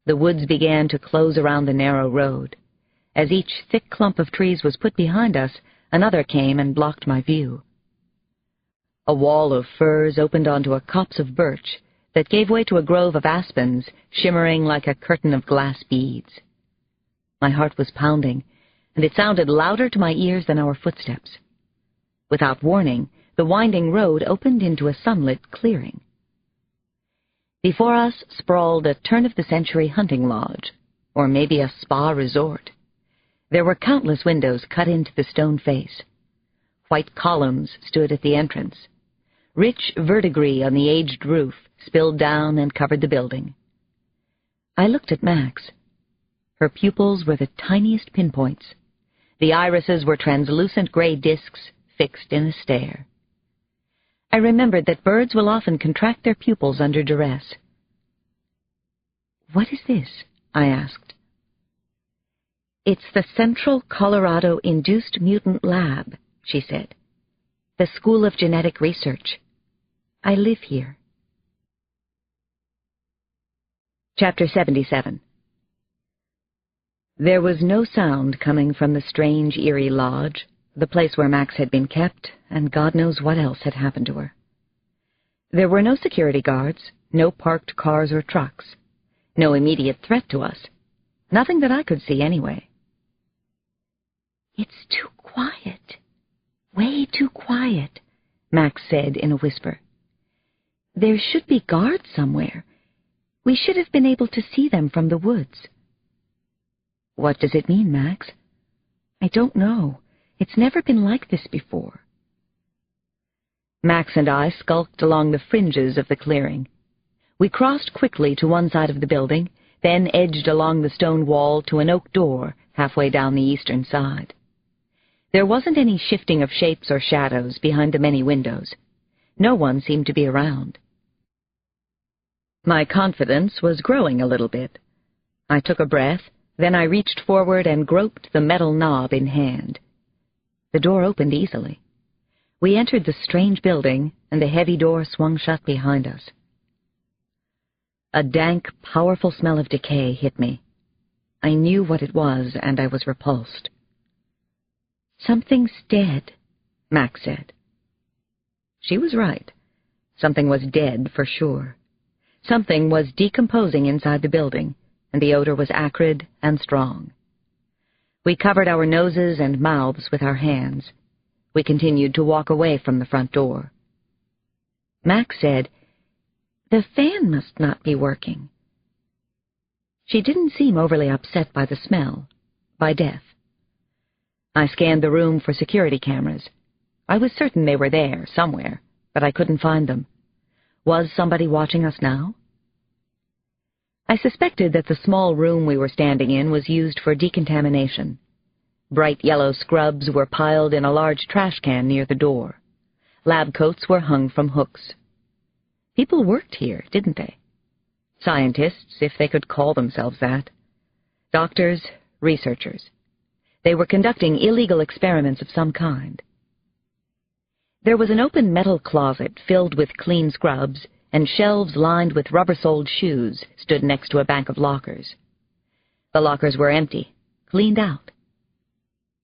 The woods began to close around the narrow road. As each thick clump of trees was put behind us, another came and blocked my view. A wall of firs opened onto a copse of birch that gave way to a grove of aspens shimmering like a curtain of glass beads. My heart was pounding, and it sounded louder to my ears than our footsteps. Without warning, the winding road opened into a sunlit clearing. Before us sprawled a turn-of-the-century hunting lodge, or maybe a spa resort. There were countless windows cut into the stone face. White columns stood at the entrance. Rich verdigris on the aged roof spilled down and covered the building. I looked at Max. Her pupils were the tiniest pinpoints. The irises were translucent gray discs fixed in a stare. I remembered that birds will often contract their pupils under duress. "What is this?" I asked, "It's the Central Colorado Induced Mutant Lab," she said. "The School of Genetic Research. I live here." Chapter 77. There was no sound coming from the strange, eerie lodge, the place where Max had been kept, and God knows what else had happened to her. There were no security guards, no parked cars or trucks, no immediate threat to us. Nothing that I could see, anyway. "It's too quiet. Way too quiet," Max said in a whisper. "There should be guards somewhere. We should have been able to see them from the woods." "What does it mean, Max?" "I don't know. It's never been like this before." Max and I skulked along the fringes of the clearing. We crossed quickly to one side of the building, then edged along the stone wall to an oak door halfway down the eastern side. There wasn't any shifting of shapes or shadows behind the many windows. No one seemed to be around. My confidence was growing a little bit. I took a breath, then I reached forward and groped the metal knob in hand. The door opened easily. We entered the strange building, and the heavy door swung shut behind us. A dank, powerful smell of decay hit me. I knew what it was, and I was repulsed. "Something's dead," Max said. She was right. Something was dead for sure. Something was decomposing inside the building, and the odor was acrid and strong. We covered our noses and mouths with our hands. We continued to walk away from the front door. Max said, "The fan must not be working." She didn't seem overly upset by the smell, by death. I scanned the room for security cameras. I was certain they were there, somewhere, but I couldn't find them. Was somebody watching us now? I suspected that the small room we were standing in was used for decontamination. Bright yellow scrubs were piled in a large trash can near the door. Lab coats were hung from hooks. People worked here, didn't they? Scientists, if they could call themselves that. Doctors, researchers. They were conducting illegal experiments of some kind. There was an open metal closet filled with clean scrubs, and shelves lined with rubber-soled shoes stood next to a bank of lockers. The lockers were empty, cleaned out.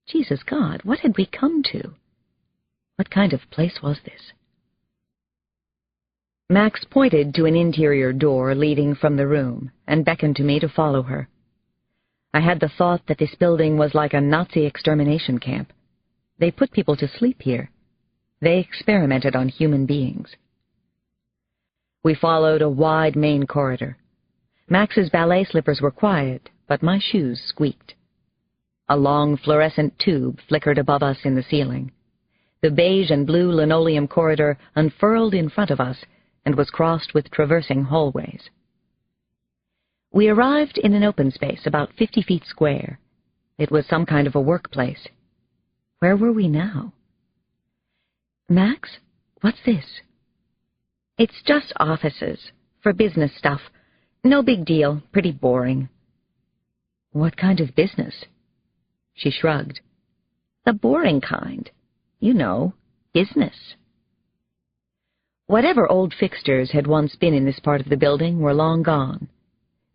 Jesus God, what had we come to? What kind of place was this? Max pointed to an interior door leading from the room and beckoned to me to follow her. I had the thought that this building was like a Nazi extermination camp. They put people to sleep here. They experimented on human beings. We followed a wide main corridor. Max's ballet slippers were quiet, but my shoes squeaked. A long fluorescent tube flickered above us in the ceiling. The beige and blue linoleum corridor unfurled in front of us and was crossed with traversing hallways. We arrived in an open space about 50 feet square. It was some kind of a workplace. Where were we now? "Max, what's this?" "It's just offices, for business stuff. No big deal, pretty boring." "What kind of business?" She shrugged. "The boring kind. You know, business." Whatever old fixtures had once been in this part of the building were long gone.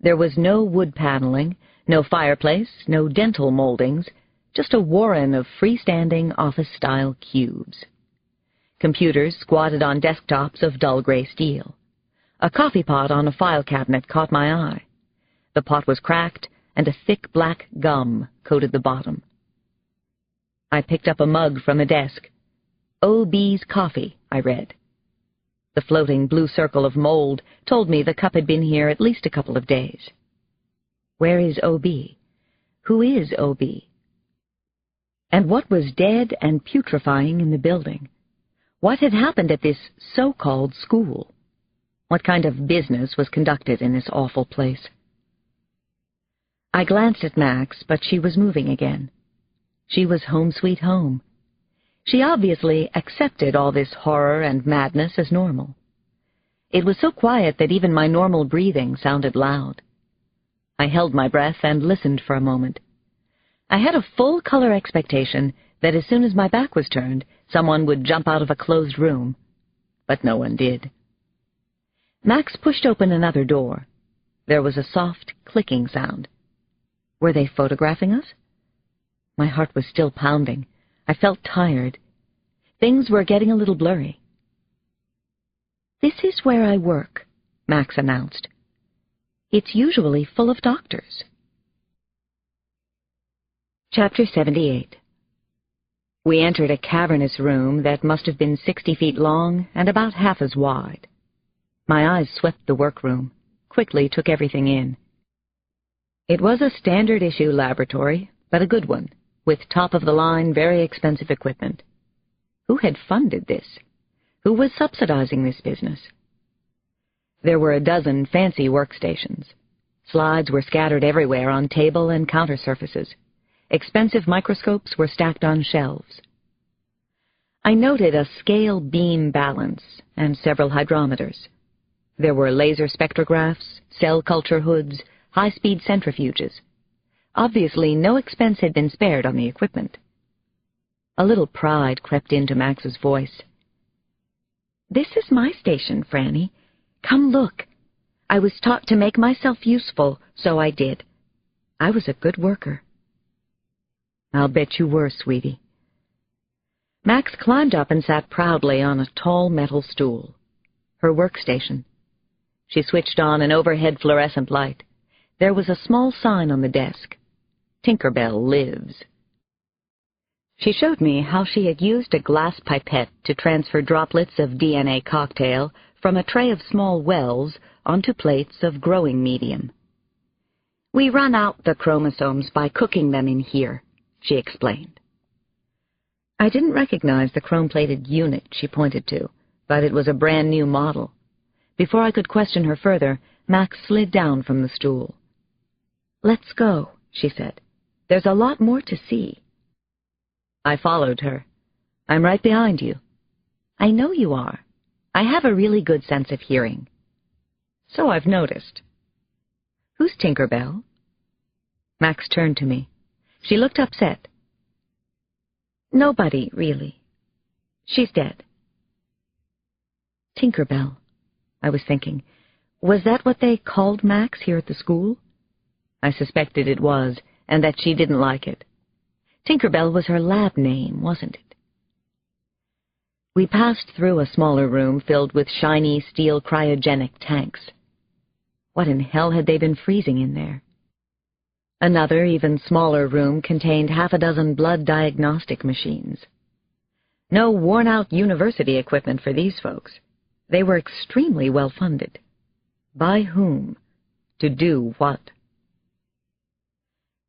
There was no wood paneling, no fireplace, no dental moldings, just a warren of freestanding office-style cubes. Computers squatted on desktops of dull gray steel. A coffee pot on a file cabinet caught my eye. The pot was cracked, and a thick black gum coated the bottom. I picked up a mug from the desk. "O.B.'s Coffee," I read. The floating blue circle of mold told me the cup had been here at least a couple of days. Where is O.B.? Who is O.B.? And what was dead and putrefying in the building? What had happened at this so-called school? What kind of business was conducted in this awful place? I glanced at Max, but she was moving again. She was home sweet home. She obviously accepted all this horror and madness as normal. It was so quiet that even my normal breathing sounded loud. I held my breath and listened for a moment. I had a full-color expectation that as soon as my back was turned, someone would jump out of a closed room, but no one did. Max pushed open another door. There was a soft clicking sound. Were they photographing us? My heart was still pounding. I felt tired. Things were getting a little blurry. "This is where I work," Max announced. "It's usually full of doctors." Chapter 78. We entered a cavernous room that must have been 60 feet long and about half as wide. My eyes swept the workroom, quickly took everything in. It was a standard-issue laboratory, but a good one, with top-of-the-line, very expensive equipment. Who had funded this? Who was subsidizing this business? There were a dozen fancy workstations. Slides were scattered everywhere on table and counter surfaces. Expensive microscopes were stacked on shelves. I noted a scale beam balance and several hydrometers. There were laser spectrographs, cell culture hoods, high-speed centrifuges. Obviously, no expense had been spared on the equipment. A little pride crept into Max's voice. "This is my station, Frannie. Come look. I was taught to make myself useful, so I did. I was a good worker." "I'll bet you were, sweetie." Max climbed up and sat proudly on a tall metal stool. Her workstation. She switched on an overhead fluorescent light. There was a small sign on the desk. "Tinkerbell lives." She showed me how she had used a glass pipette to transfer droplets of DNA cocktail from a tray of small wells onto plates of growing medium. "We run out the chromosomes by cooking them in here," she explained. I didn't recognize the chrome-plated unit she pointed to, but it was a brand-new model. Before I could question her further, Max slid down from the stool. "Let's go," she said. "There's a lot more to see." I followed her. "I'm right behind you." "I know you are. I have a really good sense of hearing." "So I've noticed." "Who's Tinkerbell?" Max turned to me. She looked upset. "Nobody, really. She's dead." Tinkerbell, I was thinking. Was that what they called Max here at the school? I suspected it was, and that she didn't like it. Tinkerbell was her lab name, wasn't it? We passed through a smaller room filled with shiny steel cryogenic tanks. What in hell had they been freezing in there? Another, even smaller room contained half a dozen blood diagnostic machines. No worn-out university equipment for these folks. They were extremely well-funded. By whom? To do what?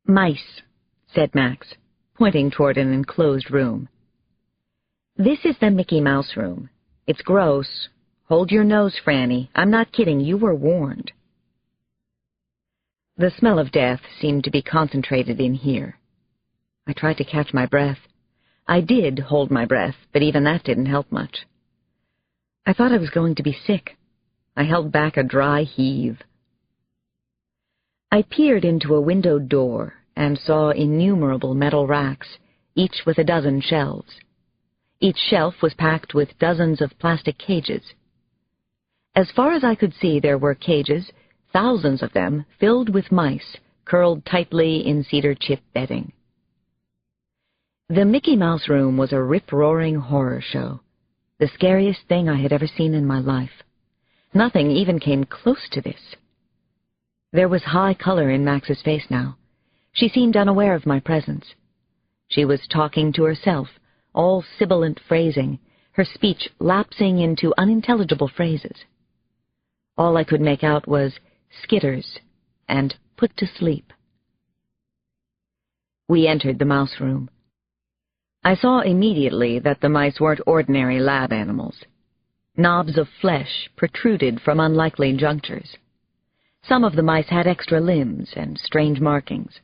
"Mice," said Max, pointing toward an enclosed room. "This is the Mickey Mouse room. It's gross. Hold your nose, Frannie. I'm not kidding. You were warned." The smell of death seemed to be concentrated in here. I tried to catch my breath. I did hold my breath, but even that didn't help much. I thought I was going to be sick. I held back a dry heave. I peered into a windowed door and saw innumerable metal racks, each with a dozen shelves. Each shelf was packed with dozens of plastic cages. As far as I could see, there were cages, thousands of them, filled with mice, curled tightly in cedar chip bedding. The Mickey Mouse room was a rip-roaring horror show, the scariest thing I had ever seen in my life. Nothing even came close to this. There was high color in Max's face now. She seemed unaware of my presence. She was talking to herself, all sibilant phrasing, her speech lapsing into unintelligible phrases. All I could make out was "skitters" and "put to sleep." We entered the mouse room. I saw immediately that the mice weren't ordinary lab animals. Knobs of flesh protruded from unlikely junctures. Some of the mice had extra limbs and strange markings.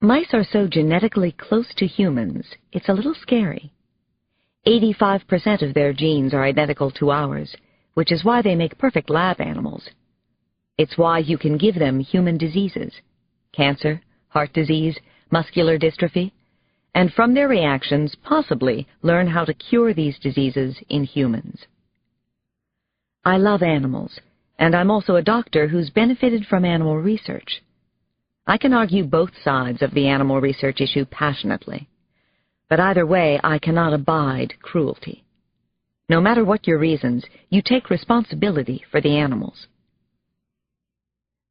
Mice are so genetically close to humans, it's a little scary. 85% of their genes are identical to ours, which is why they make perfect lab animals. It's why you can give them human diseases: cancer, heart disease, muscular dystrophy, and from their reactions possibly learn how to cure these diseases in humans. I love animals, and I'm also a doctor who's benefited from animal research. I can argue both sides of the animal research issue passionately, but either way I cannot abide cruelty. No matter what your reasons, you take responsibility for the animals.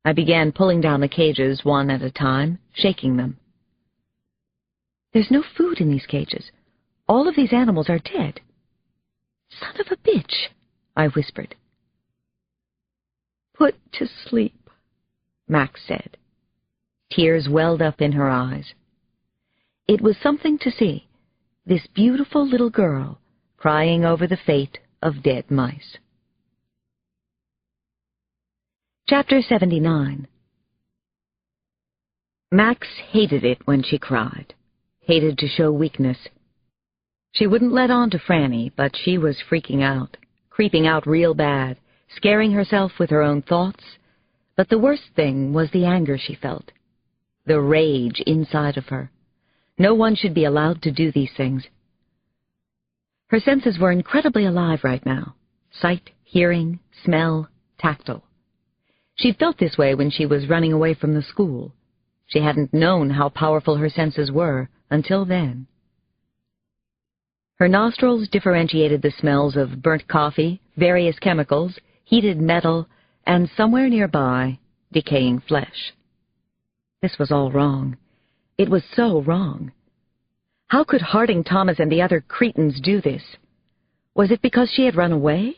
I began pulling down the cages one at a time, shaking them. There's no food in these cages. All of these animals are dead. Son of a bitch, I whispered. Put to sleep, Max said. Tears welled up in her eyes. It was something to see, this beautiful little girl crying over the fate of dead mice. Chapter 79. Max hated it when she cried, hated to show weakness. She wouldn't let on to Frannie, but she was freaking out, creeping out real bad, scaring herself with her own thoughts. But the worst thing was the anger she felt, the rage inside of her. No one should be allowed to do these things. Her senses were incredibly alive right now. Sight, hearing, smell, tactile. She'd felt this way when she was running away from the school. She hadn't known how powerful her senses were until then. Her nostrils differentiated the smells of burnt coffee, various chemicals, heated metal, and somewhere nearby, decaying flesh. This was all wrong. It was so wrong. How could Harding Thomas and the other cretins do this? Was it because she had run away?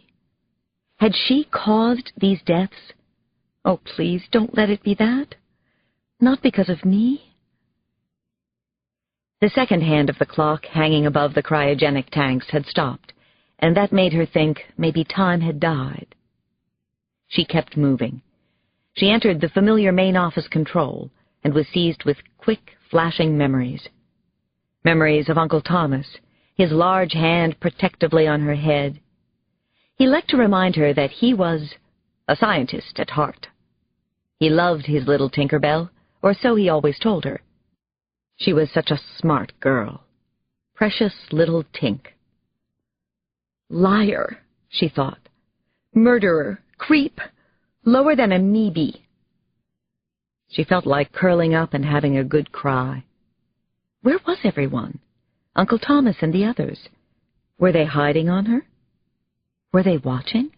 Had she caused these deaths? Oh, please, don't let it be that. Not because of me. The second hand of the clock hanging above the cryogenic tanks had stopped, and that made her think maybe time had died. She kept moving. She entered the familiar main office control and was seized with quick, flashing memories. Memories of Uncle Thomas, his large hand protectively on her head. He liked to remind her that he was a scientist at heart. He loved his little Tinkerbell, or so he always told her. She was such a smart girl. Precious little Tink. Liar, she thought. Murderer, creep, lower than a maybe. She felt like curling up and having a good cry. Where was everyone? Uncle Thomas and the others. Were they hiding on her? Were they watching?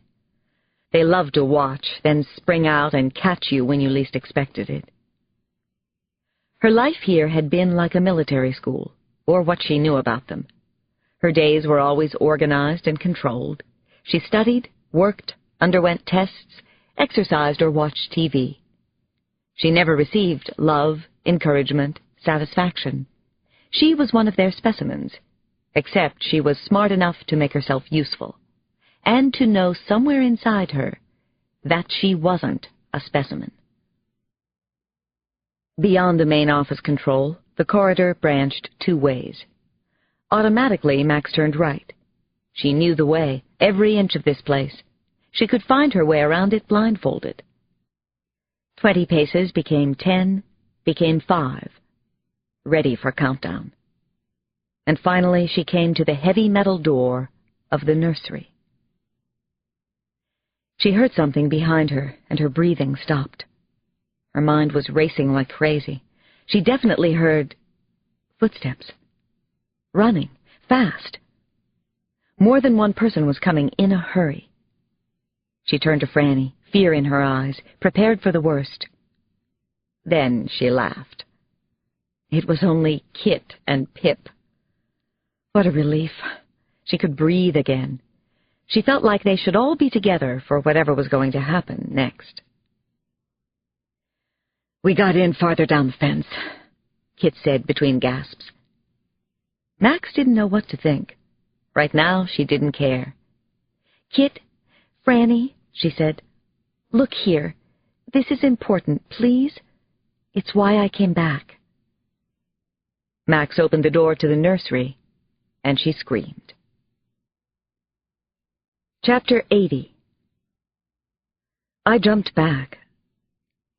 They loved to watch, then spring out and catch you when you least expected it. Her life here had been like a military school, or what she knew about them. Her days were always organized and controlled. She studied, worked, underwent tests, exercised or watched TV. She never received love, encouragement, satisfaction. She was one of their specimens, except she was smart enough to make herself useful, and to know somewhere inside her that she wasn't a specimen. Beyond the main office control, the corridor branched two ways. Automatically, Max turned right. She knew the way, every inch of this place. She could find her way around it blindfolded. 20 paces became 10, became 5. Ready for countdown. And finally she came to the heavy metal door of the nursery. She heard something behind her, and her breathing stopped. Her mind was racing like crazy. She definitely heard footsteps. Running, fast. More than one person was coming in a hurry. She turned to Frannie, fear in her eyes, prepared for the worst. Then she laughed. It was only Kit and Pip. What a relief. She could breathe again. She felt like they should all be together for whatever was going to happen next. We got in farther down the fence, Kit said between gasps. Max didn't know what to think. Right now, she didn't care. Kit, Frannie, she said, look here. This is important, please. It's why I came back. Max opened the door to the nursery, and she screamed. Chapter 80. I jumped back.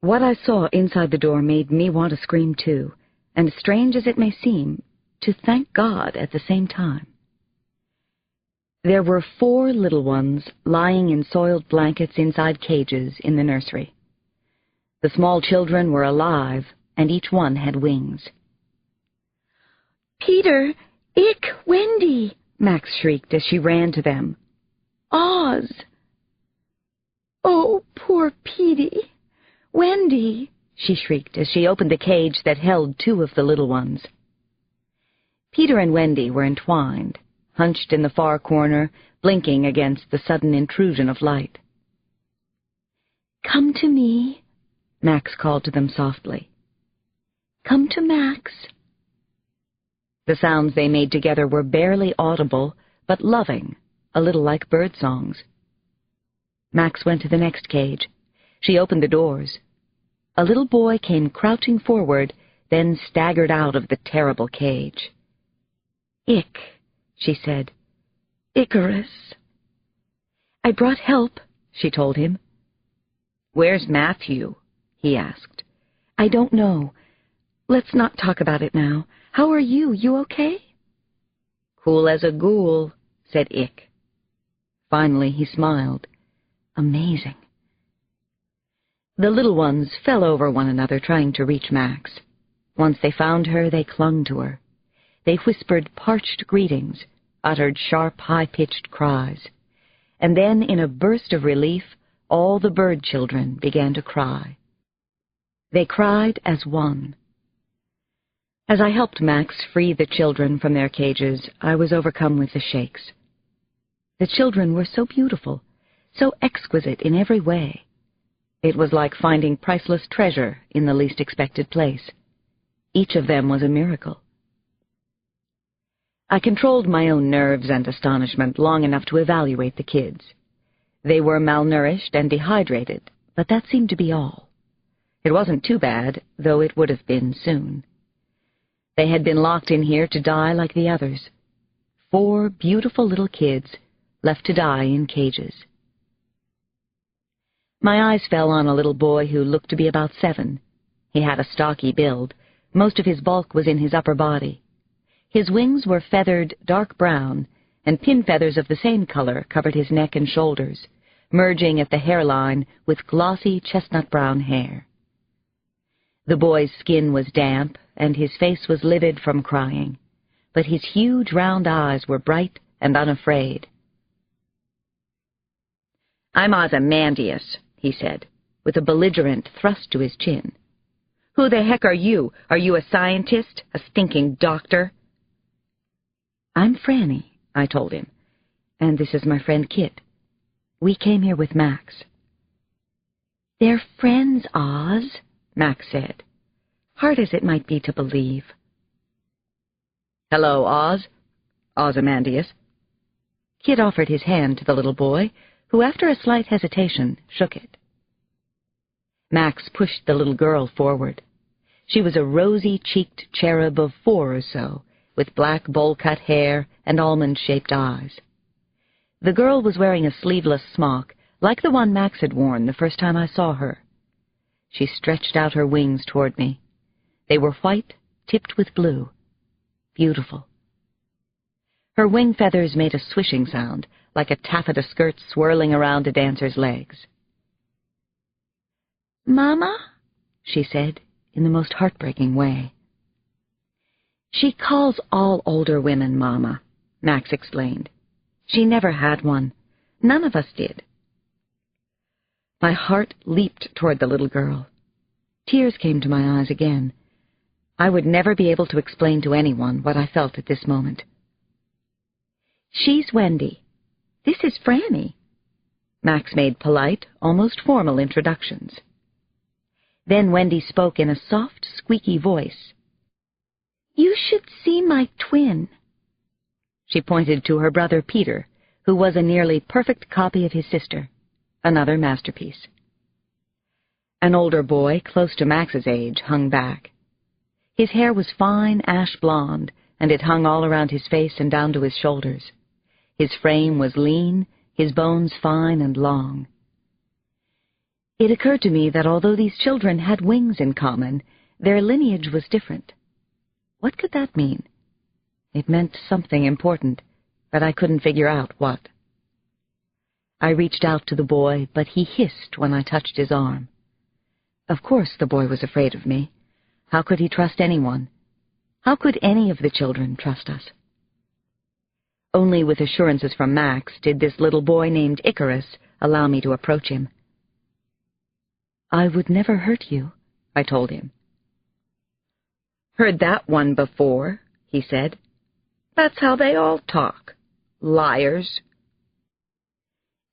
What I saw inside the door made me want to scream too, and strange as it may seem, to thank God at the same time. There were 4 little ones lying in soiled blankets inside cages in the nursery. The small children were alive, and each one had wings. "Peter! Ick! Wendy!" Max shrieked as she ran to them. "Oz!" "Oh, poor Petey! Wendy!" she shrieked as she opened the cage that held 2 of the little ones. Peter and Wendy were entwined, hunched in the far corner, blinking against the sudden intrusion of light. "Come to me," Max called to them softly. "Come to Max." The sounds they made together were barely audible, but loving, a little like bird songs. Max went to the next cage. She opened the doors. A little boy came crouching forward, then staggered out of the terrible cage. "Ick," she said. "Icarus." "I brought help," she told him. "Where's Matthew?" he asked. "I don't know. Let's not talk about it now. How are you? You okay?" "Cool as a ghoul," said Ick. Finally he smiled. Amazing. The little ones fell over one another trying to reach Max. Once they found her, they clung to her. They whispered parched greetings, uttered sharp, high-pitched cries. And then, in a burst of relief, all the bird children began to cry. They cried as one. As I helped Max free the children from their cages, I was overcome with the shakes. The children were so beautiful, so exquisite in every way. It was like finding priceless treasure in the least expected place. Each of them was a miracle. I controlled my own nerves and astonishment long enough to evaluate the kids. They were malnourished and dehydrated, but that seemed to be all. It wasn't too bad, though it would have been soon. They had been locked in here to die like the others. 4 beautiful little kids left to die in cages. My eyes fell on a little boy who looked to be about 7. He had a stocky build. Most of his bulk was in his upper body. His wings were feathered dark brown, and pin feathers of the same color covered his neck and shoulders, merging at the hairline with glossy chestnut-brown hair. The boy's skin was damp, and his face was livid from crying, but his huge round eyes were bright and unafraid. "I'm Ozymandias," he said, with a belligerent thrust to his chin. "Who the heck are you? Are you a scientist? A stinking doctor?" "I'm Frannie," I told him, "and this is my friend Kit. We came here with Max." "They're friends, Oz," Max said, hard as it might be to believe. "Hello, Oz. Ozymandias." Kit offered his hand to the little boy, who, after a slight hesitation, shook it. Max pushed the little girl forward. She was a rosy-cheeked cherub of 4 or so, with black bowl-cut hair and almond-shaped eyes. The girl was wearing a sleeveless smock, like the one Max had worn the first time I saw her. She stretched out her wings toward me. They were white, tipped with blue. Beautiful. Her wing feathers made a swishing sound, like a taffeta skirt swirling around a dancer's legs. "Mama?" she said, in the most heartbreaking way. "She calls all older women Mama," Max explained. "She never had one. None of us did." My heart leaped toward the little girl. Tears came to my eyes again. I would never be able to explain to anyone what I felt at this moment. "She's Wendy. This is Frannie." Max made polite, almost formal introductions. Then Wendy spoke in a soft, squeaky voice. "You should see my twin." She pointed to her brother Peter, who was a nearly perfect copy of his sister, another masterpiece. An older boy, close to Max's age, hung back. His hair was fine ash blonde, and it hung all around his face and down to his shoulders. His frame was lean, his bones fine and long. It occurred to me that although these children had wings in common, their lineage was different. What could that mean? It meant something important, but I couldn't figure out what. I reached out to the boy, but he hissed when I touched his arm. Of course the boy was afraid of me. How could he trust anyone? How could any of the children trust us? Only with assurances from Max did this little boy named Icarus allow me to approach him. "I would never hurt you," I told him. "Heard that one before," he said. "That's how they all talk. Liars."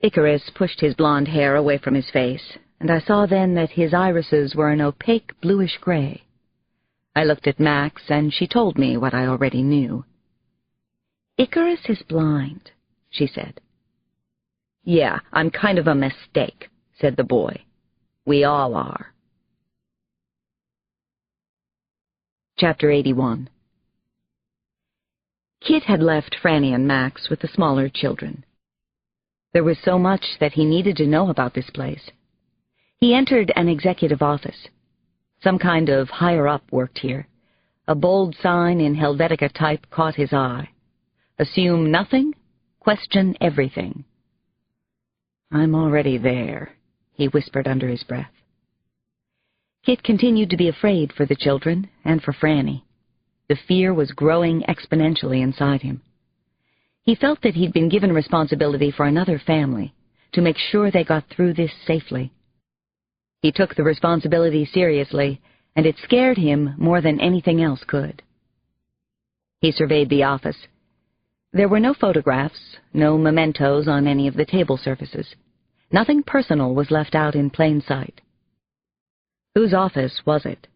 Icarus pushed his blonde hair away from his face, and I saw then that his irises were an opaque bluish-gray. I looked at Max, and she told me what I already knew. "Icarus is blind," she said. "Yeah, I'm kind of a mistake," said the boy. "We all are." Chapter 81. Kit had left Frannie and Max with the smaller children. There was so much that he needed to know about this place. He entered an executive office. Some kind of higher-up worked here. A bold sign in Helvetica type caught his eye. "Assume nothing, question everything." "I'm already there," he whispered under his breath. Kit continued to be afraid for the children and for Frannie. The fear was growing exponentially inside him. He felt that he'd been given responsibility for another family, to make sure they got through this safely. He took the responsibility seriously, and it scared him more than anything else could. He surveyed the office. There were no photographs, no mementos on any of the table surfaces. Nothing personal was left out in plain sight. Whose office was it?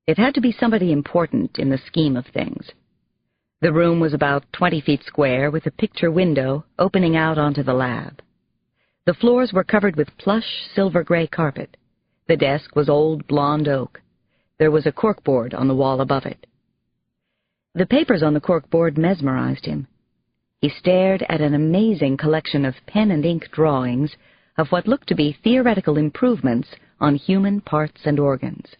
It had to be somebody important in the scheme of things. The room was about 20 feet square, with a picture window opening out onto the lab. The floors were covered with plush, silver-gray carpet. The desk was old blonde oak. There was a corkboard on the wall above it. The papers on the corkboard mesmerized him. He stared at an amazing collection of pen and ink drawings of what looked to be theoretical improvements on human parts and organs.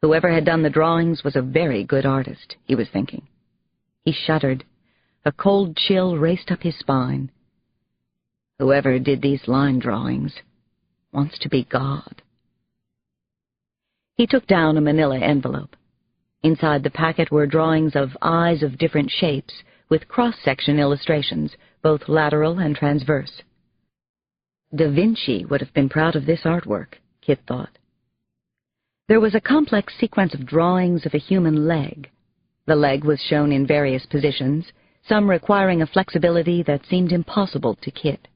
Whoever had done the drawings was a very good artist, he was thinking. He shuddered. A cold chill raced up his spine. Whoever did these line drawings wants to be God. He took down a manila envelope. Inside the packet were drawings of eyes of different shapes, with cross-section illustrations, both lateral and transverse. Da Vinci would have been proud of this artwork, Kit thought. There was a complex sequence of drawings of a human leg. The leg was shown in various positions, some requiring a flexibility that seemed impossible to Kit.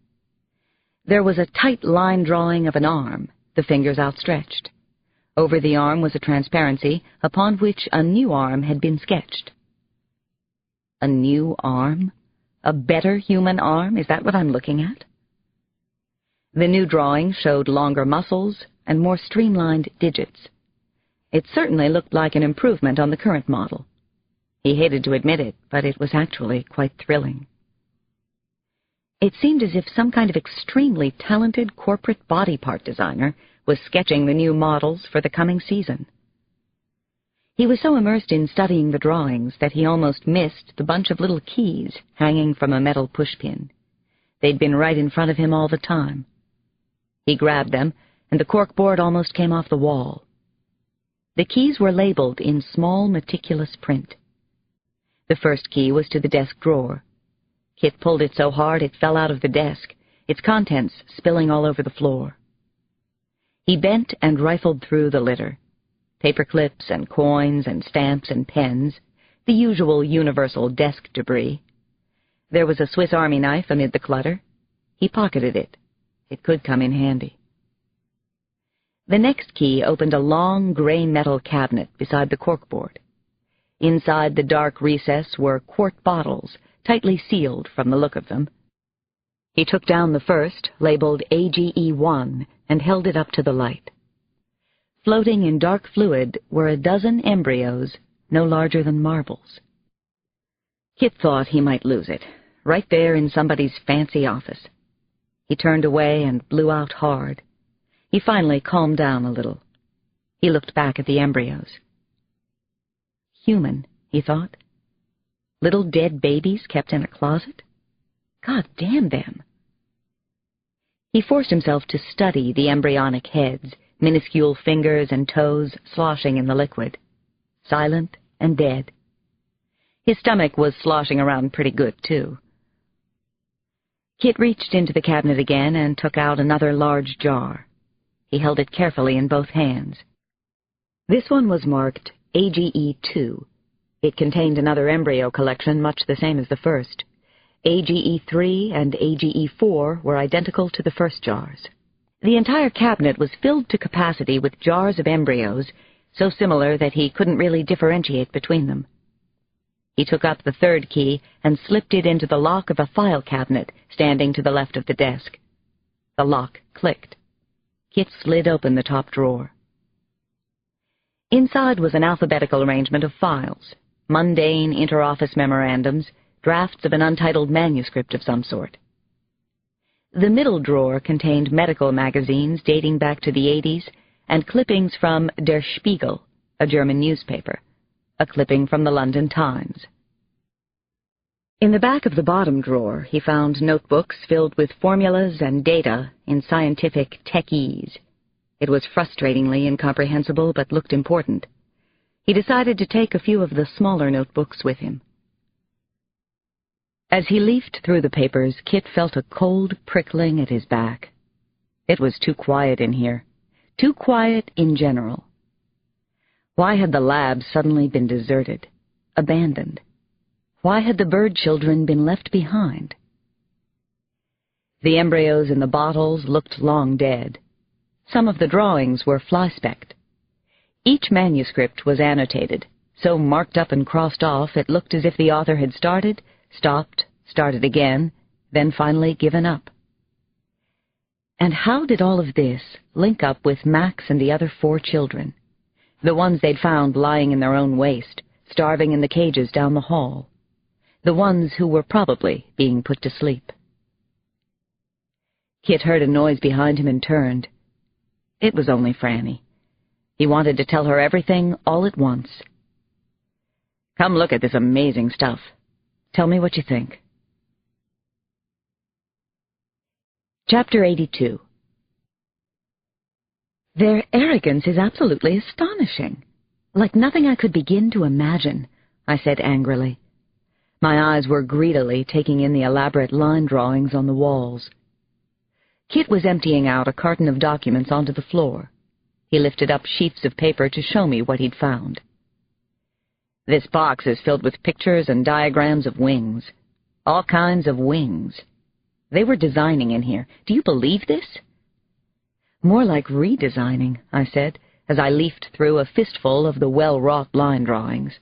There was a tight line drawing of an arm, the fingers outstretched. Over the arm was a transparency upon which a new arm had been sketched. A new arm? A better human arm? Is that what I'm looking at? The new drawing showed longer muscles and more streamlined digits. It certainly looked like an improvement on the current model. He hated to admit it, but it was actually quite thrilling. It seemed as if some kind of extremely talented corporate body part designer was sketching the new models for the coming season. He was so immersed in studying the drawings that he almost missed the bunch of little keys hanging from a metal pushpin. They'd been right in front of him all the time. He grabbed them, and the corkboard almost came off the wall. The keys were labeled in small, meticulous print. The first key was to the desk drawer. Kit pulled it so hard it fell out of the desk, its contents spilling all over the floor. He bent and rifled through the litter. Paper clips and coins and stamps and pens, the usual universal desk debris. There was a Swiss Army knife amid the clutter. He pocketed it. It could come in handy. The next key opened a long gray metal cabinet beside the corkboard. Inside the dark recess were quart bottles, tightly sealed from the look of them. He took down the first, labeled AGE1, and held it up to the light. Floating in dark fluid were a dozen embryos, no larger than marbles. Kit thought he might lose it, right there in somebody's fancy office. He turned away and blew out hard. He finally calmed down a little. He looked back at the embryos. human, he thought. Little dead babies kept in a closet? God damn them. He forced himself to study the embryonic heads, minuscule fingers and toes sloshing in the liquid, silent and dead. His stomach was sloshing around pretty good, too. Kit reached into the cabinet again and took out another large jar. He held it carefully in both hands. This one was marked AGE-2. It contained another embryo collection much the same as the first. AGE-3 and AGE-4 were identical to the first jars. The entire cabinet was filled to capacity with jars of embryos, so similar that he couldn't really differentiate between them. He took up the third key and slipped it into the lock of a file cabinet standing to the left of the desk. The lock clicked. Kit slid open the top drawer. Inside was an alphabetical arrangement of files, mundane interoffice memorandums, drafts of an untitled manuscript of some sort. The middle drawer contained medical magazines dating back to the 80s and clippings from Der Spiegel, a German newspaper, a clipping from the London Times. In the back of the bottom drawer, he found notebooks filled with formulas and data in scientific techese. It was frustratingly incomprehensible but looked important. He decided to take a few of the smaller notebooks with him. As he leafed through the papers, Kit felt a cold prickling at his back. It was too quiet in here. Too quiet in general. Why had the lab suddenly been deserted, abandoned? Why had the bird children been left behind? The embryos in the bottles looked long dead. Some of the drawings were fly-specked. Each manuscript was annotated, so marked up and crossed off it looked as if the author had started, stopped, started again, then finally given up. And how did all of this link up with Max and the other 4 children, the ones they'd found lying in their own waste, starving in the cages down the hall, the ones who were probably being put to sleep? Kit heard a noise behind him and turned. It was only Frannie. He wanted to tell her everything all at once. "Come look at this amazing stuff. Tell me what you think." Chapter 82. "Their arrogance is absolutely astonishing. Like nothing I could begin to imagine," I said angrily. My eyes were greedily taking in the elaborate line drawings on the walls. Kit was emptying out a carton of documents onto the floor. He lifted up sheets of paper to show me what he'd found. "This box is filled with pictures and diagrams of wings. All kinds of wings. They were designing in here. Do you believe this?" "More like redesigning," I said, as I leafed through a fistful of the well-wrought line drawings.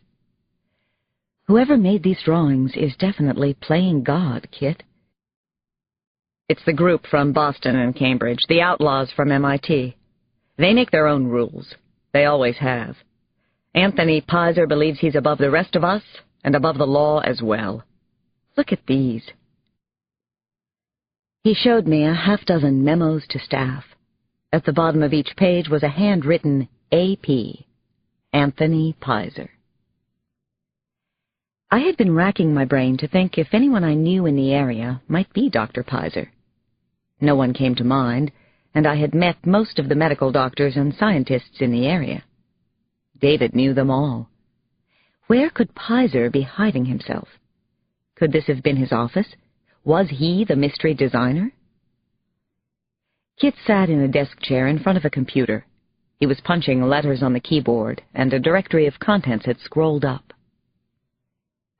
"Whoever made these drawings is definitely playing God, Kit." "It's the group from Boston and Cambridge, the outlaws from MIT. They make their own rules. They always have. Anthony Pizer believes he's above the rest of us, and above the law as well. Look at these." He showed me a half-dozen memos to staff. At the bottom of each page was a handwritten AP, Anthony Pizer. I had been racking my brain to think if anyone I knew in the area might be Dr. Pizer. No one came to mind, and I had met most of the medical doctors and scientists in the area. David knew them all. Where could Pizer be hiding himself? Could this have been his office? Was he the mystery designer? Kit sat in a desk chair in front of a computer. He was punching letters on the keyboard, and a directory of contents had scrolled up.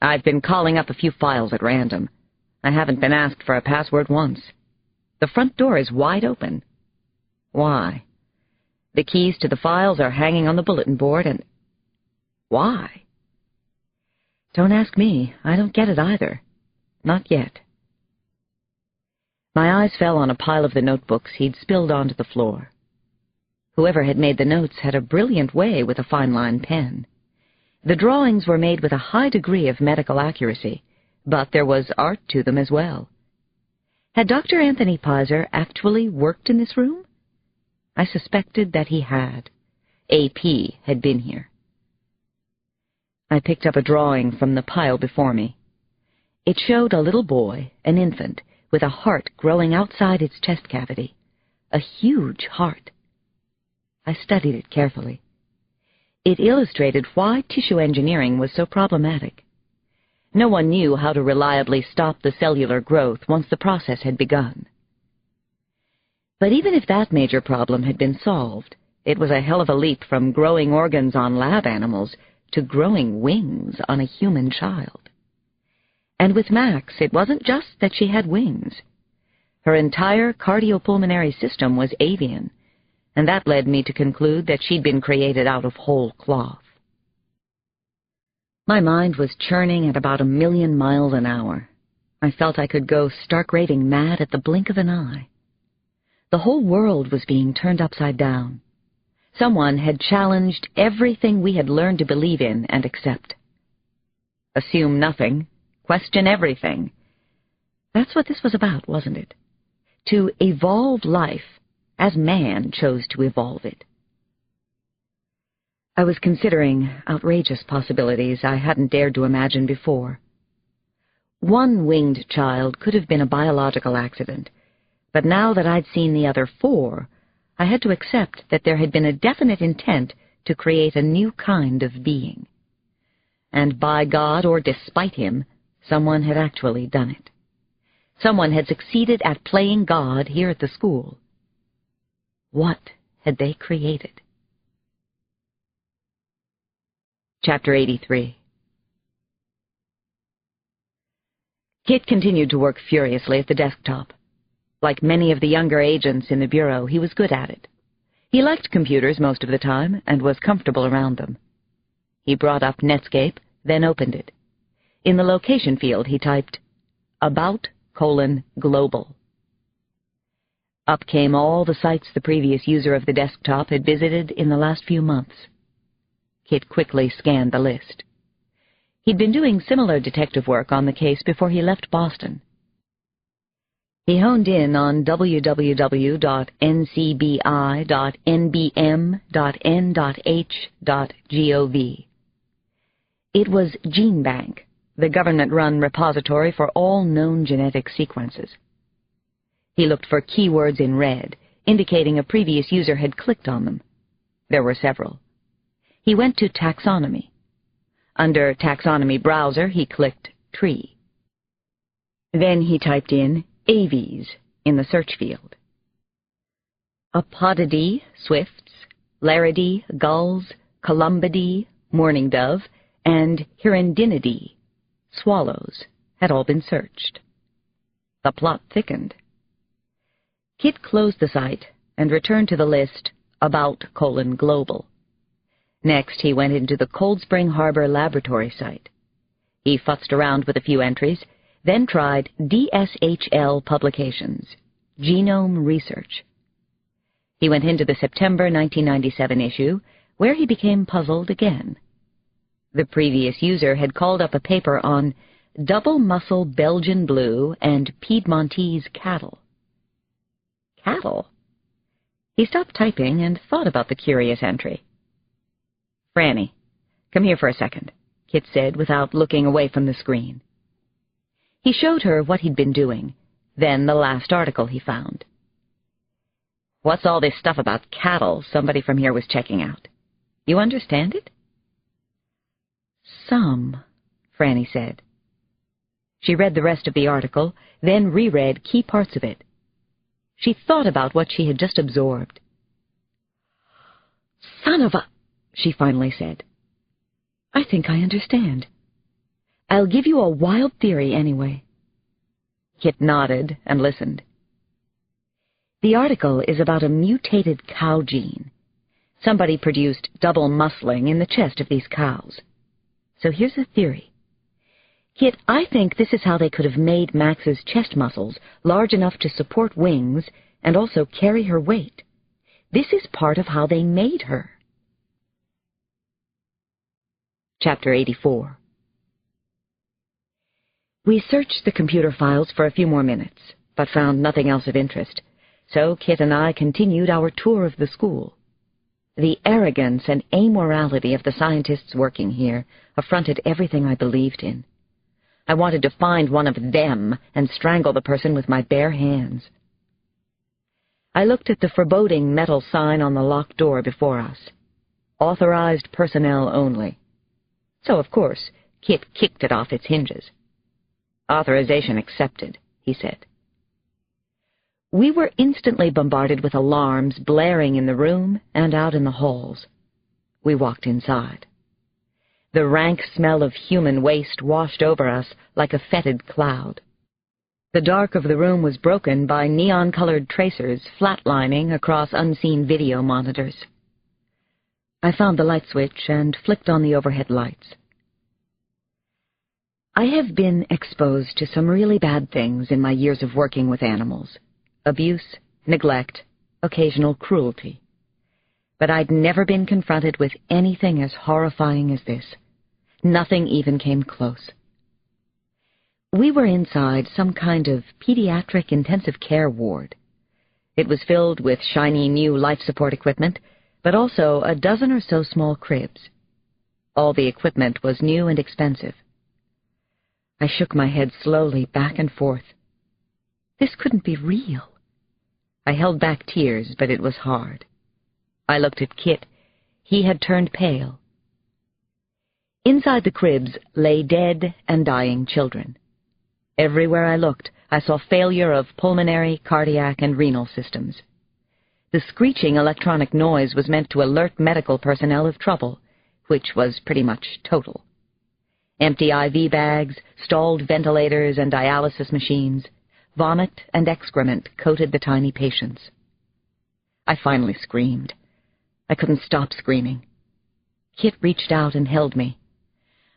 "I've been calling up a few files at random. I haven't been asked for a password once. The front door is wide open. Why? The keys to the files are hanging on the bulletin board, and... why? Don't ask me. I don't get it either. Not yet." My eyes fell on a pile of the notebooks he'd spilled onto the floor. Whoever had made the notes had a brilliant way with a fine-line pen. The drawings were made with a high degree of medical accuracy, but there was art to them as well. Had Dr. Anthony Pizer actually worked in this room? I suspected that he had. AP had been here. I picked up a drawing from the pile before me. It showed a little boy, an infant, with a heart growing outside its chest cavity. A huge heart. I studied it carefully. It illustrated why tissue engineering was so problematic. No one knew how to reliably stop the cellular growth once the process had begun. But even if that major problem had been solved, it was a hell of a leap from growing organs on lab animals to growing wings on a human child. And with Max, it wasn't just that she had wings. Her entire cardiopulmonary system was avian, and that led me to conclude that she'd been created out of whole cloth. My mind was churning at about 1,000,000 miles an hour. I felt I could go stark raving mad at the blink of an eye. The whole world was being turned upside down. Someone had challenged everything we had learned to believe in and accept. Assume nothing, question everything. That's what this was about, wasn't it? To evolve life as man chose to evolve it. I was considering outrageous possibilities I hadn't dared to imagine before. One winged child could have been a biological accident, but now that I'd seen the other 4, I had to accept that there had been a definite intent to create a new kind of being. And by God or despite him, someone had actually done it. Someone had succeeded at playing God here at the school. What had they created? Chapter 83. Kit continued to work furiously at the desktop. Like many of the younger agents in the Bureau, he was good at it. He liked computers most of the time and was comfortable around them. He brought up Netscape, then opened it. In the location field, he typed, about:"global." Up came all the sites the previous user of the desktop had visited in the last few months. Kit quickly scanned the list. He'd been doing similar detective work on the case before he left Boston. He honed in on www.ncbi.nbm.n.h.gov. It was GeneBank, the government-run repository for all known genetic sequences. He looked for keywords in red, indicating a previous user had clicked on them. There were several. He went to Taxonomy. Under Taxonomy Browser, he clicked Tree. Then he typed in Aves in the search field. Apodidae, swifts, Laridae, gulls, Columbidae, mourning dove, and Hirundinidae, swallows, had all been searched. The plot thickened. Kit closed the site and returned to the list about:"global." Next, he went into the Cold Spring Harbor Laboratory site. He futzed around with a few entries, then tried DSHL Publications, Genome Research. He went into the September 1997 issue, where he became puzzled again. The previous user had called up a paper on double-muscle Belgian blue and Piedmontese cattle. Cattle? He stopped typing and thought about the curious entry. "Frannie, come here for a second," Kit said without looking away from the screen. He showed her what he'd been doing, then the last article he found. "What's all this stuff about cattle somebody from here was checking out? You understand it?" "Some," Frannie said. She read the rest of the article, then reread key parts of it. She thought about what she had just absorbed. "Son of a—" she finally said. "I think I understand. I'll give you a wild theory anyway." Kit nodded and listened. The article is about a mutated cow gene. Somebody produced double muscling in the chest of these cows. So here's the theory. Kit, I think this is how they could have made Max's chest muscles large enough to support wings and also carry her weight. This is part of how they made her. Chapter 84. We searched the computer files for a few more minutes, but found nothing else of interest, so Kit and I continued our tour of the school. The arrogance and amorality of the scientists working here affronted everything I believed in. I wanted to find one of them and strangle the person with my bare hands. I looked at the foreboding metal sign on the locked door before us. Authorized personnel only. So, of course, Kit kicked it off its hinges. Authorization accepted, he said. We were instantly bombarded with alarms blaring in the room and out in the halls. We walked inside. The rank smell of human waste washed over us like a fetid cloud. The dark of the room was broken by neon-colored tracers flatlining across unseen video monitors. I found the light switch and flicked on the overhead lights. I have been exposed to some really bad things in my years of working with animals. Abuse, neglect, occasional cruelty. But I'd never been confronted with anything as horrifying as this. Nothing even came close. We were inside some kind of pediatric intensive care ward. It was filled with shiny new life support equipment, but also a dozen or so small cribs. All the equipment was new and expensive. I shook my head slowly back and forth. This couldn't be real. I held back tears, but it was hard. I looked at Kit. He had turned pale. Inside the cribs lay dead and dying children. Everywhere I looked, I saw failure of pulmonary, cardiac, and renal systems. The screeching electronic noise was meant to alert medical personnel of trouble, which was pretty much total. Empty IV bags, stalled ventilators and dialysis machines, vomit and excrement coated the tiny patients. I finally screamed. I couldn't stop screaming. Kit reached out and held me.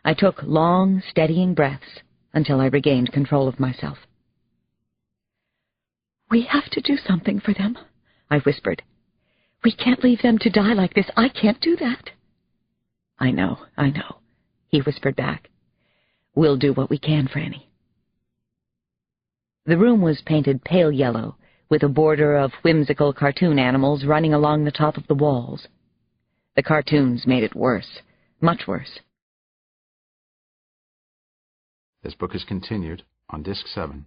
I took long, steadying breaths until I regained control of myself. "We have to do something for them," I whispered. "We can't leave them to die like this. I can't do that." I know, he whispered back. "We'll do what we can, Frannie." The room was painted pale yellow, with a border of whimsical cartoon animals running along the top of the walls. The cartoons made it worse, much worse. This book is continued on Disc 7.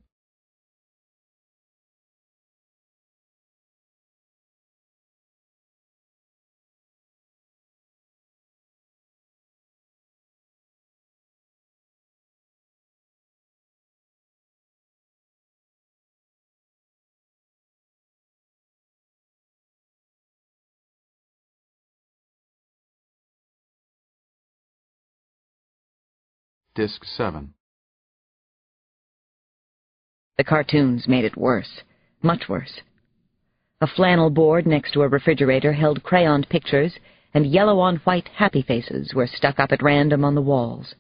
Disc 7. The cartoons made it worse, much worse. A flannel board next to a refrigerator held crayoned pictures, and yellow-on-white happy faces were stuck up at random on the walls.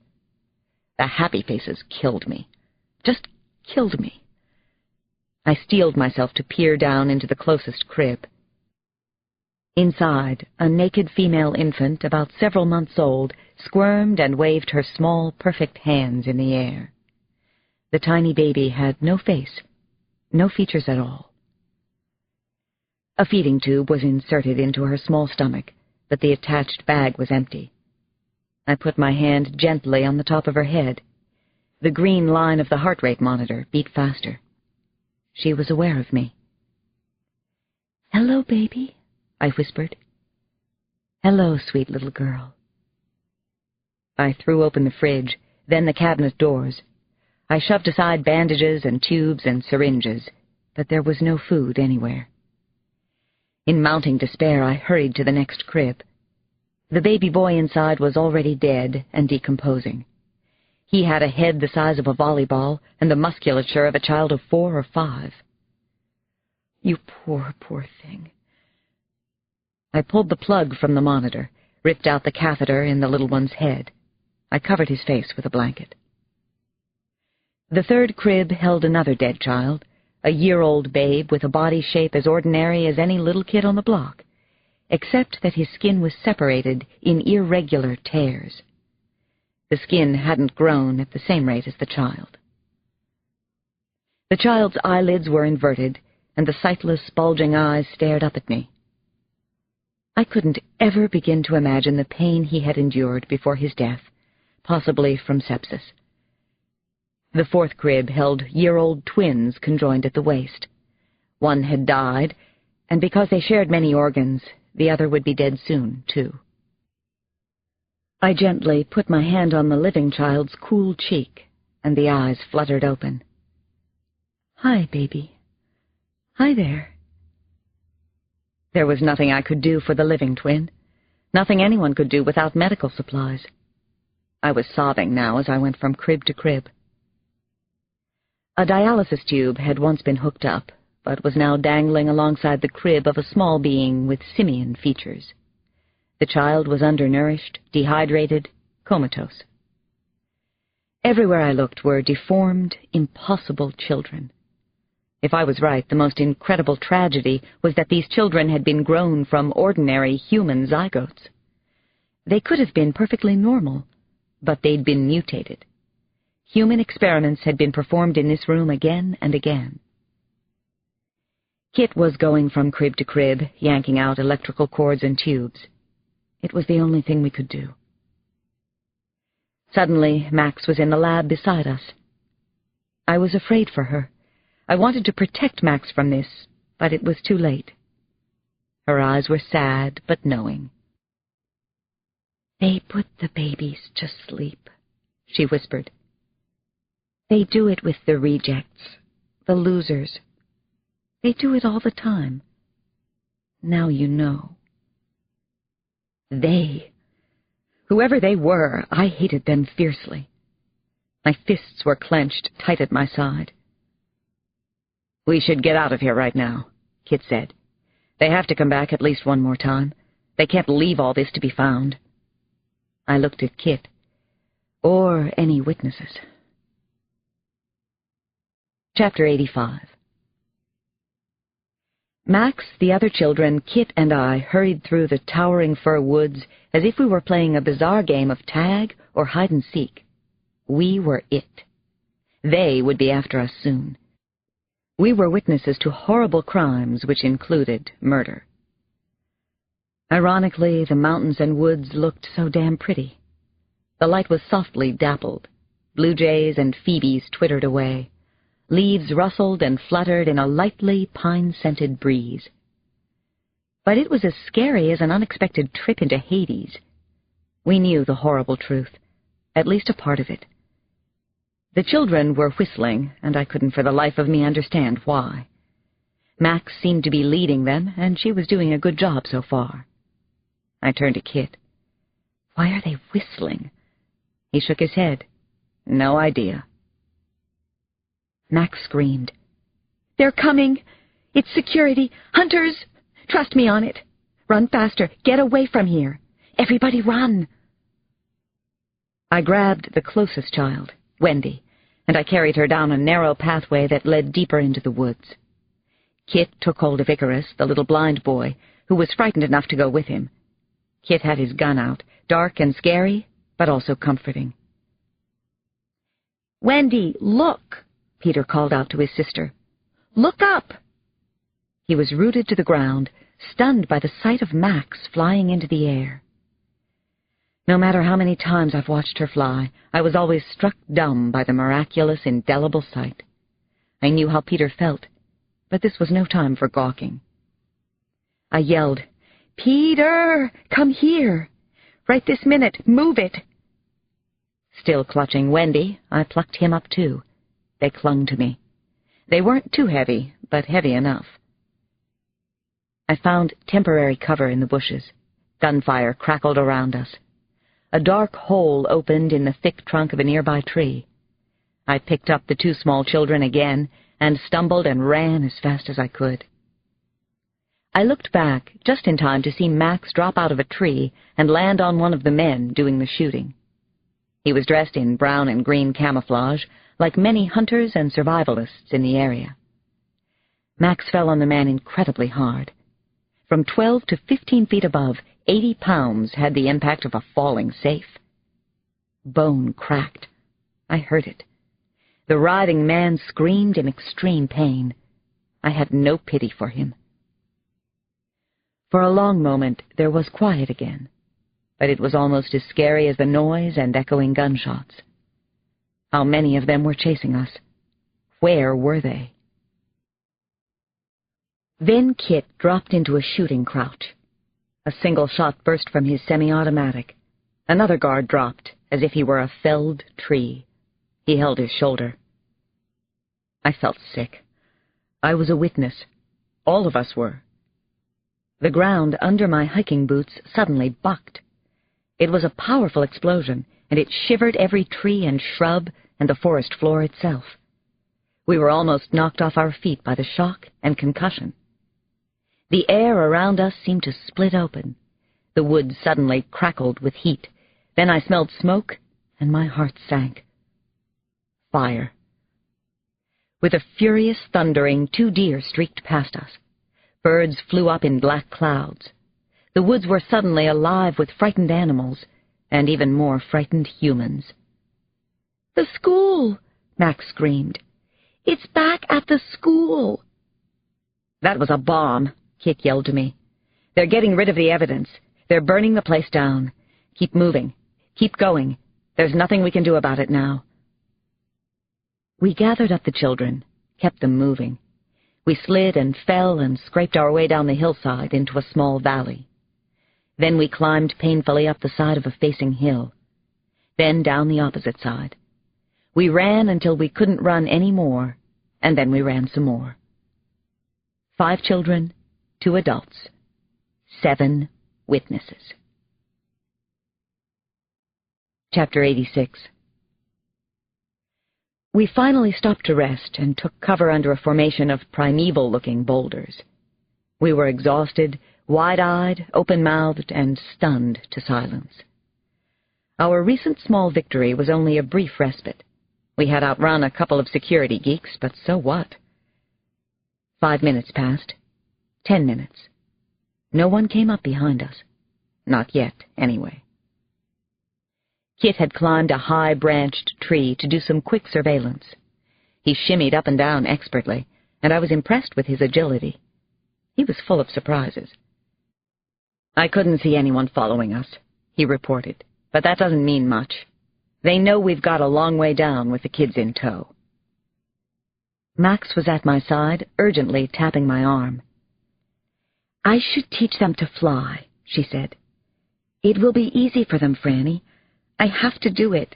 The happy faces killed me. Just killed me. I steeled myself to peer down into the closest crib. Inside, a naked female infant, about several months old, squirmed and waved her small, perfect hands in the air. The tiny baby had no face, no features at all. A feeding tube was inserted into her small stomach, but the attached bag was empty. I put my hand gently on the top of her head. The green line of the heart rate monitor beat faster. She was aware of me. "Hello, baby," I whispered. "Hello, sweet little girl." I threw open the fridge, then the cabinet doors. I shoved aside bandages and tubes and syringes, but there was no food anywhere. In mounting despair, I hurried to the next crib. The baby boy inside was already dead and decomposing. He had a head the size of a volleyball and the musculature of a child of 4 or 5. "You poor, poor thing." I pulled the plug from the monitor, ripped out the catheter in the little one's head. I covered his face with a blanket. The third crib held another dead child, a year-old babe with a body shape as ordinary as any little kid on the block, except that his skin was separated in irregular tears. The skin hadn't grown at the same rate as the child. The child's eyelids were inverted, and the sightless, bulging eyes stared up at me. I couldn't ever begin to imagine the pain he had endured before his death, possibly from sepsis. The fourth crib held year-old twins conjoined at the waist. One had died, and because they shared many organs, the other would be dead soon, too. I gently put my hand on the living child's cool cheek, and the eyes fluttered open. "Hi, baby. Hi there." There was nothing I could do for the living twin, nothing anyone could do without medical supplies. I was sobbing now as I went from crib to crib. A dialysis tube had once been hooked up, but was now dangling alongside the crib of a small being with simian features. The child was undernourished, dehydrated, comatose. Everywhere I looked were deformed, impossible children. If I was right, the most incredible tragedy was that these children had been grown from ordinary human zygotes. They could have been perfectly normal, but they'd been mutated. Human experiments had been performed in this room again and again. Kit was going from crib to crib, yanking out electrical cords and tubes. It was the only thing we could do. Suddenly, Max was in the lab beside us. I was afraid for her. I wanted to protect Max from this, but it was too late. Her eyes were sad but knowing. "They put the babies to sleep," she whispered. "They do it with the rejects, the losers. They do it all the time. Now you know." They. Whoever they were, I hated them fiercely. My fists were clenched tight at my side. "We should get out of here right now," Kit said. "They have to come back at least one more time. They can't leave all this to be found." I looked at Kit. Or any witnesses. Chapter 85. Max, the other children, Kit, and I hurried through the towering fir woods as if we were playing a bizarre game of tag or hide-and-seek. We were it. They would be after us soon. We were witnesses to horrible crimes which included murder. Ironically, the mountains and woods looked so damn pretty. The light was softly dappled. Blue jays and phoebes twittered away. Leaves rustled and fluttered in a lightly pine-scented breeze. But it was as scary as an unexpected trip into Hades. We knew the horrible truth, at least a part of it. The children were whistling, and I couldn't for the life of me understand why. Max seemed to be leading them, and she was doing a good job so far. I turned to Kit. "Why are they whistling?" He shook his head. "No idea." Max screamed. "They're coming! It's security! Hunters! Trust me on it! Run faster! Get away from here! Everybody run!" I grabbed the closest child, Wendy, and I carried her down a narrow pathway that led deeper into the woods. Kit took hold of Icarus, the little blind boy, who was frightened enough to go with him. Kit had his gun out, dark and scary, but also comforting. "Wendy, look!" Peter called out to his sister. "Look up!" He was rooted to the ground, stunned by the sight of Max flying into the air. No matter how many times I've watched her fly, I was always struck dumb by the miraculous, indelible sight. I knew how Peter felt, but this was no time for gawking. I yelled, "Peter, come here! Right this minute, move it!" Still clutching Wendy, I plucked him up too. They clung to me. They weren't too heavy, but heavy enough. I found temporary cover in the bushes. Gunfire crackled around us. A dark hole opened in the thick trunk of a nearby tree. I picked up the two small children again and stumbled and ran as fast as I could. I looked back just in time to see Max drop out of a tree and land on one of the men doing the shooting. He was dressed in brown and green camouflage, like many hunters and survivalists in the area. Max fell on the man incredibly hard. From 12 to 15 feet above, 80 pounds had the impact of a falling safe. Bone cracked. I heard it. The writhing man screamed in extreme pain. I had no pity for him. For a long moment there was quiet again, but it was almost as scary as the noise and echoing gunshots. How many of them were chasing us? Where were they? Then Kit dropped into a shooting crouch. A single shot burst from his semi-automatic. Another guard dropped, as if he were a felled tree. He held his shoulder. I felt sick. I was a witness. All of us were. The ground under my hiking boots suddenly bucked. It was a powerful explosion, and it shivered every tree and shrub and the forest floor itself. We were almost knocked off our feet by the shock and concussion. The air around us seemed to split open. The woods suddenly crackled with heat. Then I smelled smoke, and my heart sank. Fire. With a furious thundering, 2 deer streaked past us. Birds flew up in black clouds. The woods were suddenly alive with frightened animals, and even more frightened humans. "The school!" Max screamed. "It's back at the school!" "That was a bomb," Kit yelled to me. "They're getting rid of the evidence. They're burning the place down. Keep moving. Keep going. There's nothing we can do about it now." We gathered up the children, kept them moving. We slid and fell and scraped our way down the hillside into a small valley. Then we climbed painfully up the side of a facing hill. Then down the opposite side. We ran until we couldn't run any more, and then we ran some more. 5 children, 2 adults, 7 witnesses. Chapter 86. We finally stopped to rest and took cover under a formation of primeval-looking boulders. We were exhausted, wide-eyed, open-mouthed, and stunned to silence. Our recent small victory was only a brief respite. We had outrun a couple of security geeks, but so what? 5 minutes passed. 10 minutes. No one came up behind us. Not yet, anyway. Kit had climbed a high-branched tree to do some quick surveillance. He shimmied up and down expertly, and I was impressed with his agility. He was full of surprises. "I couldn't see anyone following us," he reported, "but that doesn't mean much. They know we've got a long way down with the kids in tow." Max was at my side, urgently tapping my arm. "I should teach them to fly," she said. "It will be easy for them, Frannie. I have to do it.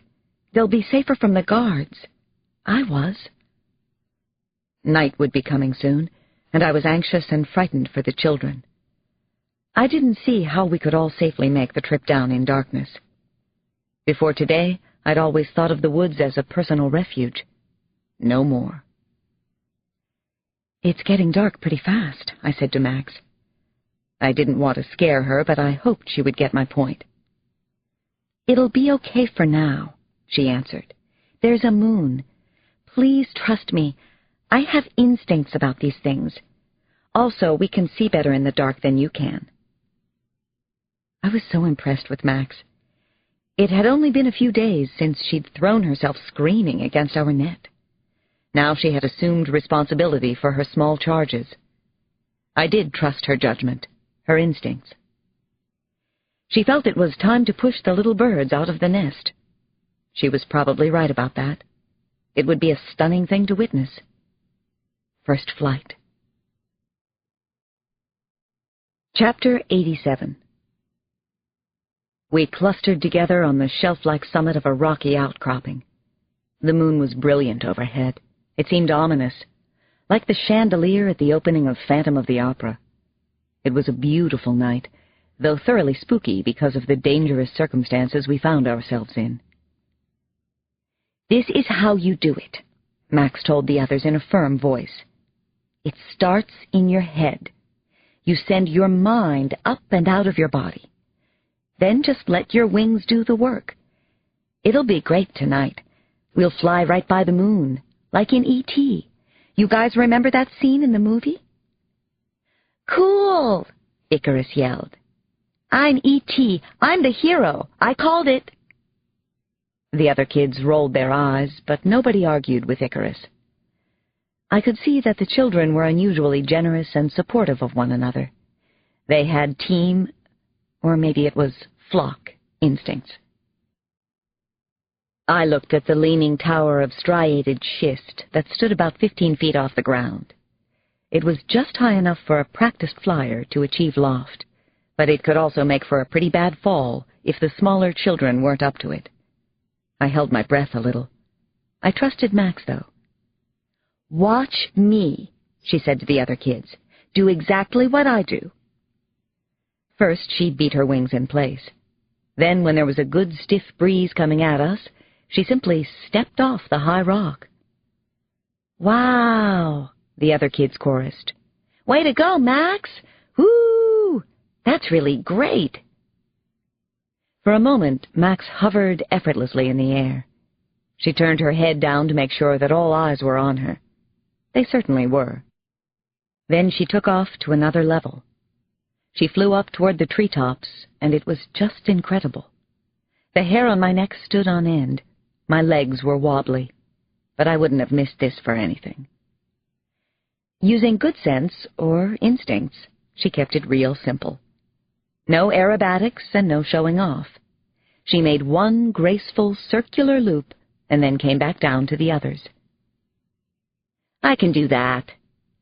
They'll be safer from the guards. I was." Night would be coming soon, and I was anxious and frightened for the children. I didn't see how we could all safely make the trip down in darkness. Before today, I'd always thought of the woods as a personal refuge. No more. "It's getting dark pretty fast," I said to Max. I didn't want to scare her, but I hoped she would get my point. "It'll be okay for now," she answered. "There's a moon. Please trust me. I have instincts about these things. Also, we can see better in the dark than you can." I was so impressed with Max. It had only been a few days since she'd thrown herself screaming against our net. Now she had assumed responsibility for her small charges. I did trust her judgment, her instincts. She felt it was time to push the little birds out of the nest. She was probably right about that. It would be a stunning thing to witness. First flight. Chapter 87. We clustered together on the shelf-like summit of a rocky outcropping. The moon was brilliant overhead. It seemed ominous, like the chandelier at the opening of Phantom of the Opera. It was a beautiful night, though thoroughly spooky because of the dangerous circumstances we found ourselves in. "This is how you do it," Max told the others in a firm voice. "It starts in your head. You send your mind up and out of your body. Then just let your wings do the work. It'll be great tonight. We'll fly right by the moon, like in E.T. You guys remember that scene in the movie?" "Cool!" Icarus yelled. "I'm E.T. I'm the hero. I called it." The other kids rolled their eyes, but nobody argued with Icarus. I could see that the children were unusually generous and supportive of one another. They had team, or maybe it was flock, instincts. I looked at the leaning tower of striated schist that stood about 15 feet off the ground. It was just high enough for a practiced flyer to achieve loft, but it could also make for a pretty bad fall if the smaller children weren't up to it. I held my breath a little. I trusted Max, though. "Watch me," she said to the other kids. "Do exactly what I do." First, she beat her wings in place. Then, when there was a good stiff breeze coming at us, she simply stepped off the high rock. "Wow," the other kids chorused. "Way to go, Max! Woo! That's really great." For a moment, Max hovered effortlessly in the air. She turned her head down to make sure that all eyes were on her. They certainly were. Then she took off to another level. She flew up toward the treetops, and it was just incredible. The hair on my neck stood on end. My legs were wobbly, but I wouldn't have missed this for anything. Using good sense, or instincts, she kept it real simple. No aerobatics and no showing off. She made one graceful circular loop and then came back down to the others. "I can do that,"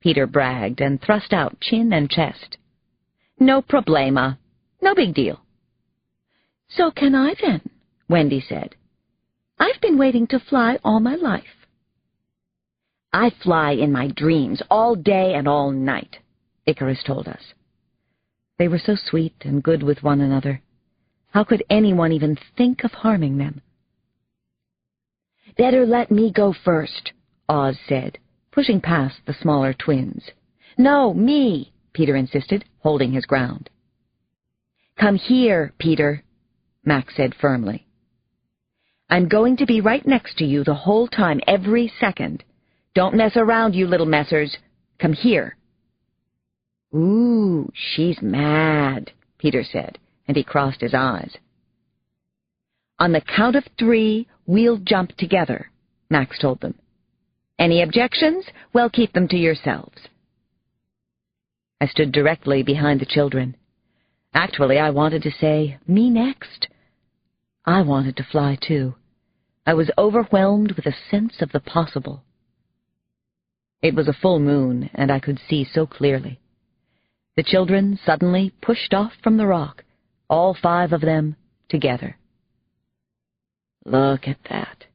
Peter bragged and thrust out chin and chest. "No problema. No big deal." "So can I then," Wendy said. "I've been waiting to fly all my life." "I fly in my dreams all day and all night," Icarus told us. They were so sweet and good with one another. How could anyone even think of harming them? "Better let me go first," Oz said, pushing past the smaller twins. "No, me," Peter insisted, holding his ground. "Come here, Peter," Max said firmly. "I'm going to be right next to you the whole time, every second. Don't mess around, you little messers. Come here." "Ooh, she's mad," Peter said, and he crossed his eyes. "On the count of 3, we'll jump together," Max told them. "Any objections? Well, keep them to yourselves." I stood directly behind the children. Actually, I wanted to say, "Me next." I wanted to fly, too. I was overwhelmed with a sense of the possible. It was a full moon, and I could see so clearly. The children suddenly pushed off from the rock, all 5 of them together. "Look at that,"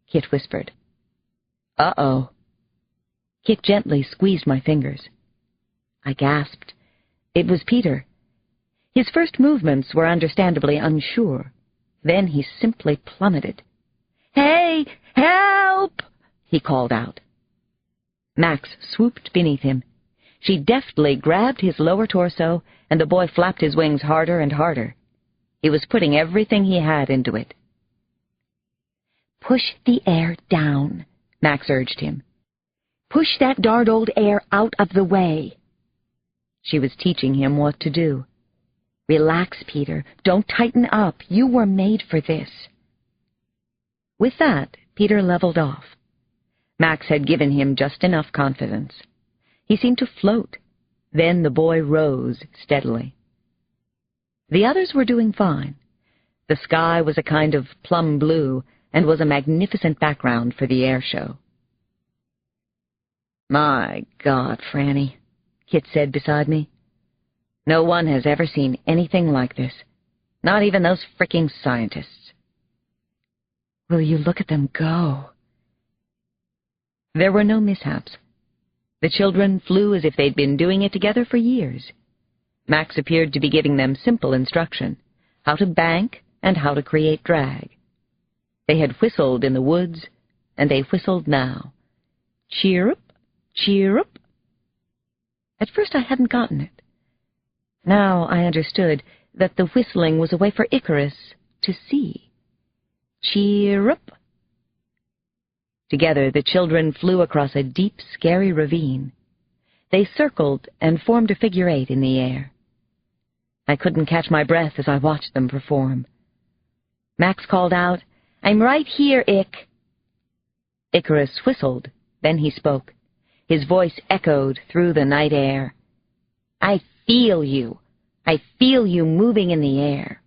Kit whispered. "Uh-oh." Kit gently squeezed my fingers. I gasped. It was Peter. His first movements were understandably unsure. Then he simply plummeted. "Hey, help!" he called out. Max swooped beneath him. She deftly grabbed his lower torso, and the boy flapped his wings harder and harder. He was putting everything he had into it. "Push the air down," Max urged him. "Push that darned old air out of the way." She was teaching him what to do. "Relax, Peter. Don't tighten up. You were made for this." With that, Peter leveled off. Max had given him just enough confidence. He seemed to float. Then the boy rose steadily. The others were doing fine. The sky was a kind of plum blue and was a magnificent background for the air show. "My God, Frannie," Kit said beside me. "No one has ever seen anything like this. Not even those fricking scientists." "Will you look at them go?" There were no mishaps. The children flew as if they'd been doing it together for years. Max appeared to be giving them simple instruction, how to bank and how to create drag. They had whistled in the woods, and they whistled now. Chirrup, chirrup. At first I hadn't gotten it. Now I understood that the whistling was a way for Icarus to see. Chirrup. Together the children flew across a deep, scary ravine. They circled and formed a figure 8 in the air. I couldn't catch my breath as I watched them perform. Max called out, "I'm right here, Ick." Icarus whistled, then he spoke. His voice echoed through the night air. "I feel you. I feel you moving in the air."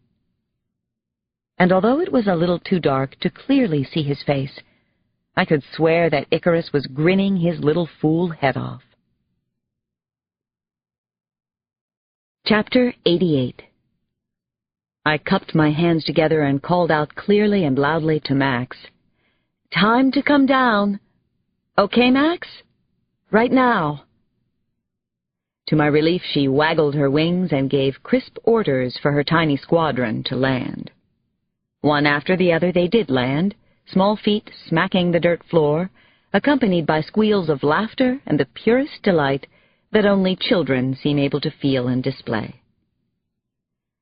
And although it was a little too dark to clearly see his face, I could swear that Icarus was grinning his little fool head off. Chapter 88. I cupped my hands together and called out clearly and loudly to Max, "Time to come down. Okay, Max? Right now." To my relief, she waggled her wings and gave crisp orders for her tiny squadron to land. One after the other they did land, small feet smacking the dirt floor, accompanied by squeals of laughter and the purest delight that only children seem able to feel and display.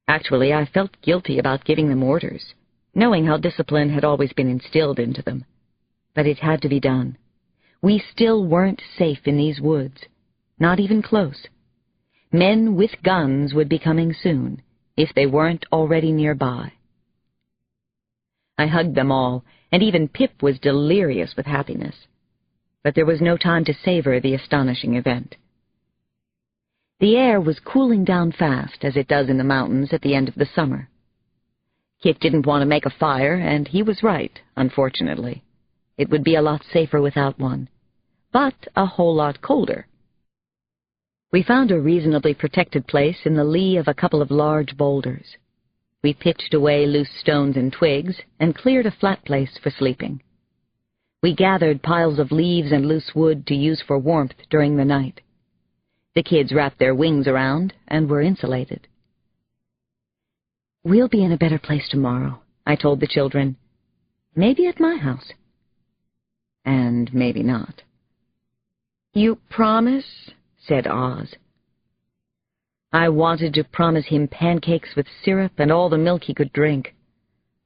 Actually, I felt guilty about giving them orders, knowing how discipline had always been instilled into them. But it had to be done. We still weren't safe in these woods, not even close. Men with guns would be coming soon, if they weren't already nearby. I hugged them all, and even Pip was delirious with happiness. But there was no time to savor the astonishing event. The air was cooling down fast, as it does in the mountains at the end of the summer. Kit didn't want to make a fire, and he was right, unfortunately. It would be a lot safer without one, but a whole lot colder. We found a reasonably protected place in the lee of a couple of large boulders. We pitched away loose stones and twigs and cleared a flat place for sleeping. We gathered piles of leaves and loose wood to use for warmth during the night. The kids wrapped their wings around and were insulated. "We'll be in a better place tomorrow," I told the children. "Maybe at my house." And maybe not. "You promise?" said Oz. I wanted to promise him pancakes with syrup and all the milk he could drink.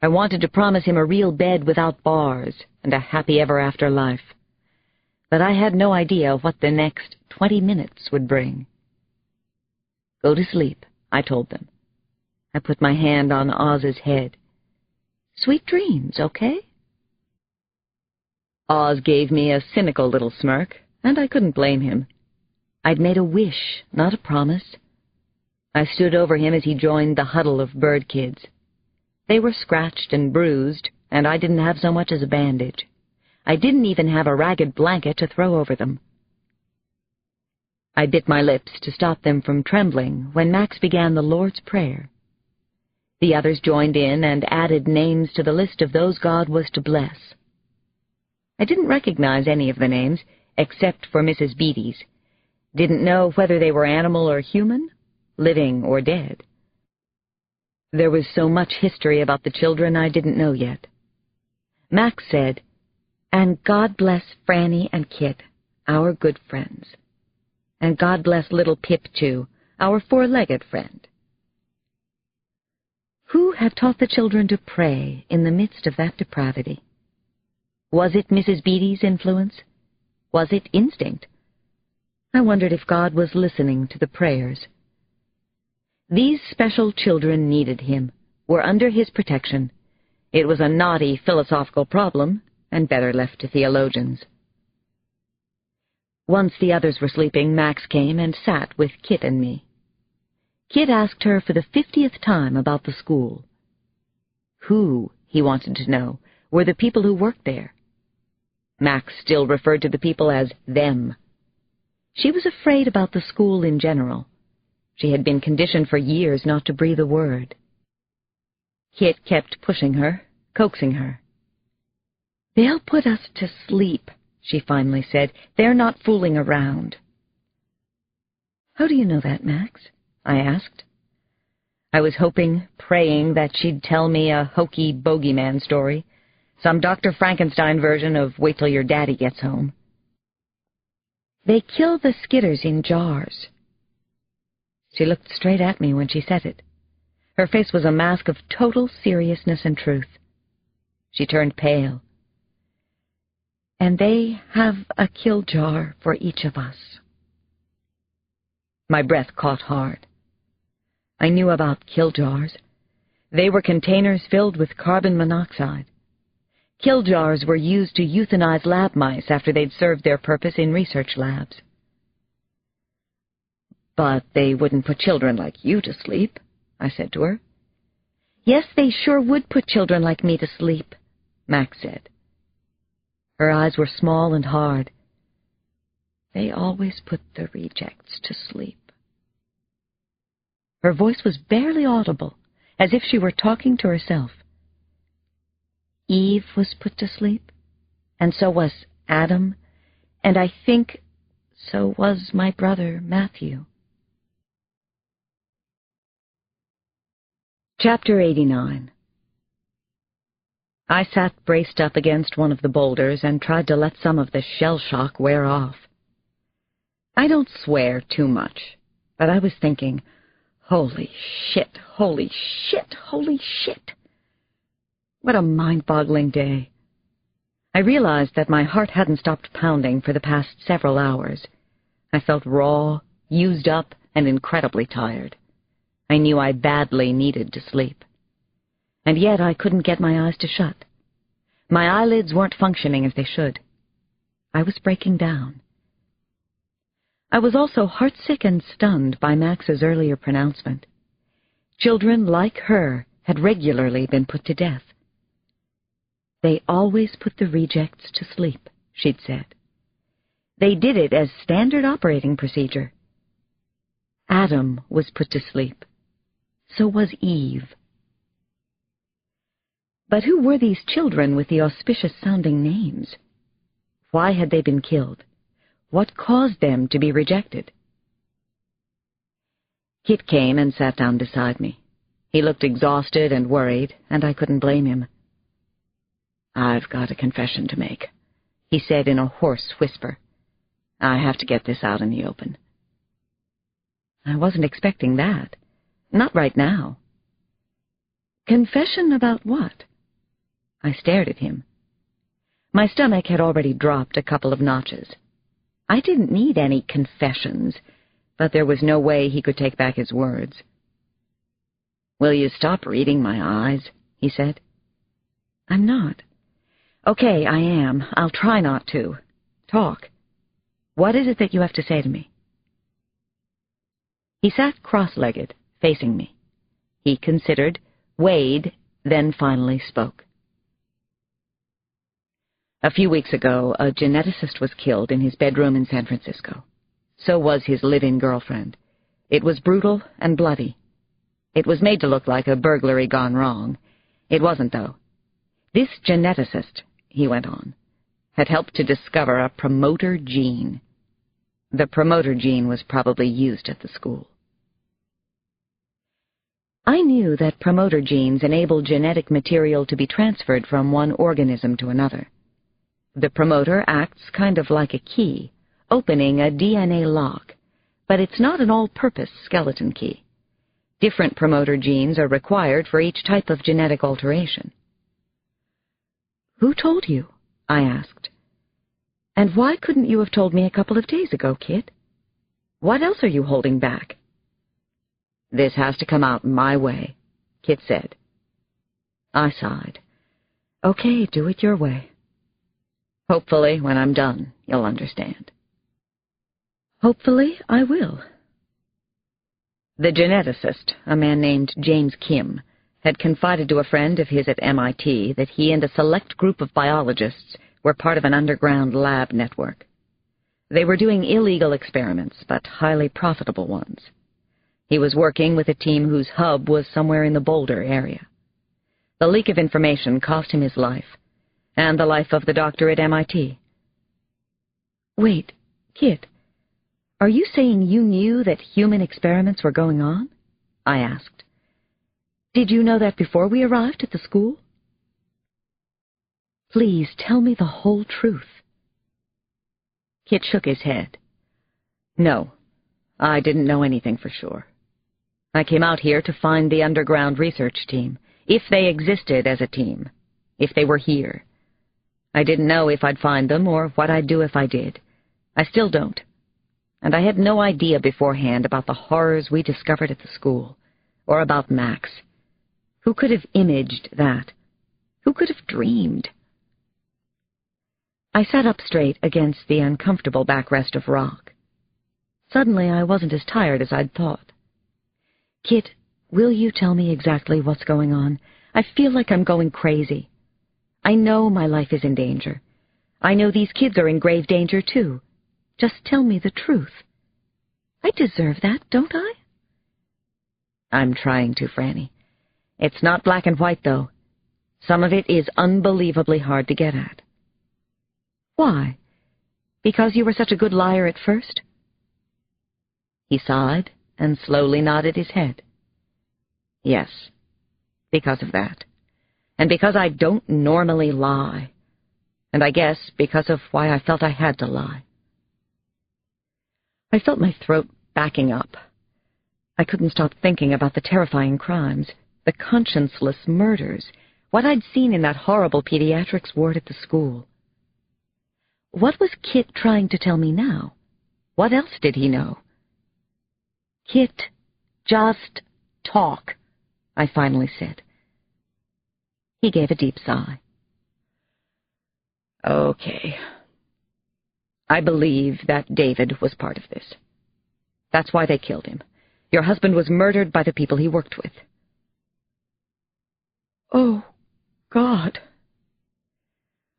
I wanted to promise him a real bed without bars and a happy ever-after life. But I had no idea what the next 20 minutes would bring. "Go to sleep," I told them. I put my hand on Oz's head. "Sweet dreams, okay?" Oz gave me a cynical little smirk, and I couldn't blame him. I'd made a wish, not a promise. I stood over him as he joined the huddle of bird kids. They were scratched and bruised, and I didn't have so much as a bandage. I didn't even have a ragged blanket to throw over them. I bit my lips to stop them from trembling when Max began the Lord's Prayer. The others joined in and added names to the list of those God was to bless. I didn't recognize any of the names, except for Mrs. Beatty's. Didn't know whether they were animal or human, living or dead. There was so much history about the children I didn't know yet. Max said, "And God bless Frannie and Kit, our good friends. And God bless little Pip, too, our four-legged friend." Who had taught the children to pray in the midst of that depravity? Was it Mrs. Beatty's influence? Was it instinct? I wondered if God was listening to the prayers. These special children needed him, were under his protection. It was a knotty philosophical problem, and better left to theologians. Once the others were sleeping, Max came and sat with Kit and me. Kit asked her for the 50th time about the school. Who, he wanted to know, were the people who worked there? Max still referred to the people as them. She was afraid about the school in general. She had been conditioned for years not to breathe a word. Kit kept pushing her, coaxing her. "They'll put us to sleep," she finally said. "They're not fooling around." "How do you know that, Max?" I asked. I was hoping, praying that she'd tell me a hokey bogeyman story, some Dr. Frankenstein version of Wait Till Your Daddy Gets Home. "They kill the skitters in jars." She looked straight at me when she said it. Her face was a mask of total seriousness and truth. She turned pale. "And they have a kill jar for each of us." My breath caught hard. I knew about kill jars. They were containers filled with carbon monoxide. Kill jars were used to euthanize lab mice after they'd served their purpose in research labs. But they wouldn't put children like you to sleep, I said to her. Yes, they sure would put children like me to sleep, Max said. Her eyes were small and hard. They always put the rejects to sleep. Her voice was barely audible, as if she were talking to herself. Eve was put to sleep, and so was Adam, and I think so was my brother Matthew. Chapter 89. I sat braced up against one of the boulders and tried to let some of the shell shock wear off. I don't swear too much, but I was thinking, holy shit, holy shit, holy shit. What a mind-boggling day. I realized that my heart hadn't stopped pounding for the past several hours. I felt raw, used up, and incredibly tired. I knew I badly needed to sleep. And yet I couldn't get my eyes to shut. My eyelids weren't functioning as they should. I was breaking down. I was also heartsick and stunned by Max's earlier pronouncement. Children like her had regularly been put to death. They always put the rejects to sleep, she'd said. They did it as standard operating procedure. Adam was put to sleep. So was Eve. But who were these children with the auspicious-sounding names? Why had they been killed? What caused them to be rejected? Kit came and sat down beside me. He looked exhausted and worried, and I couldn't blame him. "I've got a confession to make," he said in a hoarse whisper. "I have to get this out in the open." I wasn't expecting that. Not right now. Confession about what? I stared at him. My stomach had already dropped a couple of notches. I didn't need any confessions, but there was no way he could take back his words. "Will you stop reading my eyes?" he said. "I'm not." "Okay, I am. I'll try not to. Talk. What is it that you have to say to me?" He sat cross-legged, facing me. He considered, weighed, then finally spoke. "A few weeks ago, a geneticist was killed in his bedroom in San Francisco. So was his live-in girlfriend. It was brutal and bloody. It was made to look like a burglary gone wrong. It wasn't, though. This geneticist," he went on, "had helped to discover a promoter gene. The promoter gene was probably used at the school." I knew that promoter genes enable genetic material to be transferred from one organism to another. The promoter acts kind of like a key, opening a DNA lock, but it's not an all-purpose skeleton key. Different promoter genes are required for each type of genetic alteration. "Who told you?" I asked. "And why couldn't you have told me a couple of days ago, Kit? What else are you holding back?" "This has to come out my way," Kit said. I sighed. "Okay, do it your way. Hopefully, when I'm done, you'll understand." "Hopefully, I will." The geneticist, a man named James Kim, had confided to a friend of his at MIT that he and a select group of biologists were part of an underground lab network. They were doing illegal experiments, but highly profitable ones. He was working with a team whose hub was somewhere in the Boulder area. The leak of information cost him his life, and the life of the doctor at MIT. "Wait, Kit, are you saying you knew that human experiments were going on?" I asked. "Did you know that before we arrived at the school?" "Please tell me the whole truth." Kit shook his head. "No, I didn't know anything for sure. I came out here to find the underground research team, if they existed as a team, if they were here. I didn't know if I'd find them or what I'd do if I did. I still don't. And I had no idea beforehand about the horrors we discovered at the school, or about Max. Who could have imaged that? Who could have dreamed?" I sat up straight against the uncomfortable backrest of rock. Suddenly, I wasn't as tired as I'd thought. "Kit, will you tell me exactly what's going on? I feel like I'm going crazy. I know my life is in danger. I know these kids are in grave danger, too. Just tell me the truth. I deserve that, don't I?" "I'm trying to, Frannie. It's not black and white, though. Some of it is unbelievably hard to get at." "Why? Because you were such a good liar at first?" He sighed and slowly nodded his head. "Yes, because of that. And because I don't normally lie. And I guess because of why I felt I had to lie." I felt my throat backing up. I couldn't stop thinking about the terrifying crimes, the conscienceless murders, what I'd seen in that horrible pediatrics ward at the school. What was Kit trying to tell me now? What else did he know? "Kit, just talk," I finally said. He gave a deep sigh. "Okay. I believe that David was part of this. That's why they killed him. Your husband was murdered by the people he worked with." "Oh, God."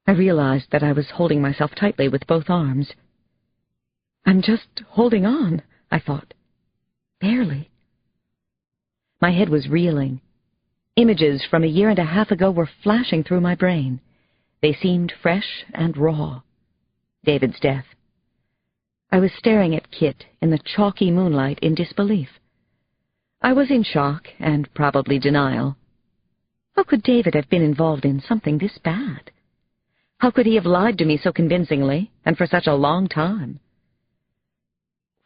I realized that I was holding myself tightly with both arms. "I'm just holding on," I thought. Barely. My head was reeling. Images from a year and a half ago were flashing through my brain. They seemed fresh and raw. David's death. I was staring at Kit in the chalky moonlight in disbelief. I was in shock and probably denial. How could David have been involved in something this bad? How could he have lied to me so convincingly and for such a long time?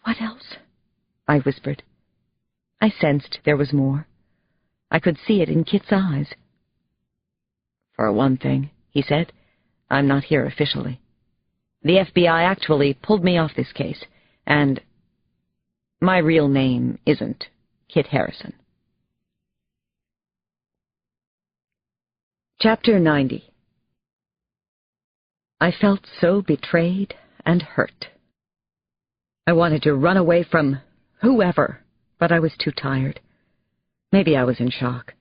"What else?" I whispered. I sensed there was more. I could see it in Kit's eyes. "For one thing," he said, "I'm not here officially. The FBI actually pulled me off this case, and my real name isn't Kit Harrison." Chapter 90. I felt so betrayed and hurt. I wanted to run away from whoever, but I was too tired. Maybe I was in shock.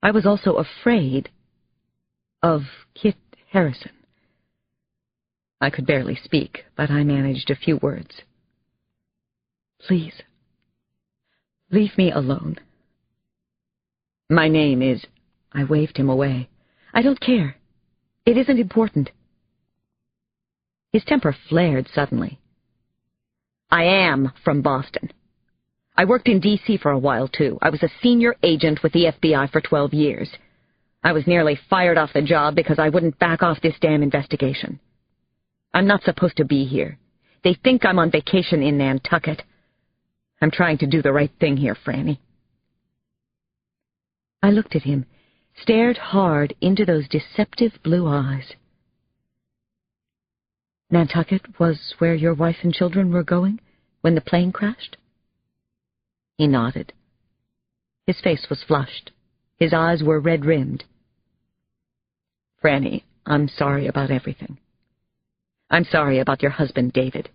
I was also afraid of Kit Harrison. I could barely speak, but I managed a few words. "Please, leave me alone. My name is—" I waved him away. "I don't care. It isn't important." His temper flared suddenly. "I am from Boston. I worked in D.C. for a while, too. I was a senior agent with the FBI for 12 years. I was nearly fired off the job because I wouldn't back off this damn investigation. I'm not supposed to be here. They think I'm on vacation in Nantucket. I'm trying to do the right thing here, Frannie." I looked at him, stared hard into those deceptive blue eyes. "Nantucket was where your wife and children were going when the plane crashed?" He nodded. His face was flushed. His eyes were red-rimmed. "Frannie, I'm sorry about everything. I'm sorry about your husband, David.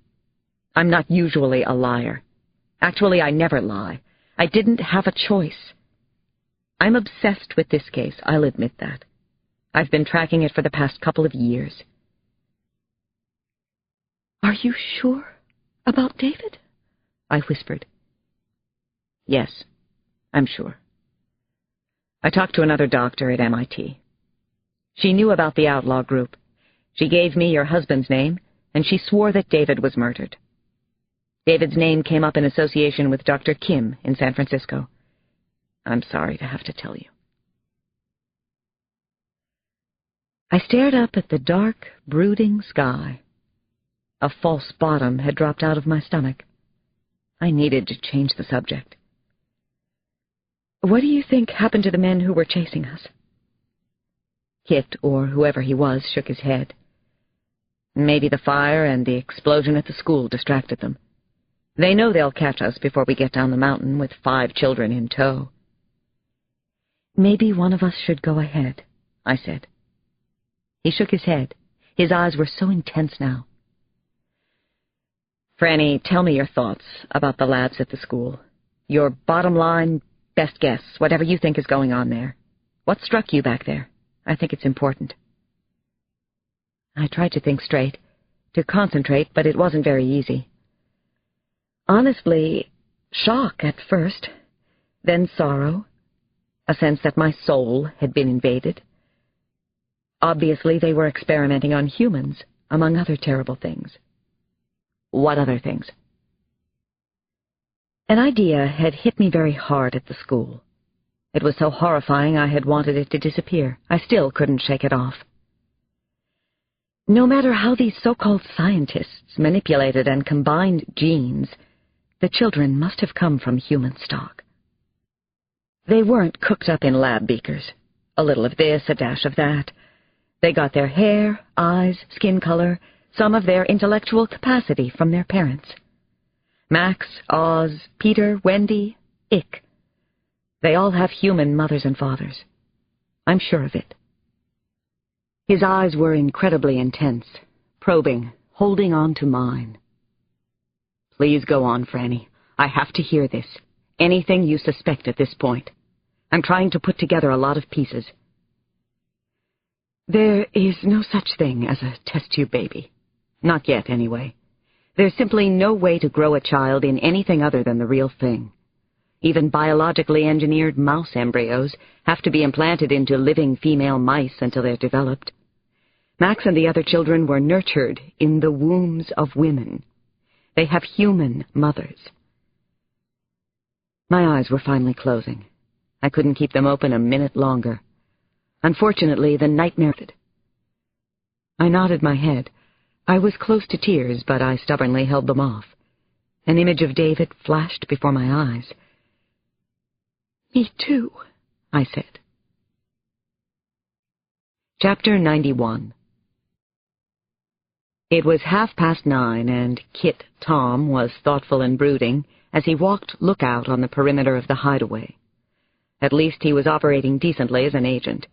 I'm not usually a liar. Actually, I never lie. I didn't have a choice. I'm obsessed with this case, I'll admit that. I've been tracking it for the past couple of years." "Are you sure about David?" I whispered. "Yes, I'm sure. I talked to another doctor at MIT. She knew about the outlaw group. She gave me your husband's name, and she swore that David was murdered. David's name came up in association with Dr. Kim in San Francisco. I'm sorry to have to tell you." I stared up at the dark, brooding sky. A false bottom had dropped out of my stomach. I needed to change the subject. "What do you think happened to the men who were chasing us?" Kit, or whoever he was, shook his head. "Maybe the fire and the explosion at the school distracted them. They know they'll catch us before we get down the mountain with 5 children in tow." "Maybe one of us should go ahead," I said. He shook his head. His eyes were so intense now. Frannie, tell me your thoughts about the labs at the school. Your bottom line, best guess, whatever you think is going on there. What struck you back there? I think it's important. I tried to think straight, to concentrate, but it wasn't very easy. Honestly, shock at first, then sorrow, a sense that my soul had been invaded. Obviously, they were experimenting on humans, among other terrible things. What other things? An idea had hit me very hard at the school. It was so horrifying I had wanted it to disappear. I still couldn't shake it off. No matter how these so-called scientists manipulated and combined genes, the children must have come from human stock. They weren't cooked up in lab beakers. A little of this, a dash of that. They got their hair, eyes, skin color, some of their intellectual capacity from their parents. Max, Oz, Peter, Wendy, Ick. They all have human mothers and fathers. I'm sure of it. His eyes were incredibly intense, probing, holding on to mine. Please go on, Frannie. I have to hear this. Anything you suspect at this point. I'm trying to put together a lot of pieces. There is no such thing as a test tube baby. Not yet, anyway. There's simply no way to grow a child in anything other than the real thing. Even biologically engineered mouse embryos have to be implanted into living female mice until they're developed. Max and the other children were nurtured in the wombs of women. They have human mothers. My eyes were finally closing. I couldn't keep them open a minute longer. Unfortunately, the nightmare... I nodded my head. I was close to tears, but I stubbornly held them off. An image of David flashed before my eyes. Me too, I said. Chapter 91. It was 9:30, and Kit Tom was thoughtful and brooding as he walked lookout on the perimeter of the hideaway. At least he was operating decently as an agent.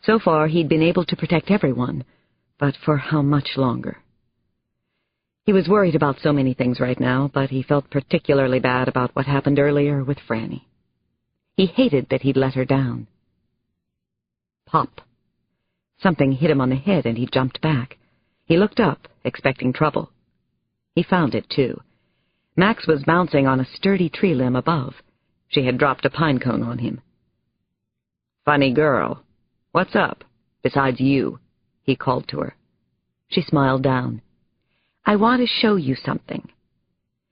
So far, he'd been able to protect everyone, but for how much longer? He was worried about so many things right now, but he felt particularly bad about what happened earlier with Frannie. He hated that he'd let her down. Pop. Something hit him on the head, and he jumped back. He looked up, expecting trouble. He found it, too. Max was bouncing on a sturdy tree limb above. She had dropped a pine cone on him. "Funny girl. What's up, besides you?" he called to her. She smiled down. "I want to show you something."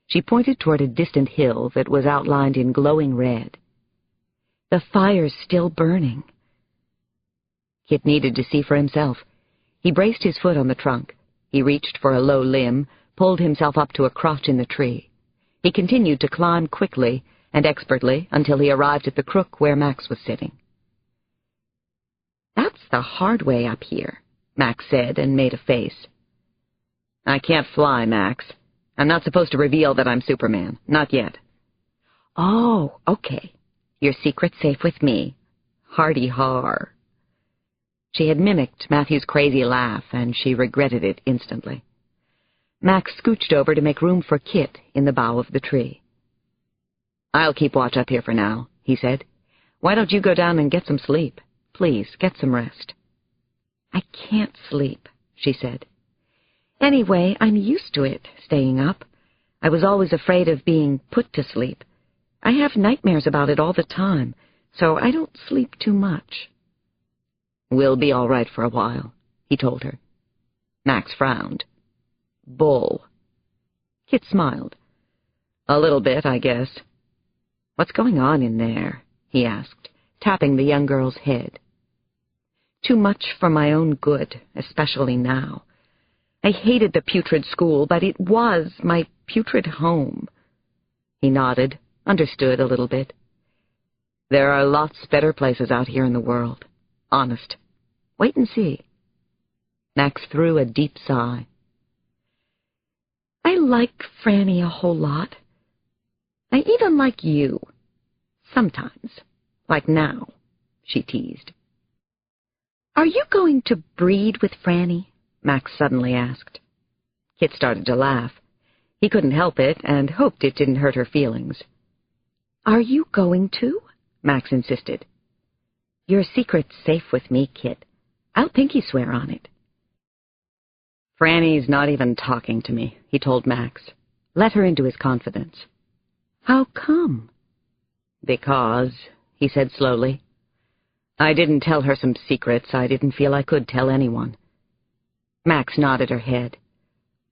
She pointed toward a distant hill that was outlined in glowing red. "The fire's still burning." Kit needed to see for himself. He braced his foot on the trunk. He reached for a low limb, pulled himself up to a crotch in the tree. He continued to climb quickly and expertly until he arrived at the crook where Max was sitting. "That's the hard way up here," Max said, and made a face. "I can't fly, Max. I'm not supposed to reveal that I'm Superman. Not yet." "Oh, okay. Your secret's safe with me. Hardy-har." She had mimicked Matthew's crazy laugh, and she regretted it instantly. Max scooched over to make room for Kit in the bough of the tree. "I'll keep watch up here for now," he said. "Why don't you go down and get some sleep? Please, get some rest." "I can't sleep," she said. "Anyway, I'm used to it, staying up. I was always afraid of being put to sleep. I have nightmares about it all the time, so I don't sleep too much." "We'll be all right for a while," he told her. Max frowned. "Bull." Kit smiled. "A little bit, I guess." "What's going on in there?" he asked, tapping the young girl's head. "Too much for my own good, especially now. I hated the putrid school, but it was my putrid home." He nodded, understood a little bit. "There are lots better places out here in the world. Honest. Wait and see." Max threw a deep sigh. "I like Frannie a whole lot. I even like you. Sometimes. Like now," she teased. "Are you going to breed with Frannie?" Max suddenly asked. Kit started to laugh. He couldn't help it and hoped it didn't hurt her feelings. "Are you going to?" Max insisted. "Your secret's safe with me, Kit. I'll pinky swear on it." "Frannie's not even talking to me," he told Max. Let her into his confidence. "How come?" "Because," he said slowly, "I didn't tell her some secrets I didn't feel I could tell anyone." Max nodded her head.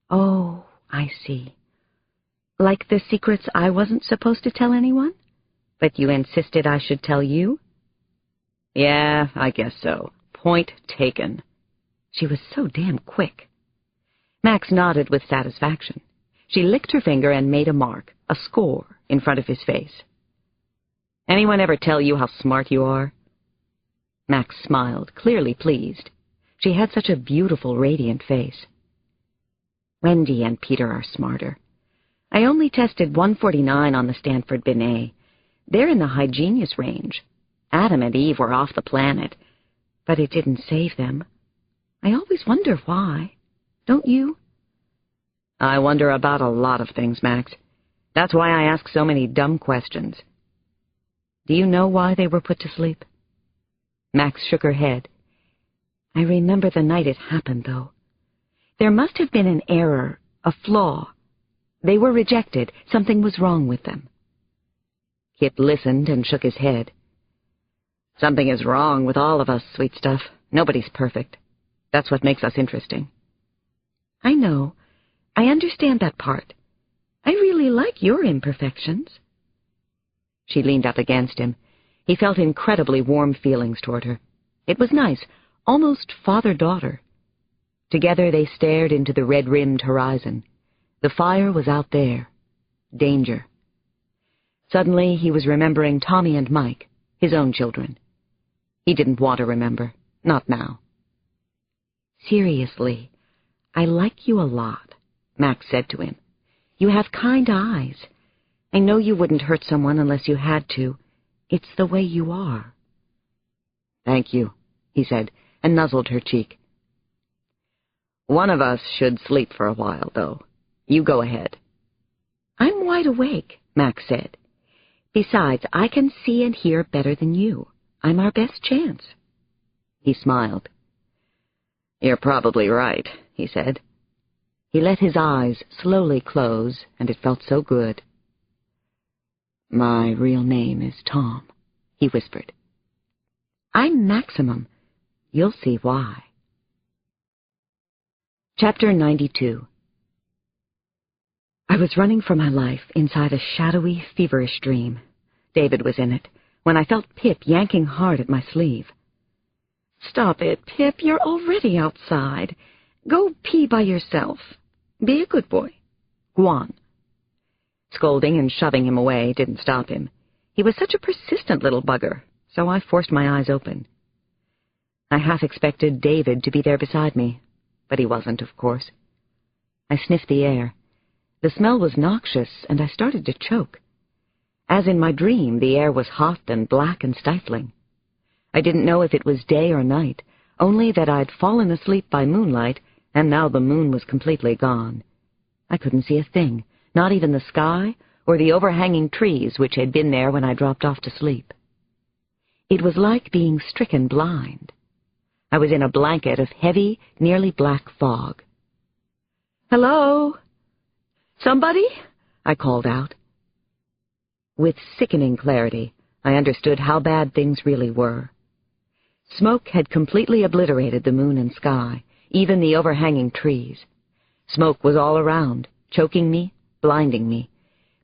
"Oh, I see. Like the secrets I wasn't supposed to tell anyone? But you insisted I should tell you?" "Yeah, I guess so. Point taken." She was so damn quick. Max nodded with satisfaction. She licked her finger and made a mark, a score, in front of his face. "Anyone ever tell you how smart you are?" Max smiled, clearly pleased. She had such a beautiful, radiant face. "Wendy and Peter are smarter. I only tested 149 on the Stanford Binet. They're in the high genius range. Adam and Eve were off the planet, but it didn't save them. I always wonder why. Don't you?" "I wonder about a lot of things, Max. That's why I ask so many dumb questions." "Do you know why they were put to sleep?" Max shook her head. "I remember the night it happened, though. There must have been an error, a flaw. They were rejected. Something was wrong with them." Kit listened and shook his head. "Something is wrong with all of us, sweet stuff. Nobody's perfect. That's what makes us interesting." "I know. I understand that part. I really like your imperfections." She leaned up against him. He felt incredibly warm feelings toward her. It was nice, almost father-daughter. Together they stared into the red-rimmed horizon. The fire was out there. Danger. Suddenly he was remembering Tommy and Mike, his own children. He didn't want to remember. Not now. "Seriously, I like you a lot," Max said to him. "You have kind eyes. I know you wouldn't hurt someone unless you had to. It's the way you are." "Thank you," he said, and nuzzled her cheek. "One of us should sleep for a while, though. You go ahead." "I'm wide awake," Max said. "Besides, I can see and hear better than you. I'm our best chance." He smiled. "You're probably right," he said. He let his eyes slowly close, and it felt so good. "My real name is Tom," he whispered. "I'm Maximum. You'll see why." Chapter 92. I was running for my life inside a shadowy, feverish dream. David was in it, when I felt Pip yanking hard at my sleeve. "Stop it, Pip. You're already outside. Go pee by yourself. Be a good boy. Go on." Scolding and shoving him away didn't stop him. He was such a persistent little bugger, so I forced my eyes open. I half expected David to be there beside me, but he wasn't, of course. I sniffed the air. The smell was noxious, and I started to choke. As in my dream, the air was hot and black and stifling. I didn't know if it was day or night, only that I'd fallen asleep by moonlight, and now the moon was completely gone. I couldn't see a thing, not even the sky or the overhanging trees which had been there when I dropped off to sleep. It was like being stricken blind. I was in a blanket of heavy, nearly black fog. "Hello? Somebody?" I called out. With sickening clarity, I understood how bad things really were. Smoke had completely obliterated the moon and sky, even the overhanging trees. Smoke was all around, choking me, blinding me,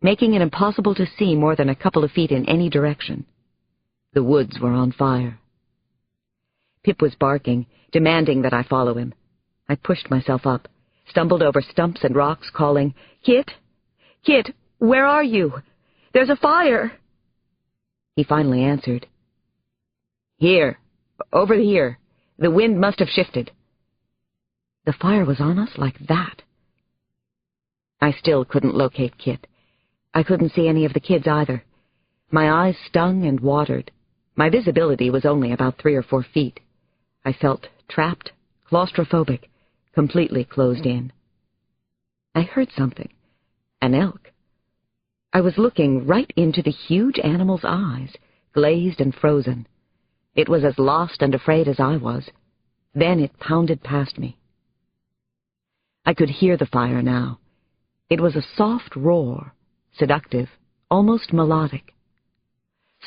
making it impossible to see more than a couple of feet in any direction. The woods were on fire. Pip was barking, demanding that I follow him. I pushed myself up, stumbled over stumps and rocks, calling, "Kit! Kit, where are you? There's a fire!" He finally answered. "Here. Over here. The wind must have shifted." The fire was on us like that. I still couldn't locate Kit. I couldn't see any of the kids either. My eyes stung and watered. My visibility was only about 3 or 4 feet. I felt trapped, claustrophobic, completely closed in. I heard something, An elk. I was looking right into the huge animal's eyes, glazed and frozen. It was as lost and afraid as I was. Then it pounded past me. I could hear the fire now. It was a soft roar, seductive, almost melodic.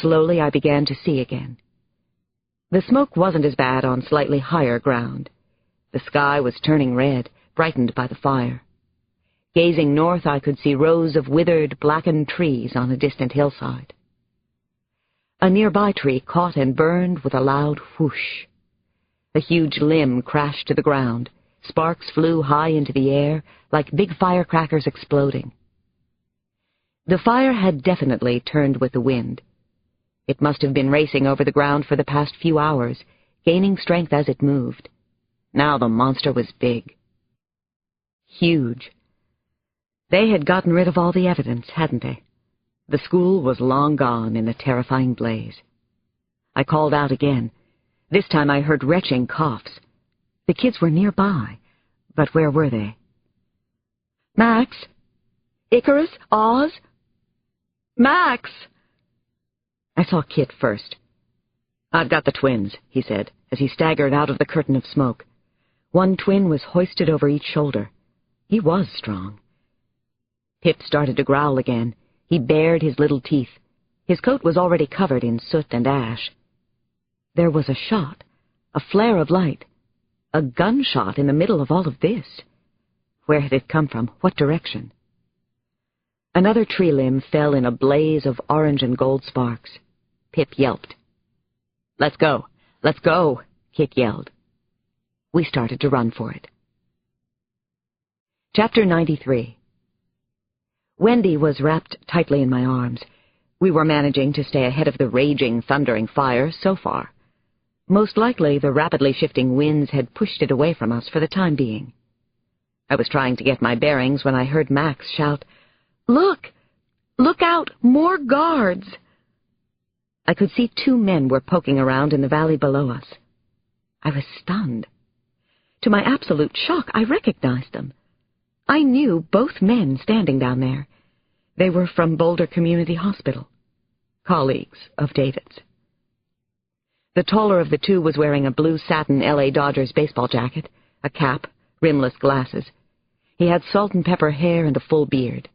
Slowly I began to see again. The smoke wasn't as bad on slightly higher ground. The sky was turning red, brightened by the fire. Gazing north, I could see rows of withered, blackened trees on a distant hillside. A nearby tree caught and burned with a loud whoosh. A huge limb crashed to the ground. Sparks flew high into the air, like big firecrackers exploding. The fire had definitely turned with the wind. It must have been racing over the ground for the past few hours, gaining strength as it moved. Now the monster was big. Huge. They had gotten rid of all the evidence, hadn't they? The school was long gone in the terrifying blaze. I called out again. This time I heard retching coughs. The kids were nearby, but where were they? Max? Icarus? Oz? Max! I saw Kit first. "I've got the twins," he said, as he staggered out of the curtain of smoke. One twin was hoisted over each shoulder. He was strong. Pip started to growl again. He bared his little teeth. His coat was already covered in soot and ash. There was a shot, a flare of light, a gunshot in the middle of all of this. Where had it come from? What direction? Another tree limb fell in a blaze of orange and gold sparks. Pip yelped. "Let's go! Let's go!" Kit yelled. We started to run for it. Chapter 93. Wendy was wrapped tightly in my arms. We were managing to stay ahead of the raging, thundering fire so far. Most likely the rapidly shifting winds had pushed it away from us for the time being. I was trying to get my bearings when I heard Max shout, "Look! Look out! More guards!" I could see 2 men were poking around in the valley below us. I was stunned. To my absolute shock, I recognized them. I knew both men standing down there. They were from Boulder Community Hospital, colleagues of David's. The taller of the 2 was wearing a blue satin L.A. Dodgers baseball jacket, a cap, rimless glasses. He had salt and pepper hair and a full beard.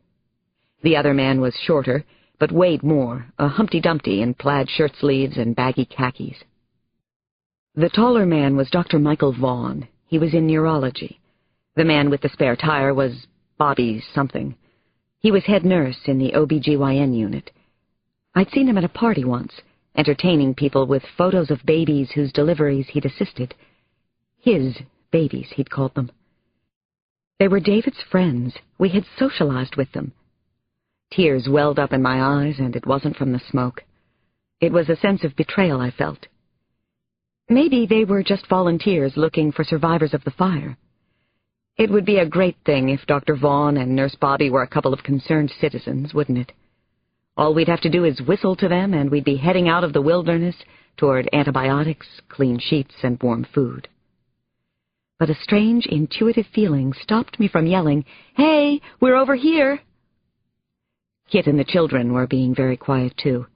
The other man was shorter, but weighed more, a Humpty Dumpty in plaid shirt sleeves and baggy khakis. The taller man was Dr. Michael Vaughn. He was in neurology. The man with the spare tire was Bobby something. He was head nurse in the OB/GYN unit. I'd seen him at a party once, entertaining people with photos of babies whose deliveries he'd assisted. His babies, he'd called them. They were David's friends. We had socialized with them. Tears welled up in my eyes, and it wasn't from the smoke. It was a sense of betrayal I felt. Maybe they were just volunteers looking for survivors of the fire. It would be a great thing if Dr. Vaughn and Nurse Bobby were a couple of concerned citizens, wouldn't it? All we'd have to do is whistle to them, and we'd be heading out of the wilderness toward antibiotics, clean sheets, and warm food. But a strange, intuitive feeling stopped me from yelling, "Hey, we're over here!" Kit and the children were being very quiet, too.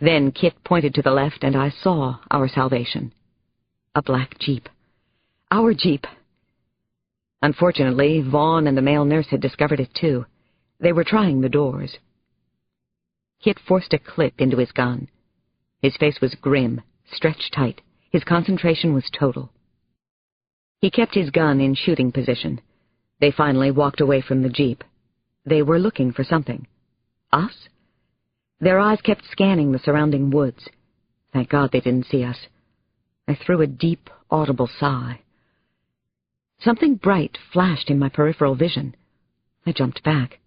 Then Kit pointed to the left, and I saw our salvation. A black Jeep. Our Jeep. Unfortunately, Vaughn and the male nurse had discovered it, too. They were trying the doors. Kit forced a clip into his gun. His face was grim, stretched tight. His concentration was total. He kept his gun in shooting position. They finally walked away from the Jeep. They were looking for something. Us? Their eyes kept scanning the surrounding woods. Thank God they didn't see us. I threw a deep, audible sigh. Something bright flashed in my peripheral vision. I jumped back.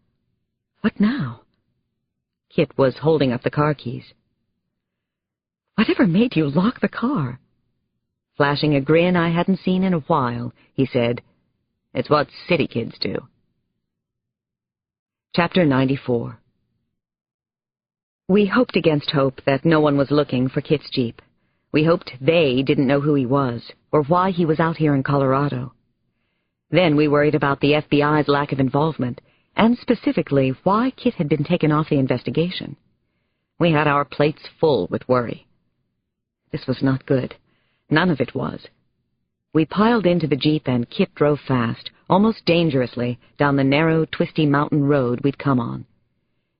What now? Kit was holding up the car keys. "Whatever made you lock the car?" Flashing a grin I hadn't seen in a while, he said, "It's what city kids do." Chapter 94. We hoped against hope that no one was looking for Kit's Jeep. We hoped they didn't know who he was, or why he was out here in Colorado. Then we worried about the FBI's lack of involvement, and specifically why Kit had been taken off the investigation. We had our plates full with worry. This was not good. None of it was. We piled into the Jeep and Kit drove fast, almost dangerously, down the narrow, twisty mountain road we'd come on.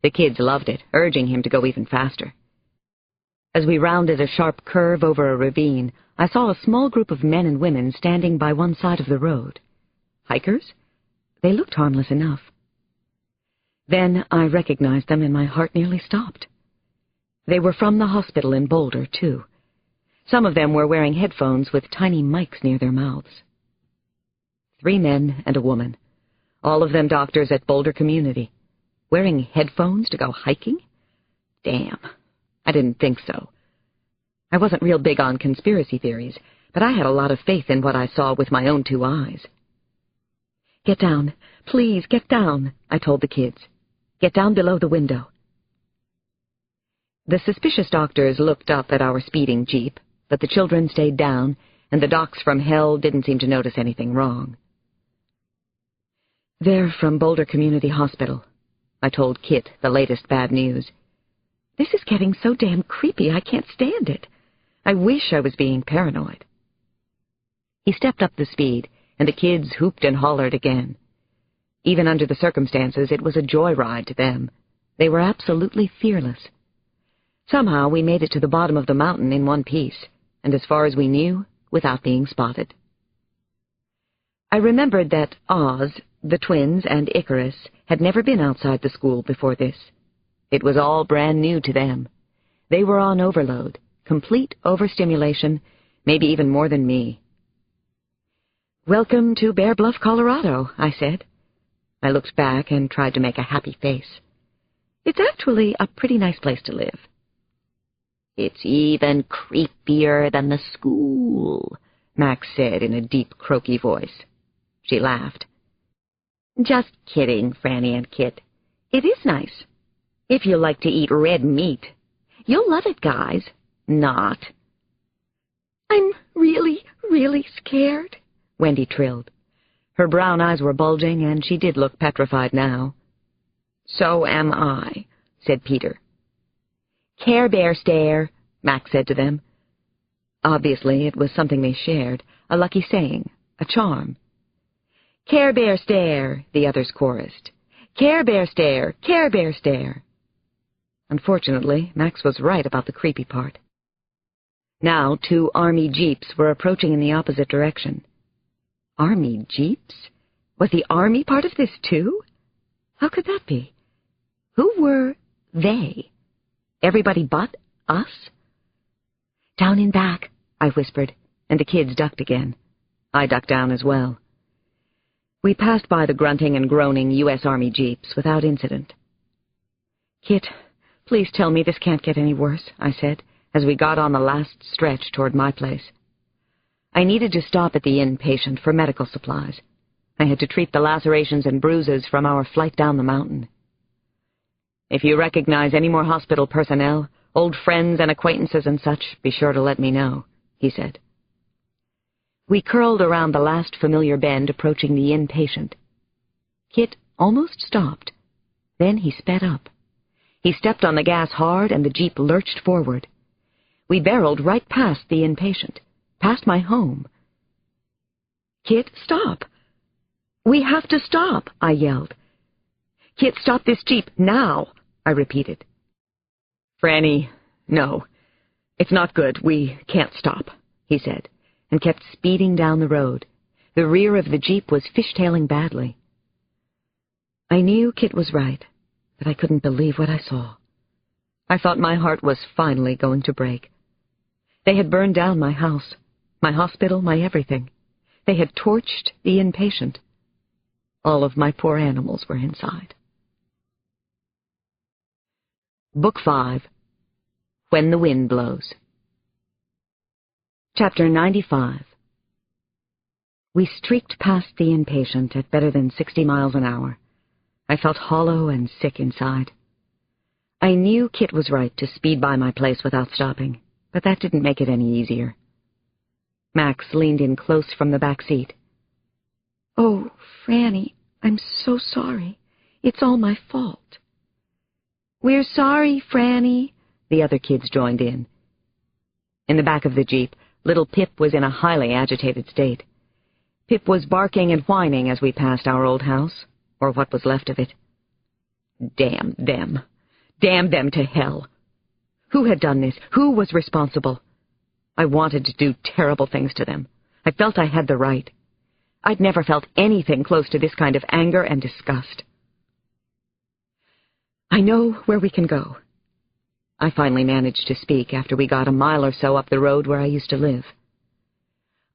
The kids loved it, urging him to go even faster. As we rounded a sharp curve over a ravine, I saw a small group of men and women standing by one side of the road. Hikers? They looked harmless enough. Then I recognized them and my heart nearly stopped. They were from the hospital in Boulder, too. Some of them were wearing headphones with tiny mics near their mouths. 3 men and a woman, all of them doctors at Boulder Community, wearing headphones to go hiking? Damn, I didn't think so. I wasn't real big on conspiracy theories, but I had a lot of faith in what I saw with my own 2 eyes. "Get down, please, get down," I told the kids. "Get down below the window." The suspicious doctors looked up at our speeding Jeep, but the children stayed down, and the docs from hell didn't seem to notice anything wrong. "They're from Boulder Community Hospital," I told Kit the latest bad news. "This is getting so damn creepy I can't stand it. I wish I was being paranoid." He stepped up the speed, and the kids hooped and hollered again. Even under the circumstances, it was a joyride to them. They were absolutely fearless. Somehow we made it to the bottom of the mountain in one piece, and as far as we knew, without being spotted. I remembered that Oz, the twins, and Icarus had never been outside the school before this. It was all brand new to them. They were on overload, complete overstimulation, maybe even more than me. "Welcome to Bear Bluff, Colorado," I said. I looked back and tried to make a happy face. "It's actually a pretty nice place to live." "It's even creepier than the school," Max said in a deep, croaky voice. She laughed. "Just kidding, Frannie and Kit. It is nice. If you like to eat red meat. You'll love it, guys. Not." "I'm really, really scared," Wendy trilled. Her brown eyes were bulging, and she did look petrified now. "So am I," said Peter. "Care Bear stare," Max said to them. Obviously, it was something they shared, a lucky saying, a charm. "Care Bear stare," the others chorused. "Care Bear stare, Care Bear stare." Unfortunately, Max was right about the creepy part. Now 2 Army Jeeps were approaching in the opposite direction. Army Jeeps? Was the Army part of this, too? How could that be? Who were they? Everybody but us? "Down in back," I whispered, and the kids ducked again. I ducked down as well. We passed by the grunting and groaning U.S. Army Jeeps without incident. "Kit, please tell me this can't get any worse," I said, as we got on the last stretch toward my place. I needed to stop at the inpatient for medical supplies. I had to treat the lacerations and bruises from our flight down the mountain. "If you recognize any more hospital personnel, old friends and acquaintances and such, be sure to let me know," he said. We curled around the last familiar bend approaching the inpatient. Kit almost stopped. Then he sped up. He stepped on the gas hard, and the Jeep lurched forward. We barreled right past the inpatient, past my home. "Kit, stop! We have to stop!" I yelled. "Kit, stop this Jeep, now!" I repeated. "Frannie, no. It's not good. We can't stop," he said, and kept speeding down the road. The rear of the Jeep was fishtailing badly. I knew Kit was right, but I couldn't believe what I saw. I thought my heart was finally going to break. They had burned down my house, my hospital, my everything. They had torched the inpatient. All of my poor animals were inside. Book 5. When the Wind Blows. Chapter 95. We streaked past the inpatient at better than 60 miles an hour. I felt hollow and sick inside. I knew Kit was right to speed by my place without stopping, but that didn't make it any easier. Max leaned in close from the back seat. "Oh, Frannie, I'm so sorry. It's all my fault." "We're sorry, Frannie," the other kids joined in. In the back of the Jeep, little Pip was in a highly agitated state. Pip was barking and whining as we passed our old house, or what was left of it. Damn them. Damn them to hell. Who had done this? Who was responsible? I wanted to do terrible things to them. I felt I had the right. I'd never felt anything close to this kind of anger and disgust. "I know where we can go." I finally managed to speak after we got a mile or so up the road where I used to live.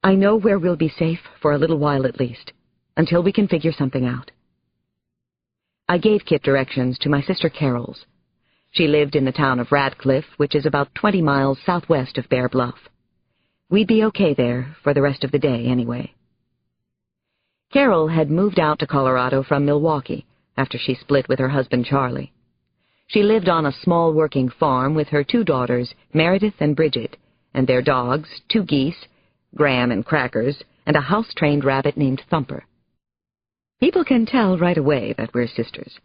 "I know where we'll be safe for a little while at least, until we can figure something out." I gave Kit directions to my sister Carol's. She lived in the town of Radcliffe, which is about 20 miles southwest of Bear Bluff. We'd be okay there for the rest of the day anyway. Carol had moved out to Colorado from Milwaukee after she split with her husband Charlie. She lived on a small working farm with her 2 daughters, Meredith and Bridget, and their dogs, 2 geese, Graham and Crackers, and a house-trained rabbit named Thumper. People can tell right away that we're sisters.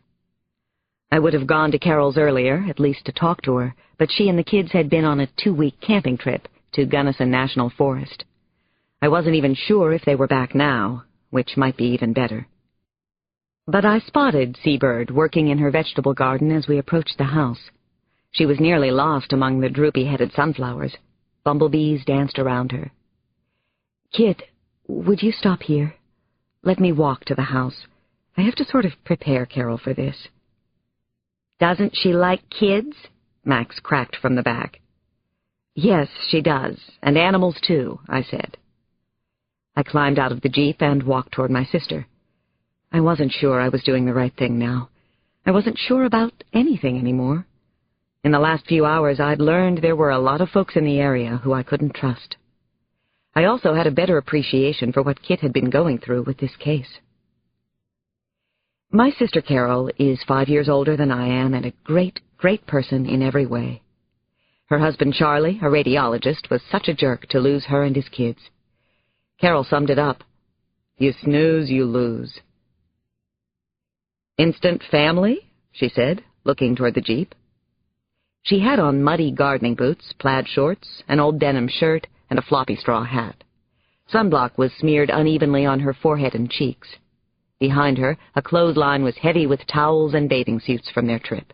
I would have gone to Carol's earlier, at least to talk to her, but she and the kids had been on a 2-week camping trip to Gunnison National Forest. I wasn't even sure if they were back now, which might be even better. But I spotted Seabird working in her vegetable garden as we approached the house. She was nearly lost among the droopy-headed sunflowers. Bumblebees danced around her. "Kit, would you stop here? Let me walk to the house. I have to sort of prepare Carol for this." "Doesn't she like kids?" Max cracked from the back. "Yes, she does, and animals too," I said. I climbed out of the Jeep and walked toward my sister. I wasn't sure I was doing the right thing now. I wasn't sure about anything anymore. In the last few hours, I'd learned there were a lot of folks in the area who I couldn't trust. I also had a better appreciation for what Kit had been going through with this case. My sister Carol is 5 years older than I am and a great, great person in every way. Her husband Charlie, a radiologist, was such a jerk to lose her and his kids. Carol summed it up. "You snooze, you lose." "Instant family?" she said, looking toward the Jeep. She had on muddy gardening boots, plaid shorts, an old denim shirt, and a floppy straw hat. Sunblock was smeared unevenly on her forehead and cheeks. Behind her, a clothesline was heavy with towels and bathing suits from their trip.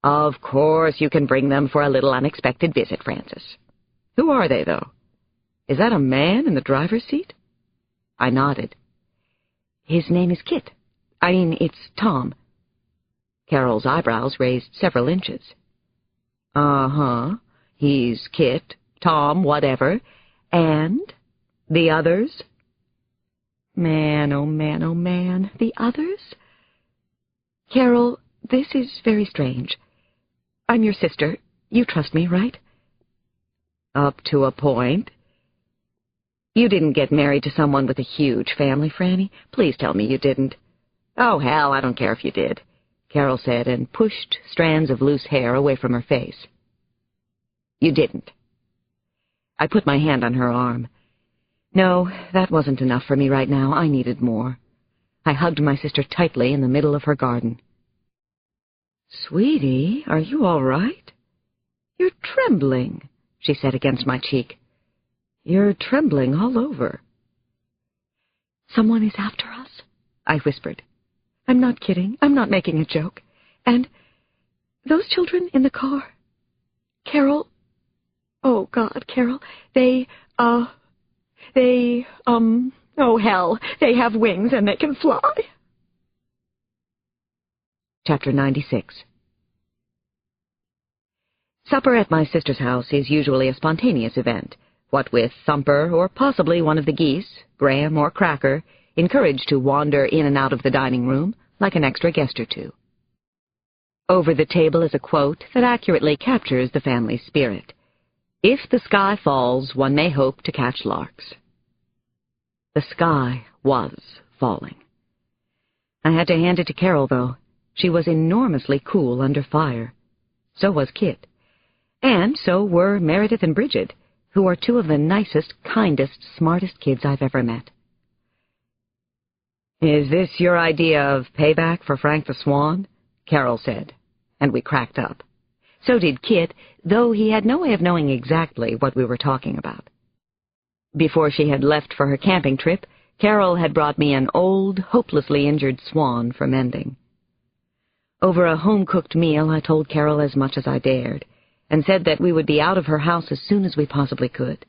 "Of course you can bring them for a little unexpected visit, Francis. Who are they, though? Is that a man in the driver's seat?" I nodded. "His name is Kit. It's Tom." Carol's eyebrows raised several inches. "Uh-huh. He's Kit, Tom, whatever. And the others?" Man, oh man, oh man. The others? "Carol, this is very strange. I'm your sister. You trust me, right?" "Up to a point." "You didn't get married to someone with a huge family, Frannie? Please tell me you didn't." "Oh, hell, I don't care if you did," Carol said, and pushed strands of loose hair away from her face. "You didn't." I put my hand on her arm. No, that wasn't enough for me right now. I needed more. I hugged my sister tightly in the middle of her garden. "Sweetie, are you all right? You're trembling," she said against my cheek. "You're trembling all over." "Someone is after us," I whispered. "I'm not kidding. I'm not making a joke. And those children in the car. Carol, oh, God, Carol, oh, hell, they have wings and they can fly." Chapter 96. Supper at my sister's house is usually a spontaneous event, what with Thumper or possibly one of the geese, Graham or Cracker, encouraged to wander in and out of the dining room like an extra guest or two. Over the table is a quote that accurately captures the family spirit. "If the sky falls, one may hope to catch larks." The sky was falling. I had to hand it to Carol, though. She was enormously cool under fire. So was Kit. And so were Meredith and Bridget, who are 2 of the nicest, kindest, smartest kids I've ever met. "Is this your idea of payback for Frank the Swan?" Carol said, and we cracked up. So did Kit, though he had no way of knowing exactly what we were talking about. Before she had left for her camping trip, Carol had brought me an old, hopelessly injured swan for mending. Over a home-cooked meal, I told Carol as much as I dared, and said that we would be out of her house as soon as we possibly could.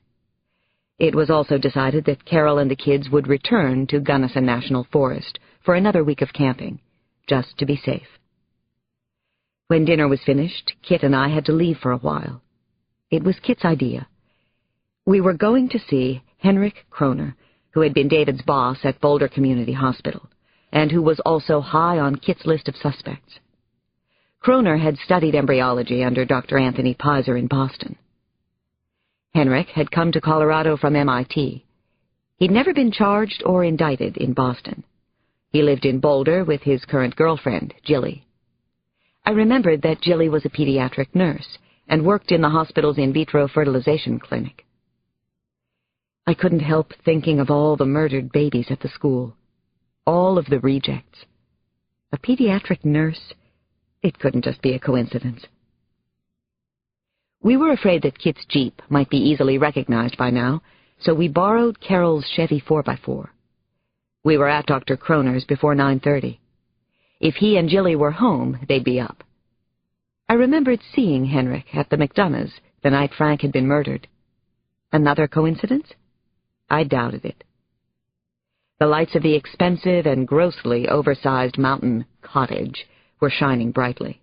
It was also decided that Carol and the kids would return to Gunnison National Forest for another week of camping, just to be safe. When dinner was finished, Kit and I had to leave for a while. It was Kit's idea. We were going to see Henrik Kroner, who had been David's boss at Boulder Community Hospital, and who was also high on Kit's list of suspects. Kroner had studied embryology under Dr. Anthony Pizer in Boston. Henrik had come to Colorado from MIT. He'd never been charged or indicted in Boston. He lived in Boulder with his current girlfriend, Jilly. I remembered that Jilly was a pediatric nurse and worked in the hospital's in vitro fertilization clinic. I couldn't help thinking of all the murdered babies at the school, all of the rejects. A pediatric nurse? It couldn't just be a coincidence. We were afraid that Kit's Jeep might be easily recognized by now, so we borrowed Carol's Chevy 4x4. We were at Dr. Kroner's before 9:30. If he and Jilly were home, they'd be up. I remembered seeing Henrik at the McDonough's the night Frank had been murdered. Another coincidence? I doubted it. The lights of the expensive and grossly oversized mountain cottage were shining brightly.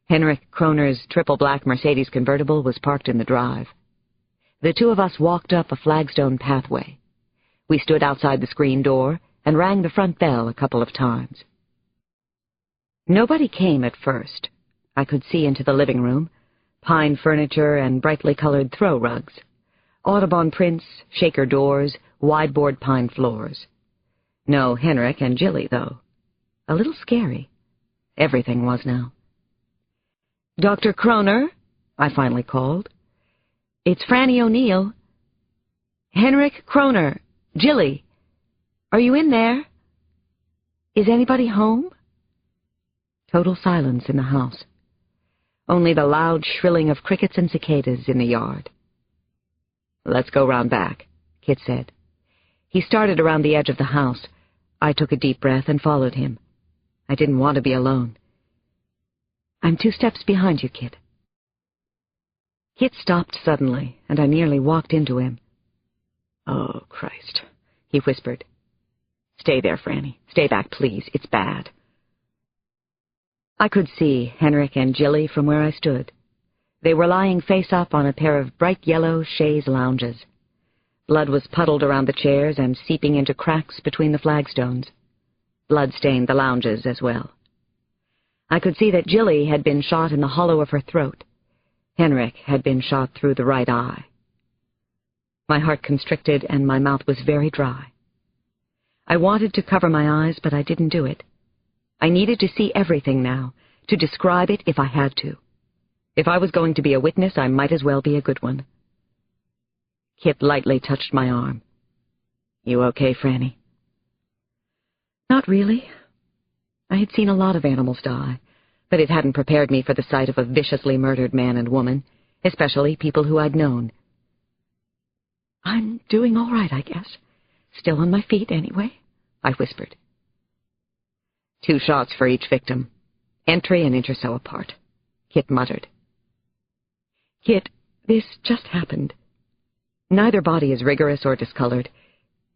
Henrik Kroner's triple-black Mercedes convertible was parked in the drive. The two of us walked up a flagstone pathway. We stood outside the screen door and rang the front bell a couple of times. Nobody came at first. I could see into the living room, pine furniture and brightly colored throw rugs, Audubon prints, shaker doors, wide-board pine floors. No Henrik and Jilly, though. A little scary. Everything was now. "Dr. Kroner," I finally called. "It's Frannie O'Neill." "Henrik Kroner, Jilly, are you in there? Is anybody home?" Total silence in the house. Only the loud shrilling of crickets and cicadas in the yard. "Let's go round back," Kit said. He started around the edge of the house. I took a deep breath and followed him. I didn't want to be alone. "I'm 2 steps behind you, Kit." Kit stopped suddenly, and I nearly walked into him. "Oh, Christ," he whispered. "Stay there, Frannie. Stay back, please. It's bad." I could see Henrik and Jilly from where I stood. They were lying face-up on a pair of bright yellow chaise lounges. Blood was puddled around the chairs and seeping into cracks between the flagstones. Blood stained the lounges as well. I could see that Jilly had been shot in the hollow of her throat. Henrik had been shot through the right eye. My heart constricted and my mouth was very dry. I wanted to cover my eyes, but I didn't do it. I needed to see everything now, to describe it if I had to. If I was going to be a witness, I might as well be a good one. Kit lightly touched my arm. "You okay, Frannie?" Not really. I had seen a lot of animals die, but it hadn't prepared me for the sight of a viciously murdered man and woman, especially people who I'd known. "I'm doing all right, I guess. Still on my feet, anyway," I whispered. 2 shots for each victim. Entry an inch or so apart, Kit muttered. "Kit, this just happened. Neither body is rigorous or discolored.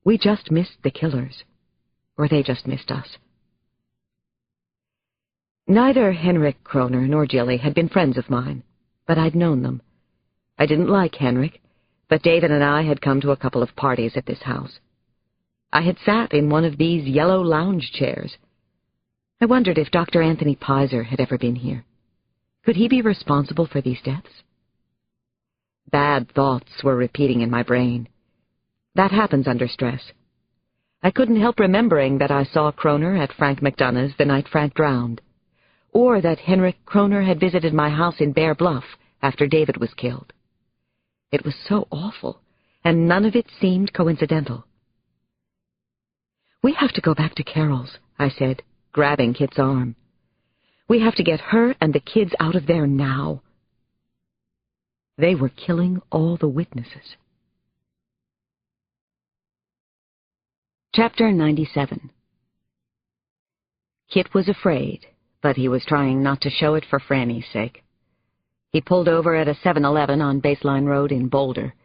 We just missed the killers. Or they just missed us." Neither Henrik Kroner nor Jilly had been friends of mine, but I'd known them. I didn't like Henrik, but David and I had come to a couple of parties at this house. I had sat in one of these yellow lounge chairs. I wondered if Dr. Anthony Pizer had ever been here. Could he be responsible for these deaths? Bad thoughts were repeating in my brain. That happens under stress. I couldn't help remembering that I saw Kroner at Frank McDonough's the night Frank drowned, or that Henrik Kroner had visited my house in Bear Bluff after David was killed. It was so awful, and none of it seemed coincidental. "We have to go back to Carol's," I said, grabbing Kit's arm. "We have to get her and the kids out of there now." They were killing all the witnesses. Chapter 97. Kit was afraid, but he was trying not to show it for Frannie's sake. He pulled over at a 7-Eleven on Baseline Road in Boulder.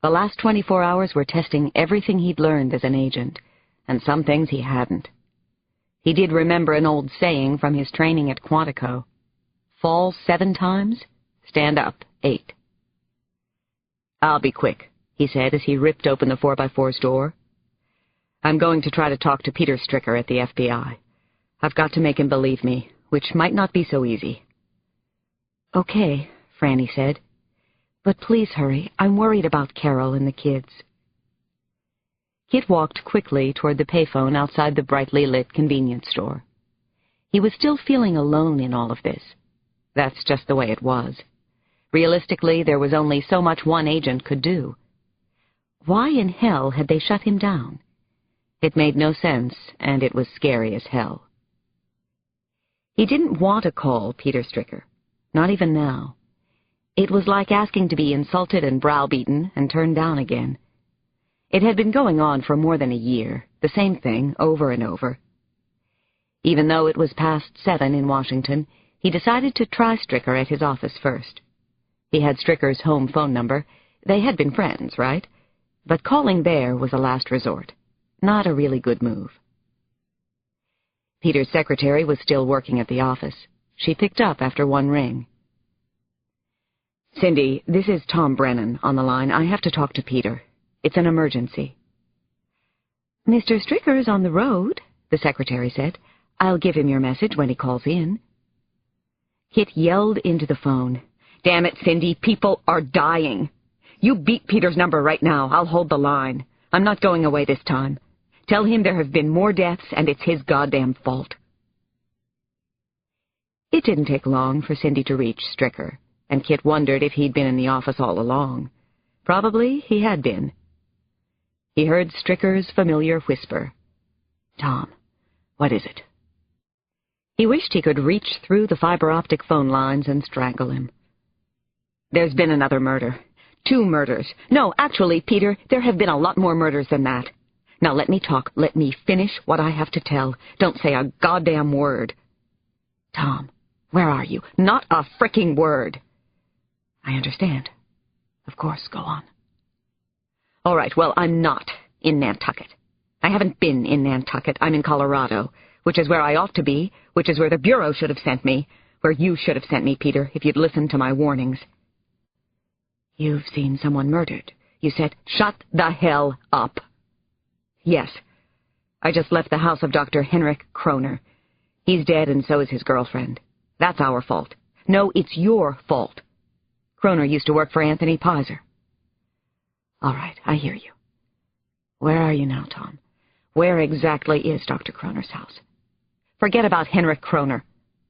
The last 24 hours were testing everything he'd learned as an agent, and some things he hadn't. He did remember an old saying from his training at Quantico: "Fall 7 times, stand up 8. "I'll be quick," he said as he ripped open the 4x4's door. "I'm going to try to talk to Peter Stricker at the FBI. I've got to make him believe me, which might not be so easy." "Okay," Frannie said. "But please hurry. I'm worried about Carol and the kids." Kit walked quickly toward the payphone outside the brightly lit convenience store. He was still feeling alone in all of this. That's just the way it was. Realistically, there was only so much one agent could do. Why in hell had they shut him down? It made no sense, and it was scary as hell. He didn't want to call Peter Stricker, not even now. It was like asking to be insulted and browbeaten and turned down again. It had been going on for more than a year, the same thing over and over. Even though it was past 7 in Washington, he decided to try Stricker at his office first. He had Stricker's home phone number. They had been friends, right? But calling there was a last resort. Not a really good move. Peter's secretary was still working at the office. She picked up after one ring. "Cindy, this is Tom Brennan on the line. I have to talk to Peter. It's an emergency." "Mr. Stricker's on the road," the secretary said. "I'll give him your message when he calls in." Kit yelled into the phone. "Damn it, Cindy, people are dying. You beat Peter's number right now. I'll hold the line. I'm not going away this time. Tell him there have been more deaths, and it's his goddamn fault." It didn't take long for Cindy to reach Stricker, and Kit wondered if he'd been in the office all along. Probably he had been. He heard Stricker's familiar whisper. "Tom, what is it?" He wished he could reach through the fiber-optic phone lines and strangle him. "There's been another murder. 2 murders. No, actually, Peter, there have been a lot more murders than that. Now let me talk. Let me finish what I have to tell. Don't say a goddamn word." "Tom, where are you?" "Not a fricking word." "I understand. Of course, go on." "All right, well, I'm not in Nantucket. I haven't been in Nantucket. I'm in Colorado, which is where I ought to be, which is where the Bureau should have sent me, where you should have sent me, Peter, if you'd listened to my warnings." "You've seen someone murdered. You said—" "Shut the hell up." "Yes. I just left the house of Dr. Henrik Kroner. He's dead, and so is his girlfriend. That's our fault. No, it's your fault. Kroner used to work for Anthony Pizer." "All right, I hear you. Where are you now, Tom? Where exactly is Dr. Kroner's house?" "Forget about Henrik Kroner.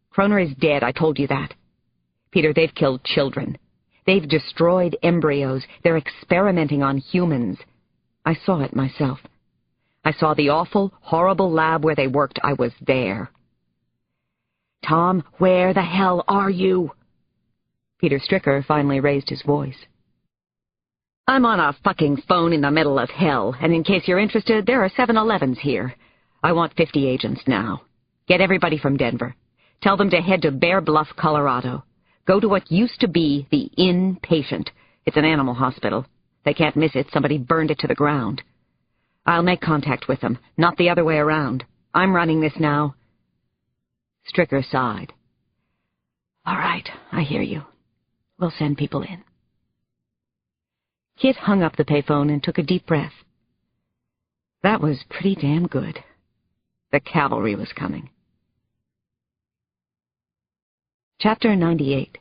Kroner is dead, I told you that. Peter, they've killed children. They've destroyed embryos. They're experimenting on humans. I saw it myself. I saw the awful, horrible lab where they worked. I was there." "Tom, where the hell are you?" Peter Stricker finally raised his voice. "I'm on a fucking phone in the middle of hell, and in case you're interested, there are 7-Elevens here. I want 50 agents now. Get everybody from Denver. Tell them to head to Bear Bluff, Colorado. Go to what used to be the Inpatient. It's an animal hospital. They can't miss it. Somebody burned it to the ground. I'll make contact with them, not the other way around. I'm running this now." Stricker sighed. "All right, I hear you. We'll send people in." Kit hung up the payphone and took a deep breath. That was pretty damn good. The cavalry was coming. Chapter 98.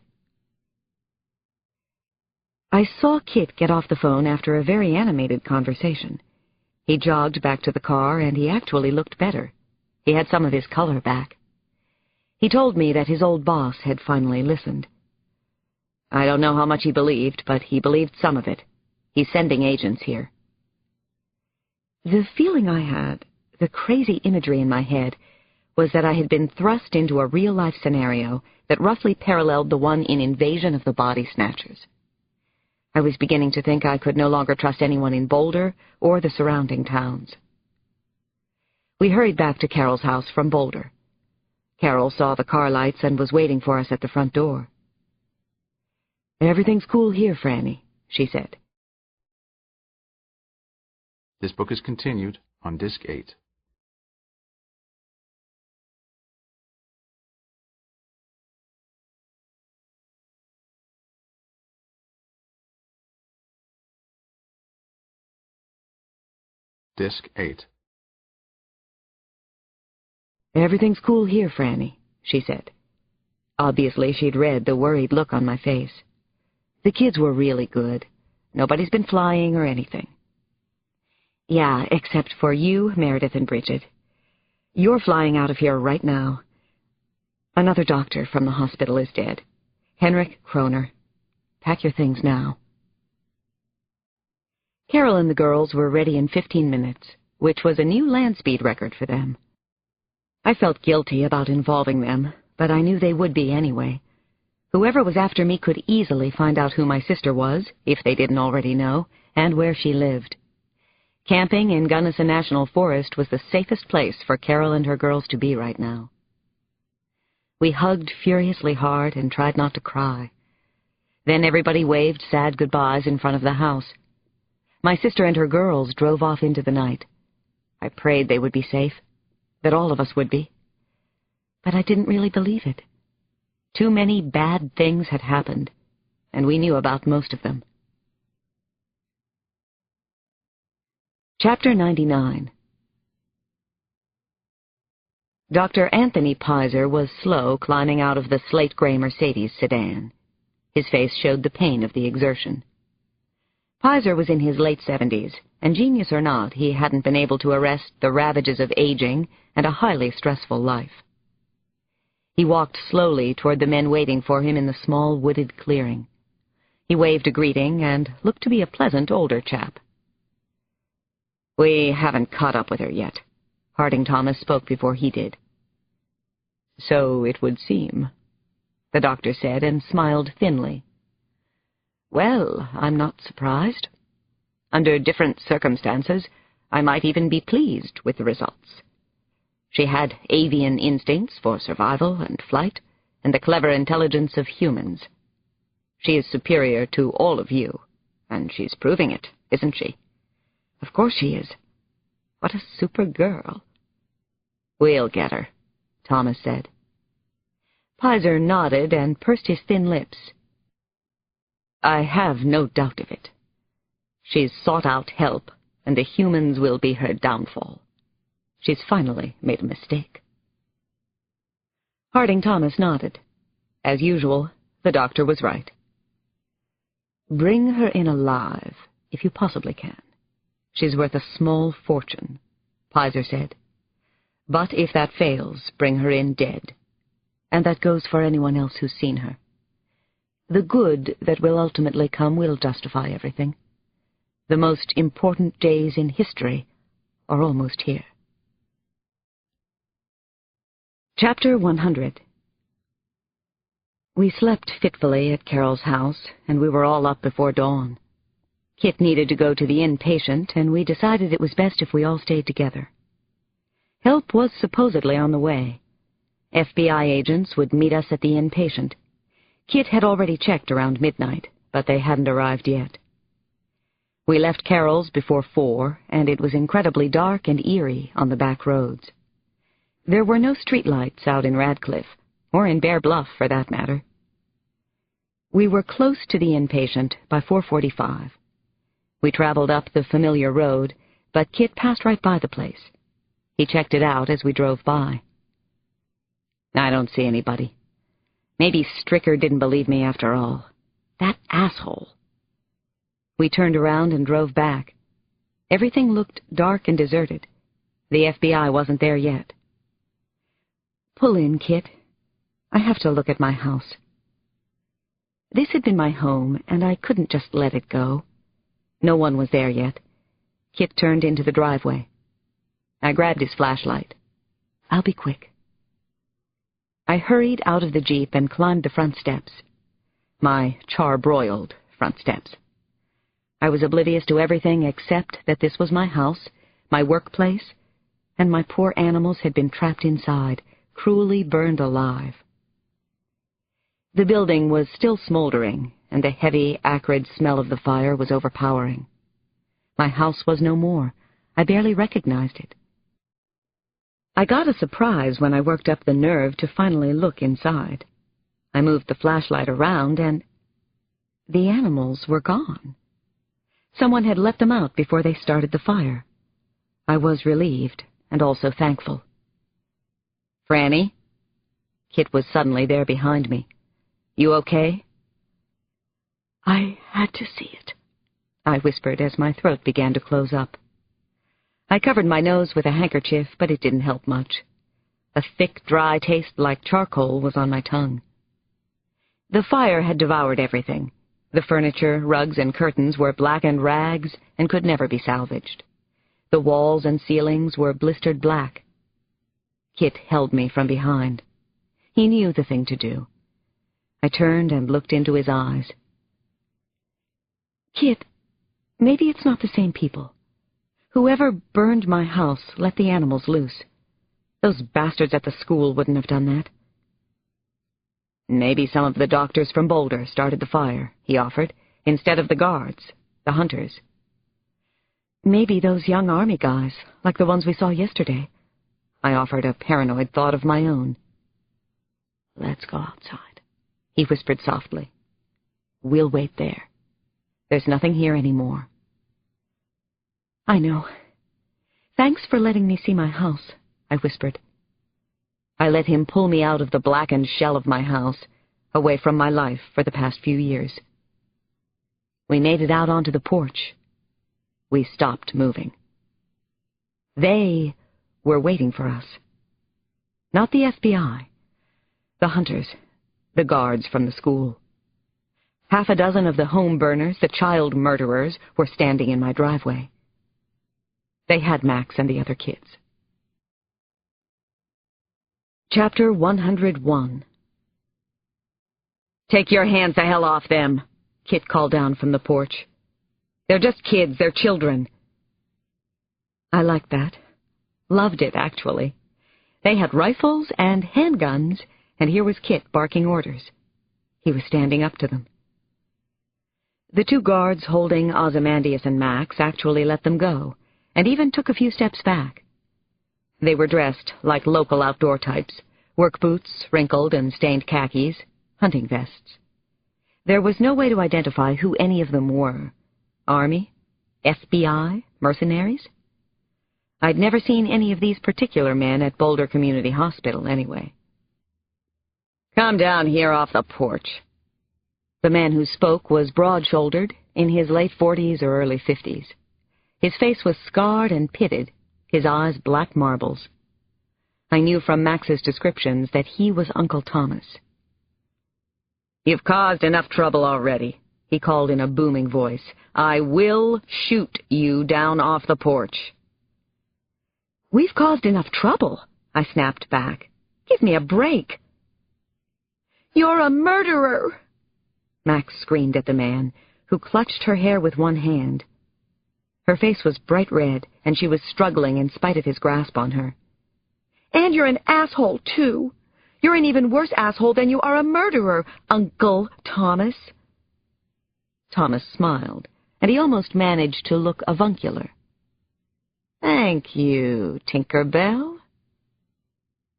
I saw Kit get off the phone after a very animated conversation. He jogged back to the car, and he actually looked better. He had some of his color back. He told me that his old boss had finally listened. I don't know how much he believed, but he believed some of it. He's sending agents here. The feeling I had, The crazy imagery in my head was that I had been thrust into a real-life scenario that roughly paralleled the one in Invasion of the Body Snatchers. I was beginning to think I could no longer trust anyone in Boulder or the surrounding towns. We hurried back to Carol's house from Boulder. Carol saw the car lights and was waiting for us at the front door. "Everything's cool here, Frannie," she said. This book is continued on Disc 8. Disc 8. "Everything's cool here, Frannie," she said. Obviously, she'd read the worried look on my face. The kids were really good. Nobody's been flying or anything. "Yeah, except for you, Meredith and Bridget. You're flying out of here right now. Another doctor from the hospital is dead. Henrik Kroner. Pack your things now." Carol and the girls were ready in 15 minutes, which was a new land speed record for them. I felt guilty about involving them, but I knew they would be anyway. Whoever was after me could easily find out who my sister was, if they didn't already know, and where she lived. Camping in Gunnison National Forest was the safest place for Carol and her girls to be right now. We hugged furiously hard and tried not to cry. Then everybody waved sad goodbyes in front of the house. My sister and her girls drove off into the night. I prayed they would be safe, that all of us would be. But I didn't really believe it. Too many bad things had happened, and we knew about most of them. Chapter 99. Dr. Anthony Pizer was slow climbing out of the slate-gray Mercedes sedan. His face showed the pain of the exertion. Pizer was in his late 70s, and genius or not, he hadn't been able to arrest the ravages of aging and a highly stressful life. He walked slowly toward the men waiting for him in the small wooded clearing. He waved a greeting and looked to be a pleasant older chap. "We haven't caught up with her yet." Harding Thomas spoke before he did. "So it would seem," the doctor said, and smiled thinly. "Well, I'm not surprised. Under different circumstances, I might even be pleased with the results. She had avian instincts for survival and flight, and the clever intelligence of humans. She is superior to all of you, and she's proving it, isn't she?" "Of course she is. What a super girl." "We'll get her," Thomas said. Pizer nodded and pursed his thin lips. "I have no doubt of it. She's sought out help, and the humans will be her downfall. She's finally made a mistake." Harding Thomas nodded. As usual, the doctor was right. "Bring her in alive, if you possibly can. She's worth a small fortune," Pizer said. "But if that fails, bring her in dead. And that goes for anyone else who's seen her. The good that will ultimately come will justify everything. The most important days in history are almost here." Chapter 100. We slept fitfully at Carol's house, and we were all up before dawn. Kit needed to go to the inpatient, and we decided it was best if we all stayed together. Help was supposedly on the way. FBI agents would meet us at the inpatient. Kit had already checked around midnight, but they hadn't arrived yet. We left Carol's before 4, and it was incredibly dark and eerie on the back roads. There were no streetlights out in Radcliffe, or in Bear Bluff, for that matter. We were close to the inpatient by 4:45. We traveled up the familiar road, but Kit passed right by the place. He checked it out as we drove by. "I don't see anybody. Maybe Stricker didn't believe me after all. That asshole." We turned around and drove back. Everything looked dark and deserted. The FBI wasn't there yet. "Pull in, Kit. I have to look at my house." This had been my home, and I couldn't just let it go. No one was there yet. Kit turned into the driveway. I grabbed his flashlight. "I'll be quick." I hurried out of the Jeep and climbed the front steps. My charbroiled front steps. I was oblivious to everything except that this was my house, my workplace, and my poor animals had been trapped inside, cruelly burned alive. The building was still smoldering, and the heavy, acrid smell of the fire was overpowering. My house was no more. I barely recognized it. I got a surprise when I worked up the nerve to finally look inside. I moved the flashlight around, and the animals were gone. Someone had let them out before they started the fire. I was relieved, and also thankful. "Frannie?" Kit was suddenly there behind me. "You okay?" "I had to see it," I whispered as my throat began to close up. I covered my nose with a handkerchief, but it didn't help much. A thick, dry taste like charcoal was on my tongue. The fire had devoured everything. The furniture, rugs, and curtains were blackened rags and could never be salvaged. The walls and ceilings were blistered black. Kit held me from behind. He knew the thing to do. I turned and looked into his eyes. "Kit, maybe it's not the same people. Whoever burned my house let the animals loose. Those bastards at the school wouldn't have done that." "Maybe some of the doctors from Boulder started the fire," he offered, "instead of the guards, the hunters." "Maybe those young army guys, like the ones we saw yesterday," I offered, a paranoid thought of my own. "Let's go outside," he whispered softly. "We'll wait there. There's nothing here anymore." "I know. Thanks for letting me see my house," I whispered. I let him pull me out of the blackened shell of my house, away from my life for the past few years. We made it out onto the porch. We stopped moving. They were waiting for us. Not the FBI. The hunters, the guards from the school. Half a dozen of the home burners, the child murderers, were standing in my driveway. They had Max and the other kids. Chapter 101. "Take your hands the hell off them," Kit called down from the porch. "They're just kids, they're children." I liked that. Loved it, actually. They had rifles and handguns, and here was Kit barking orders. He was standing up to them. The two guards holding Ozymandias and Max actually let them go, and even took a few steps back. They were dressed like local outdoor types, work boots, wrinkled and stained khakis, hunting vests. There was no way to identify who any of them were. Army? FBI? Mercenaries? I'd never seen any of these particular men at Boulder Community Hospital, anyway. "Come down here off the porch." The man who spoke was broad-shouldered, in his late 40s or early 50s. His face was scarred and pitted, his eyes black marbles. I knew from Max's descriptions that he was Uncle Thomas. "You've caused enough trouble already," he called in a booming voice. "I will shoot you down off the porch." "We've caused enough trouble," I snapped back. "Give me a break." "You're a murderer!" Max screamed at the man, who clutched her hair with one hand. Her face was bright red, and she was struggling in spite of his grasp on her. "And you're an asshole, too. You're an even worse asshole than you are a murderer, Uncle Thomas." Thomas smiled, and he almost managed to look avuncular. "Thank you, Tinkerbell."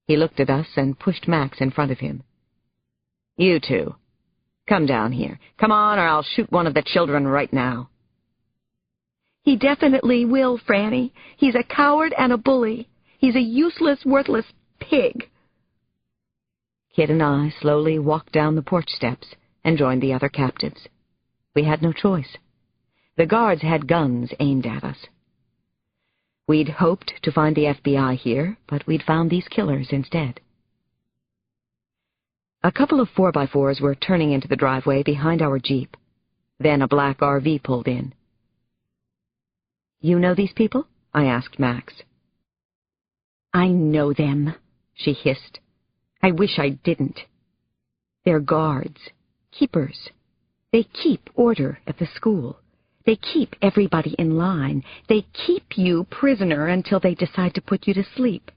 He looked at us and pushed Max in front of him. "You two, come down here. Come on, or I'll shoot one of the children right now." "He definitely will, Frannie. He's a coward and a bully. He's a useless, worthless pig." Kit and I slowly walked down the porch steps and joined the other captives. We had no choice. The guards had guns aimed at us. We'd hoped to find the FBI here, but we'd found these killers instead. A couple of 4x4s were turning into the driveway behind our Jeep. Then a black RV pulled in. "You know these people?" I asked Max. "I know them," she hissed. "I wish I didn't. They're guards, keepers. They keep order at the school. They keep everybody in line. They keep you prisoner until they decide to put you to sleep.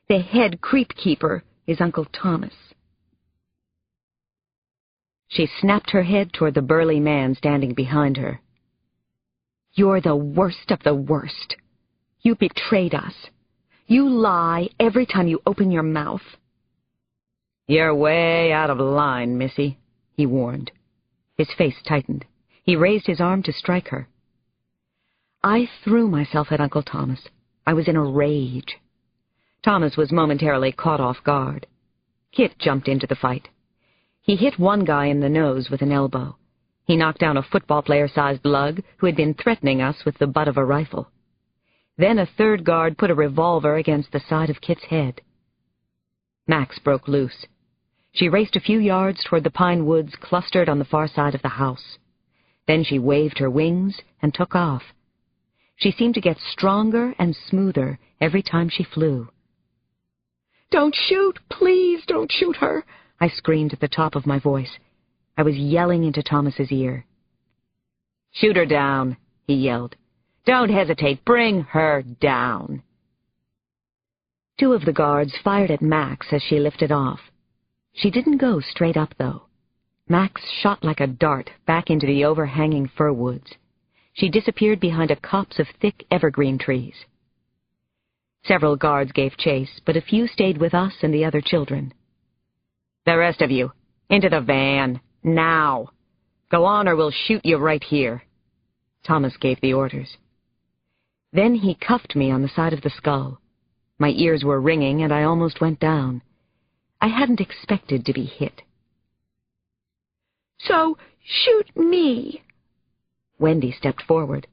The head creep keeper is Uncle Thomas." She snapped her head toward the burly man standing behind her. "You're the worst of the worst. You betrayed us. You lie every time you open your mouth." "You're way out of line, Missy," he warned. His face tightened. He raised his arm to strike her. I threw myself at Uncle Thomas. I was in a rage. Thomas was momentarily caught off guard. Kit jumped into the fight. He hit one guy in the nose with an elbow. He knocked down a football player-sized lug who had been threatening us with the butt of a rifle. Then a third guard put a revolver against the side of Kit's head. Max broke loose. She raced a few yards toward the pine woods clustered on the far side of the house. Then she waved her wings and took off. She seemed to get stronger and smoother every time she flew. "Don't shoot! Please don't shoot her!" I screamed at the top of my voice. I was yelling into Thomas's ear. "Shoot her down," he yelled. "Don't hesitate. Bring her down." Two of the guards fired at Max as she lifted off. She didn't go straight up, though. Max shot like a dart back into the overhanging fir woods. She disappeared behind a copse of thick evergreen trees. Several guards gave chase, but a few stayed with us and the other children. "The rest of you, into the van, now. Go on or we'll shoot you right here." Thomas gave the orders. Then he cuffed me on the side of the skull. My ears were ringing and I almost went down. I hadn't expected to be hit. "So, shoot me." Wendy stepped forward.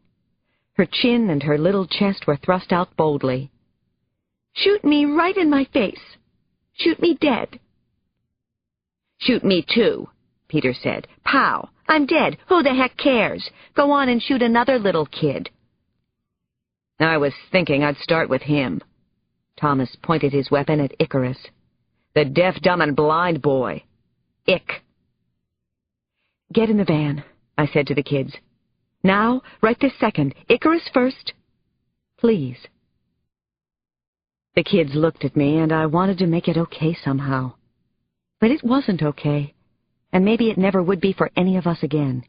Her chin and her little chest were thrust out boldly. "Shoot me right in my face. Shoot me dead." "Shoot me too," Peter said. "Pow! I'm dead. Who the heck cares? Go on and shoot another little kid." "I was thinking I'd start with him." Thomas pointed his weapon at Icarus. "The deaf, dumb, and blind boy. Ick." "Get in the van," I said to the kids. "Now, right this second. Icarus first. Please." The kids looked at me, and I wanted to make it okay somehow. But it wasn't okay, and maybe it never would be for any of us again.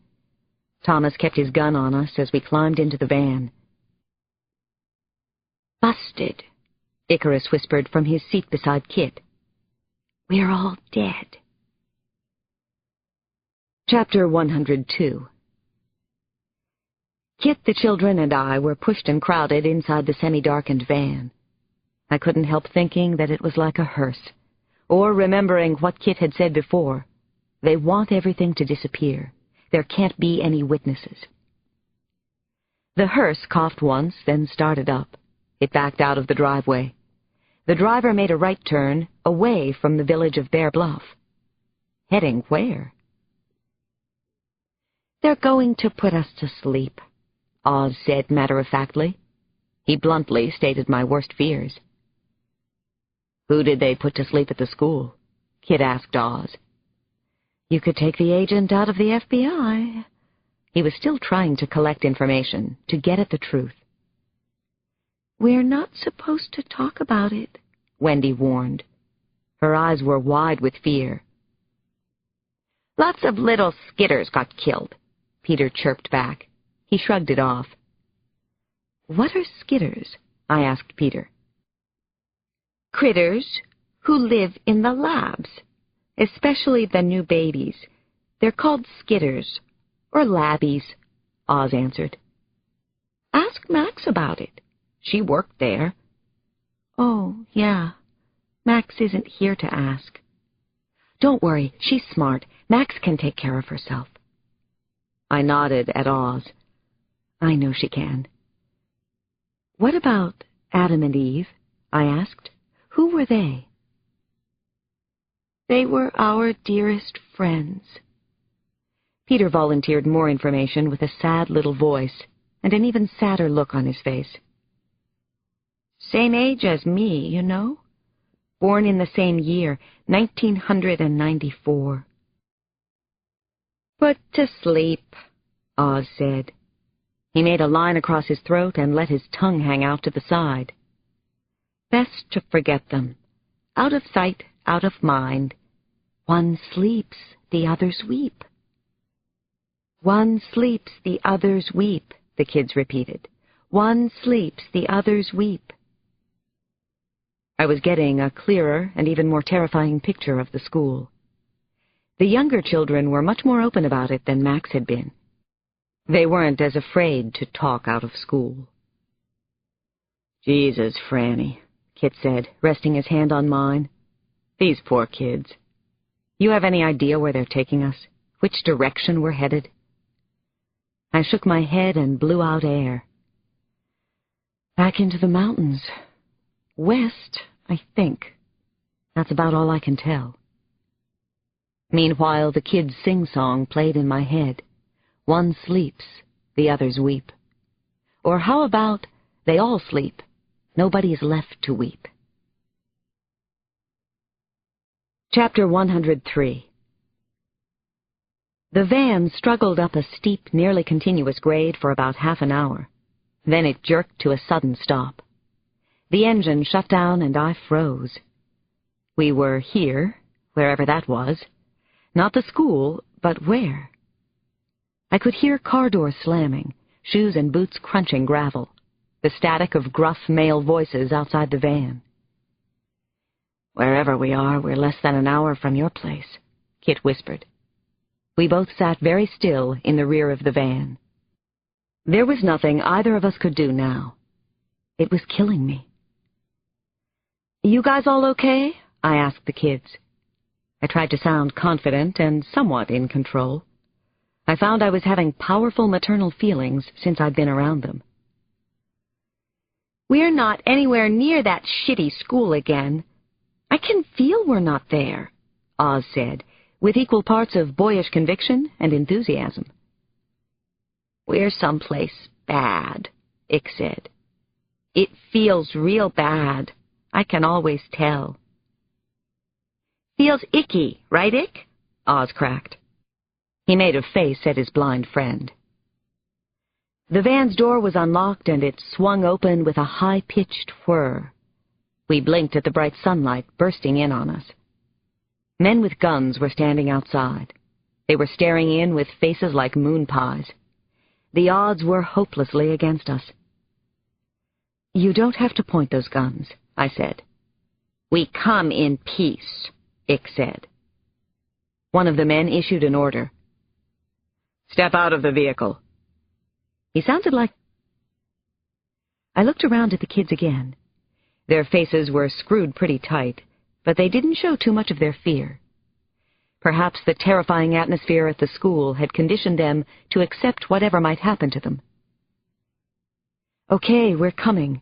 Thomas kept his gun on us as we climbed into the van. "Busted," Icarus whispered from his seat beside Kit. "We're all dead." Chapter 102. Kit, the children, and I were pushed and crowded inside the semi-darkened van. I couldn't help thinking that it was like a hearse, or remembering what Kit had said before. They want everything to disappear. There can't be any witnesses. The hearse coughed once, then started up. It backed out of the driveway. The driver made a right turn, away from the village of Bear Bluff. Heading where? "They're going to put us to sleep," Oz said matter-of-factly. He bluntly stated my worst fears. "Who did they put to sleep at the school?" Kit asked Oz. "You could take the agent out of the FBI." He was still trying to collect information, to get at the truth. "We're not supposed to talk about it," Wendy warned. Her eyes were wide with fear. "Lots of little skitters got killed," Peter chirped back. He shrugged it off. "What are skitters?" I asked Peter. "Critters who live in the labs, especially the new babies. They're called skitters, or labbies," Oz answered. "Ask Max about it. She worked there." "Oh, yeah. Max isn't here to ask." "Don't worry, she's smart. Max can take care of herself." I nodded at Oz. "I know she can." "What about Adam and Eve?" I asked. "Who were they?" "They were our dearest friends." Peter volunteered more information with a sad little voice and an even sadder look on his face. Same age as me, you know. Born in the same year, 1994. Put to sleep, Oz said. He made a line across his throat and let his tongue hang out to the side. Best to forget them. Out of sight, out of mind. One sleeps, the others weep. One sleeps, the others weep, the kids repeated. One sleeps, the others weep. I was getting a clearer and even more terrifying picture of the school. The younger children were much more open about it than Max had been. They weren't as afraid to talk out of school. Jesus, Frannie, Kit said, resting his hand on mine. These poor kids. You have any idea where they're taking us? Which direction we're headed? I shook my head and blew out air. Back into the mountains. West, I think. That's about all I can tell. Meanwhile, the kids' sing-song played in my head. One sleeps, the others weep. Or how about, they all sleep, nobody is left to weep. Chapter 103. The van struggled up a steep, nearly continuous grade for about half an hour. Then it jerked to a sudden stop. The engine shut down and I froze. We were here, wherever that was. Not the school, but where? I could hear car doors slamming, shoes and boots crunching gravel, the static of gruff male voices outside the van. Wherever we are, we're less than an hour from your place, Kit whispered. We both sat very still in the rear of the van. There was nothing either of us could do now. It was killing me. You guys all okay? I asked the kids. I tried to sound confident and somewhat in control. I found I was having powerful maternal feelings since I'd been around them. We're not anywhere near that shitty school again. I can feel we're not there, Oz said, with equal parts of boyish conviction and enthusiasm. We're someplace bad, Ick said. It feels real bad. I can always tell. Feels icky, right, Ick? Oz cracked. He made a face at his blind friend. The van's door was unlocked and it swung open with a high-pitched whir. We blinked at the bright sunlight bursting in on us. Men with guns were standing outside. They were staring in with faces like moon pies. The odds were hopelessly against us. You don't have to point those guns, I said. We come in peace, Ick said. One of the men issued an order. Step out of the vehicle. He sounded like... I looked around at the kids again. Their faces were screwed pretty tight, but they didn't show too much of their fear. Perhaps the terrifying atmosphere at the school had conditioned them to accept whatever might happen to them. Okay, we're coming.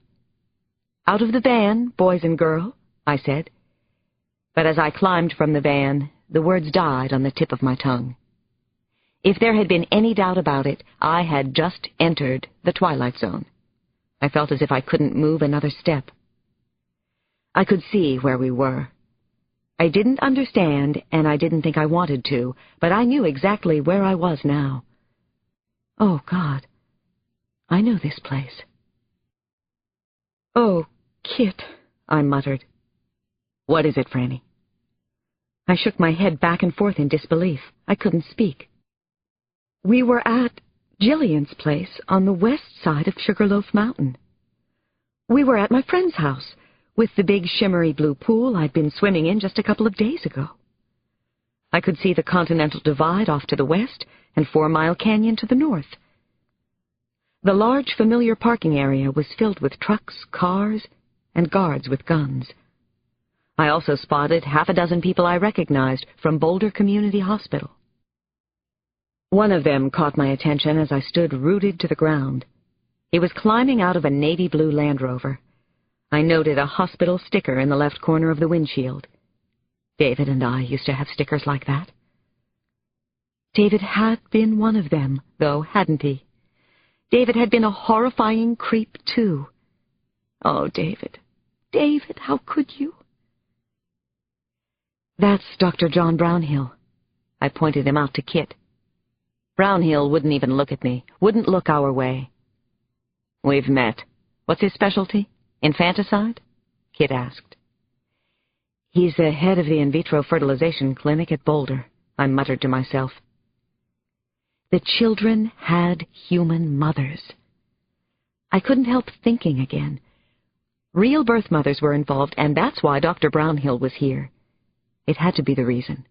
Out of the van, boys and girl, I said. But as I climbed from the van, the words died on the tip of my tongue. If there had been any doubt about it, I had just entered the Twilight Zone. I felt as if I couldn't move another step. I could see where we were. I didn't understand, and I didn't think I wanted to, but I knew exactly where I was now. Oh, God. I know this place. Oh, Kit, I muttered. What is it, Frannie? I shook my head back and forth in disbelief. I couldn't speak. We were at Jillian's place on the west side of Sugarloaf Mountain. We were at my friend's house, with the big shimmery blue pool I'd been swimming in just a couple of days ago. I could see the Continental Divide off to the west and 4 Mile Canyon to the north. The large, familiar parking area was filled with trucks, cars, and guards with guns. I also spotted half a dozen people I recognized from Boulder Community Hospital. One of them caught my attention as I stood rooted to the ground. He was climbing out of a navy blue Land Rover. I noted a hospital sticker in the left corner of the windshield. David and I used to have stickers like that. David had been one of them, though, hadn't he? David had been a horrifying creep, too. Oh, David, David, how could you? That's Dr. John Brownhill. I pointed him out to Kit. Brownhill wouldn't even look at me, wouldn't look our way. We've met. What's his specialty? Infanticide? Kit asked. He's the head of the in vitro fertilization clinic at Boulder, I muttered to myself. The children had human mothers. I couldn't help thinking again. Real birth mothers were involved, and that's why Dr. Brownhill was here. It had to be the reason.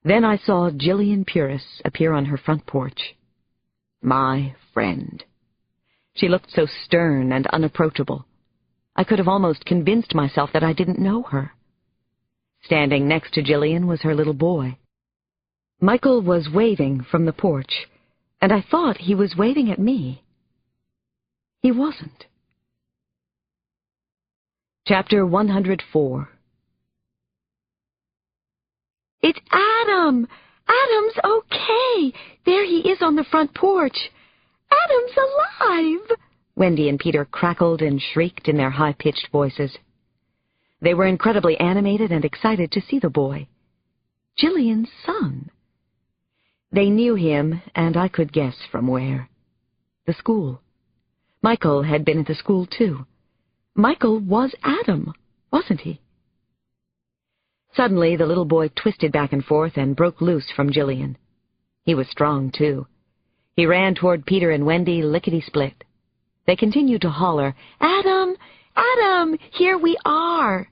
Then I saw Jillian Puris appear on her front porch. My friend. She looked so stern and unapproachable. I could have almost convinced myself that I didn't know her. Standing next to Jillian was her little boy. Michael was waving from the porch, and I thought he was waving at me. He wasn't. Chapter 104. It's Adam! Adam's okay! There he is on the front porch! Adam's alive! Wendy and Peter crackled and shrieked in their high-pitched voices. They were incredibly animated and excited to see the boy. Jillian's son. They knew him, and I could guess from where. The school. Michael had been at the school, too. Michael was Adam, wasn't he? Suddenly, the little boy twisted back and forth and broke loose from Jillian. He was strong, too. He ran toward Peter and Wendy, lickety-split. They continued to holler, "Adam! Adam! Here we are!"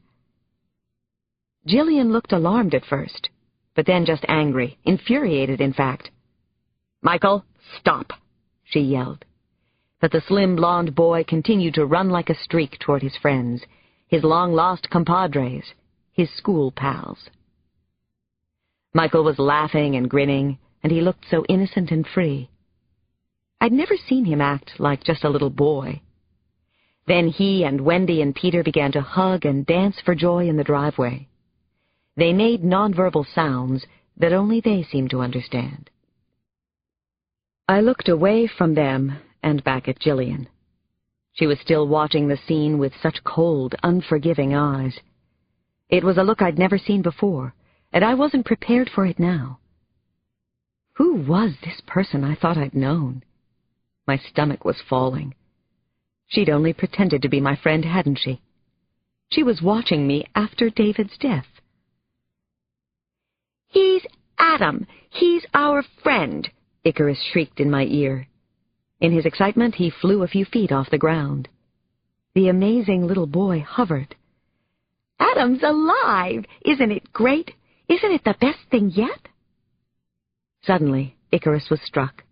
Jillian looked alarmed at first, but then just angry, infuriated, in fact. "Michael, stop!" she yelled. But the slim blonde boy continued to run like a streak toward his friends, his long-lost compadres, his school pals. Michael was laughing and grinning, and he looked so innocent and free. I'd never seen him act like just a little boy. Then he and Wendy and Peter began to hug and dance for joy in the driveway. They made nonverbal sounds that only they seemed to understand. I looked away from them and back at Jillian. She was still watching the scene with such cold, unforgiving eyes. It was a look I'd never seen before, and I wasn't prepared for it now. Who was this person I thought I'd known? My stomach was falling. She'd only pretended to be my friend, hadn't she? She was watching me after David's death. "He's Adam! He's our friend!" Icarus shrieked in my ear. In his excitement, he flew a few feet off the ground. The amazing little boy hovered. "Adam's alive! Isn't it great? Isn't it the best thing yet?" Suddenly, Icarus was struck.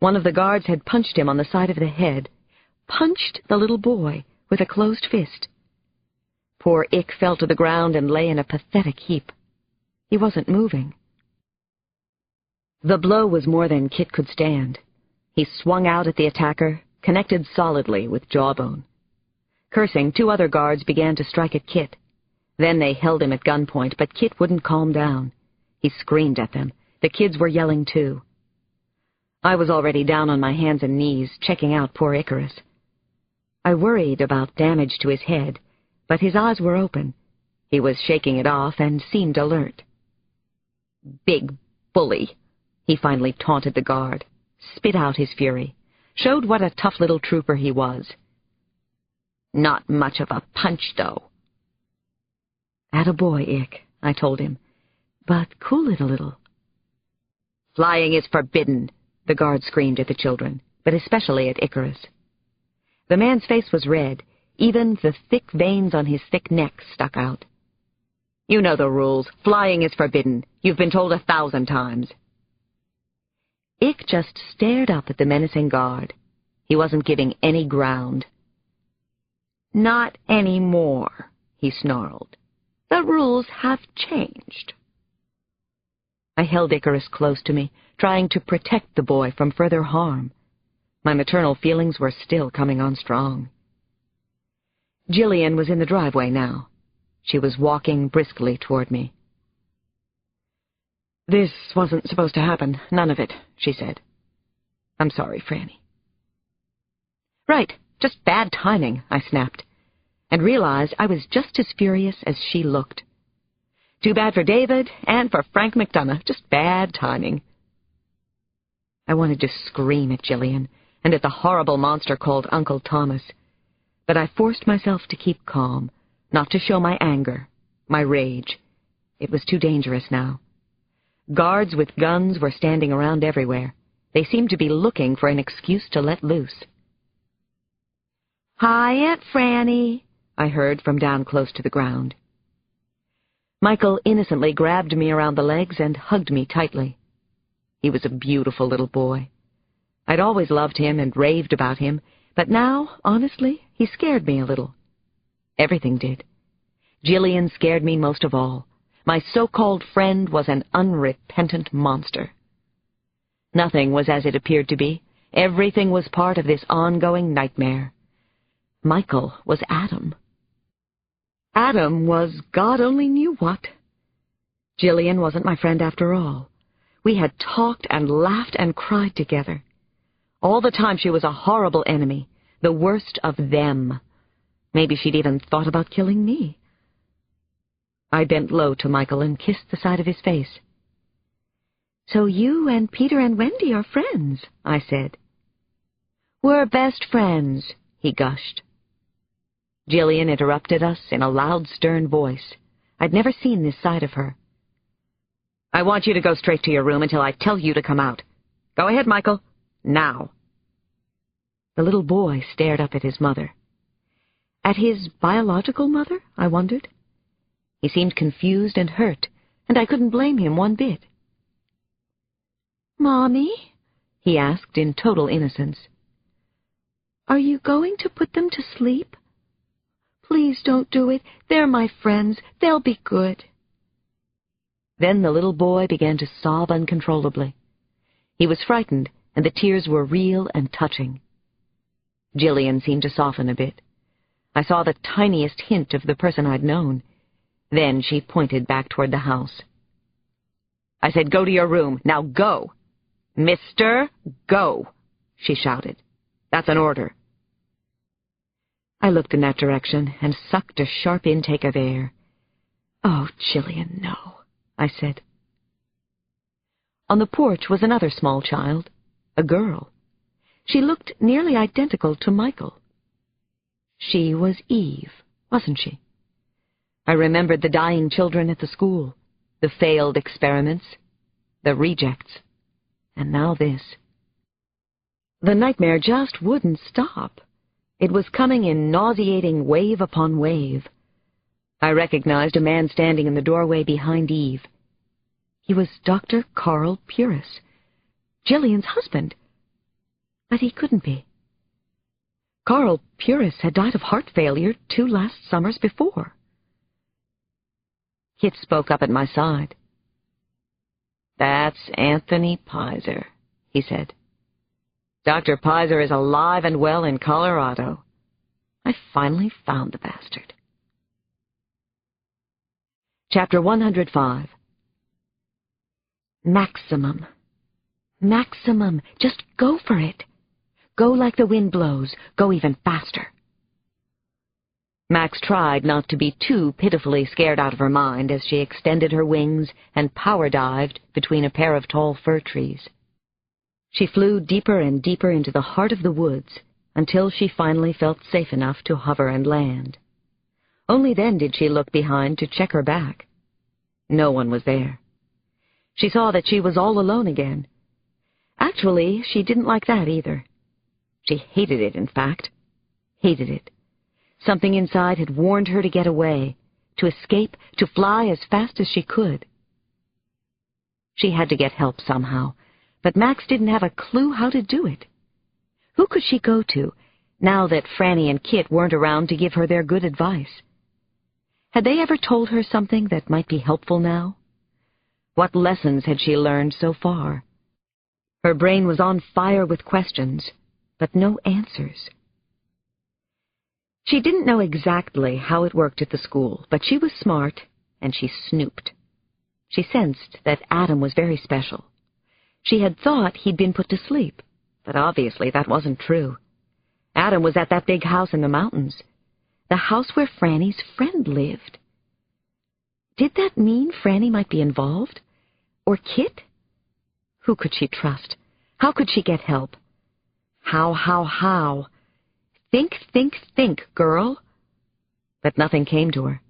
One of the guards had punched him on the side of the head, punched the little boy with a closed fist. Poor Ick fell to the ground and lay in a pathetic heap. He wasn't moving. The blow was more than Kit could stand. He swung out at the attacker, connected solidly with jawbone. Cursing, 2 other guards began to strike at Kit. Then they held him at gunpoint, but Kit wouldn't calm down. He screamed at them. The kids were yelling, too. I was already down on my hands and knees, checking out poor Icarus. I worried about damage to his head, but his eyes were open. He was shaking it off and seemed alert. "Big bully," he finally taunted the guard, spit out his fury, showed what a tough little trooper he was. "Not much of a punch, though." "Attaboy, Ick," I told him, "but cool it a little." "Flying is forbidden," the guard screamed at the children, but especially at Icarus. The man's face was red. Even the thick veins on his thick neck stuck out. "You know the rules. Flying is forbidden. You've been told 1,000 times." Ick just stared up at the menacing guard. He wasn't giving any ground. "Not anymore," he snarled. "The rules have changed." I held Icarus close to me, trying to protect the boy from further harm. My maternal feelings were still coming on strong. Jillian was in the driveway now. She was walking briskly toward me. "This wasn't supposed to happen, none of it," she said. "I'm sorry, Frannie." "Right," Just bad timing, I snapped, and realized I was just as furious as she looked. Too bad for David and for Frank McDonough. Just bad timing. I wanted to scream at Jillian and at the horrible monster called Uncle Thomas, but I forced myself to keep calm, not to show my anger, my rage. It was too dangerous now. Guards with guns were standing around everywhere. They seemed to be looking for an excuse to let loose. "Hi, Aunt Frannie," I heard from down close to the ground. Michael innocently grabbed me around the legs and hugged me tightly. He was a beautiful little boy. I'd always loved him and raved about him, but now, honestly, he scared me a little. Everything did. Jillian scared me most of all. My so-called friend was an unrepentant monster. Nothing was as it appeared to be. Everything was part of this ongoing nightmare. Michael was Adam. Adam was God only knew what. Jillian wasn't my friend after all. We had talked and laughed and cried together. All the time she was a horrible enemy, the worst of them. Maybe she'd even thought about killing me. I bent low to Michael and kissed the side of his face. "So you and Peter and Wendy are friends," I said. "We're best friends," he gushed. Jillian interrupted us in a loud, stern voice. I'd never seen this side of her. "I want you to go straight to your room until I tell you to come out. Go ahead, Michael. Now." The little boy stared up at his mother. At his biological mother, I wondered. He seemed confused and hurt, and I couldn't blame him one bit. "Mommy," he asked in total innocence, "are you going to put them to sleep? Please don't do it. They're my friends. They'll be good." Then the little boy began to sob uncontrollably. He was frightened, and the tears were real and touching. Jillian seemed to soften a bit. I saw the tiniest hint of the person I'd known. Then she pointed back toward the house. I said, "Go to your room. Now go. Mister, go," she shouted. "That's an order." I looked in that direction and sucked a sharp intake of air. "Oh, Jillian, no," I said. On the porch was another small child, a girl. She looked nearly identical to Michael. She was Eve, wasn't she? I remembered the dying children at the school, the failed experiments, the rejects, and now this. The nightmare just wouldn't stop. It was coming in nauseating wave upon wave. I recognized a man standing in the doorway behind Eve. He was Dr. Carl Puris, Jillian's husband. But he couldn't be. Carl Puris had died of heart failure 2 last summers before. Kit spoke up at my side. "That's Anthony Pizer," he said. "Dr. Pizer is alive and well in Colorado. I finally found the bastard." Chapter 105. Maximum. Maximum. Just go for it. Go like the wind blows. Go even faster. Max tried not to be too pitifully scared out of her mind as she extended her wings and power-dived between a pair of tall fir trees. She flew deeper and deeper into the heart of the woods until she finally felt safe enough to hover and land. Only then did she look behind to check her back. No one was there. She saw that she was all alone again. Actually, she didn't like that either. She hated it, in fact. Hated it. Something inside had warned her to get away, to escape, to fly as fast as she could. She had to get help somehow, but Max didn't have a clue how to do it. Who could she go to, now that Frannie and Kit weren't around to give her their good advice? Had they ever told her something that might be helpful now? What lessons had she learned so far? Her brain was on fire with questions, but no answers. She didn't know exactly how it worked at the school, but she was smart, and she snooped. She sensed that Adam was very special. She had thought he'd been put to sleep, but obviously that wasn't true. Adam was at that big house in the mountains, the house where Frannie's friend lived. Did that mean Frannie might be involved? Or Kit? Who could she trust? How could she get help? How? Think, girl. But nothing came to her.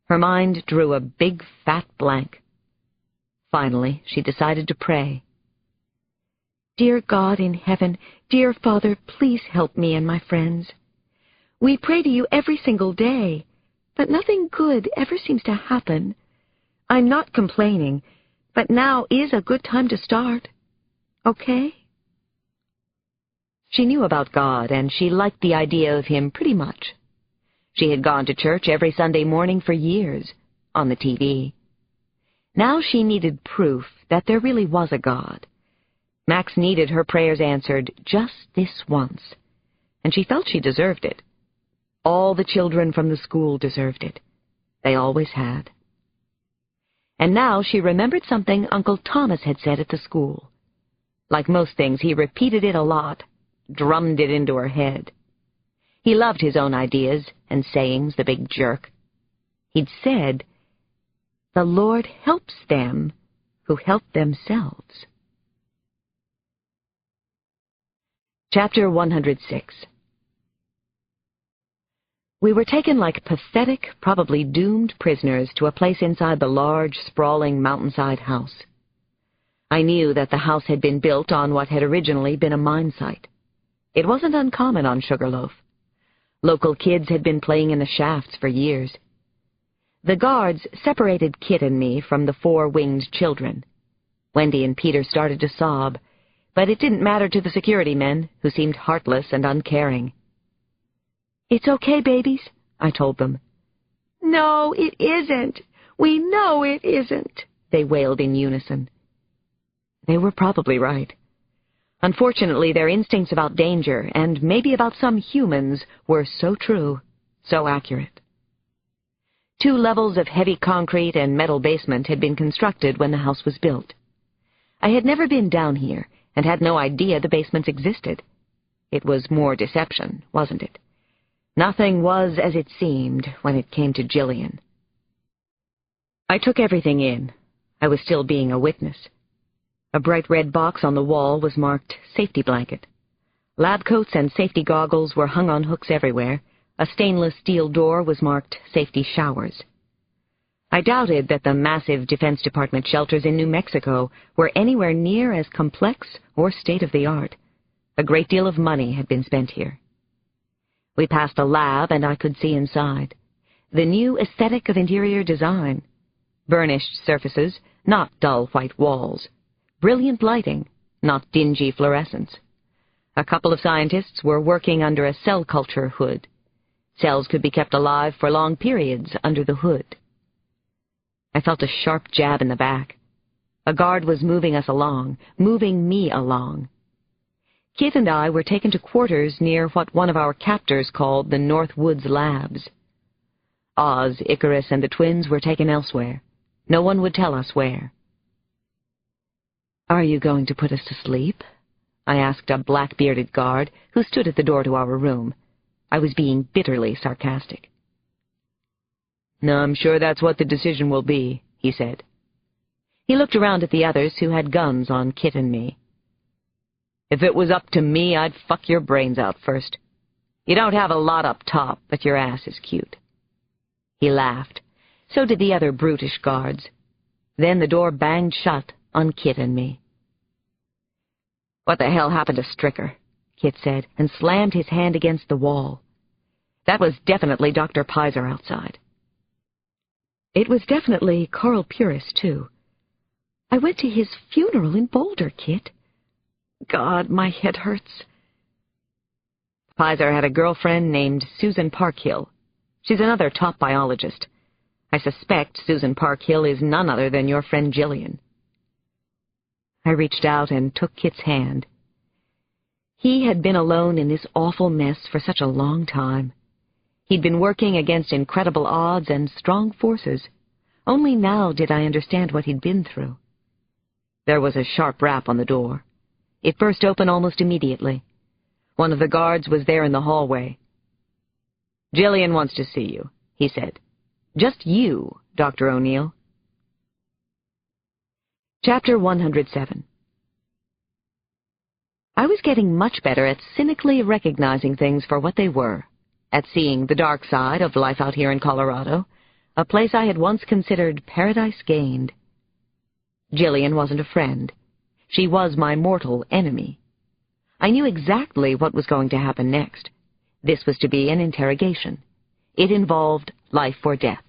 Her mind drew a big, fat blank. Finally, she decided to pray. Dear God in heaven, dear Father, please help me and my friends. We pray to you every single day, but nothing good ever seems to happen. I'm not complaining, but now is a good time to start. Okay? She knew about God, and she liked the idea of him pretty much. She had gone to church every Sunday morning for years, on the TV. Now she needed proof that there really was a God. Max needed her prayers answered just this once, and she felt she deserved it. All the children from the school deserved it. They always had. And now she remembered something Uncle Thomas had said at the school. Like most things, he repeated it a lot, drummed it into her head. He loved his own ideas and sayings, the big jerk. He'd said, "The Lord helps them who help themselves." Chapter 106. We were taken like pathetic, probably doomed prisoners to a place inside the large, sprawling mountainside house. I knew that the house had been built on what had originally been a mine site. It wasn't uncommon on Sugarloaf. Local kids had been playing in the shafts for years. The guards separated Kit and me from the 4 winged children. Wendy and Peter started to sob, but it didn't matter to the security men, who seemed heartless and uncaring. "It's okay, babies," I told them. "No, it isn't. We know it isn't," they wailed in unison. They were probably right. Unfortunately, their instincts about danger, and maybe about some humans, were so true, so accurate. 2 levels of heavy concrete and metal basement had been constructed when the house was built. I had never been down here, and had no idea the basements existed. It was more deception, wasn't it? Nothing was as it seemed when it came to Jillian. I took everything in. I was still being a witness. A bright red box on the wall was marked safety blanket. Lab coats and safety goggles were hung on hooks everywhere. A stainless steel door was marked safety showers. I doubted that the massive Defense Department shelters in New Mexico were anywhere near as complex or state-of-the-art. A great deal of money had been spent here. We passed a lab, and I could see inside. The new aesthetic of interior design. Burnished surfaces, not dull white walls. Brilliant lighting, not dingy fluorescence. A couple of scientists were working under a cell culture hood. Cells could be kept alive for long periods under the hood. I felt a sharp jab in the back. A guard was moving us along, moving me along. Kit and I were taken to quarters near what one of our captors called the North Woods Labs. Oz, Icarus, and the twins were taken elsewhere. No one would tell us where. "Are you going to put us to sleep?" I asked a black-bearded guard who stood at the door to our room. I was being bitterly sarcastic. "No, I'm sure that's what the decision will be," he said. He looked around at the others who had guns on Kit and me. "If it was up to me, I'd fuck your brains out first. You don't have a lot up top, but your ass is cute." He laughed. So did the other brutish guards. Then the door banged shut on Kit and me. "What the hell happened to Stricker?" Kit said, and slammed his hand against the wall. That was definitely Dr. Pizer outside. It was definitely Carl Puris, too. "I went to his funeral in Boulder, Kit. God, my head hurts." Pizer had a girlfriend named Susan Parkhill. She's another top biologist. I suspect Susan Parkhill is none other than your friend Jillian. I reached out and took Kit's hand. He had been alone in this awful mess for such a long time. He'd been working against incredible odds and strong forces. Only now did I understand what he'd been through. There was a sharp rap on the door. It burst open almost immediately. One of the guards was there in the hallway. "Jillian wants to see you," he said. "Just you, Dr. O'Neill." Chapter 107. I was getting much better at cynically recognizing things for what they were, at seeing the dark side of life out here in Colorado, a place I had once considered paradise gained. Jillian wasn't a friend. She was my mortal enemy. I knew exactly what was going to happen next. This was to be an interrogation. It involved life or death.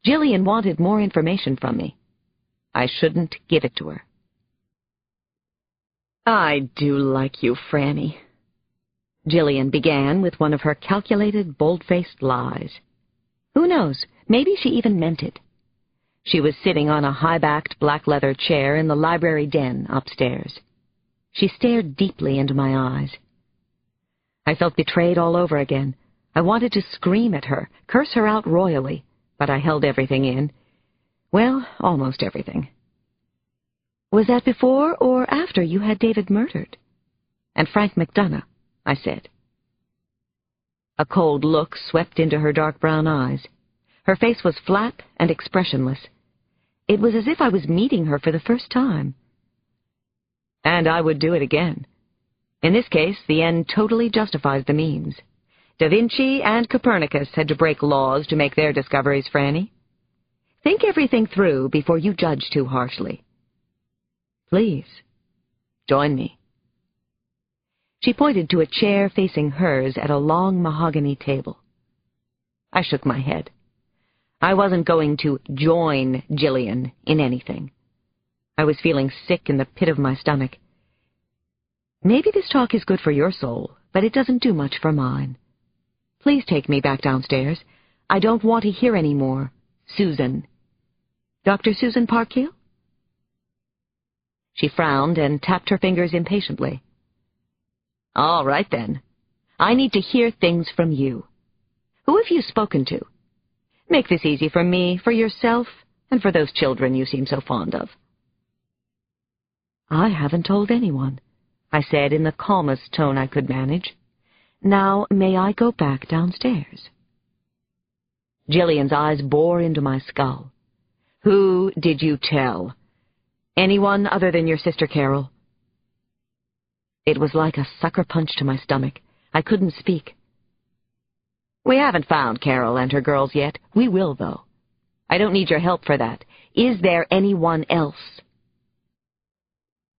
Jillian wanted more information from me. I shouldn't give it to her. "I do like you, Frannie," Jillian began with one of her calculated, bold-faced lies. Who knows, maybe she even meant it. She was sitting on a high-backed black leather chair in the library den upstairs. She stared deeply into my eyes. I felt betrayed all over again. I wanted to scream at her, curse her out royally, but I held everything in. Well, almost everything. "Was that before or after you had David murdered?" "And Frank McDonough," I said. A cold look swept into her dark brown eyes. Her face was flat and expressionless. It was as if I was meeting her for the first time. And I would do it again. In this case, the end totally justifies the means. Da Vinci and Copernicus had to break laws to make their discoveries, Frannie. Think everything through before you judge too harshly. Please, join me. She pointed to a chair facing hers at a long mahogany table. I shook my head. I wasn't going to join Jillian in anything. I was feeling sick in the pit of my stomach. Maybe this talk is good for your soul, but it doesn't do much for mine. Please take me back downstairs. I don't want to hear any more. Susan. Dr. Susan Parkhill? She frowned and tapped her fingers impatiently. All right, then. I need to hear things from you. Who have you spoken to? Make this easy for me, for yourself, and for those children you seem so fond of. I haven't told anyone, I said in the calmest tone I could manage. Now, may I go back downstairs? Jillian's eyes bore into my skull. Who did you tell? Anyone other than your sister Carol? It was like a sucker punch to my stomach. I couldn't speak. We haven't found Carol and her girls yet. We will, though. I don't need your help for that. Is there anyone else?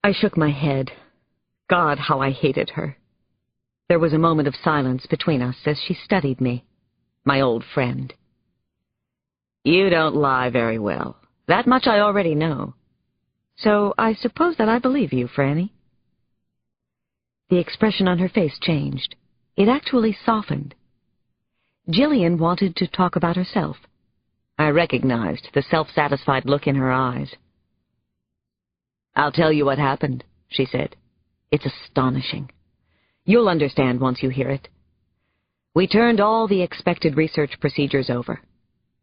I shook my head. God, how I hated her. There was a moment of silence between us as she studied me, my old friend. You don't lie very well. That much I already know. So I suppose that I believe you, Frannie. The expression on her face changed. It actually softened. Jillian wanted to talk about herself. I recognized the self-satisfied look in her eyes. I'll tell you what happened, she said. It's astonishing. You'll understand once you hear it. We turned all the expected research procedures over.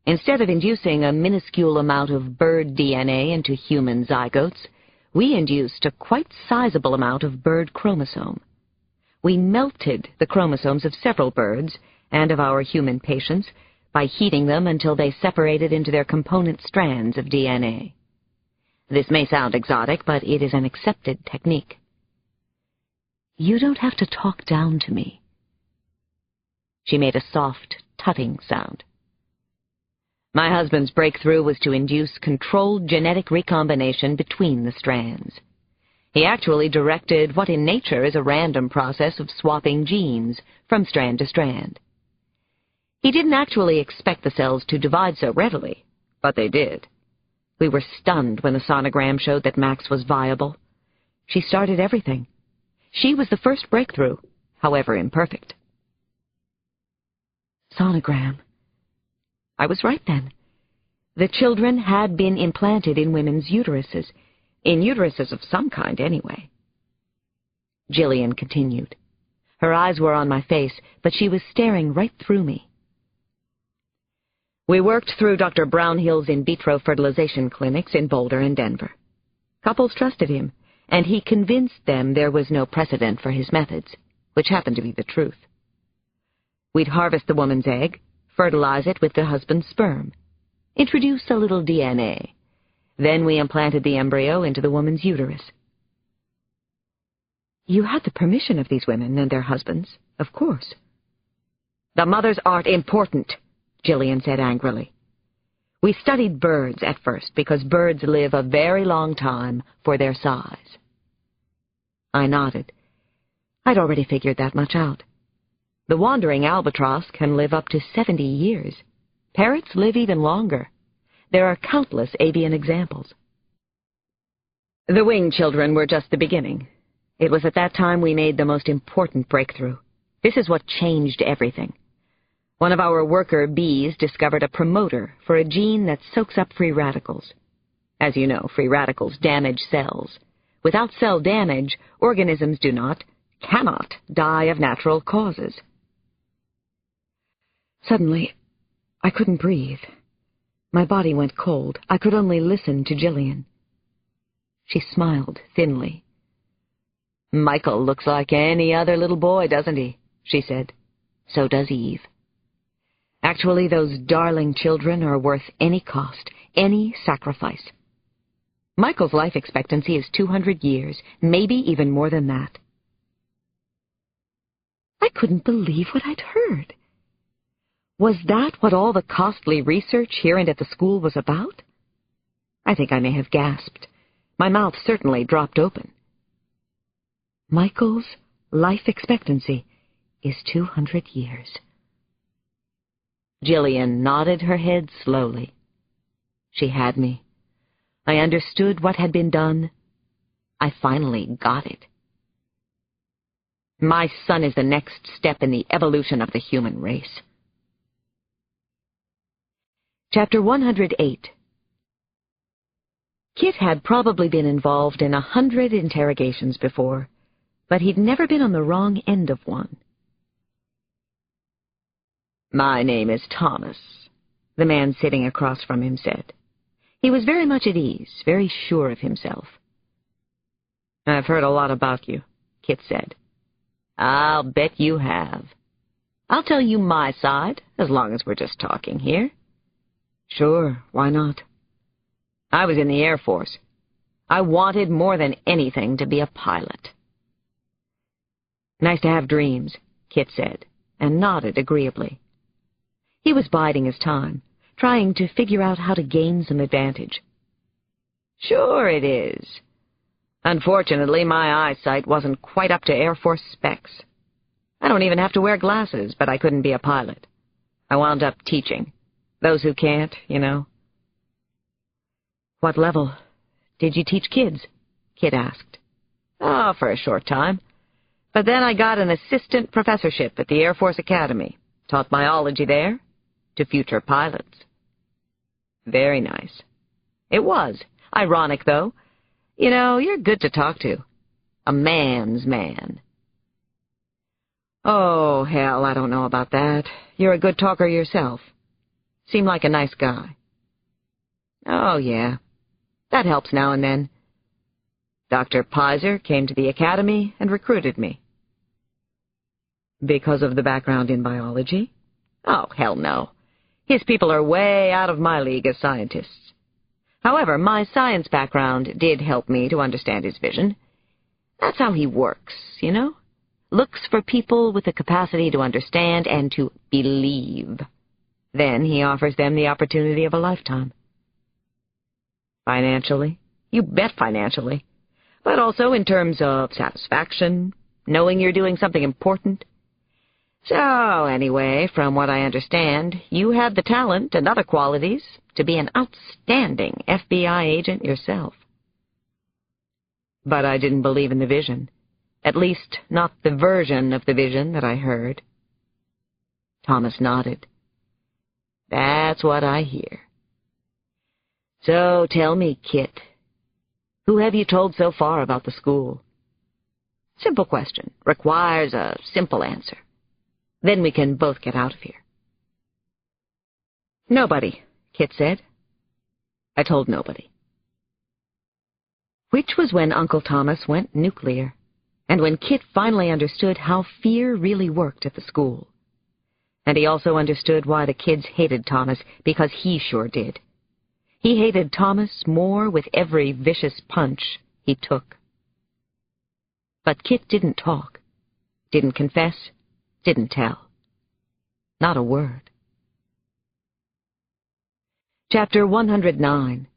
Instead of inducing a minuscule amount of bird DNA into human zygotes, we induced a quite sizable amount of bird chromosome. We melted the chromosomes of several birds and of our human patients by heating them until they separated into their component strands of DNA. This may sound exotic, but it is an accepted technique. You don't have to talk down to me. She made a soft, tutting sound. My husband's breakthrough was to induce controlled genetic recombination between the strands. He actually directed what in nature is a random process of swapping genes from strand to strand. He didn't actually expect the cells to divide so readily, but they did. We were stunned when the sonogram showed that Max was viable. She started everything. She was the first breakthrough, however imperfect. Sonogram. I was right then. The children had been implanted in women's uteruses of some kind anyway. Jillian continued. Her eyes were on my face, but she was staring right through me. We worked through Dr. Brownhill's in vitro fertilization clinics in Boulder and Denver. Couples trusted him, and he convinced them there was no precedent for his methods. which happened to be the truth. We'd harvest the woman's egg, fertilize it with the husband's sperm, introduce a little DNA. Then we implanted the embryo into the woman's uterus. You had the permission of these women and their husbands, of course. The mothers aren't important, Jillian said angrily. We studied birds at first because birds live a very long time for their size. I nodded. I'd already figured that much out. The wandering albatross can live up to 70 years. Parrots live even longer. There are countless avian examples. The winged children were just the beginning. It was at that time we made the most important breakthrough. This is what changed everything. One of our worker bees discovered a promoter for a gene that soaks up free radicals. As you know, free radicals damage cells. Without cell damage, organisms cannot die of natural causes. Suddenly, I couldn't breathe. My body went cold. I could only listen to Jillian. She smiled thinly. Michael looks like any other little boy, doesn't he? She said. So does Eve. Actually, those darling children are worth any cost, any sacrifice. Michael's life expectancy is 200 years, maybe even more than that. I couldn't believe what I'd heard. Was that what all the costly research here and at the school was about? I think I may have gasped. My mouth certainly dropped open. Michael's life expectancy is 200 years. Jillian nodded her head slowly. She had me. I understood what had been done. I finally got it. My son is the next step in the evolution of the human race. Chapter 108. Kit had probably been involved in 100 interrogations before, but he'd never been on the wrong end of one. My name is Thomas, the man sitting across from him said. He was very much at ease, very sure of himself. I've heard a lot about you, Kit said. I'll bet you have. I'll tell you my side, as long as we're just talking here. Sure, why not? I was in the Air Force. I wanted more than anything to be a pilot. Nice to have dreams, Kit said, and nodded agreeably. He was biding his time, trying to figure out how to gain some advantage. Sure it is. Unfortunately, my eyesight wasn't quite up to Air Force specs. I don't even have to wear glasses, but I couldn't be a pilot. I wound up teaching. Those who can't, you know. What level? Did you teach kids? Kit asked. Oh, for a short time. But then I got an assistant professorship at the Air Force Academy. Taught biology there. To future pilots. Very nice. It was. Ironic, though. You know, you're good to talk to. A man's man. Oh, hell, I don't know about that. You're a good talker yourself. Seem like a nice guy. Oh, yeah. That helps now and then. Dr. Pizer came to the academy and recruited me. Because of the background in biology? Oh, hell no. His people are way out of my league as scientists. However, my science background did help me to understand his vision. That's how he works, you know? Looks for people with the capacity to understand and to believe. Then he offers them the opportunity of a lifetime. Financially? You bet financially. But also in terms of satisfaction, knowing you're doing something important. So, anyway, from what I understand, you had the talent and other qualities to be an outstanding FBI agent yourself. But I didn't believe in the vision. At least, not the version of the vision that I heard. Thomas nodded. That's what I hear. So, tell me, Kit, who have you told so far about the school? Simple question. Requires a simple answer. Then we can both get out of here. Nobody, Kit said. I told nobody. Which was when Uncle Thomas went nuclear. and when Kit finally understood how fear really worked at the school. And he also understood why the kids hated Thomas, because he sure did. He hated Thomas more with every vicious punch he took. But Kit didn't talk, didn't confess, didn't tell. Not a word. Chapter 109.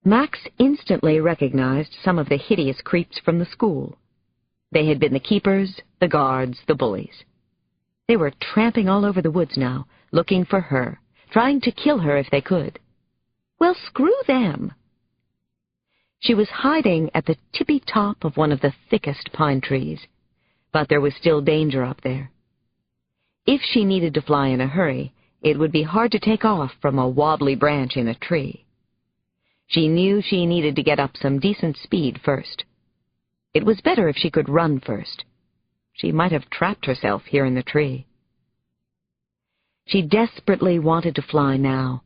Max instantly recognized some of the hideous creeps from the school. They had been the keepers, the guards, the bullies. They were tramping all over the woods now, looking for her, trying to kill her if they could. Well, screw them. She was hiding at the tippy top of one of the thickest pine trees, but there was still danger up there. If she needed to fly in a hurry, it would be hard to take off from a wobbly branch in a tree. She knew she needed to get up some decent speed first. It was better if she could run first. She might have trapped herself here in the tree. She desperately wanted to fly now,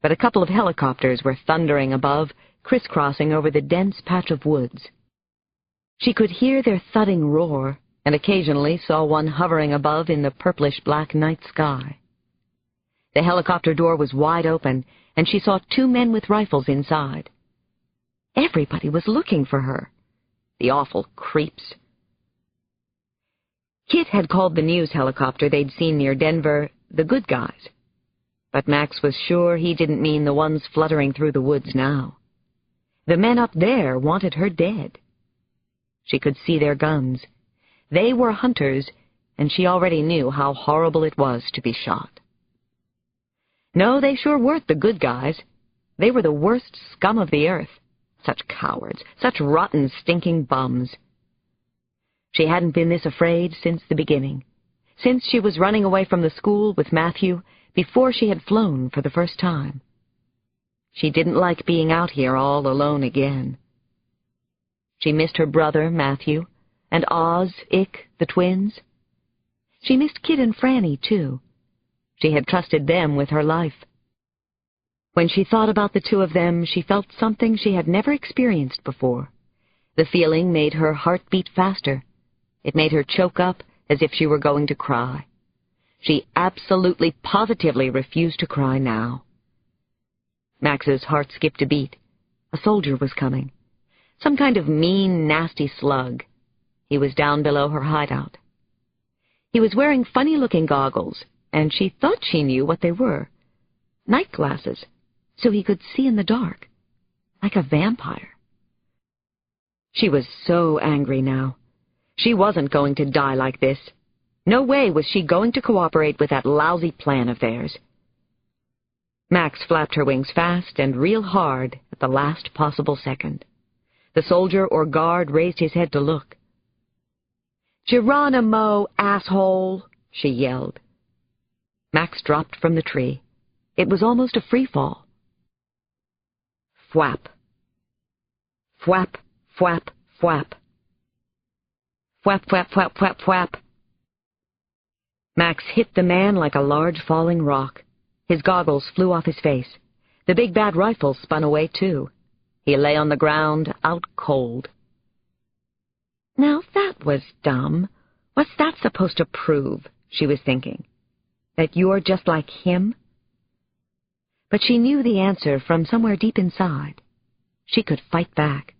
but a couple of helicopters were thundering above, crisscrossing over the dense patch of woods. She could hear their thudding roar, and occasionally saw one hovering above in the purplish-black night sky. The helicopter door was wide open, and she saw two men with rifles inside. Everybody was looking for her. The awful creeps. Kit had called the news helicopter they'd seen near Denver the good guys, but Max was sure he didn't mean the ones fluttering through the woods now. The men up there wanted her dead. She could see their guns. They were hunters, and she already knew how horrible it was to be shot. No, they sure weren't the good guys. They were the worst scum of the earth. Such cowards, such rotten, stinking bums. She hadn't been this afraid since the beginning, since she was running away from the school with Matthew before she had flown for the first time. She didn't like being out here all alone again. She missed her brother, Matthew, and Oz, Ick, the twins. She missed Kit and Frannie, too. She had trusted them with her life. When she thought about the two of them, she felt something she had never experienced before. The feeling made her heart beat faster. It made her choke up as if she were going to cry. She absolutely, positively refused to cry now. Max's heart skipped a beat. A soldier was coming. Some kind of mean, nasty slug. He was down below her hideout. He was wearing funny-looking goggles, and she thought she knew what they were. Night glasses, so he could see in the dark, like a vampire. She was so angry now. She wasn't going to die like this. No way was she going to cooperate with that lousy plan of theirs. Max flapped her wings fast and real hard at the last possible second. The soldier or guard raised his head to look. "Geronimo, asshole!" she yelled. Max dropped from the tree. It was almost a free fall. Fwap. Fwap, fwap, fwap. Fwap, fwap, fwap, fwap, fwap. Max hit the man like a large falling rock. His goggles flew off his face. The big bad rifle spun away, too. He lay on the ground, out cold. Now that was dumb. What's that supposed to prove? She was thinking. That you're just like him? But she knew the answer from somewhere deep inside. She could fight back.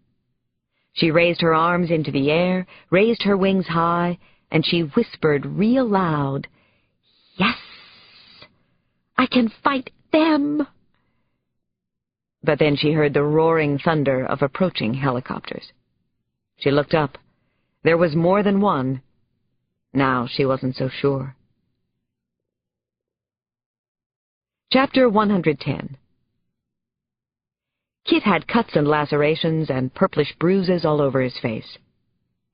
She raised her arms into the air, raised her wings high, and she whispered real loud, "Yes! I can fight them!" But then she heard the roaring thunder of approaching helicopters. She looked up. There was more than one. Now she wasn't so sure. Chapter 110. Kit had cuts and lacerations and purplish bruises all over his face.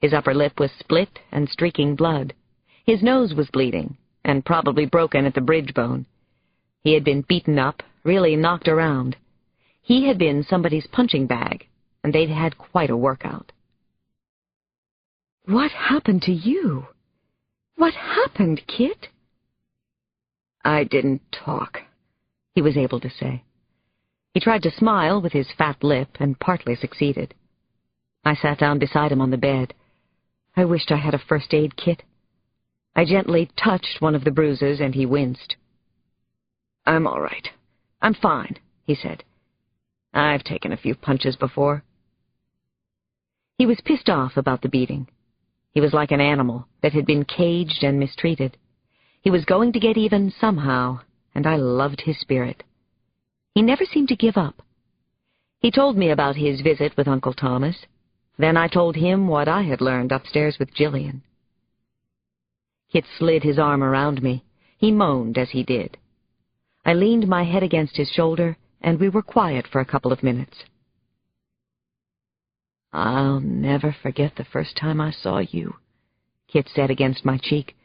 His upper lip was split and streaking blood. His nose was bleeding, and probably broken at the bridge bone. He had been beaten up, really knocked around. He had been somebody's punching bag, and they'd had quite a workout. "What happened to you? What happened, Kit?" "I didn't talk," he was able to say. He tried to smile with his fat lip and partly succeeded. I sat down beside him on the bed. I wished I had a first aid kit. I gently touched one of the bruises, and he winced. "I'm all right. I'm fine," he said. "I've taken a few punches before." He was pissed off about the beating. He was like an animal that had been caged and mistreated. He was going to get even somehow, and I loved his spirit. He never seemed to give up. He told me about his visit with Uncle Thomas. Then I told him what I had learned upstairs with Jillian. Kit slid his arm around me. He moaned as he did. I leaned my head against his shoulder, and we were quiet for a couple of minutes. "I'll never forget the first time I saw you," Kit said against my cheek.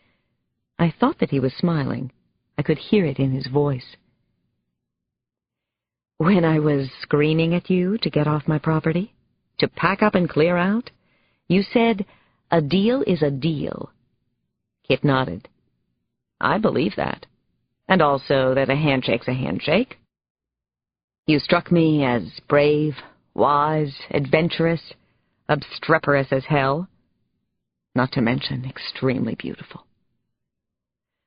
I thought that he was smiling. I could hear it in his voice. "When I was screaming at you to get off my property, to pack up and clear out, you said, 'A deal is a deal.'" Kit nodded. "I believe that, and also that a handshake's a handshake. You struck me as brave, wise, adventurous, obstreperous as hell, not to mention extremely beautiful."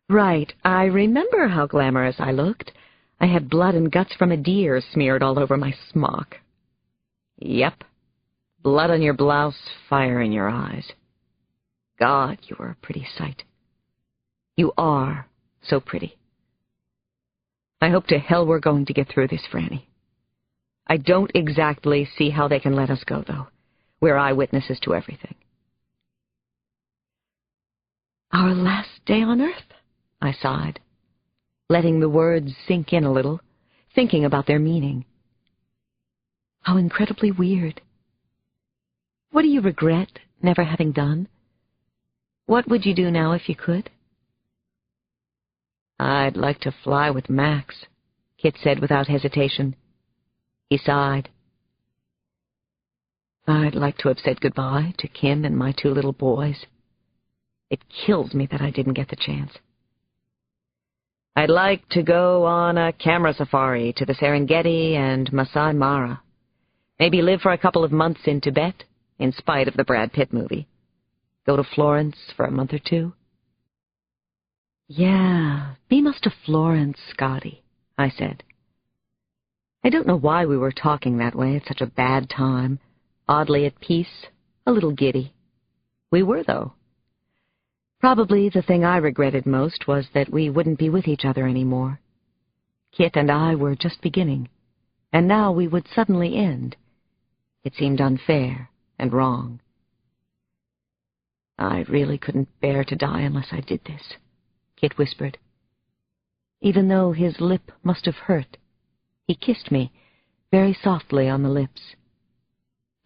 "Right, I remember how glamorous I looked. I had blood and guts from a deer smeared all over my smock." "Yep. Blood on your blouse, fire in your eyes. God, you were a pretty sight. You are so pretty. I hope to hell we're going to get through this, Frannie. I don't exactly see how they can let us go, though. We're eyewitnesses to everything." "Our last day on Earth," I sighed, letting the words sink in a little, thinking about their meaning. How incredibly weird. What do you regret never having done? What would you do now if you could? "I'd like to fly with Max," Kit said without hesitation. He sighed. "I'd like to have said goodbye to Kim and my 2 little boys. It kills me that I didn't get the chance. I'd like to go on a camera safari to the Serengeti and Masai Mara. Maybe live for a couple of months in Tibet, in spite of the Brad Pitt movie. Go to Florence for a month or 2. "Yeah, beam us to Florence, Scotty," I said. I don't know why we were talking that way at such a bad time, oddly at peace, a little giddy. We were, though. Probably the thing I regretted most was that we wouldn't be with each other anymore. Kit and I were just beginning, and now we would suddenly end. It seemed unfair and wrong. "I really couldn't bear to die unless I did this," Kit whispered. Even though his lip must have hurt, he kissed me very softly on the lips.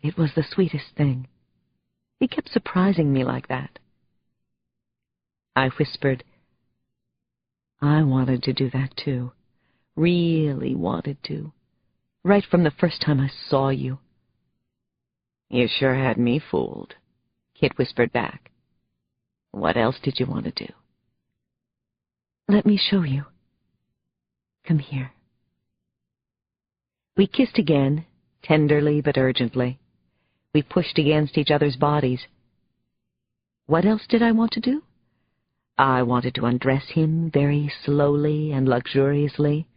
It was the sweetest thing. He kept surprising me like that. I whispered, "I wanted to do that too, really wanted to, right from the first time I saw you." "You sure had me fooled," Kit whispered back. "What else did you want to do?" "Let me show you. Come here." We kissed again, tenderly but urgently. We pushed against each other's bodies. What else did I want to do? I wanted to undress him very slowly and luxuriously,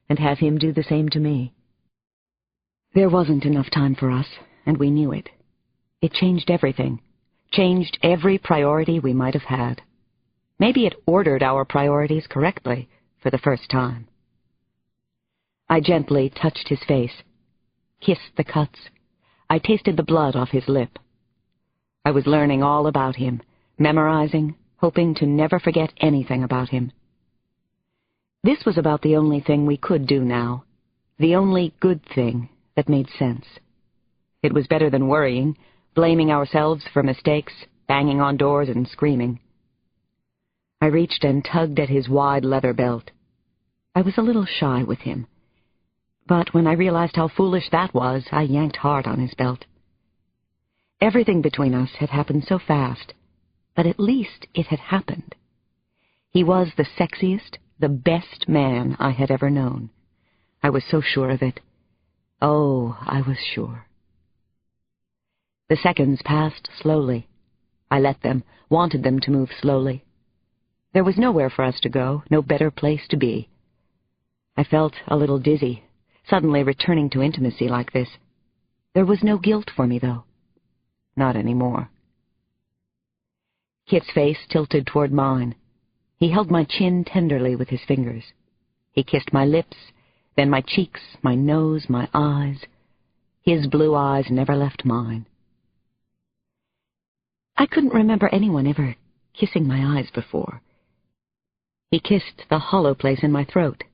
and have him do the same to me. There wasn't enough time for us, and we knew it. It changed everything, changed every priority we might have had. Maybe it ordered our priorities correctly for the first time. I gently touched his face, kissed the cuts. I tasted the blood off his lip. I was learning all about him, memorizing, hoping to never forget anything about him. This was about the only thing we could do now, the only good thing that made sense. It was better than worrying, blaming ourselves for mistakes, banging on doors and screaming. I reached and tugged at his wide leather belt. I was a little shy with him, but when I realized how foolish that was, I yanked hard on his belt. Everything between us had happened so fast, but at least it had happened. He was the sexiest, the best man I had ever known. I was so sure of it. Oh, I was sure. The seconds passed slowly. I let them, wanted them to move slowly. There was nowhere for us to go, no better place to be. I felt a little dizzy, suddenly returning to intimacy like this. There was no guilt for me, though. Not anymore. Kit's face tilted toward mine. He held my chin tenderly with his fingers. He kissed my lips, then my cheeks, my nose, my eyes. His blue eyes never left mine. I couldn't remember anyone ever kissing my eyes before. He kissed the hollow place in my throat.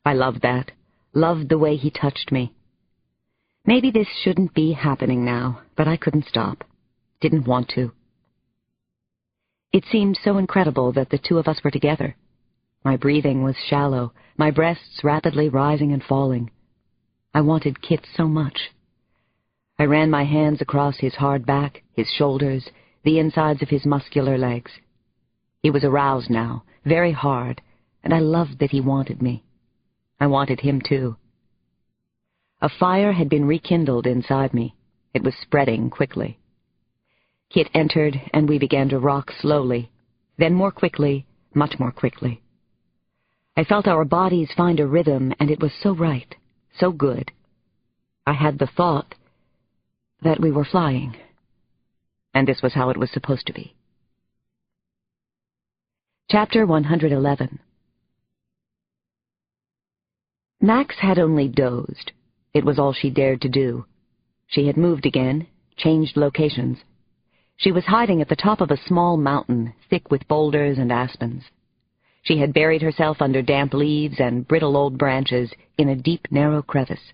I loved that, loved the way he touched me. Maybe this shouldn't be happening now, but I couldn't stop. Didn't want to. It seemed so incredible that the two of us were together. My breathing was shallow, my breasts rapidly rising and falling. I wanted Kit so much. I ran my hands across his hard back, his shoulders, the insides of his muscular legs. He was aroused now, very hard, and I loved that he wanted me. I wanted him too. A fire had been rekindled inside me. It was spreading quickly. Kit entered, and we began to rock slowly, then more quickly, much more quickly. I felt our bodies find a rhythm, and it was so right, so good. I had the thought that we were flying, and this was how it was supposed to be. Chapter 111. Max had only dozed. It was all she dared to do. She had moved again, changed locations. She was hiding at the top of a small mountain, thick with boulders and aspens. She had buried herself under damp leaves and brittle old branches in a deep, narrow crevice.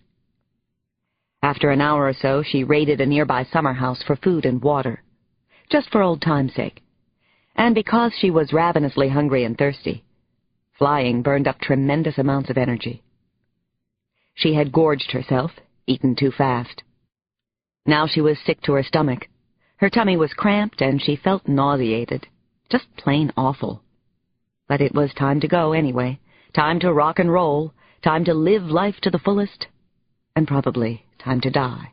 After an hour or so, she raided a nearby summer house for food and water, just for old time's sake. And because she was ravenously hungry and thirsty, flying burned up tremendous amounts of energy. She had gorged herself, eaten too fast. Now she was sick to her stomach. Her tummy was cramped, and she felt nauseated. Just plain awful. But it was time to go anyway. Time to rock and roll. Time to live life to the fullest. And probably time to die.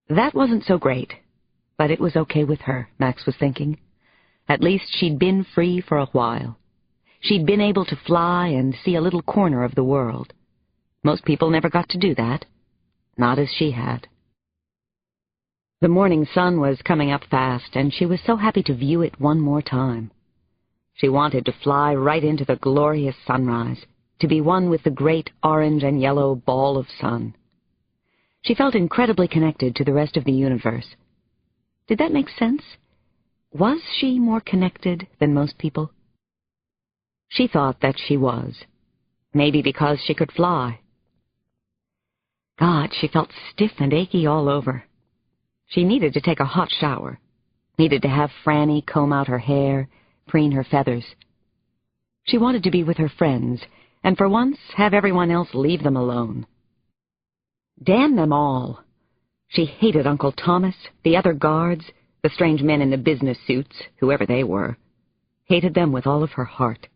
That wasn't so great, but it was okay with her, Max was thinking. At least she'd been free for a while. She'd been able to fly and see a little corner of the world. Most people never got to do that. Not as she had. The morning sun was coming up fast, and she was so happy to view it one more time. She wanted to fly right into the glorious sunrise, to be one with the great orange and yellow ball of sun. She felt incredibly connected to the rest of the universe. Did that make sense? Was she more connected than most people? She thought that she was. Maybe because she could fly. God, she felt stiff and achy all over. She needed to take a hot shower, needed to have Frannie comb out her hair, preen her feathers. She wanted to be with her friends, and for once have everyone else leave them alone. Damn them all! She hated Uncle Thomas, the other guards, the strange men in the business suits, whoever they were. Hated them with all of her heart.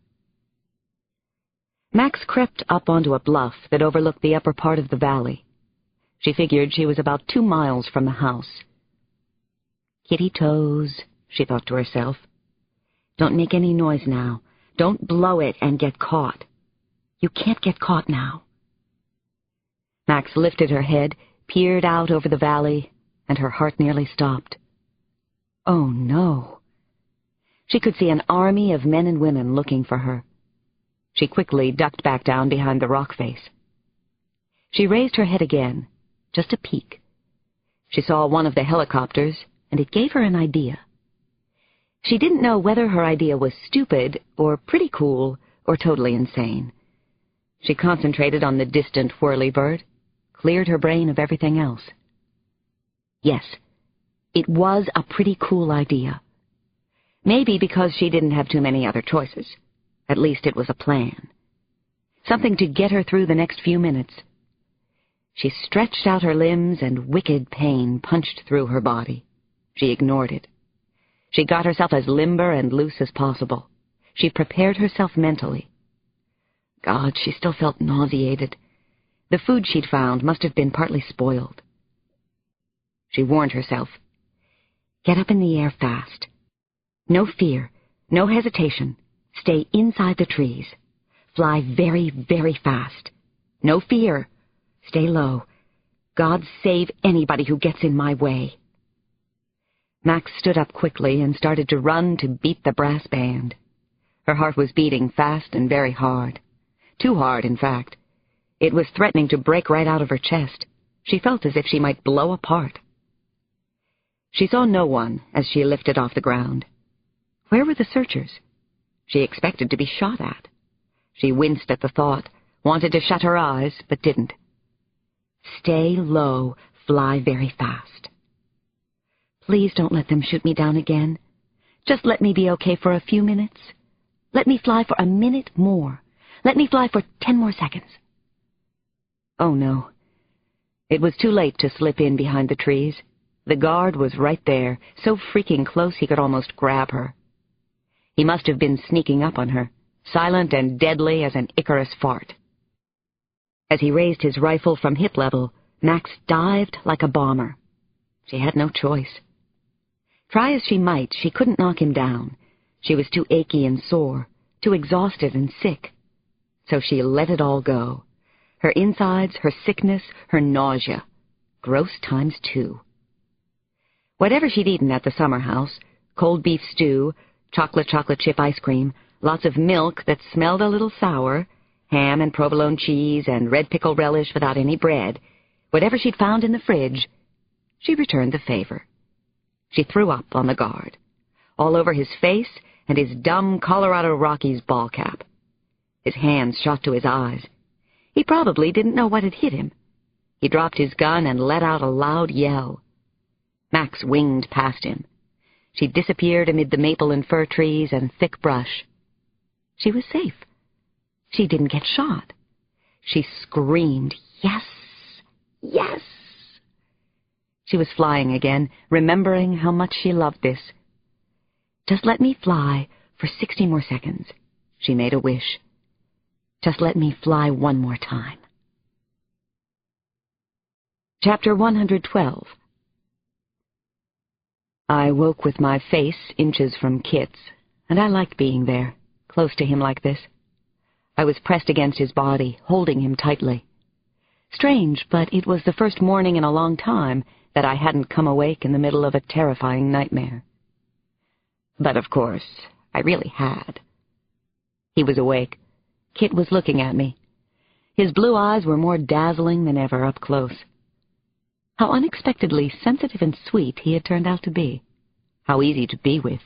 Max crept up onto a bluff that overlooked the upper part of the valley. She figured she was about 2 miles from the house. Kitty toes, she thought to herself. Don't make any noise now. Don't blow it and get caught. You can't get caught now. Max lifted her head, peered out over the valley, and her heart nearly stopped. Oh, no. She could see an army of men and women looking for her. She quickly ducked back down behind the rock face. She raised her head again, just a peek. She saw one of the helicopters, and it gave her an idea. She didn't know whether her idea was stupid, or pretty cool, or totally insane. She concentrated on the distant whirly bird, cleared her brain of everything else. Yes, it was a pretty cool idea. Maybe because she didn't have too many other choices. At least it was a plan. Something to get her through the next few minutes. She stretched out her limbs, and wicked pain punched through her body. She ignored it. She got herself as limber and loose as possible. She prepared herself mentally. God, she still felt nauseated. The food she'd found must have been partly spoiled. She warned herself. Get up in the air fast. No fear, no hesitation. Stay inside the trees. Fly very, very fast. No fear. Stay low. God save anybody who gets in my way. Max stood up quickly and started to run to beat the brass band. Her heart was beating fast and very hard. Too hard, in fact. It was threatening to break right out of her chest. She felt as if she might blow apart. She saw no one as she lifted off the ground. Where were the searchers? She expected to be shot at. She winced at the thought, wanted to shut her eyes, but didn't. Stay low, fly very fast. Please don't let them shoot me down again. Just let me be okay for a few minutes. Let me fly for a minute more. Let me fly for 10 more seconds. Oh, no. It was too late to slip in behind the trees. The guard was right there, so freaking close he could almost grab her. He must have been sneaking up on her, silent and deadly as an Icarus fart. As he raised his rifle from hip level, Max dived like a bomber. She had no choice. Try as she might, she couldn't knock him down. She was too achy and sore, too exhausted and sick. So she let it all go. Her insides, her sickness, her nausea. Gross times 2. Whatever she'd eaten at the summer house, cold beef stew, chocolate chip ice cream, lots of milk that smelled a little sour, ham and provolone cheese and red pickle relish without any bread, whatever she'd found in the fridge, she returned the favor. She threw up on the guard, all over his face and his dumb Colorado Rockies ball cap. His hands shot to his eyes. He probably didn't know what had hit him. He dropped his gun and let out a loud yell. Max winged past him. She disappeared amid the maple and fir trees and thick brush. She was safe. She didn't get shot. She screamed, "Yes! Yes!" She was flying again, remembering how much she loved this. Just let me fly for 60 more seconds. She made a wish. Just let me fly one more time. Chapter 112. I woke with my face inches from Kit's, and I liked being there, close to him like this. I was pressed against his body, holding him tightly. Strange, but it was the first morning in a long time that I hadn't come awake in the middle of a terrifying nightmare. But, of course, I really had. He was awake. Kit was looking at me. His blue eyes were more dazzling than ever up close. How unexpectedly sensitive and sweet he had turned out to be. How easy to be with.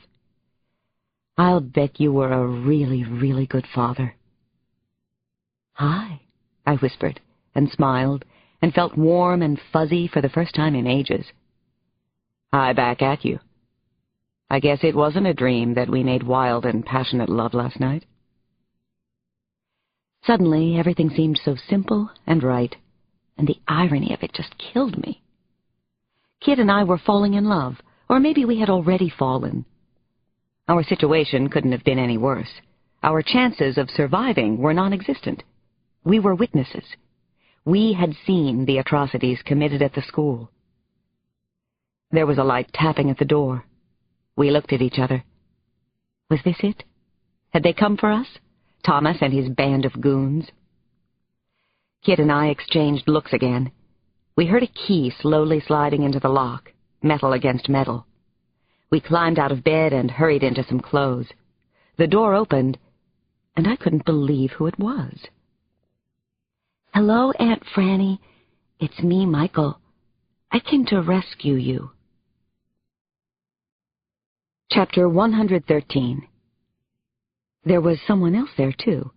I'll bet you were a really, really good father. Hi, I whispered, and smiled, and felt warm and fuzzy for the first time in ages. Hi back at you. I guess it wasn't a dream that we made wild and passionate love last night. Suddenly, everything seemed so simple and right, and the irony of it just killed me. Kit and I were falling in love, or maybe we had already fallen. Our situation couldn't have been any worse. Our chances of surviving were non-existent. We were witnesses. We had seen the atrocities committed at the school. There was a light tapping at the door. We looked at each other. Was this it? Had they come for us? Thomas and his band of goons? Kit and I exchanged looks again. We heard a key slowly sliding into the lock, metal against metal. We climbed out of bed and hurried into some clothes. The door opened, and I couldn't believe who it was. "Hello, Aunt Frannie. It's me, Michael. I came to rescue you." Chapter 113. There was someone else there, too.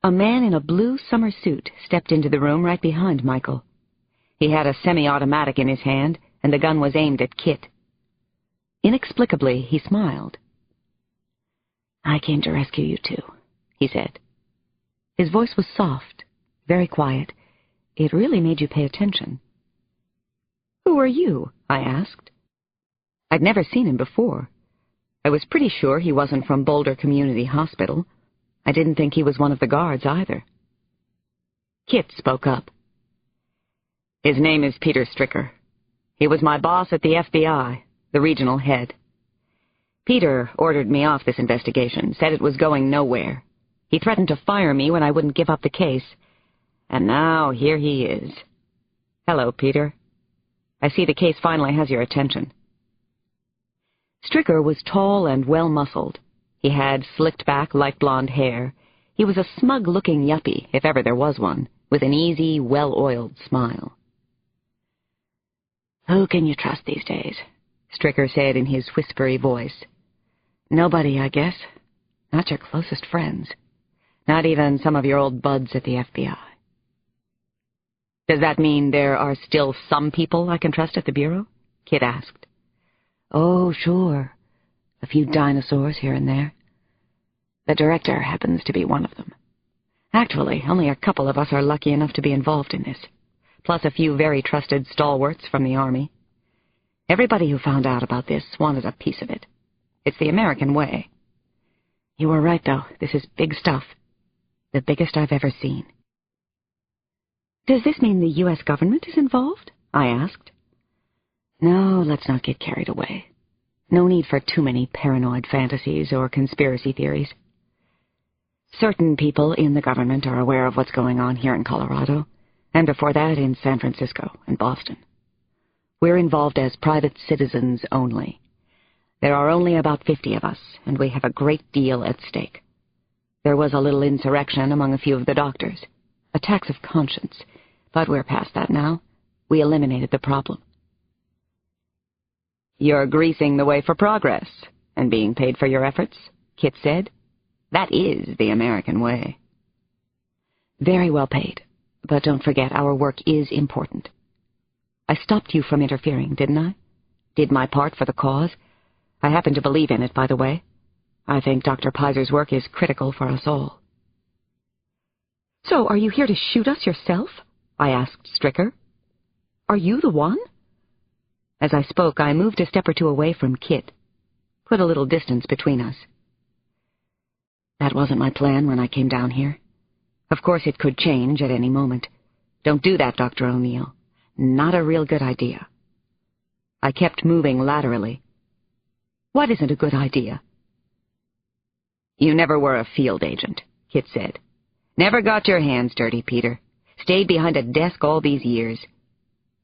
A man in a blue summer suit stepped into the room right behind Michael. He had a semi-automatic in his hand, and the gun was aimed at Kit. Inexplicably, he smiled. "I came to rescue you, too," he said. His voice was soft, very quiet. It really made you pay attention. "Who are you?" I asked. I'd never seen him before. I was pretty sure he wasn't from Boulder Community Hospital. I didn't think he was one of the guards either. Kit spoke up. "His name is Peter Stricker. He was my boss at the FBI, the regional head. Peter ordered me off this investigation, said it was going nowhere. He threatened to fire me when I wouldn't give up the case. And now here he is. Hello, Peter. I see the case finally has your attention. Stricker was tall and well-muscled. He had slicked-back, light blonde hair. He was a smug-looking yuppie, if ever there was one, with an easy, well-oiled smile. "Who can you trust these days?" Stricker said in his whispery voice. "Nobody, I guess. Not your closest friends. Not even some of your old buds at the FBI." "Does that mean there are still some people I can trust at the Bureau?" Kit asked. "Oh, sure. A few dinosaurs here and there. The director happens to be one of them. Actually, only a couple of us are lucky enough to be involved in this, plus a few very trusted stalwarts from the Army. Everybody who found out about this wanted a piece of it. It's the American way. You were right, though. This is big stuff. The biggest I've ever seen." "Does this mean the U.S. government is involved?" I asked. "No, let's not get carried away. No need for too many paranoid fantasies or conspiracy theories. Certain people in the government are aware of what's going on here in Colorado, and before that in San Francisco and Boston. We're involved as private citizens only. There are only about 50 of us, and we have a great deal at stake. There was a little insurrection among a few of the doctors. Attacks of conscience, but we're past that now. We eliminated the problem." "You're greasing the way for progress, and being paid for your efforts," Kit said. "That is the American way." "Very well paid, but don't forget our work is important. I stopped you from interfering, didn't I? Did my part for the cause. I happen to believe in it, by the way. I think Dr. Piser's work is critical for us all." "So are you here to shoot us yourself?" I asked Stricker. "Are you the one?" As I spoke, I moved a step or two away from Kit, put a little distance between us. "That wasn't my plan when I came down here. Of course, it could change at any moment. Don't do that, Dr. O'Neill. Not a real good idea." I kept moving laterally. "What isn't a good idea?" "You never were a field agent," Kit said. "Never got your hands dirty, Peter. Stayed behind a desk all these years.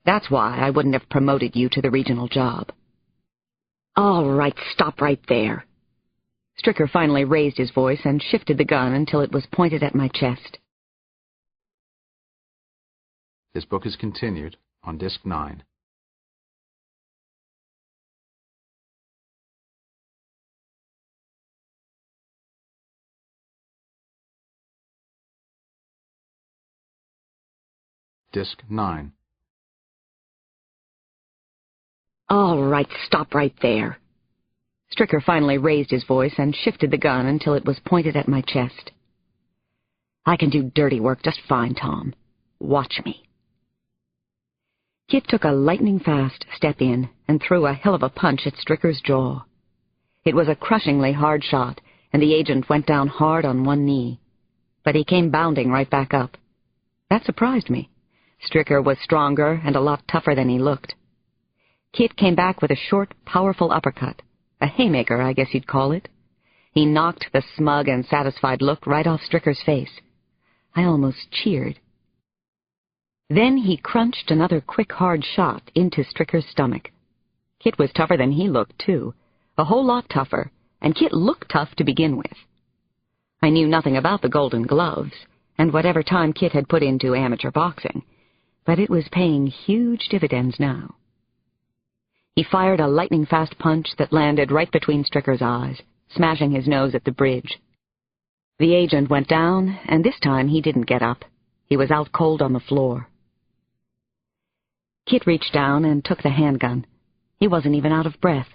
That's why I wouldn't have promoted you to the regional job." "All right, stop right there." Stricker finally raised his voice and shifted the gun until it was pointed at my chest. This book is continued on Disc 9. Disc 9. "All right, stop right there." Stricker finally raised his voice and shifted the gun until it was pointed at my chest. "I can do dirty work just fine, Tom. Watch me." Kit took a lightning-fast step in and threw a hell of a punch at Stricker's jaw. It was a crushingly hard shot, and the agent went down hard on one knee. But he came bounding right back up. That surprised me. Stricker was stronger and a lot tougher than he looked. Kit came back with a short, powerful uppercut. A haymaker, I guess you'd call it. He knocked the smug and satisfied look right off Stricker's face. I almost cheered. Then he crunched another quick, hard shot into Stricker's stomach. Kit was tougher than he looked, too. A whole lot tougher, and Kit looked tough to begin with. I knew nothing about the Golden Gloves, and whatever time Kit had put into amateur boxing, but it was paying huge dividends now. He fired a lightning-fast punch that landed right between Stricker's eyes, smashing his nose at the bridge. The agent went down, and this time he didn't get up. He was out cold on the floor. Kit reached down and took the handgun. He wasn't even out of breath.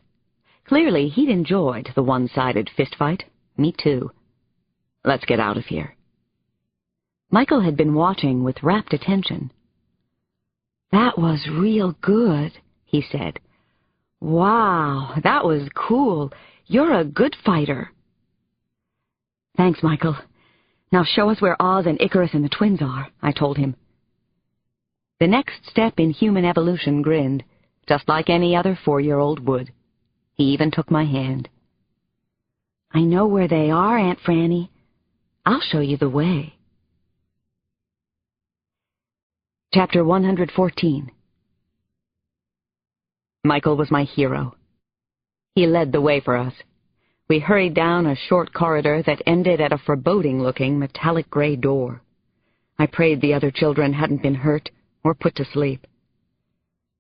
Clearly, he'd enjoyed the one-sided fistfight. Me too. "Let's get out of here." Michael had been watching with rapt attention. "That was real good," he said. "Wow, that was cool. You're a good fighter." "Thanks, Michael. Now show us where Oz and Icarus and the twins are," I told him. The next step in human evolution grinned. just like any other 4-year-old would. He even took my hand. "I know where they are, Aunt Frannie. I'll show you the way." Chapter 114. Michael was my hero. He led the way for us. We hurried down a short corridor that ended at a foreboding-looking metallic gray door. I prayed the other children hadn't been hurt or put to sleep.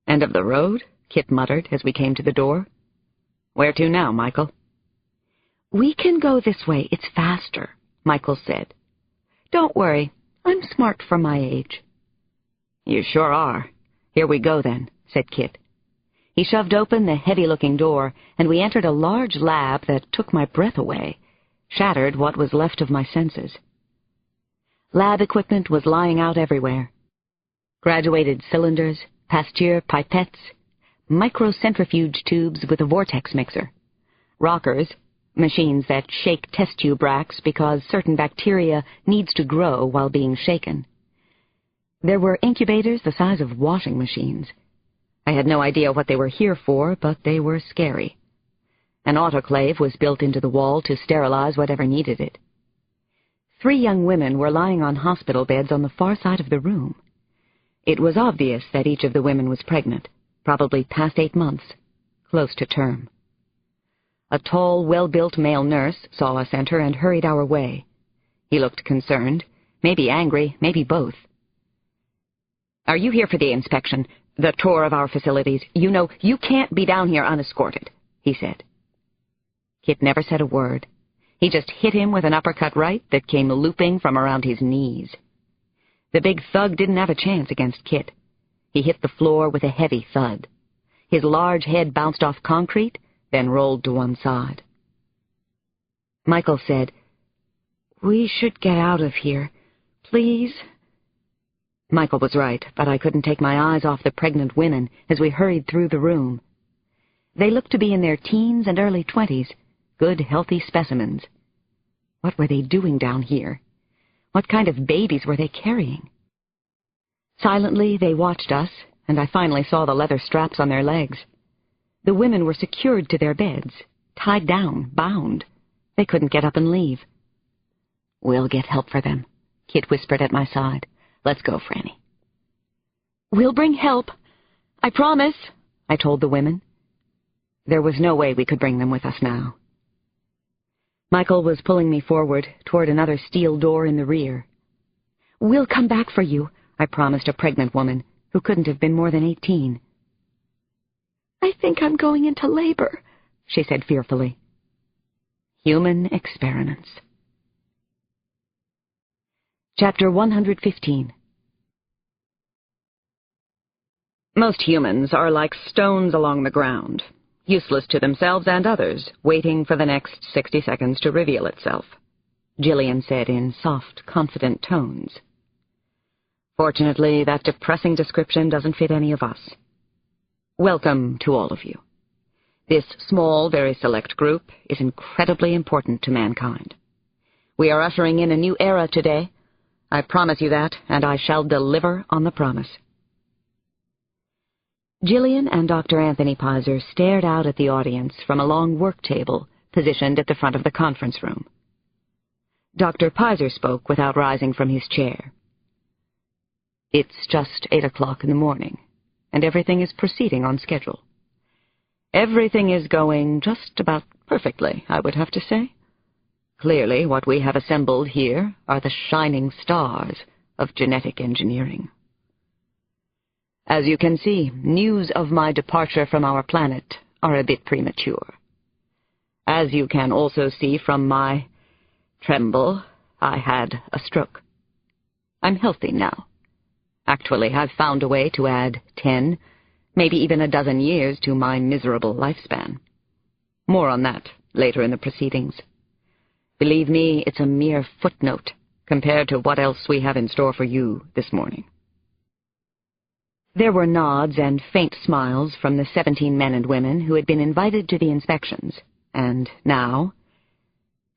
"End of the road?" Kit muttered as we came to the door. "Where to now, Michael?" "We can go this way. It's faster," Michael said. "Don't worry. I'm smart for my age." "You sure are. Here we go, then," said Kit. He shoved open the heavy-looking door, and we entered a large lab that took my breath away, shattered what was left of my senses. Lab equipment was lying out everywhere. Graduated cylinders, Pasteur pipettes, microcentrifuge tubes with a vortex mixer, rockers, machines that shake test tube racks because certain bacteria needs to grow while being shaken. There were incubators the size of washing machines. I had no idea what they were here for, but they were scary. An autoclave was built into the wall to sterilize whatever needed it. 3 young women were lying on hospital beds on the far side of the room. It was obvious that each of the women was pregnant, probably past 8 months, close to term. A tall, well-built male nurse saw us enter and hurried our way. He looked concerned, maybe angry, maybe both. "Are you here for the inspection, the tour of our facilities? You know, you can't be down here unescorted," he said. Kit never said a word. He just hit him with an uppercut right that came looping from around his knees. The big thug didn't have a chance against Kit. He hit the floor with a heavy thud. His large head bounced off concrete, then rolled to one side. Michael said, "We should get out of here. Please?" Michael was right, but I couldn't take my eyes off the pregnant women as we hurried through the room. They looked to be in their teens and early 20s, good, healthy specimens. What were they doing down here? What kind of babies were they carrying? Silently, they watched us, and I finally saw the leather straps on their legs. The women were secured to their beds, tied down, bound. They couldn't get up and leave. "We'll get help for them," Kit whispered at my side. "Let's go, Frannie." "We'll bring help. I promise," I told the women. There was no way we could bring them with us now. Michael was pulling me forward toward another steel door in the rear. "We'll come back for you," I promised a pregnant woman who couldn't have been more than 18. "I think I'm going into labor," she said fearfully. Human experiments. Chapter 115. Most humans are like stones along the ground, useless to themselves and others, waiting for the next 60 seconds to reveal itself, Jillian said in soft, confident tones. Fortunately, that depressing description doesn't fit any of us. Welcome to all of you. This small, very select group is incredibly important to mankind. We are ushering in a new era today. I promise you that, and I shall deliver on the promise. Jillian and Dr. Anthony Pizer stared out at the audience from a long work table positioned at the front of the conference room. Dr. Pizer spoke without rising from his chair. "It's just 8 o'clock in the morning, and everything is proceeding on schedule. Everything is going just about perfectly, I would have to say. Clearly, what we have assembled here are the shining stars of genetic engineering. As you can see, news of my departure from our planet are a bit premature. As you can also see from my tremble, I had a stroke. I'm healthy now. Actually, I've found a way to add 10, maybe even a dozen years to my miserable lifespan. More on that later in the proceedings. Believe me, it's a mere footnote compared to what else we have in store for you this morning." There were nods and faint smiles from the 17 men and women who had been invited to the inspections, and now,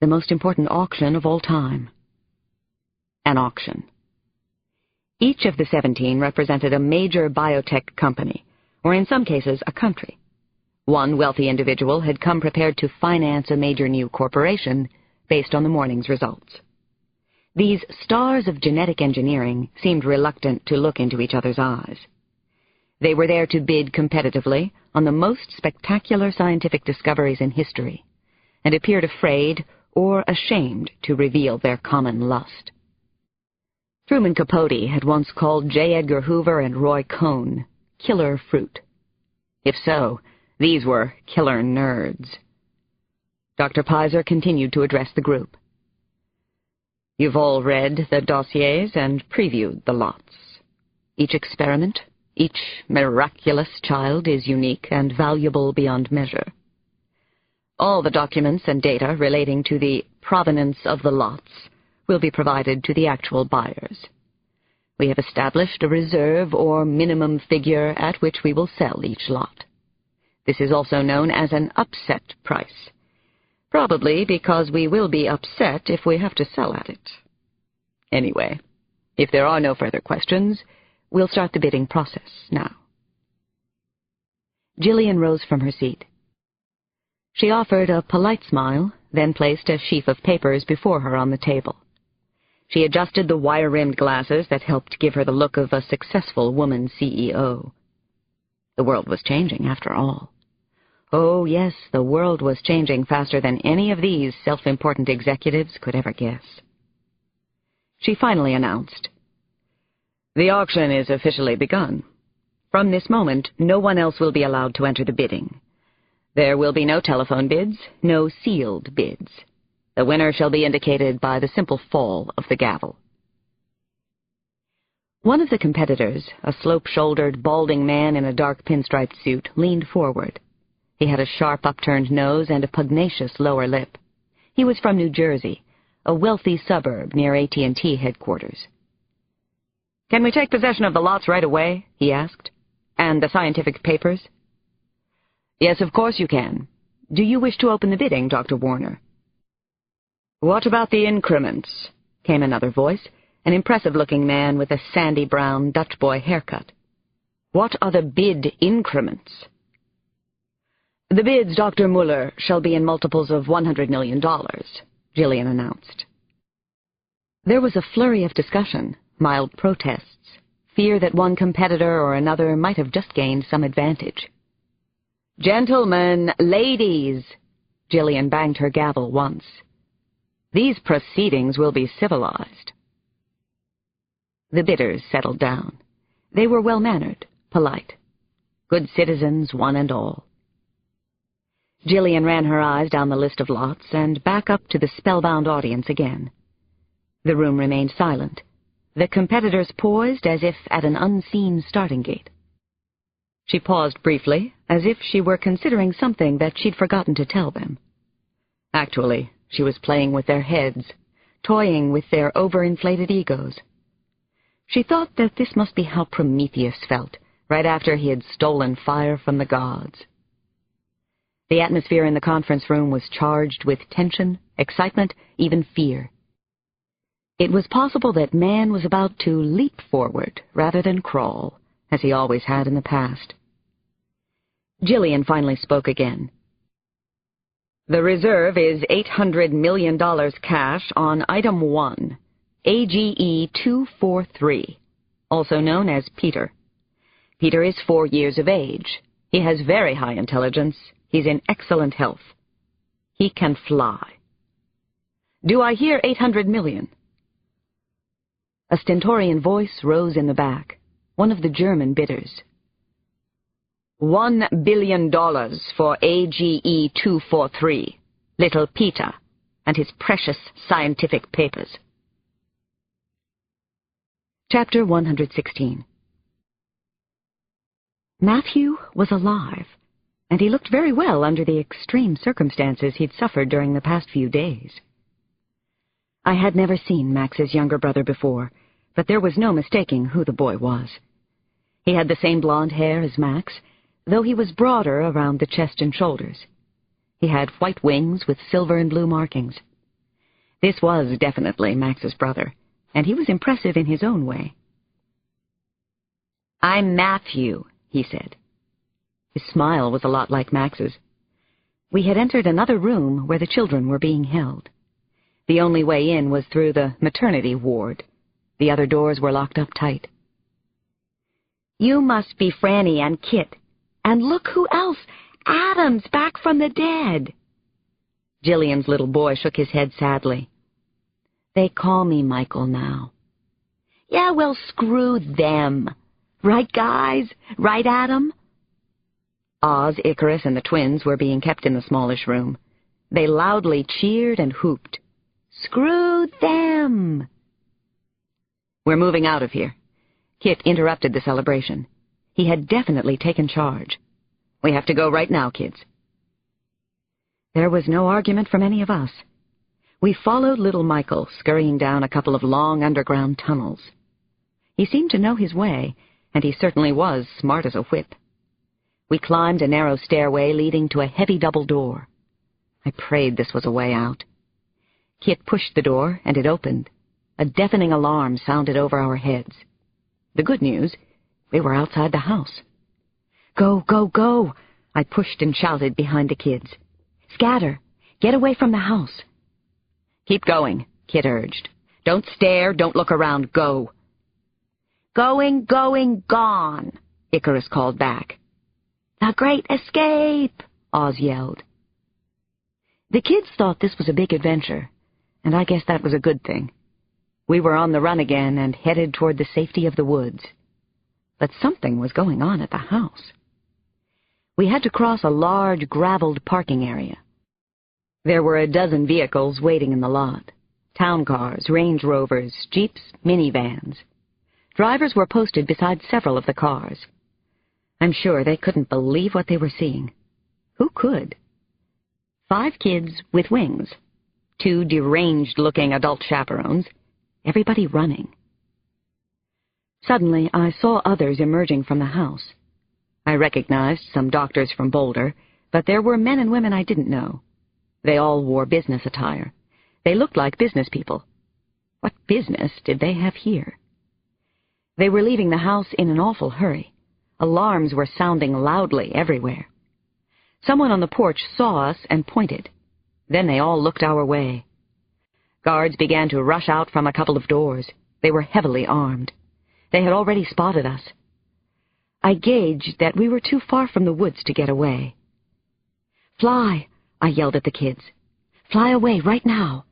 the most important auction of all time. An auction. Each of the 17 represented a major biotech company, or in some cases a country. One wealthy individual had come prepared to finance a major new corporation based on the morning's results. These stars of genetic engineering seemed reluctant to look into each other's eyes. They were there to bid competitively on the most spectacular scientific discoveries in history, and appeared afraid or ashamed to reveal their common lust. Truman Capote had once called J. Edgar Hoover and Roy Cohn killer fruit. If so, these were killer nerds. Dr. Pizer continued to address the group. You've all read the dossiers and previewed the lots. Each experiment, each miraculous child is unique and valuable beyond measure. All the documents and data relating to the provenance of the lots will be provided to the actual buyers. We have established a reserve or minimum figure at which we will sell each lot. This is also known as an upset price, probably because we will be upset if we have to sell at it. Anyway, if there are no further questions, we'll start the bidding process now. Jillian rose from her seat. She offered a polite smile, then placed a sheaf of papers before her on the table. She adjusted the wire-rimmed glasses that helped give her the look of a successful woman CEO. The world was changing, after all. Oh, yes, the world was changing faster than any of these self-important executives could ever guess. She finally announced, "The auction is officially begun. From this moment, no one else will be allowed to enter the bidding. There will be no telephone bids, no sealed bids. The winner shall be indicated by the simple fall of the gavel." One of the competitors, a slope-shouldered, balding man in a dark pinstriped suit, leaned forward. He had a sharp upturned nose and a pugnacious lower lip. He was from New Jersey, a wealthy suburb near AT&T headquarters. "Can we take possession of the lots right away?" he asked. "And the scientific papers?" "Yes, of course you can. Do you wish to open the bidding, Dr. Warner?" "What about the increments?" came another voice, an impressive-looking man with a sandy brown Dutch boy haircut. "What are the bid increments?" "The bids, Dr. Muller, shall be in multiples of $100 million, Jillian announced. There was a flurry of discussion, mild protests, fear that one competitor or another might have just gained some advantage. "Gentlemen, ladies," Jillian banged her gavel once. "These proceedings will be civilized." The bidders settled down. They were well-mannered, polite. Good citizens, one and all. Jillian ran her eyes down the list of lots and back up to the spellbound audience again. The room remained silent, the competitors poised as if at an unseen starting gate. She paused briefly, as if she were considering something that she'd forgotten to tell them. Actually, she was playing with their heads, toying with their overinflated egos. She thought that this must be how Prometheus felt, right after he had stolen fire from the gods. The atmosphere in the conference room was charged with tension, excitement, even fear. It was possible that man was about to leap forward rather than crawl, as he always had in the past. Jillian finally spoke again. "The reserve is $800 million cash on Item 1, AGE 243, also known as Peter. Peter is 4 years of age. He has very high intelligence. He's in excellent health. He can fly. Do I hear 800 million? A stentorian voice rose in the back, one of the German bidders. $1 billion for AGE 243, little Peter, and his precious scientific papers. Chapter 116. Matthew was alive, and he looked very well under the extreme circumstances he'd suffered during the past few days. I had never seen Max's younger brother before, but there was no mistaking who the boy was. He had the same blonde hair as Max, though he was broader around the chest and shoulders. He had white wings with silver and blue markings. This was definitely Max's brother, and he was impressive in his own way. "I'm Matthew," he said. His smile was a lot like Max's. We had entered another room where the children were being held. The only way in was through the maternity ward. The other doors were locked up tight. "You must be Frannie and Kit. And look who else! Adam's back from the dead!" Jillian's little boy shook his head sadly. "They call me Michael now." "Yeah, well, screw them. Right, guys? Right, Adam?" Oz, Icarus, and the twins were being kept in the smallish room. They loudly cheered and whooped. "Screw them!" "We're moving out of here." Kit interrupted the celebration. He had definitely taken charge. "We have to go right now, kids." There was no argument from any of us. We followed little Michael, scurrying down a couple of long underground tunnels. He seemed to know his way, and he certainly was smart as a whip. We climbed a narrow stairway leading to a heavy double door. I prayed this was a way out. Kit pushed the door, and it opened. A deafening alarm sounded over our heads. The good news, we were outside the house. "Go, go, go!" I pushed and shouted behind the kids. "Scatter! Get away from the house!" "Keep going," Kit urged. "Don't stare, don't look around, go!" "Going, going, gone!" Icarus called back. "The Great Escape!" Oz yelled. The kids thought this was a big adventure, and I guess that was a good thing. We were on the run again and headed toward the safety of the woods. But something was going on at the house. We had to cross a large, graveled parking area. There were a dozen vehicles waiting in the lot. Town cars, Range Rovers, Jeeps, minivans. Drivers were posted beside several of the cars. I'm sure they couldn't believe what they were seeing. Who could? 5 kids with wings. 2 deranged-looking adult chaperones. Everybody running. Suddenly, I saw others emerging from the house. I recognized some doctors from Boulder, but there were men and women I didn't know. They all wore business attire. They looked like business people. What business did they have here? They were leaving the house in an awful hurry. Alarms were sounding loudly everywhere. Someone on the porch saw us and pointed. Then they all looked our way. Guards began to rush out from a couple of doors. They were heavily armed. They had already spotted us. I gauged that we were too far from the woods to get away. "Fly!" I yelled at the kids. "Fly away right now!"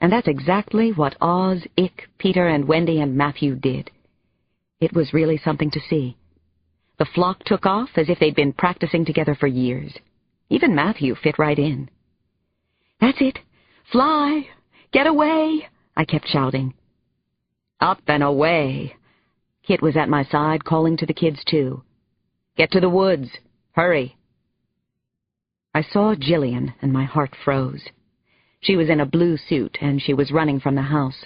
And that's exactly what Oz, Ick, Peter, and Wendy and Matthew did. It was really something to see. The flock took off as if they'd been practicing together for years. Even Matthew fit right in. "That's it! Fly! Get away!" I kept shouting. "Up and away!" Kit was at my side, calling to the kids, too. "Get to the woods! Hurry!" I saw Jillian, and my heart froze. She was in a blue suit, and she was running from the house.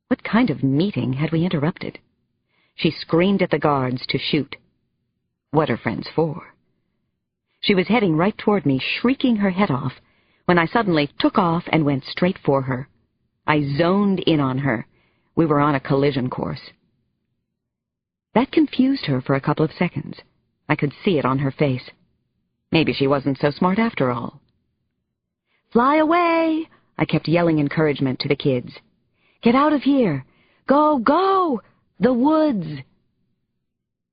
What kind of meeting had we interrupted? She screamed at the guards to shoot. What are friends for? She was heading right toward me, shrieking her head off, when I suddenly took off and went straight for her. I zoned in on her. We were on a collision course. That confused her for a couple of seconds. I could see it on her face. Maybe she wasn't so smart after all. "Fly away!" I kept yelling encouragement to the kids. "Get out of here! Go, go! The woods!"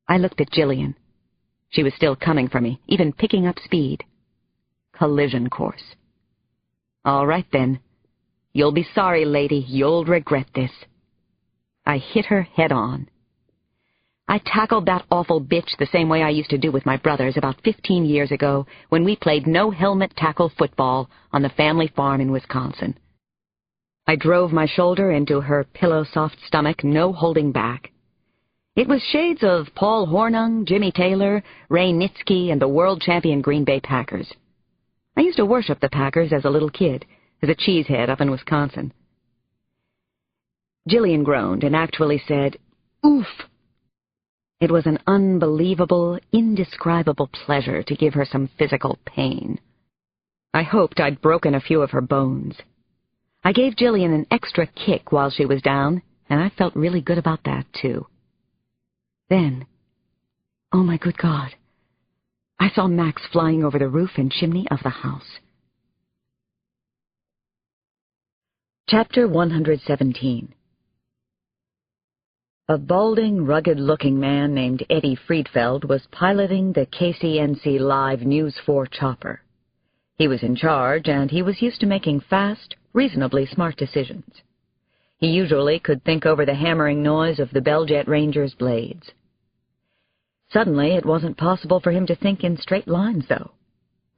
I looked at Jillian. She was still coming for me, even picking up speed. Collision course. All right, then. You'll be sorry, lady. You'll regret this. I hit her head on. I tackled that awful bitch the same way I used to do with my brothers about 15 years ago when we played no-helmet tackle football on the family farm in Wisconsin. I drove my shoulder into her pillow-soft stomach, no holding back. It was shades of Paul Hornung, Jimmy Taylor, Ray Nitsky, and the world-champion Green Bay Packers. I used to worship the Packers as a little kid, as a cheesehead up in Wisconsin. Jillian groaned and actually said, "Oof!" It was an unbelievable, indescribable pleasure to give her some physical pain. I hoped I'd broken a few of her bones. I gave Jillian an extra kick while she was down, and I felt really good about that, too. Then, oh my good God, I saw Max flying over the roof and chimney of the house. Chapter 117. A balding, rugged-looking man named Eddie Friedfeld was piloting the KCNC Live News 4 chopper. He was in charge, and he was used to making fast, reasonably smart decisions. He usually could think over the hammering noise of the Bell-Jet Ranger's blades. Suddenly, it wasn't possible for him to think in straight lines, though.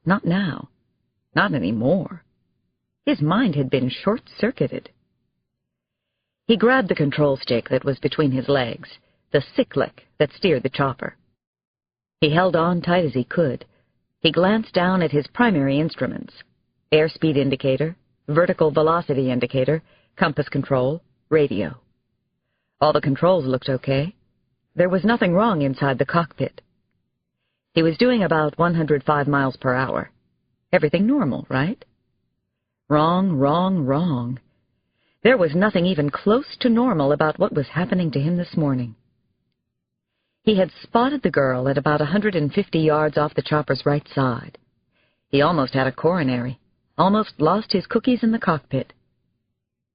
Not now. Not anymore. His mind had been short-circuited. He grabbed the control stick that was between his legs, the cyclic that steered the chopper. He held on tight as he could. He glanced down at his primary instruments: airspeed indicator, vertical velocity indicator, compass control, radio. All the controls looked okay. There was nothing wrong inside the cockpit. He was doing about 105 miles per hour. Everything normal, right? Wrong, wrong, wrong. There was nothing even close to normal about what was happening to him this morning. He had spotted the girl at about 150 yards off the chopper's right side. He almost had a coronary, almost lost his cookies in the cockpit.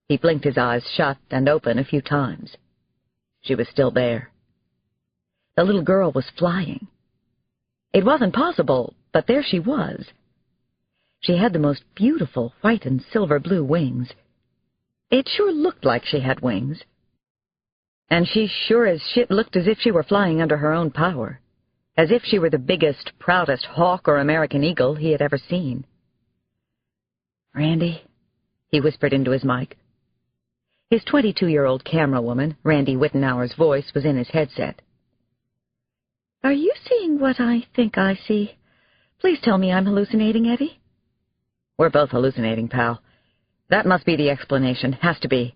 He blinked his eyes shut and open a few times. She was still there. The little girl was flying. It wasn't possible, but there she was. She had the most beautiful white and silver blue wings. It sure looked like she had wings. And she sure as shit looked as if she were flying under her own power, as if she were the biggest, proudest hawk or American eagle he had ever seen. "Randy," he whispered into his mic. His 22-year-old camera woman, Randy Wittenauer's voice, was in his headset. "Are you seeing what I think I see? Please tell me I'm hallucinating, Eddie." "We're both hallucinating, pal. That must be the explanation. Has to be."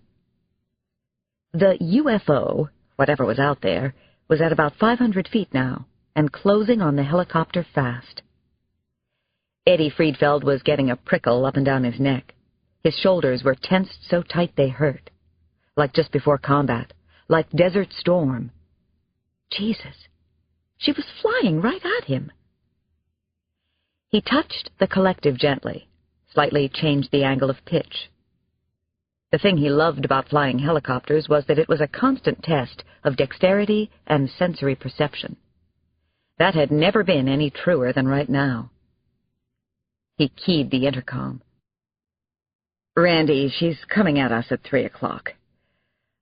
The UFO, whatever was out there, was at about 500 feet now, and closing on the helicopter fast. Eddie Friedfeld was getting a prickle up and down his neck. His shoulders were tensed so tight they hurt. Like just before combat. Like Desert Storm. Jesus. She was flying right at him. He touched the collective gently, slightly changed the angle of pitch. The thing he loved about flying helicopters was that it was a constant test of dexterity and sensory perception. That had never been any truer than right now. He keyed the intercom. "Randy, she's coming at us at 3 o'clock.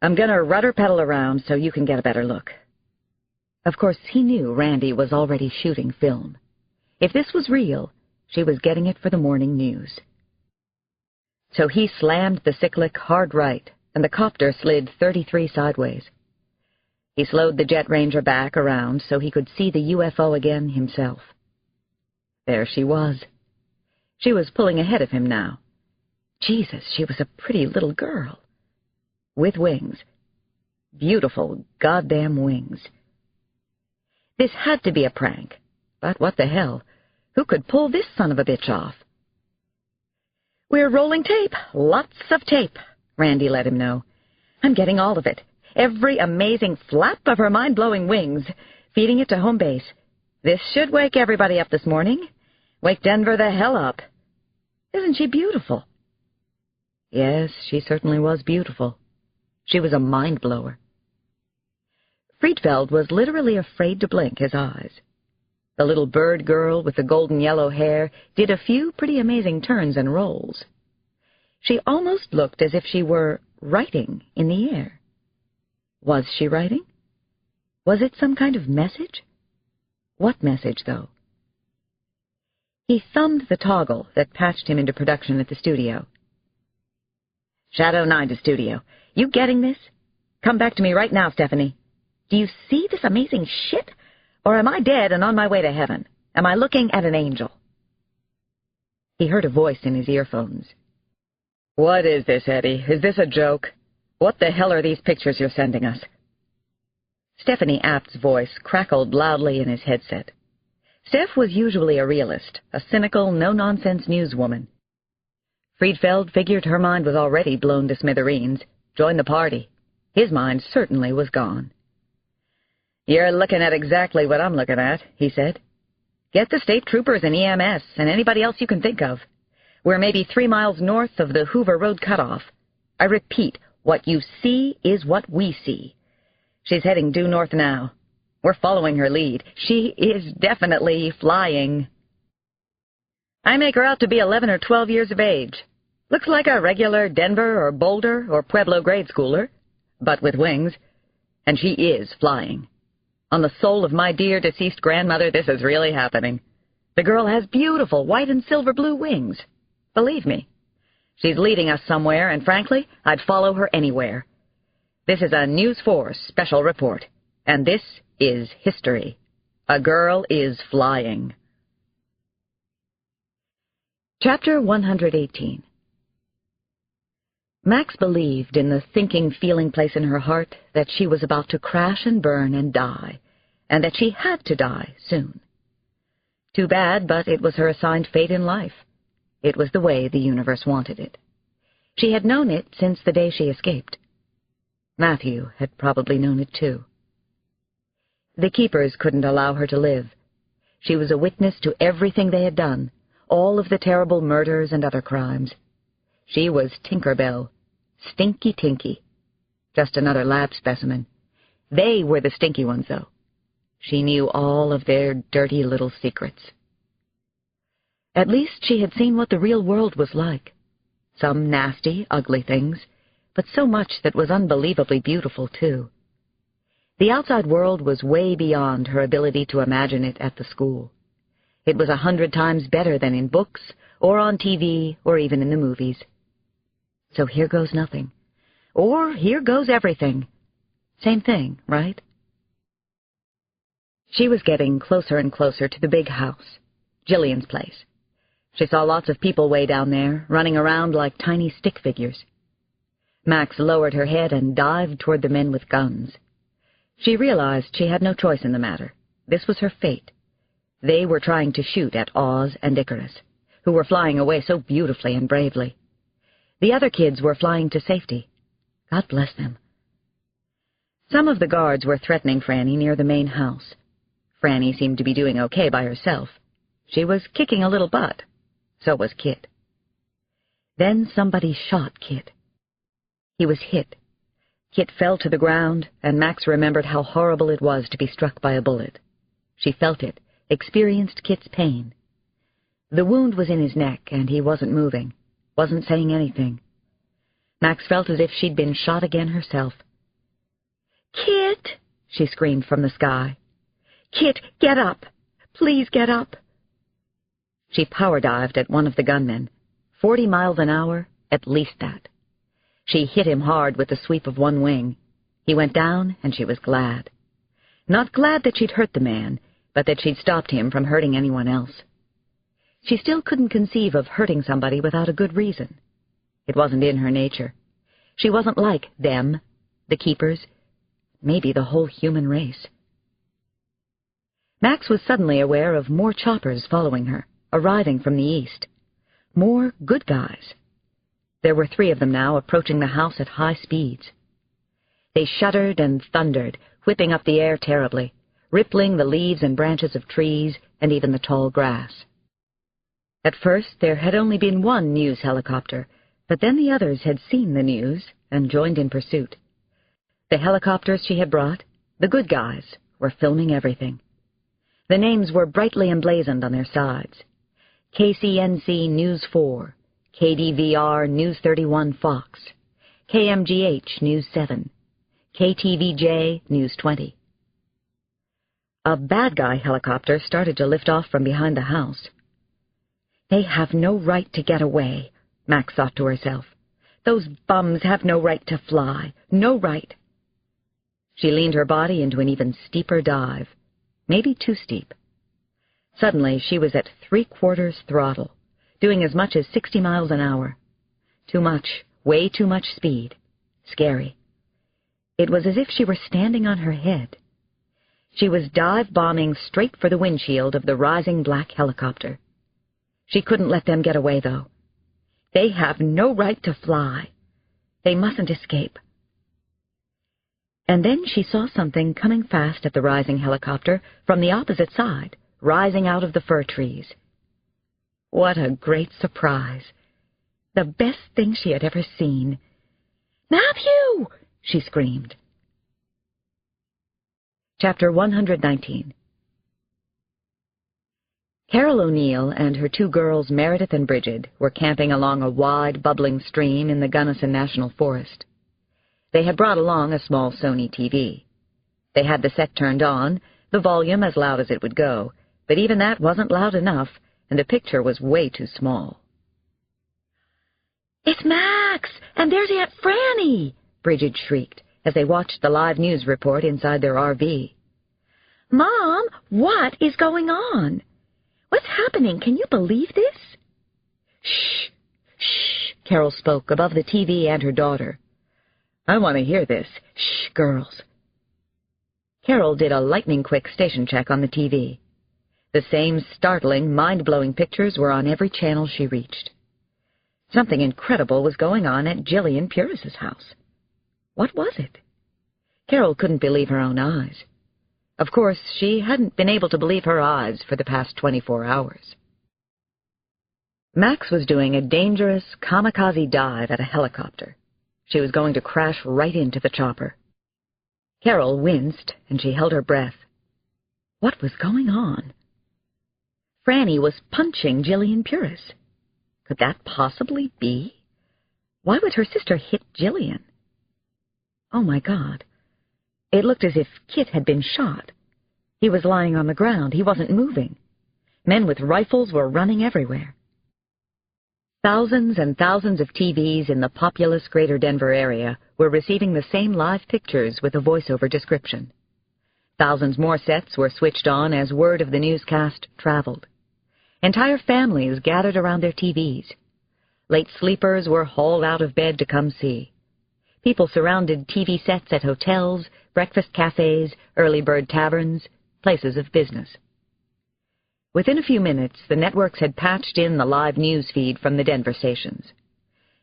I'm gonna rudder pedal around so you can get a better look." Of course, he knew Randy was already shooting film. If this was real, she was getting it for the morning news. So he slammed the cyclic hard right, and the copter slid 33 sideways. He slowed the Jet Ranger back around so he could see the UFO again himself. There she was. She was pulling ahead of him now. Jesus, she was a pretty little girl. With wings. Beautiful, goddamn wings. This had to be a prank. But what the hell? Who could pull this son of a bitch off? "We're rolling tape. Lots of tape," Randy let him know. "I'm getting all of it. Every amazing flap of her mind-blowing wings. Feeding it to home base. This should wake everybody up this morning. Wake Denver the hell up. Isn't she beautiful?" Yes, she certainly was beautiful. She was a mind-blower. Friedfeld was literally afraid to blink his eyes. The little bird girl with the golden yellow hair did a few pretty amazing turns and rolls. She almost looked as if she were writing in the air. Was she writing? Was it some kind of message? What message, though? He thumbed the toggle that patched him into production at the studio. "Shadow 9 to studio. You getting this? Come back to me right now, Stephanie. Do you see this amazing shit? Or am I dead and on my way to heaven? Am I looking at an angel?" He heard a voice in his earphones. "What is this, Eddie? Is this a joke? What the hell are these pictures you're sending us?" Stephanie Apt's voice crackled loudly in his headset. Steph was usually a realist, a cynical, no-nonsense newswoman. Friedfeld figured her mind was already blown to smithereens. Join the party. His mind certainly was gone. "You're looking at exactly what I'm looking at," he said. Get the state troopers and EMS and anybody else you can think of. We're maybe 3 miles north of the Hoover Road cutoff. I repeat, what you see is what we see. She's heading due north now. We're following her lead. She is definitely flying. I make her out to be 11 or 12 years of age. Looks like a regular Denver or Boulder or Pueblo grade schooler, but with wings. And she is flying. On the soul of my dear deceased grandmother, this is really happening. The girl has beautiful white and silver blue wings. Believe me. She's leading us somewhere, and frankly, I'd follow her anywhere. This is a News 4 special report, and this is history. A girl is flying. Chapter 118. Max believed in the thinking, feeling place in her heart that she was about to crash and burn and die, and that she had to die soon. Too bad, but it was her assigned fate in life. It was the way the universe wanted it. She had known it since the day she escaped. Matthew had probably known it too. The keepers couldn't allow her to live. She was a witness to everything they had done, all of the terrible murders and other crimes. She was Tinker Bell, Stinky Tinky, just another lab specimen. They were the stinky ones, though. She knew all of their dirty little secrets. At least she had seen what the real world was like. Some nasty, ugly things, but so much that was unbelievably beautiful, too. The outside world was way beyond her ability to imagine it at the school. It was 100 times better than in books, or on TV, or even in the movies. So here goes nothing. Or here goes everything. Same thing, right? She was getting closer and closer to the big house, Jillian's place. She saw lots of people way down there, running around like tiny stick figures. Max lowered her head and dived toward the men with guns. She realized she had no choice in the matter. This was her fate. They were trying to shoot at Oz and Icarus, who were flying away so beautifully and bravely. The other kids were flying to safety. God bless them. Some of the guards were threatening Frannie near the main house. Frannie seemed to be doing okay by herself. She was kicking a little butt. So was Kit. Then somebody shot Kit. He was hit. Kit fell to the ground, and Max remembered how horrible it was to be struck by a bullet. She felt it, experienced Kit's pain. The wound was in his neck, and he wasn't moving, wasn't saying anything. Max felt as if she'd been shot again herself. "Kit!" she screamed from the sky. "Kit, get up! Please get up!" She power-dived at one of the gunmen. 40 miles an hour, at least that. She hit him hard with the sweep of one wing. He went down, and she was glad. Not glad that she'd hurt the man, but that she'd stopped him from hurting anyone else. She still couldn't conceive of hurting somebody without a good reason. It wasn't in her nature. She wasn't like them, the keepers, maybe the whole human race. Max was suddenly aware of more choppers following her, arriving from the east. More good guys. There were 3 of them now, approaching the house at high speeds. They shuddered and thundered, whipping up the air terribly, rippling the leaves and branches of trees and even the tall grass. At first there had only been one news helicopter, but then the others had seen the news and joined in pursuit. The helicopters she had brought, the good guys, were filming everything. The names were brightly emblazoned on their sides. KCNC News 4, KDVR News 31 Fox, KMGH News 7, KTVJ News 20. A bad guy helicopter started to lift off from behind the house. They have no right to get away, Max thought to herself. Those bums have no right to fly. No right. She leaned her body into an even steeper dive. Maybe too steep. Suddenly she was at 3/4 throttle, doing as much as 60 miles an hour. Too much, way too much speed. Scary. It was as if she were standing on her head. She was dive-bombing straight for the windshield of the rising black helicopter. She couldn't let them get away, though. They have no right to fly. They mustn't escape. And then she saw something coming fast at the rising helicopter from the opposite side, rising out of the fir trees. What a great surprise! The best thing she had ever seen. "Matthew!" she screamed. Chapter 119. Carol O'Neill and her two girls, Meredith and Bridget, were camping along a wide, bubbling stream in the Gunnison National Forest. They had brought along a small Sony TV. They had the set turned on, the volume as loud as it would go, but even that wasn't loud enough, and the picture was way too small. "It's Max! And there's Aunt Frannie!" Bridget shrieked as they watched the live news report inside their RV. "Mom, what is going on? What's happening? Can you believe this?" "Shh! Shh!" Carol spoke above the TV and her daughter. "I want to hear this. Shh, girls." Carol did a lightning-quick station check on the TV. The same startling, mind-blowing pictures were on every channel she reached. Something incredible was going on at Jillian Purvis's house. What was it? Carol couldn't believe her own eyes. Of course, she hadn't been able to believe her eyes for the past 24 hours. Max was doing a dangerous kamikaze dive at a helicopter. She was going to crash right into the chopper. Carol winced, and she held her breath. What was going on? Frannie was punching Jillian Purvis. Could that possibly be? Why would her sister hit Jillian? Oh, my God. It looked as if Kit had been shot. He was lying on the ground. He wasn't moving. Men with rifles were running everywhere. Thousands and thousands of TVs in the populous greater Denver area were receiving the same live pictures with a voiceover description. Thousands more sets were switched on as word of the newscast traveled. Entire families gathered around their TVs. Late sleepers were hauled out of bed to come see. People surrounded TV sets at hotels, breakfast cafes, early bird taverns, places of business. Within a few minutes, the networks had patched in the live news feed from the Denver stations.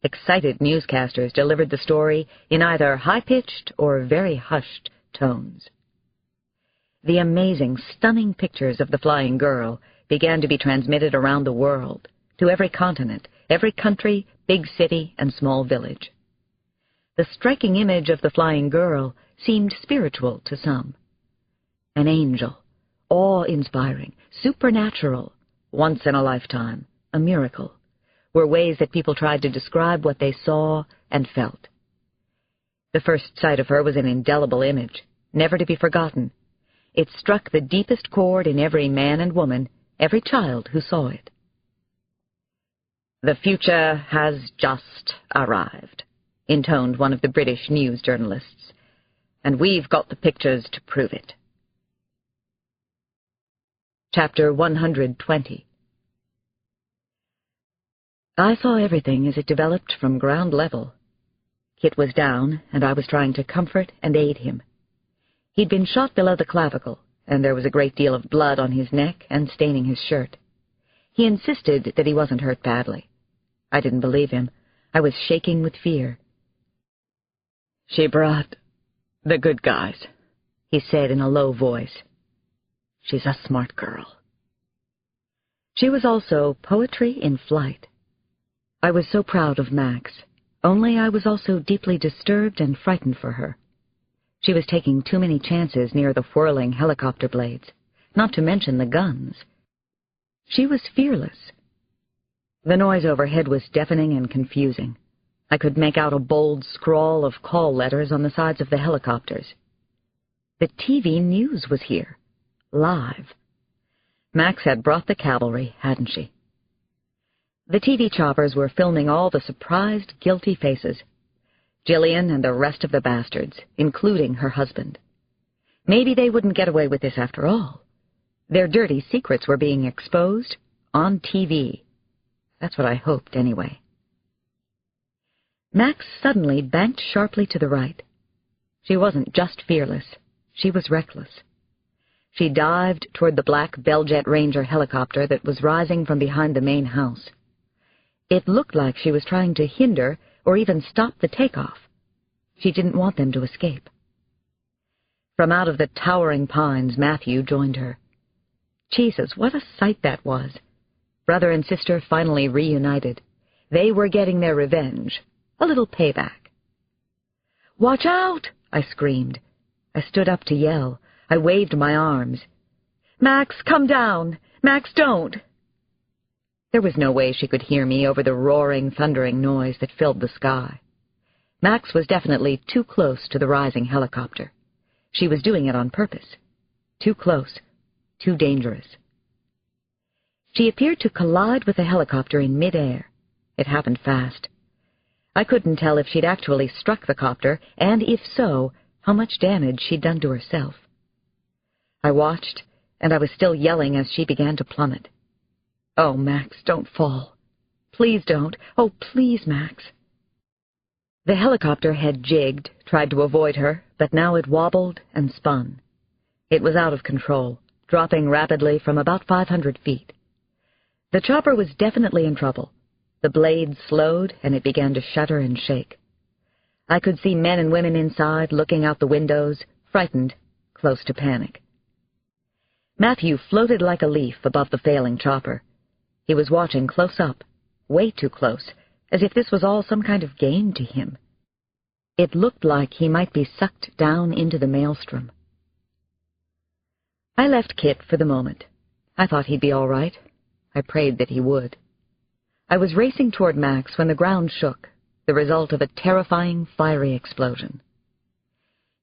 Excited newscasters delivered the story in either high-pitched or very hushed tones. The amazing, stunning pictures of the flying girl began to be transmitted around the world, to every continent, every country, big city, and small village. The striking image of the flying girl seemed spiritual to some. An angel, awe-inspiring, supernatural, once in a lifetime, a miracle, were ways that people tried to describe what they saw and felt. The first sight of her was an indelible image, never to be forgotten. It struck the deepest chord in every man and woman, every child who saw it. "The future has just arrived," intoned one of the British news journalists, "and we've got the pictures to prove it." Chapter 120. I saw everything as it developed from ground level. Kit was down, and I was trying to comfort and aid him. He'd been shot below the clavicle, and there was a great deal of blood on his neck and staining his shirt. He insisted that he wasn't hurt badly. I didn't believe him. I was shaking with fear. "She brought the good guys," he said in a low voice. "She's a smart girl." She was also poetry in flight. I was so proud of Max, only I was also deeply disturbed and frightened for her. She was taking too many chances near the whirling helicopter blades, not to mention the guns. She was fearless. The noise overhead was deafening and confusing. I could make out a bold scrawl of call letters on the sides of the helicopters. The TV news was here, live. Max had brought the cavalry, hadn't she? The TV choppers were filming all the surprised, guilty faces. Jillian and the rest of the bastards, including her husband. Maybe they wouldn't get away with this after all. Their dirty secrets were being exposed on TV. That's what I hoped, anyway. Max suddenly banked sharply to the right. She wasn't just fearless. She was reckless. She dived toward the black Bell-Jet Ranger helicopter that was rising from behind the main house. It looked like she was trying to hinder or even stop the takeoff. She didn't want them to escape. From out of the towering pines, Matthew joined her. Jesus, what a sight that was. Brother and sister finally reunited. They were getting their revenge, a little payback. "Watch out!" I screamed. I stood up to yell. I waved my arms. "Max, come down! Max, don't!" There was no way she could hear me over the roaring, thundering noise that filled the sky. Max was definitely too close to the rising helicopter. She was doing it on purpose. Too close, too dangerous. She appeared to collide with the helicopter in midair. It happened fast. I couldn't tell if she'd actually struck the copter, and if so, how much damage she'd done to herself. I watched, and I was still yelling as she began to plummet. "Oh, Max, don't fall. Please don't. Oh, please, Max." The helicopter had jigged, tried to avoid her, but now it wobbled and spun. It was out of control, dropping rapidly from about 500 feet. The chopper was definitely in trouble. The blade slowed, and it began to shudder and shake. I could see men and women inside, looking out the windows, frightened, close to panic. Matthew floated like a leaf above the failing chopper. He was watching close up, way too close, as if this was all some kind of game to him. It looked like he might be sucked down into the maelstrom. I left Kit for the moment. I thought he'd be all right. I prayed that he would. I was racing toward Max when the ground shook, the result of a terrifying, fiery explosion.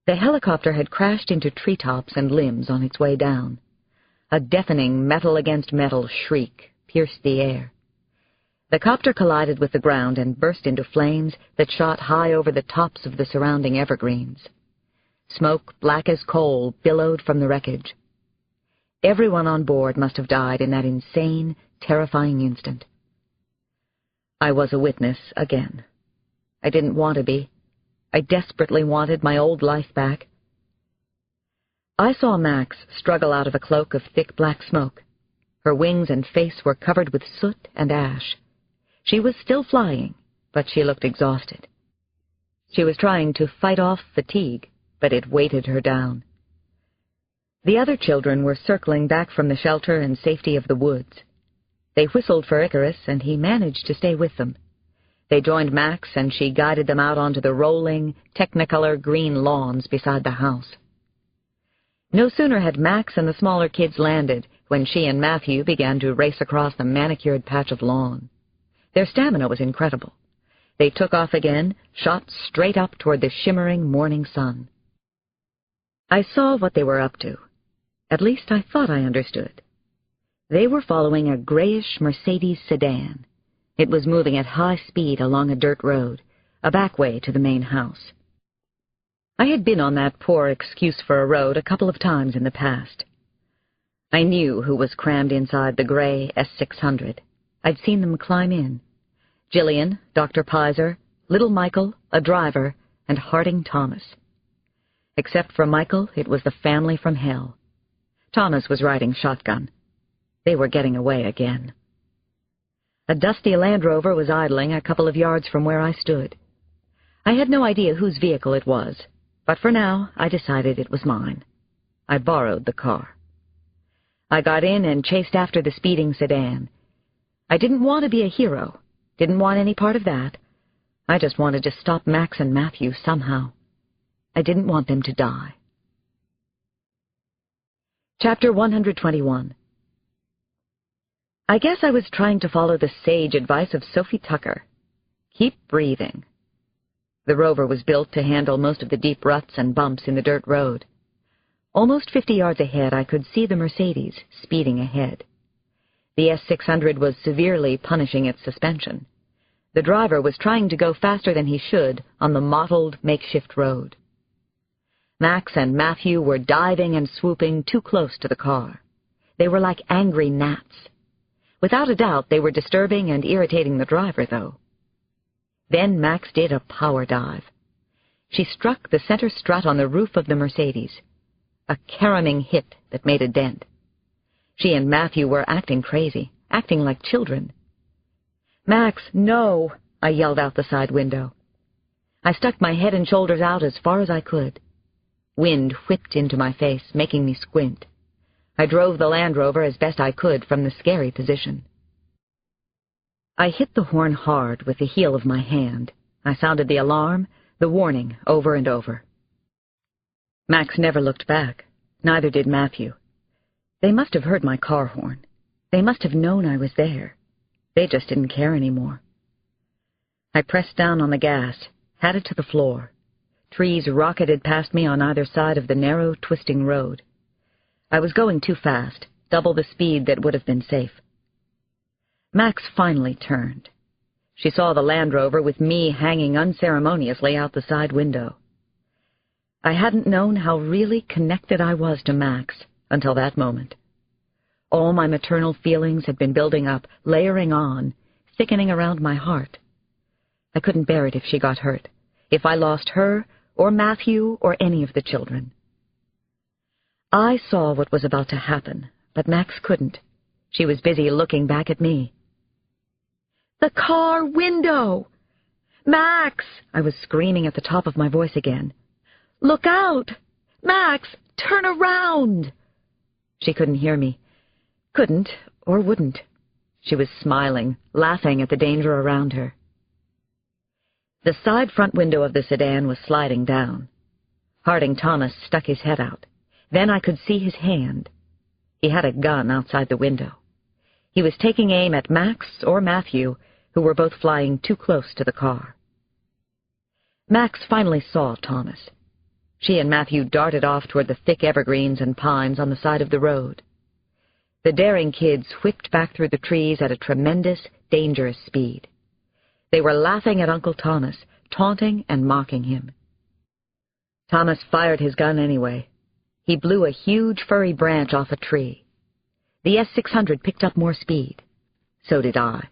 The helicopter had crashed into treetops and limbs on its way down. A deafening metal-against-metal shriek pierced the air. The copter collided with the ground and burst into flames that shot high over the tops of the surrounding evergreens. Smoke, black as coal, billowed from the wreckage. Everyone on board must have died in that insane, terrifying instant. I was a witness again. I didn't want to be. I desperately wanted my old life back. I saw Max struggle out of a cloak of thick black smoke. Her wings and face were covered with soot and ash. She was still flying, but she looked exhausted. She was trying to fight off fatigue, but it weighted her down. The other children were circling back from the shelter and safety of the woods. They whistled for Icarus, and he managed to stay with them. They joined Max, and she guided them out onto the rolling, technicolor green lawns beside the house. No sooner had Max and the smaller kids landed when she and Matthew began to race across the manicured patch of lawn. Their stamina was incredible. They took off again, shot straight up toward the shimmering morning sun. I saw what they were up to. At least I thought I understood. They were following a grayish Mercedes sedan. It was moving at high speed along a dirt road, a back way to the main house. I had been on that poor excuse for a road a couple of times in the past. I knew who was crammed inside the gray S600. I'd seen them climb in. Jillian, Dr. Pizer, little Michael, a driver, and Harding Thomas. Except for Michael, it was the family from hell. Thomas was riding shotgun. They were getting away again. A dusty Land Rover was idling a couple of yards from where I stood. I had no idea whose vehicle it was, but for now I decided it was mine. I borrowed the car. I got in and chased after the speeding sedan. I didn't want to be a hero, didn't want any part of that. I just wanted to stop Max and Matthew somehow. I didn't want them to die. Chapter 121. I guess I was trying to follow the sage advice of Sophie Tucker. Keep breathing. The Rover was built to handle most of the deep ruts and bumps in the dirt road. Almost 50 yards ahead, I could see the Mercedes speeding ahead. The S600 was severely punishing its suspension. The driver was trying to go faster than he should on the mottled makeshift road. Max and Matthew were diving and swooping too close to the car. They were like angry gnats. Without a doubt, they were disturbing and irritating the driver, though. Then Max did a power dive. She struck the center strut on the roof of the Mercedes, a caroming hit that made a dent. She and Matthew were acting crazy, acting like children. "Max, no!" I yelled out the side window. I stuck my head and shoulders out as far as I could. Wind whipped into my face, making me squint. I drove the Land Rover as best I could from the scary position. I hit the horn hard with the heel of my hand. I sounded the alarm, the warning, over and over. Max never looked back. Neither did Matthew. They must have heard my car horn. They must have known I was there. They just didn't care anymore. I pressed down on the gas, had it to the floor. Trees rocketed past me on either side of the narrow, twisting road. I was going too fast, double the speed that would have been safe. Max finally turned. She saw the Land Rover with me hanging unceremoniously out the side window. I hadn't known how really connected I was to Max until that moment. All my maternal feelings had been building up, layering on, thickening around my heart. I couldn't bear it if she got hurt, if I lost her, or Matthew, or any of the children. I saw what was about to happen, but Max couldn't. She was busy looking back at me. "The car window! Max!" I was screaming at the top of my voice again. "Look out! Max, turn around!" She couldn't hear me. Couldn't, or wouldn't. She was smiling, laughing at the danger around her. The side front window of the sedan was sliding down. Harding Thomas stuck his head out. Then I could see his hand. He had a gun outside the window. He was taking aim at Max or Matthew, who were both flying too close to the car. Max finally saw Thomas. She and Matthew darted off toward the thick evergreens and pines on the side of the road. The daring kids whipped back through the trees at a tremendous, dangerous speed. They were laughing at Uncle Thomas, taunting and mocking him. Thomas fired his gun anyway. He blew a huge furry branch off a tree. The S-600 picked up more speed. So did I.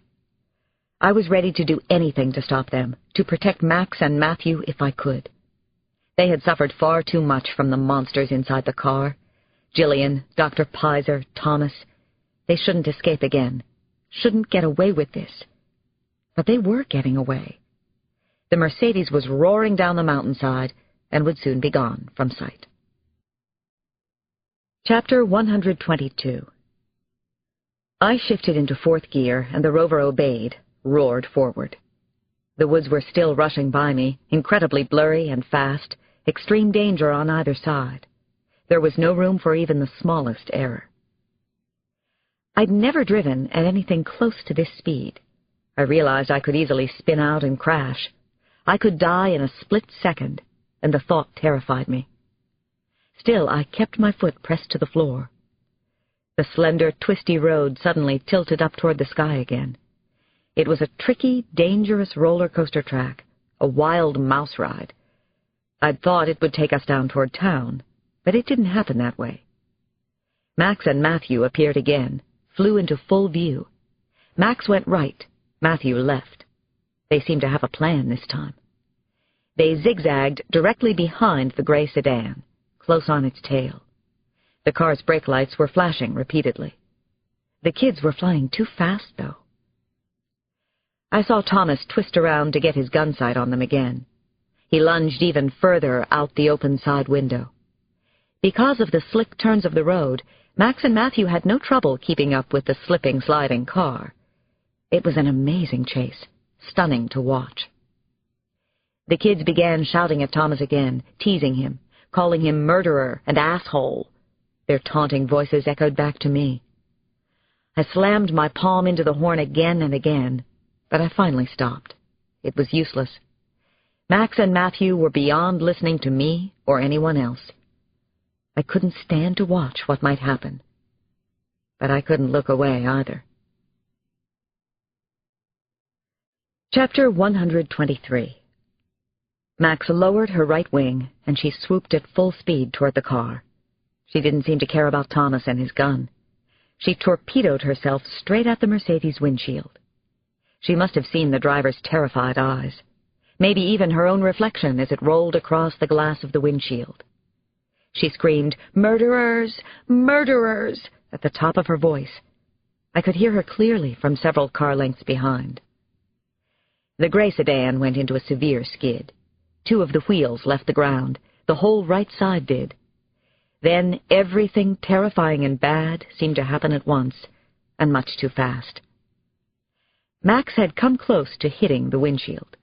I was ready to do anything to stop them, to protect Max and Matthew if I could. They had suffered far too much from the monsters inside the car. Jillian, Dr. Pizer, Thomas. They shouldn't escape again. Shouldn't get away with this. But they were getting away. The Mercedes was roaring down the mountainside and would soon be gone from sight. Chapter 122. I shifted into fourth gear, and the Rover obeyed, roared forward. The woods were still rushing by me, incredibly blurry and fast, extreme danger on either side. There was no room for even the smallest error. I'd never driven at anything close to this speed. I realized I could easily spin out and crash. I could die in a split second, and the thought terrified me. Still, I kept my foot pressed to the floor. The slender, twisty road suddenly tilted up toward the sky again. It was a tricky, dangerous roller coaster track, a wild mouse ride. I'd thought it would take us down toward town, but it didn't happen that way. Max and Matthew appeared again, flew into full view. Max went right, Matthew left. They seemed to have a plan this time. They zigzagged directly behind the gray sedan, close on its tail. The car's brake lights were flashing repeatedly. The kids were flying too fast, though. I saw Thomas twist around to get his gun sight on them again. He lunged even further out the open side window. Because of the slick turns of the road, Max and Matthew had no trouble keeping up with the slipping, sliding car. It was an amazing chase, stunning to watch. The kids began shouting at Thomas again, teasing him, calling him murderer and asshole. Their taunting voices echoed back to me. I slammed my palm into the horn again and again, but I finally stopped. It was useless. Max and Matthew were beyond listening to me or anyone else. I couldn't stand to watch what might happen. But I couldn't look away either. Chapter 123. Max lowered her right wing, and she swooped at full speed toward the car. She didn't seem to care about Thomas and his gun. She torpedoed herself straight at the Mercedes windshield. She must have seen the driver's terrified eyes, maybe even her own reflection as it rolled across the glass of the windshield. She screamed, "Murderers! Murderers!" at the top of her voice. I could hear her clearly from several car lengths behind. The gray sedan went into a severe skid. 2 of the wheels left the ground. The whole right side did. Then everything terrifying and bad seemed to happen at once, and much too fast. Max had come close to hitting the windshield.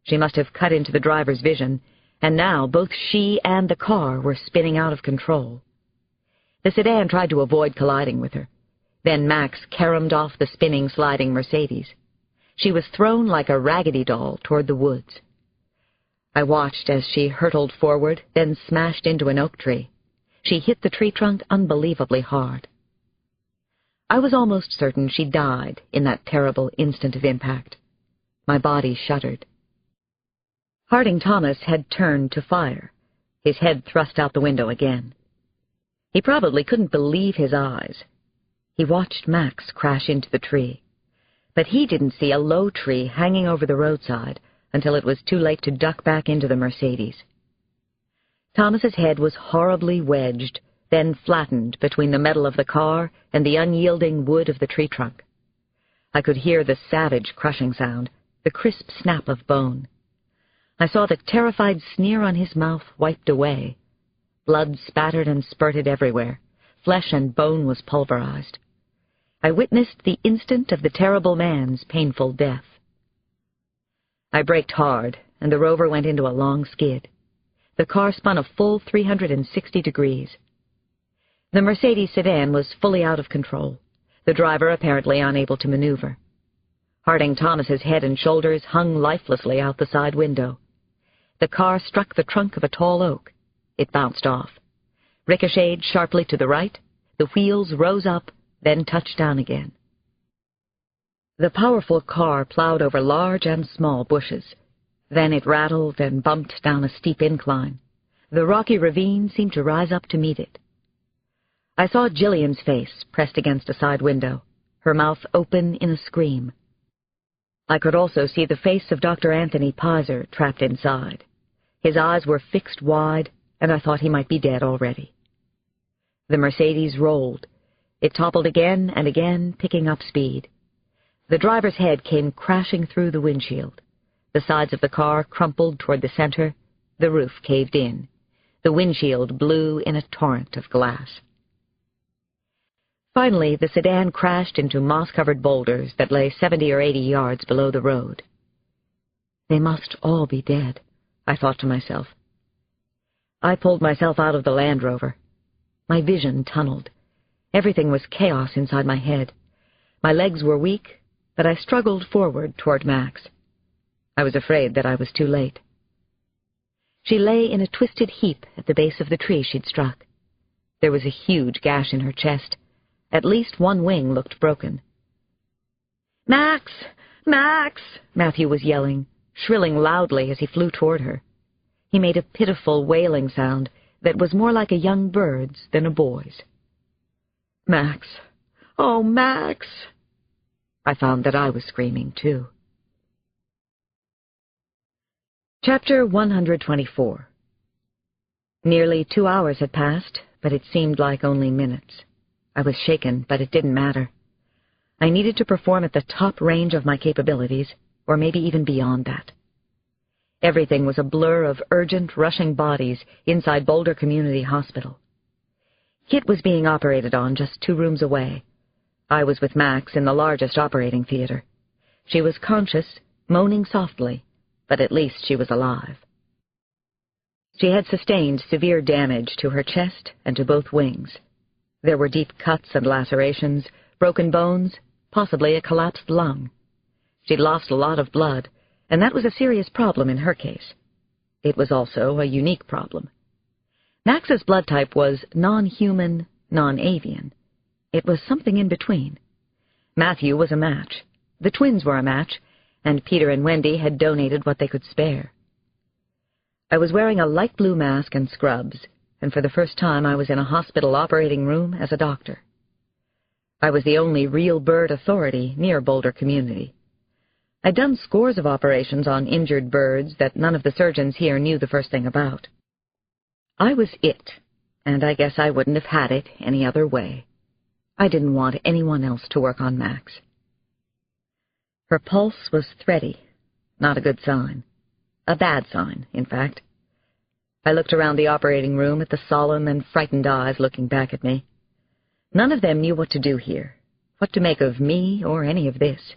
She must have cut into the driver's vision, and now both she and the car were spinning out of control. The sedan tried to avoid colliding with her. Then Max caromed off the spinning, sliding Mercedes. She was thrown like a raggedy doll toward the woods. I watched as she hurtled forward, then smashed into an oak tree. She hit the tree trunk unbelievably hard. I was almost certain she died in that terrible instant of impact. My body shuddered. Harding Thomas had turned to fire, his head thrust out the window again. He probably couldn't believe his eyes. He watched Max crash into the tree, but he didn't see a low tree hanging over the roadside until it was too late to duck back into the Mercedes. Thomas's head was horribly wedged, then flattened between the metal of the car and the unyielding wood of the tree trunk. I could hear the savage crushing sound, the crisp snap of bone. I saw the terrified sneer on his mouth wiped away. Blood spattered and spurted everywhere. Flesh and bone was pulverized. I witnessed the instant of the terrible man's painful death. I braked hard, and the Rover went into a long skid. The car spun a full 360 degrees. The Mercedes sedan was fully out of control, the driver apparently unable to maneuver. Harding Thomas's head and shoulders hung lifelessly out the side window. The car struck the trunk of a tall oak. It bounced off, ricocheted sharply to the right. The wheels rose up, then touched down again. The powerful car plowed over large and small bushes. Then it rattled and bumped down a steep incline. The rocky ravine seemed to rise up to meet it. I saw Jillian's face pressed against a side window, her mouth open in a scream. I could also see the face of Dr. Anthony Pizer trapped inside. His eyes were fixed wide, and I thought he might be dead already. The Mercedes rolled. It toppled again and again, picking up speed. The driver's head came crashing through the windshield. The sides of the car crumpled toward the center. The roof caved in. The windshield blew in a torrent of glass. Finally, the sedan crashed into moss-covered boulders that lay 70 or 80 yards below the road. They must all be dead, I thought to myself. I pulled myself out of the Land Rover. My vision tunneled. Everything was chaos inside my head. My legs were weak, but I struggled forward toward Max. I was afraid that I was too late. She lay in a twisted heap at the base of the tree she'd struck. There was a huge gash in her chest. At least one wing looked broken. "Max! Max!" Matthew was yelling, shrilling loudly as he flew toward her. He made a pitiful wailing sound that was more like a young bird's than a boy's. "Max! Oh, Max!" I found that I was screaming, too. Chapter 124. Nearly 2 hours had passed, but it seemed like only minutes. I was shaken, but it didn't matter. I needed to perform at the top range of my capabilities, or maybe even beyond that. Everything was a blur of urgent, rushing bodies inside Boulder Community Hospital. Kit was being operated on just 2 rooms away. I was with Max in the largest operating theater. She was conscious, moaning softly, but at least she was alive. She had sustained severe damage to her chest and to both wings. There were deep cuts and lacerations, broken bones, possibly a collapsed lung. She'd lost a lot of blood, and that was a serious problem in her case. It was also a unique problem. Max's blood type was non-human, non-avian. It was something in between. Matthew was a match. The twins were a match, and Peter and Wendy had donated what they could spare. I was wearing a light blue mask and scrubs, and for the first time I was in a hospital operating room as a doctor. I was the only real bird authority near Boulder Community. I'd done scores of operations on injured birds that none of the surgeons here knew the first thing about. I was it, and I guess I wouldn't have had it any other way. I didn't want anyone else to work on Max. Her pulse was thready, not a good sign. A bad sign, in fact. I looked around the operating room at the solemn and frightened eyes looking back at me. None of them knew what to do here, what to make of me or any of this.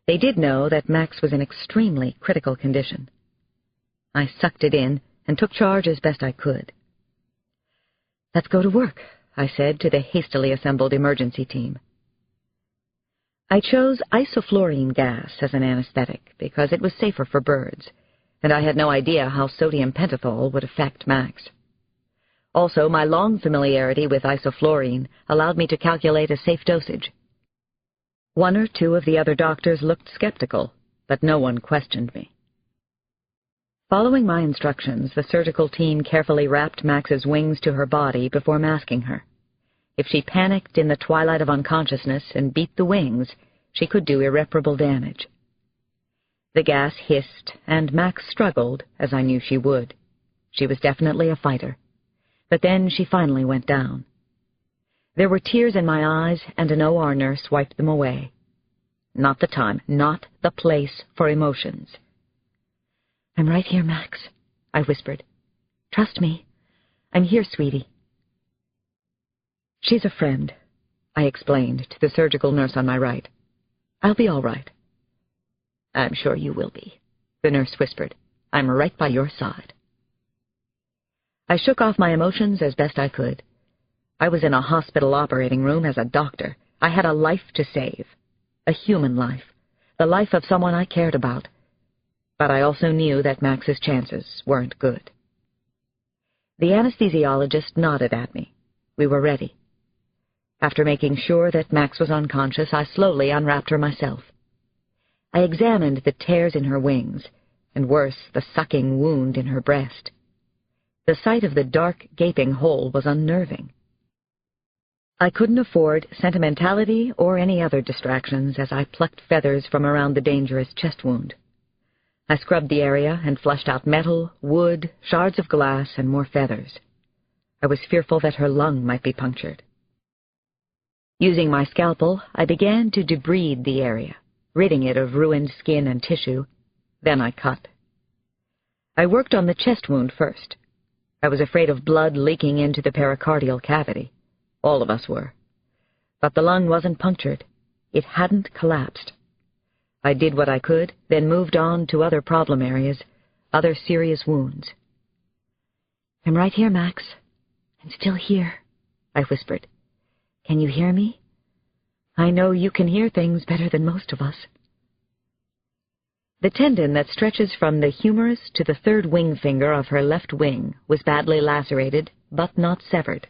They did know that Max was in extremely critical condition. I sucked it in and took charge as best I could. "Let's go to work," I said to the hastily assembled emergency team. I chose isoflurane gas as an anesthetic because it was safer for birds, and I had no idea how sodium pentothal would affect Max. Also, my long familiarity with isoflurane allowed me to calculate a safe dosage. One or two of the other doctors looked skeptical, but no one questioned me. Following my instructions, the surgical team carefully wrapped Max's wings to her body before masking her. If she panicked in the twilight of unconsciousness and beat the wings, she could do irreparable damage. The gas hissed, and Max struggled, as I knew she would. She was definitely a fighter. But then she finally went down. There were tears in my eyes, and an OR nurse wiped them away. Not the time, not the place for emotions. "I'm right here, Max," I whispered. "Trust me. I'm here, sweetie." "She's a friend," I explained to the surgical nurse on my right. "I'll be all right." "I'm sure you will be," the nurse whispered. "I'm right by your side." I shook off my emotions as best I could. I was in a hospital operating room as a doctor. I had a life to save, a human life, the life of someone I cared about. But I also knew that Max's chances weren't good. The anesthesiologist nodded at me. We were ready. After making sure that Max was unconscious, I slowly unwrapped her myself. I examined the tears in her wings, and worse, the sucking wound in her breast. The sight of the dark, gaping hole was unnerving. I couldn't afford sentimentality or any other distractions as I plucked feathers from around the dangerous chest wound. I scrubbed the area and flushed out metal, wood, shards of glass, and more feathers. I was fearful that her lung might be punctured. Using my scalpel, I began to debride the area, ridding it of ruined skin and tissue. Then I cut. I worked on the chest wound first. I was afraid of blood leaking into the pericardial cavity. All of us were. But the lung wasn't punctured. It hadn't collapsed. I did what I could, then moved on to other problem areas, other serious wounds. "I'm right here, Max. I'm still here," I whispered. "Can you hear me? I know you can hear things better than most of us." The tendon that stretches from the humerus to the third wing finger of her left wing was badly lacerated, but not severed.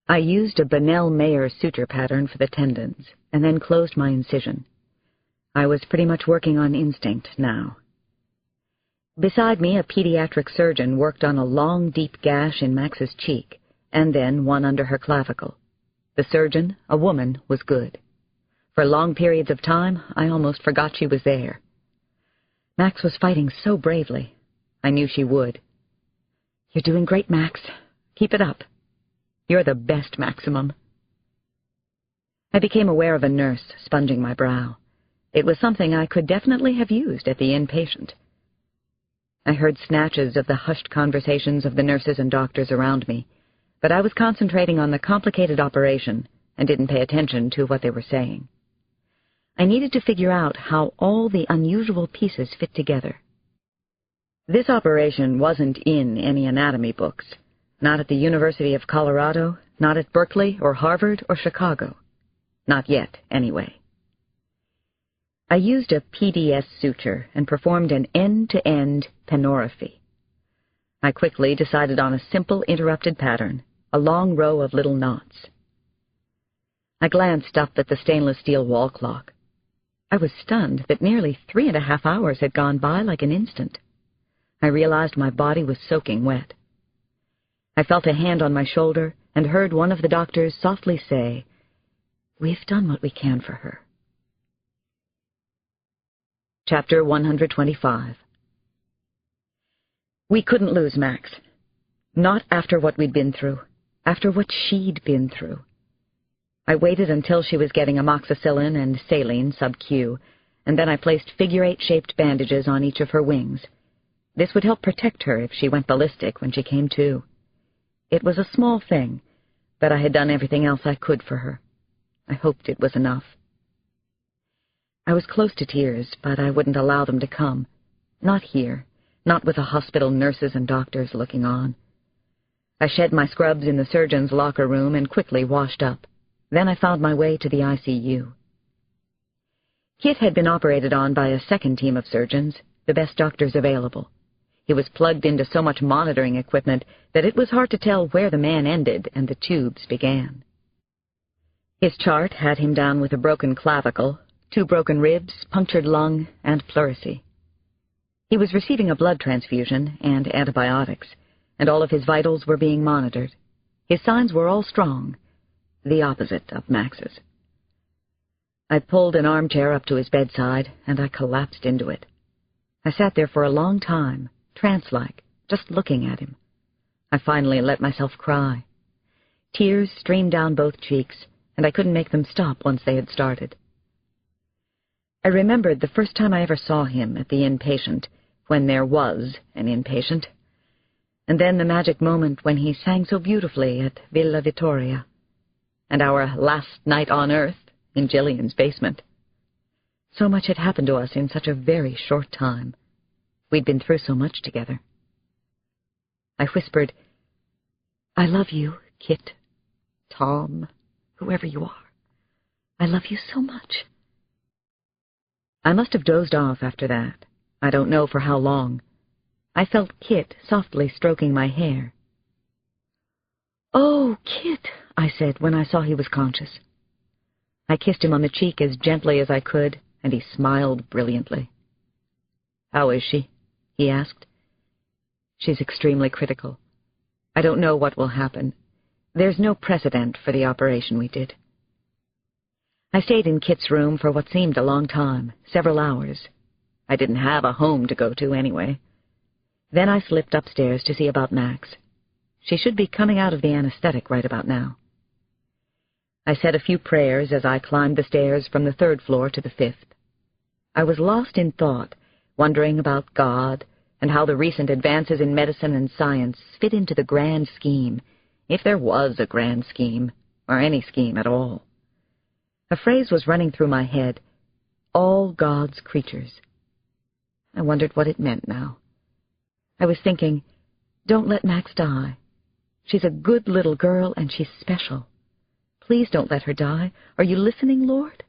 I used a Bonnell-Mayer suture pattern for the tendons, and then closed my incision. I was pretty much working on instinct now. Beside me, a pediatric surgeon worked on a long, deep gash in Max's cheek, and then one under her clavicle. The surgeon, a woman, was good. For long periods of time, I almost forgot she was there. Max was fighting so bravely. I knew she would. "You're doing great, Max. Keep it up. You're the best, Maximum." I became aware of a nurse sponging my brow. It was something I could definitely have used at the inpatient. I heard snatches of the hushed conversations of the nurses and doctors around me, but I was concentrating on the complicated operation and didn't pay attention to what they were saying. I needed to figure out how all the unusual pieces fit together. This operation wasn't in any anatomy books, not at the University of Colorado, not at Berkeley or Harvard or Chicago. Not yet, anyway. I used a PDS suture and performed an end-to-end penorrhaphy. I quickly decided on a simple interrupted pattern, a long row of little knots. I glanced up at the stainless steel wall clock. I was stunned that nearly 3.5 hours had gone by like an instant. I realized my body was soaking wet. I felt a hand on my shoulder and heard one of the doctors softly say, "We've done what we can for her." Chapter 125. We couldn't lose Max. Not after what we'd been through, after what she'd been through. I waited until she was getting amoxicillin and saline sub-Q, and then I placed figure-8-shaped bandages on each of her wings. This would help protect her if she went ballistic when she came to. It was a small thing, but I had done everything else I could for her. I hoped it was enough. I was close to tears, but I wouldn't allow them to come. Not here, not with the hospital nurses and doctors looking on. I shed my scrubs in the surgeon's locker room and quickly washed up. Then I found my way to the ICU. Kit had been operated on by a second team of surgeons, the best doctors available. He was plugged into so much monitoring equipment that it was hard to tell where the man ended and the tubes began. His chart had him down with a broken clavicle, 2 broken ribs, punctured lung, and pleurisy. He was receiving a blood transfusion and antibiotics, and all of his vitals were being monitored. His signs were all strong, the opposite of Max's. I pulled an armchair up to his bedside, and I collapsed into it. I sat there for a long time, trance-like, just looking at him. I finally let myself cry. Tears streamed down both cheeks, and I couldn't make them stop once they had started. I remembered the first time I ever saw him at the inpatient, when there was an inpatient, and then the magic moment when he sang so beautifully at Villa Vittoria, and our last night on Earth in Jillian's basement. So much had happened to us in such a very short time. We'd been through so much together. I whispered, "I love you, Kit, Tom, whoever you are. I love you so much." I must have dozed off after that. I don't know for how long. I felt Kit softly stroking my hair. "Oh, Kit," I said when I saw he was conscious. I kissed him on the cheek as gently as I could, and he smiled brilliantly. "How is she?" he asked. "She's extremely critical. I don't know what will happen. There's no precedent for the operation we did." I stayed in Kit's room for what seemed a long time, several hours. I didn't have a home to go to anyway. Then I slipped upstairs to see about Max. She should be coming out of the anesthetic right about now. I said a few prayers as I climbed the stairs from the 3rd floor to the 5th. I was lost in thought, wondering about God and how the recent advances in medicine and science fit into the grand scheme, if there was a grand scheme, or any scheme at all. A phrase was running through my head, "all God's creatures." I wondered what it meant now. I was thinking, don't let Max die. She's a good little girl and she's special. Please don't let her die. Are you listening, Lord?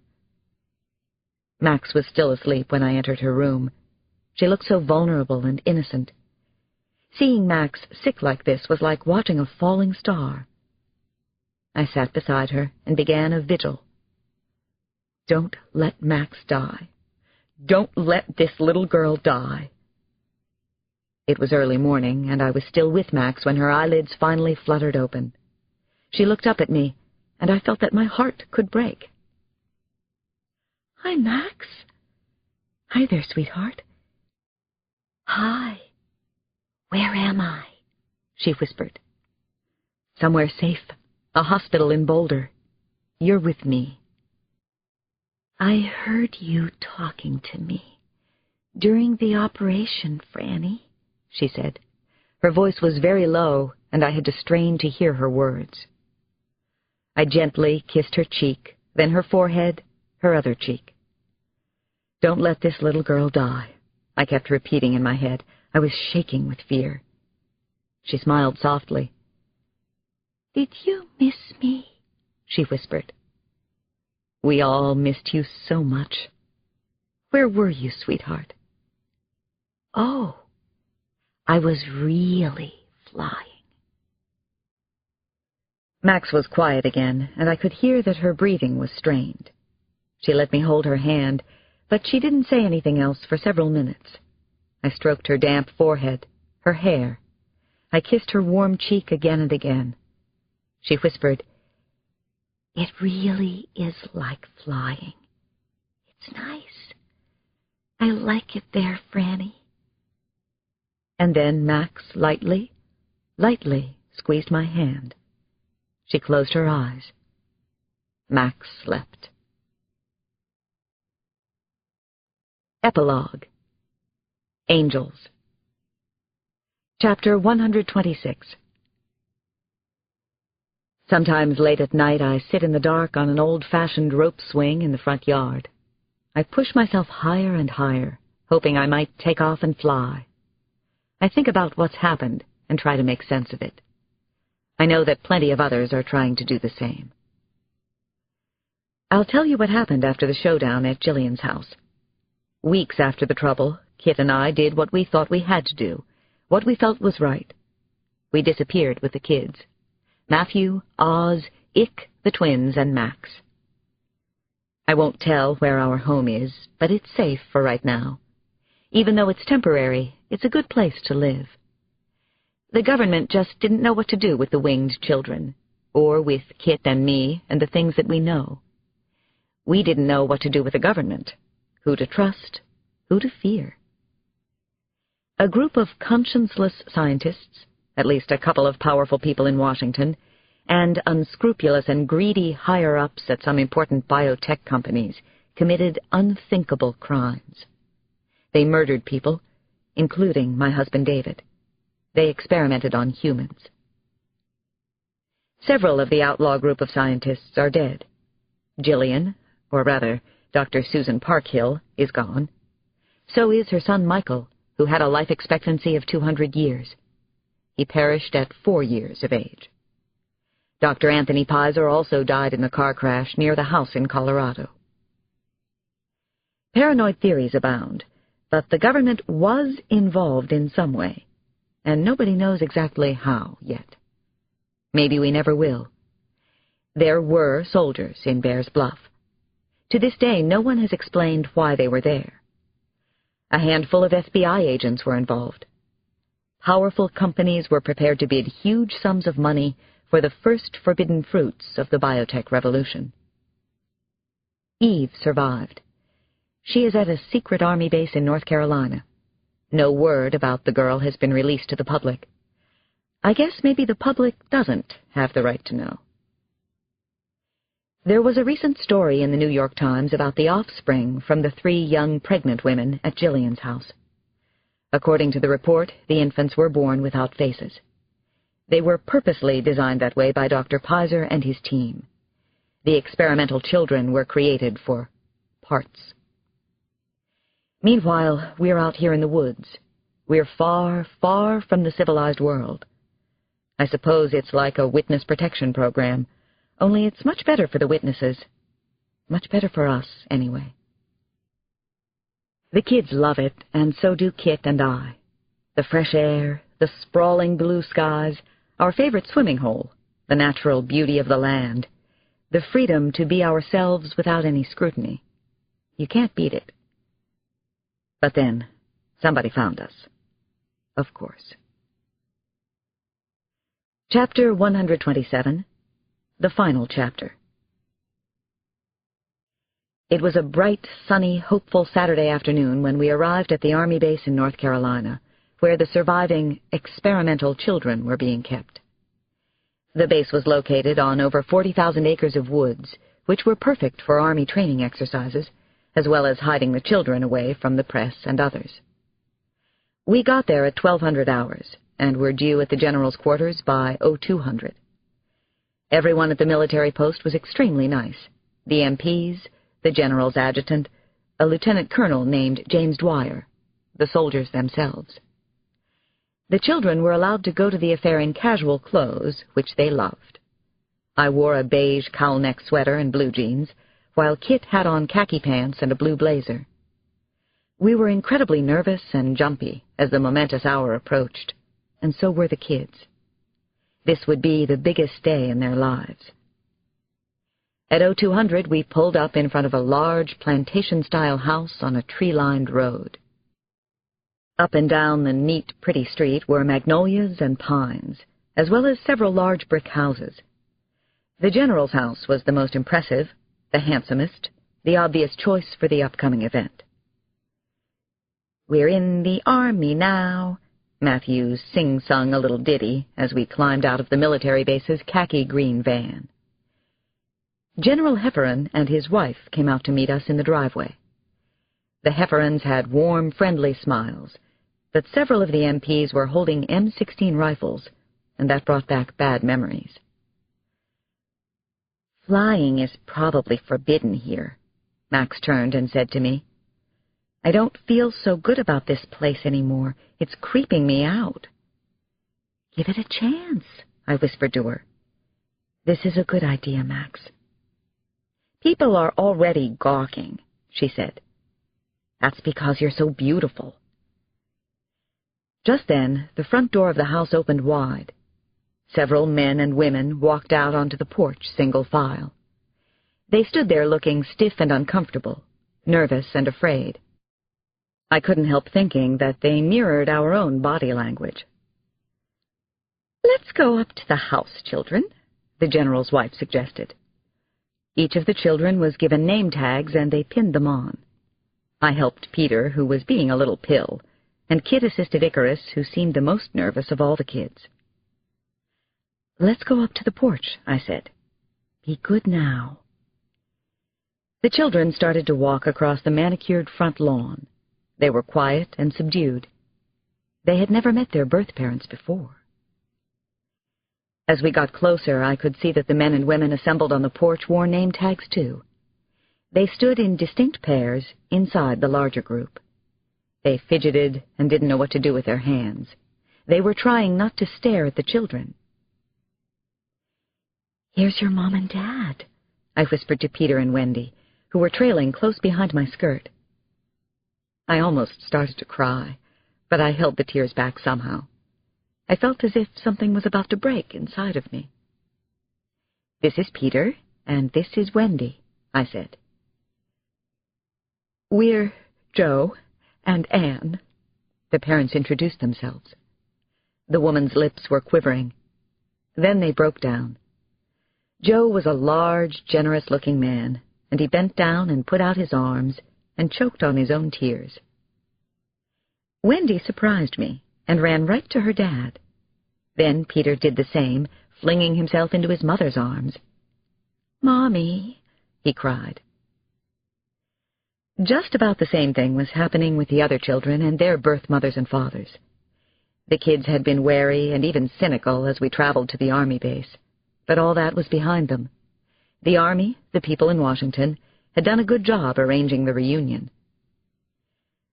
Max was still asleep when I entered her room. She looked so vulnerable and innocent. Seeing Max sick like this was like watching a falling star. I sat beside her and began a vigil. Don't let Max die. Don't let this little girl die. It was early morning, and I was still with Max when her eyelids finally fluttered open. She looked up at me, and I felt that my heart could break. "Hi, Max." "Hi there, sweetheart." "Hi. Where am I?" she whispered. "Somewhere safe. A hospital in Boulder. You're with me." "I heard you talking to me during the operation, Frannie," she said. Her voice was very low, and I had to strain to hear her words. I gently kissed her cheek, then her forehead, her other cheek. "Don't let this little girl die," I kept repeating in my head. I was shaking with fear. She smiled softly. "Did you miss me?" she whispered. "We all missed you so much. Where were you, sweetheart?" "Oh, I was really flying." Max was quiet again, and I could hear that her breathing was strained. She let me hold her hand, but she didn't say anything else for several minutes. I stroked her damp forehead, her hair. I kissed her warm cheek again and again. She whispered, "It really is like flying. It's nice. I like it there, Frannie." And then Max lightly squeezed my hand. She closed her eyes. Max slept. Epilogue. Angels. Chapter 126. Sometimes late at night I sit in the dark on an old-fashioned rope swing in the front yard. I push myself higher and higher, hoping I might take off and fly. I think about what's happened and try to make sense of it. I know that plenty of others are trying to do the same. I'll tell you what happened after the showdown at Jillian's house. Weeks after the trouble, Kit and I did what we thought we had to do, what we felt was right. We disappeared with the kids. Matthew, Oz, Ick, the twins, and Max. I won't tell where our home is, but it's safe for right now. Even though it's temporary, it's a good place to live. The government just didn't know what to do with the winged children, or with Kit and me and the things that we know. We didn't know what to do with the government, who to trust, who to fear. A group of conscienceless scientists, at least a couple of powerful people in Washington, and unscrupulous and greedy higher-ups at some important biotech companies committed unthinkable crimes. They murdered people, including my husband David. They experimented on humans. Several of the outlaw group of scientists are dead. Jillian, or rather, Dr. Susan Parkhill, is gone. So is her son Michael, who had a life expectancy of 200 years. He perished at 4 years of age. Dr. Anthony Pizer also died in a car crash near the house in Colorado. Paranoid theories abound, but the government was involved in some way, and nobody knows exactly how yet. Maybe we never will. There were soldiers in Bear's Bluff. To this day, no one has explained why they were there. A handful of FBI agents were involved. Powerful companies were prepared to bid huge sums of money for the first forbidden fruits of the biotech revolution. Eve survived. She is at a secret army base in North Carolina. No word about the girl has been released to the public. I guess maybe the public doesn't have the right to know. There was a recent story in the New York Times about the offspring from the 3 young pregnant women at Jillian's house. According to the report, the infants were born without faces. They were purposely designed that way by Dr. Pizer and his team. The experimental children were created for parts. Meanwhile, we're out here in the woods. We're far, far from the civilized world. I suppose it's like a witness protection program, only it's much better for the witnesses. Much better for us, anyway. The kids love it, and so do Kit and I. The fresh air, the sprawling blue skies, our favorite swimming hole, the natural beauty of the land, the freedom to be ourselves without any scrutiny. You can't beat it. But then, somebody found us. Of course. Chapter 127, the final chapter. It was a bright, sunny, hopeful Saturday afternoon when we arrived at the Army base in North Carolina, where the surviving experimental children were being kept. The base was located on over 40,000 acres of woods, which were perfect for Army training exercises, as well as hiding the children away from the press and others. We got there at 1200 hours, and were due at the general's quarters by 0200. Everyone at the military post was extremely nice. The MPs, the general's adjutant, a lieutenant colonel named James Dwyer, the soldiers themselves. The children were allowed to go to the affair in casual clothes, which they loved. I wore a beige cowl-neck sweater and blue jeans, while Kit had on khaki pants and a blue blazer. We were incredibly nervous and jumpy as the momentous hour approached, and so were the kids. This would be the biggest day in their lives. At 0200, we pulled up in front of a large plantation-style house on a tree-lined road. Up and down the neat, pretty street were magnolias and pines, as well as several large brick houses. The general's house was the most impressive, the handsomest, the obvious choice for the upcoming event. "We're in the Army now," Matthews sing-sung a little ditty as we climbed out of the military base's khaki-green van. General Hefferon and his wife came out to meet us in the driveway. The Hefferons had warm, friendly smiles. but several of the MPs were holding M16 rifles, and that brought back bad memories. "Flying is probably forbidden here," Max turned and said to me. "I don't feel so good about this place anymore. It's creeping me out." "Give it a chance," I whispered to her. "This is a good idea, Max." "People are already gawking," she said. "That's because you're so beautiful." Just then, the front door of the house opened wide. Several men and women walked out onto the porch, single file. They stood there looking stiff and uncomfortable, nervous and afraid. I couldn't help thinking that they mirrored our own body language. "Let's go up to the house, children," the general's wife suggested. Each of the children was given name tags, and they pinned them on. I helped Peter, who was being a little pill, and Kit assisted Icarus, who seemed the most nervous of all the kids. "Let's go up to the porch," I said. "Be good now." The children started to walk across the manicured front lawn. They were quiet and subdued. They had never met their birth parents before. As we got closer, I could see that the men and women assembled on the porch wore name tags too. They stood in distinct pairs inside the larger group. They fidgeted and didn't know what to do with their hands. They were trying not to stare at the children. "Here's your Mom and Dad," I whispered to Peter and Wendy, who were trailing close behind my skirt. I almost started to cry, but I held the tears back somehow. I felt as if something was about to break inside of me. "This is Peter, and this is Wendy," I said. "We're Joe and Anne," the parents introduced themselves. The woman's lips were quivering. Then they broke down. Joe was a large, generous-looking man, and he bent down and put out his arms and choked on his own tears. Wendy surprised me and ran right to her dad. Then Peter did the same, flinging himself into his mother's arms. "Mommy," he cried. Just about the same thing was happening with the other children and their birth mothers and fathers. The kids had been wary and even cynical as we traveled to the Army base, but all that was behind them. The Army, the people in Washington, had done a good job arranging the reunion.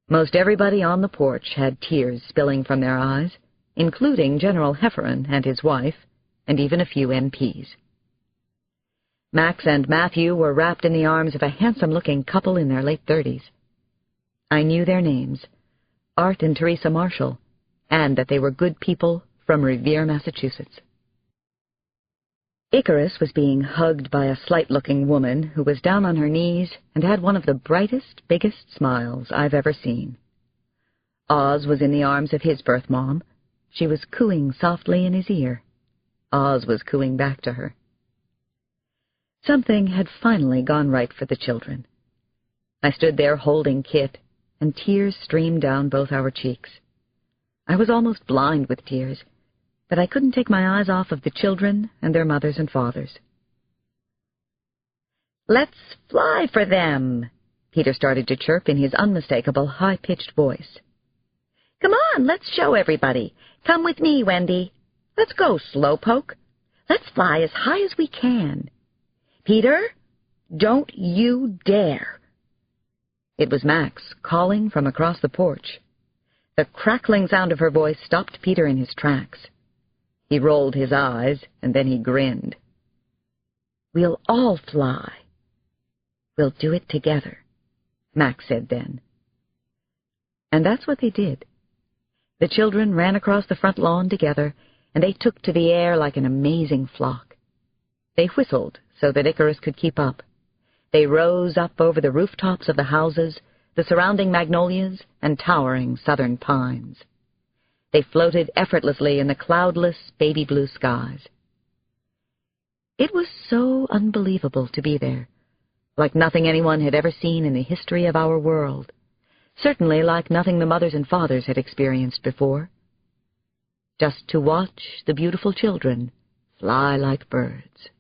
Most everybody on the porch had tears spilling from their eyes, including General Hefferon and his wife, and even a few MPs. Max and Matthew were wrapped in the arms of a handsome-looking couple in their late 30s. I knew their names, Art and Teresa Marshall, and that they were good people from Revere, Massachusetts. Icarus was being hugged by a slight-looking woman who was down on her knees and had one of the brightest, biggest smiles I've ever seen. Oz was in the arms of his birth mom. She was cooing softly in his ear. Oz was cooing back to her. Something had finally gone right for the children. I stood there holding Kit, and tears streamed down both our cheeks. I was almost blind with tears, but I couldn't take my eyes off of the children and their mothers and fathers. "Let's fly for them," Peter started to chirp in his unmistakable high-pitched voice. "Come on, let's show everybody. Come with me, Wendy. Let's go, Slowpoke. Let's fly as high as we can. Peter, don't you dare." It was Max calling from across the porch. The crackling sound of her voice stopped Peter in his tracks. He rolled his eyes, and then he grinned. "We'll all fly. We'll do it together," Max said then. And that's what they did. The children ran across the front lawn together, and they took to the air like an amazing flock. They whistled so that Icarus could keep up. They rose up over the rooftops of the houses, the surrounding magnolias, and towering southern pines. They floated effortlessly in the cloudless, baby-blue skies. It was so unbelievable to be there, like nothing anyone had ever seen in the history of our world, certainly like nothing the mothers and fathers had experienced before. Just to watch the beautiful children fly like birds.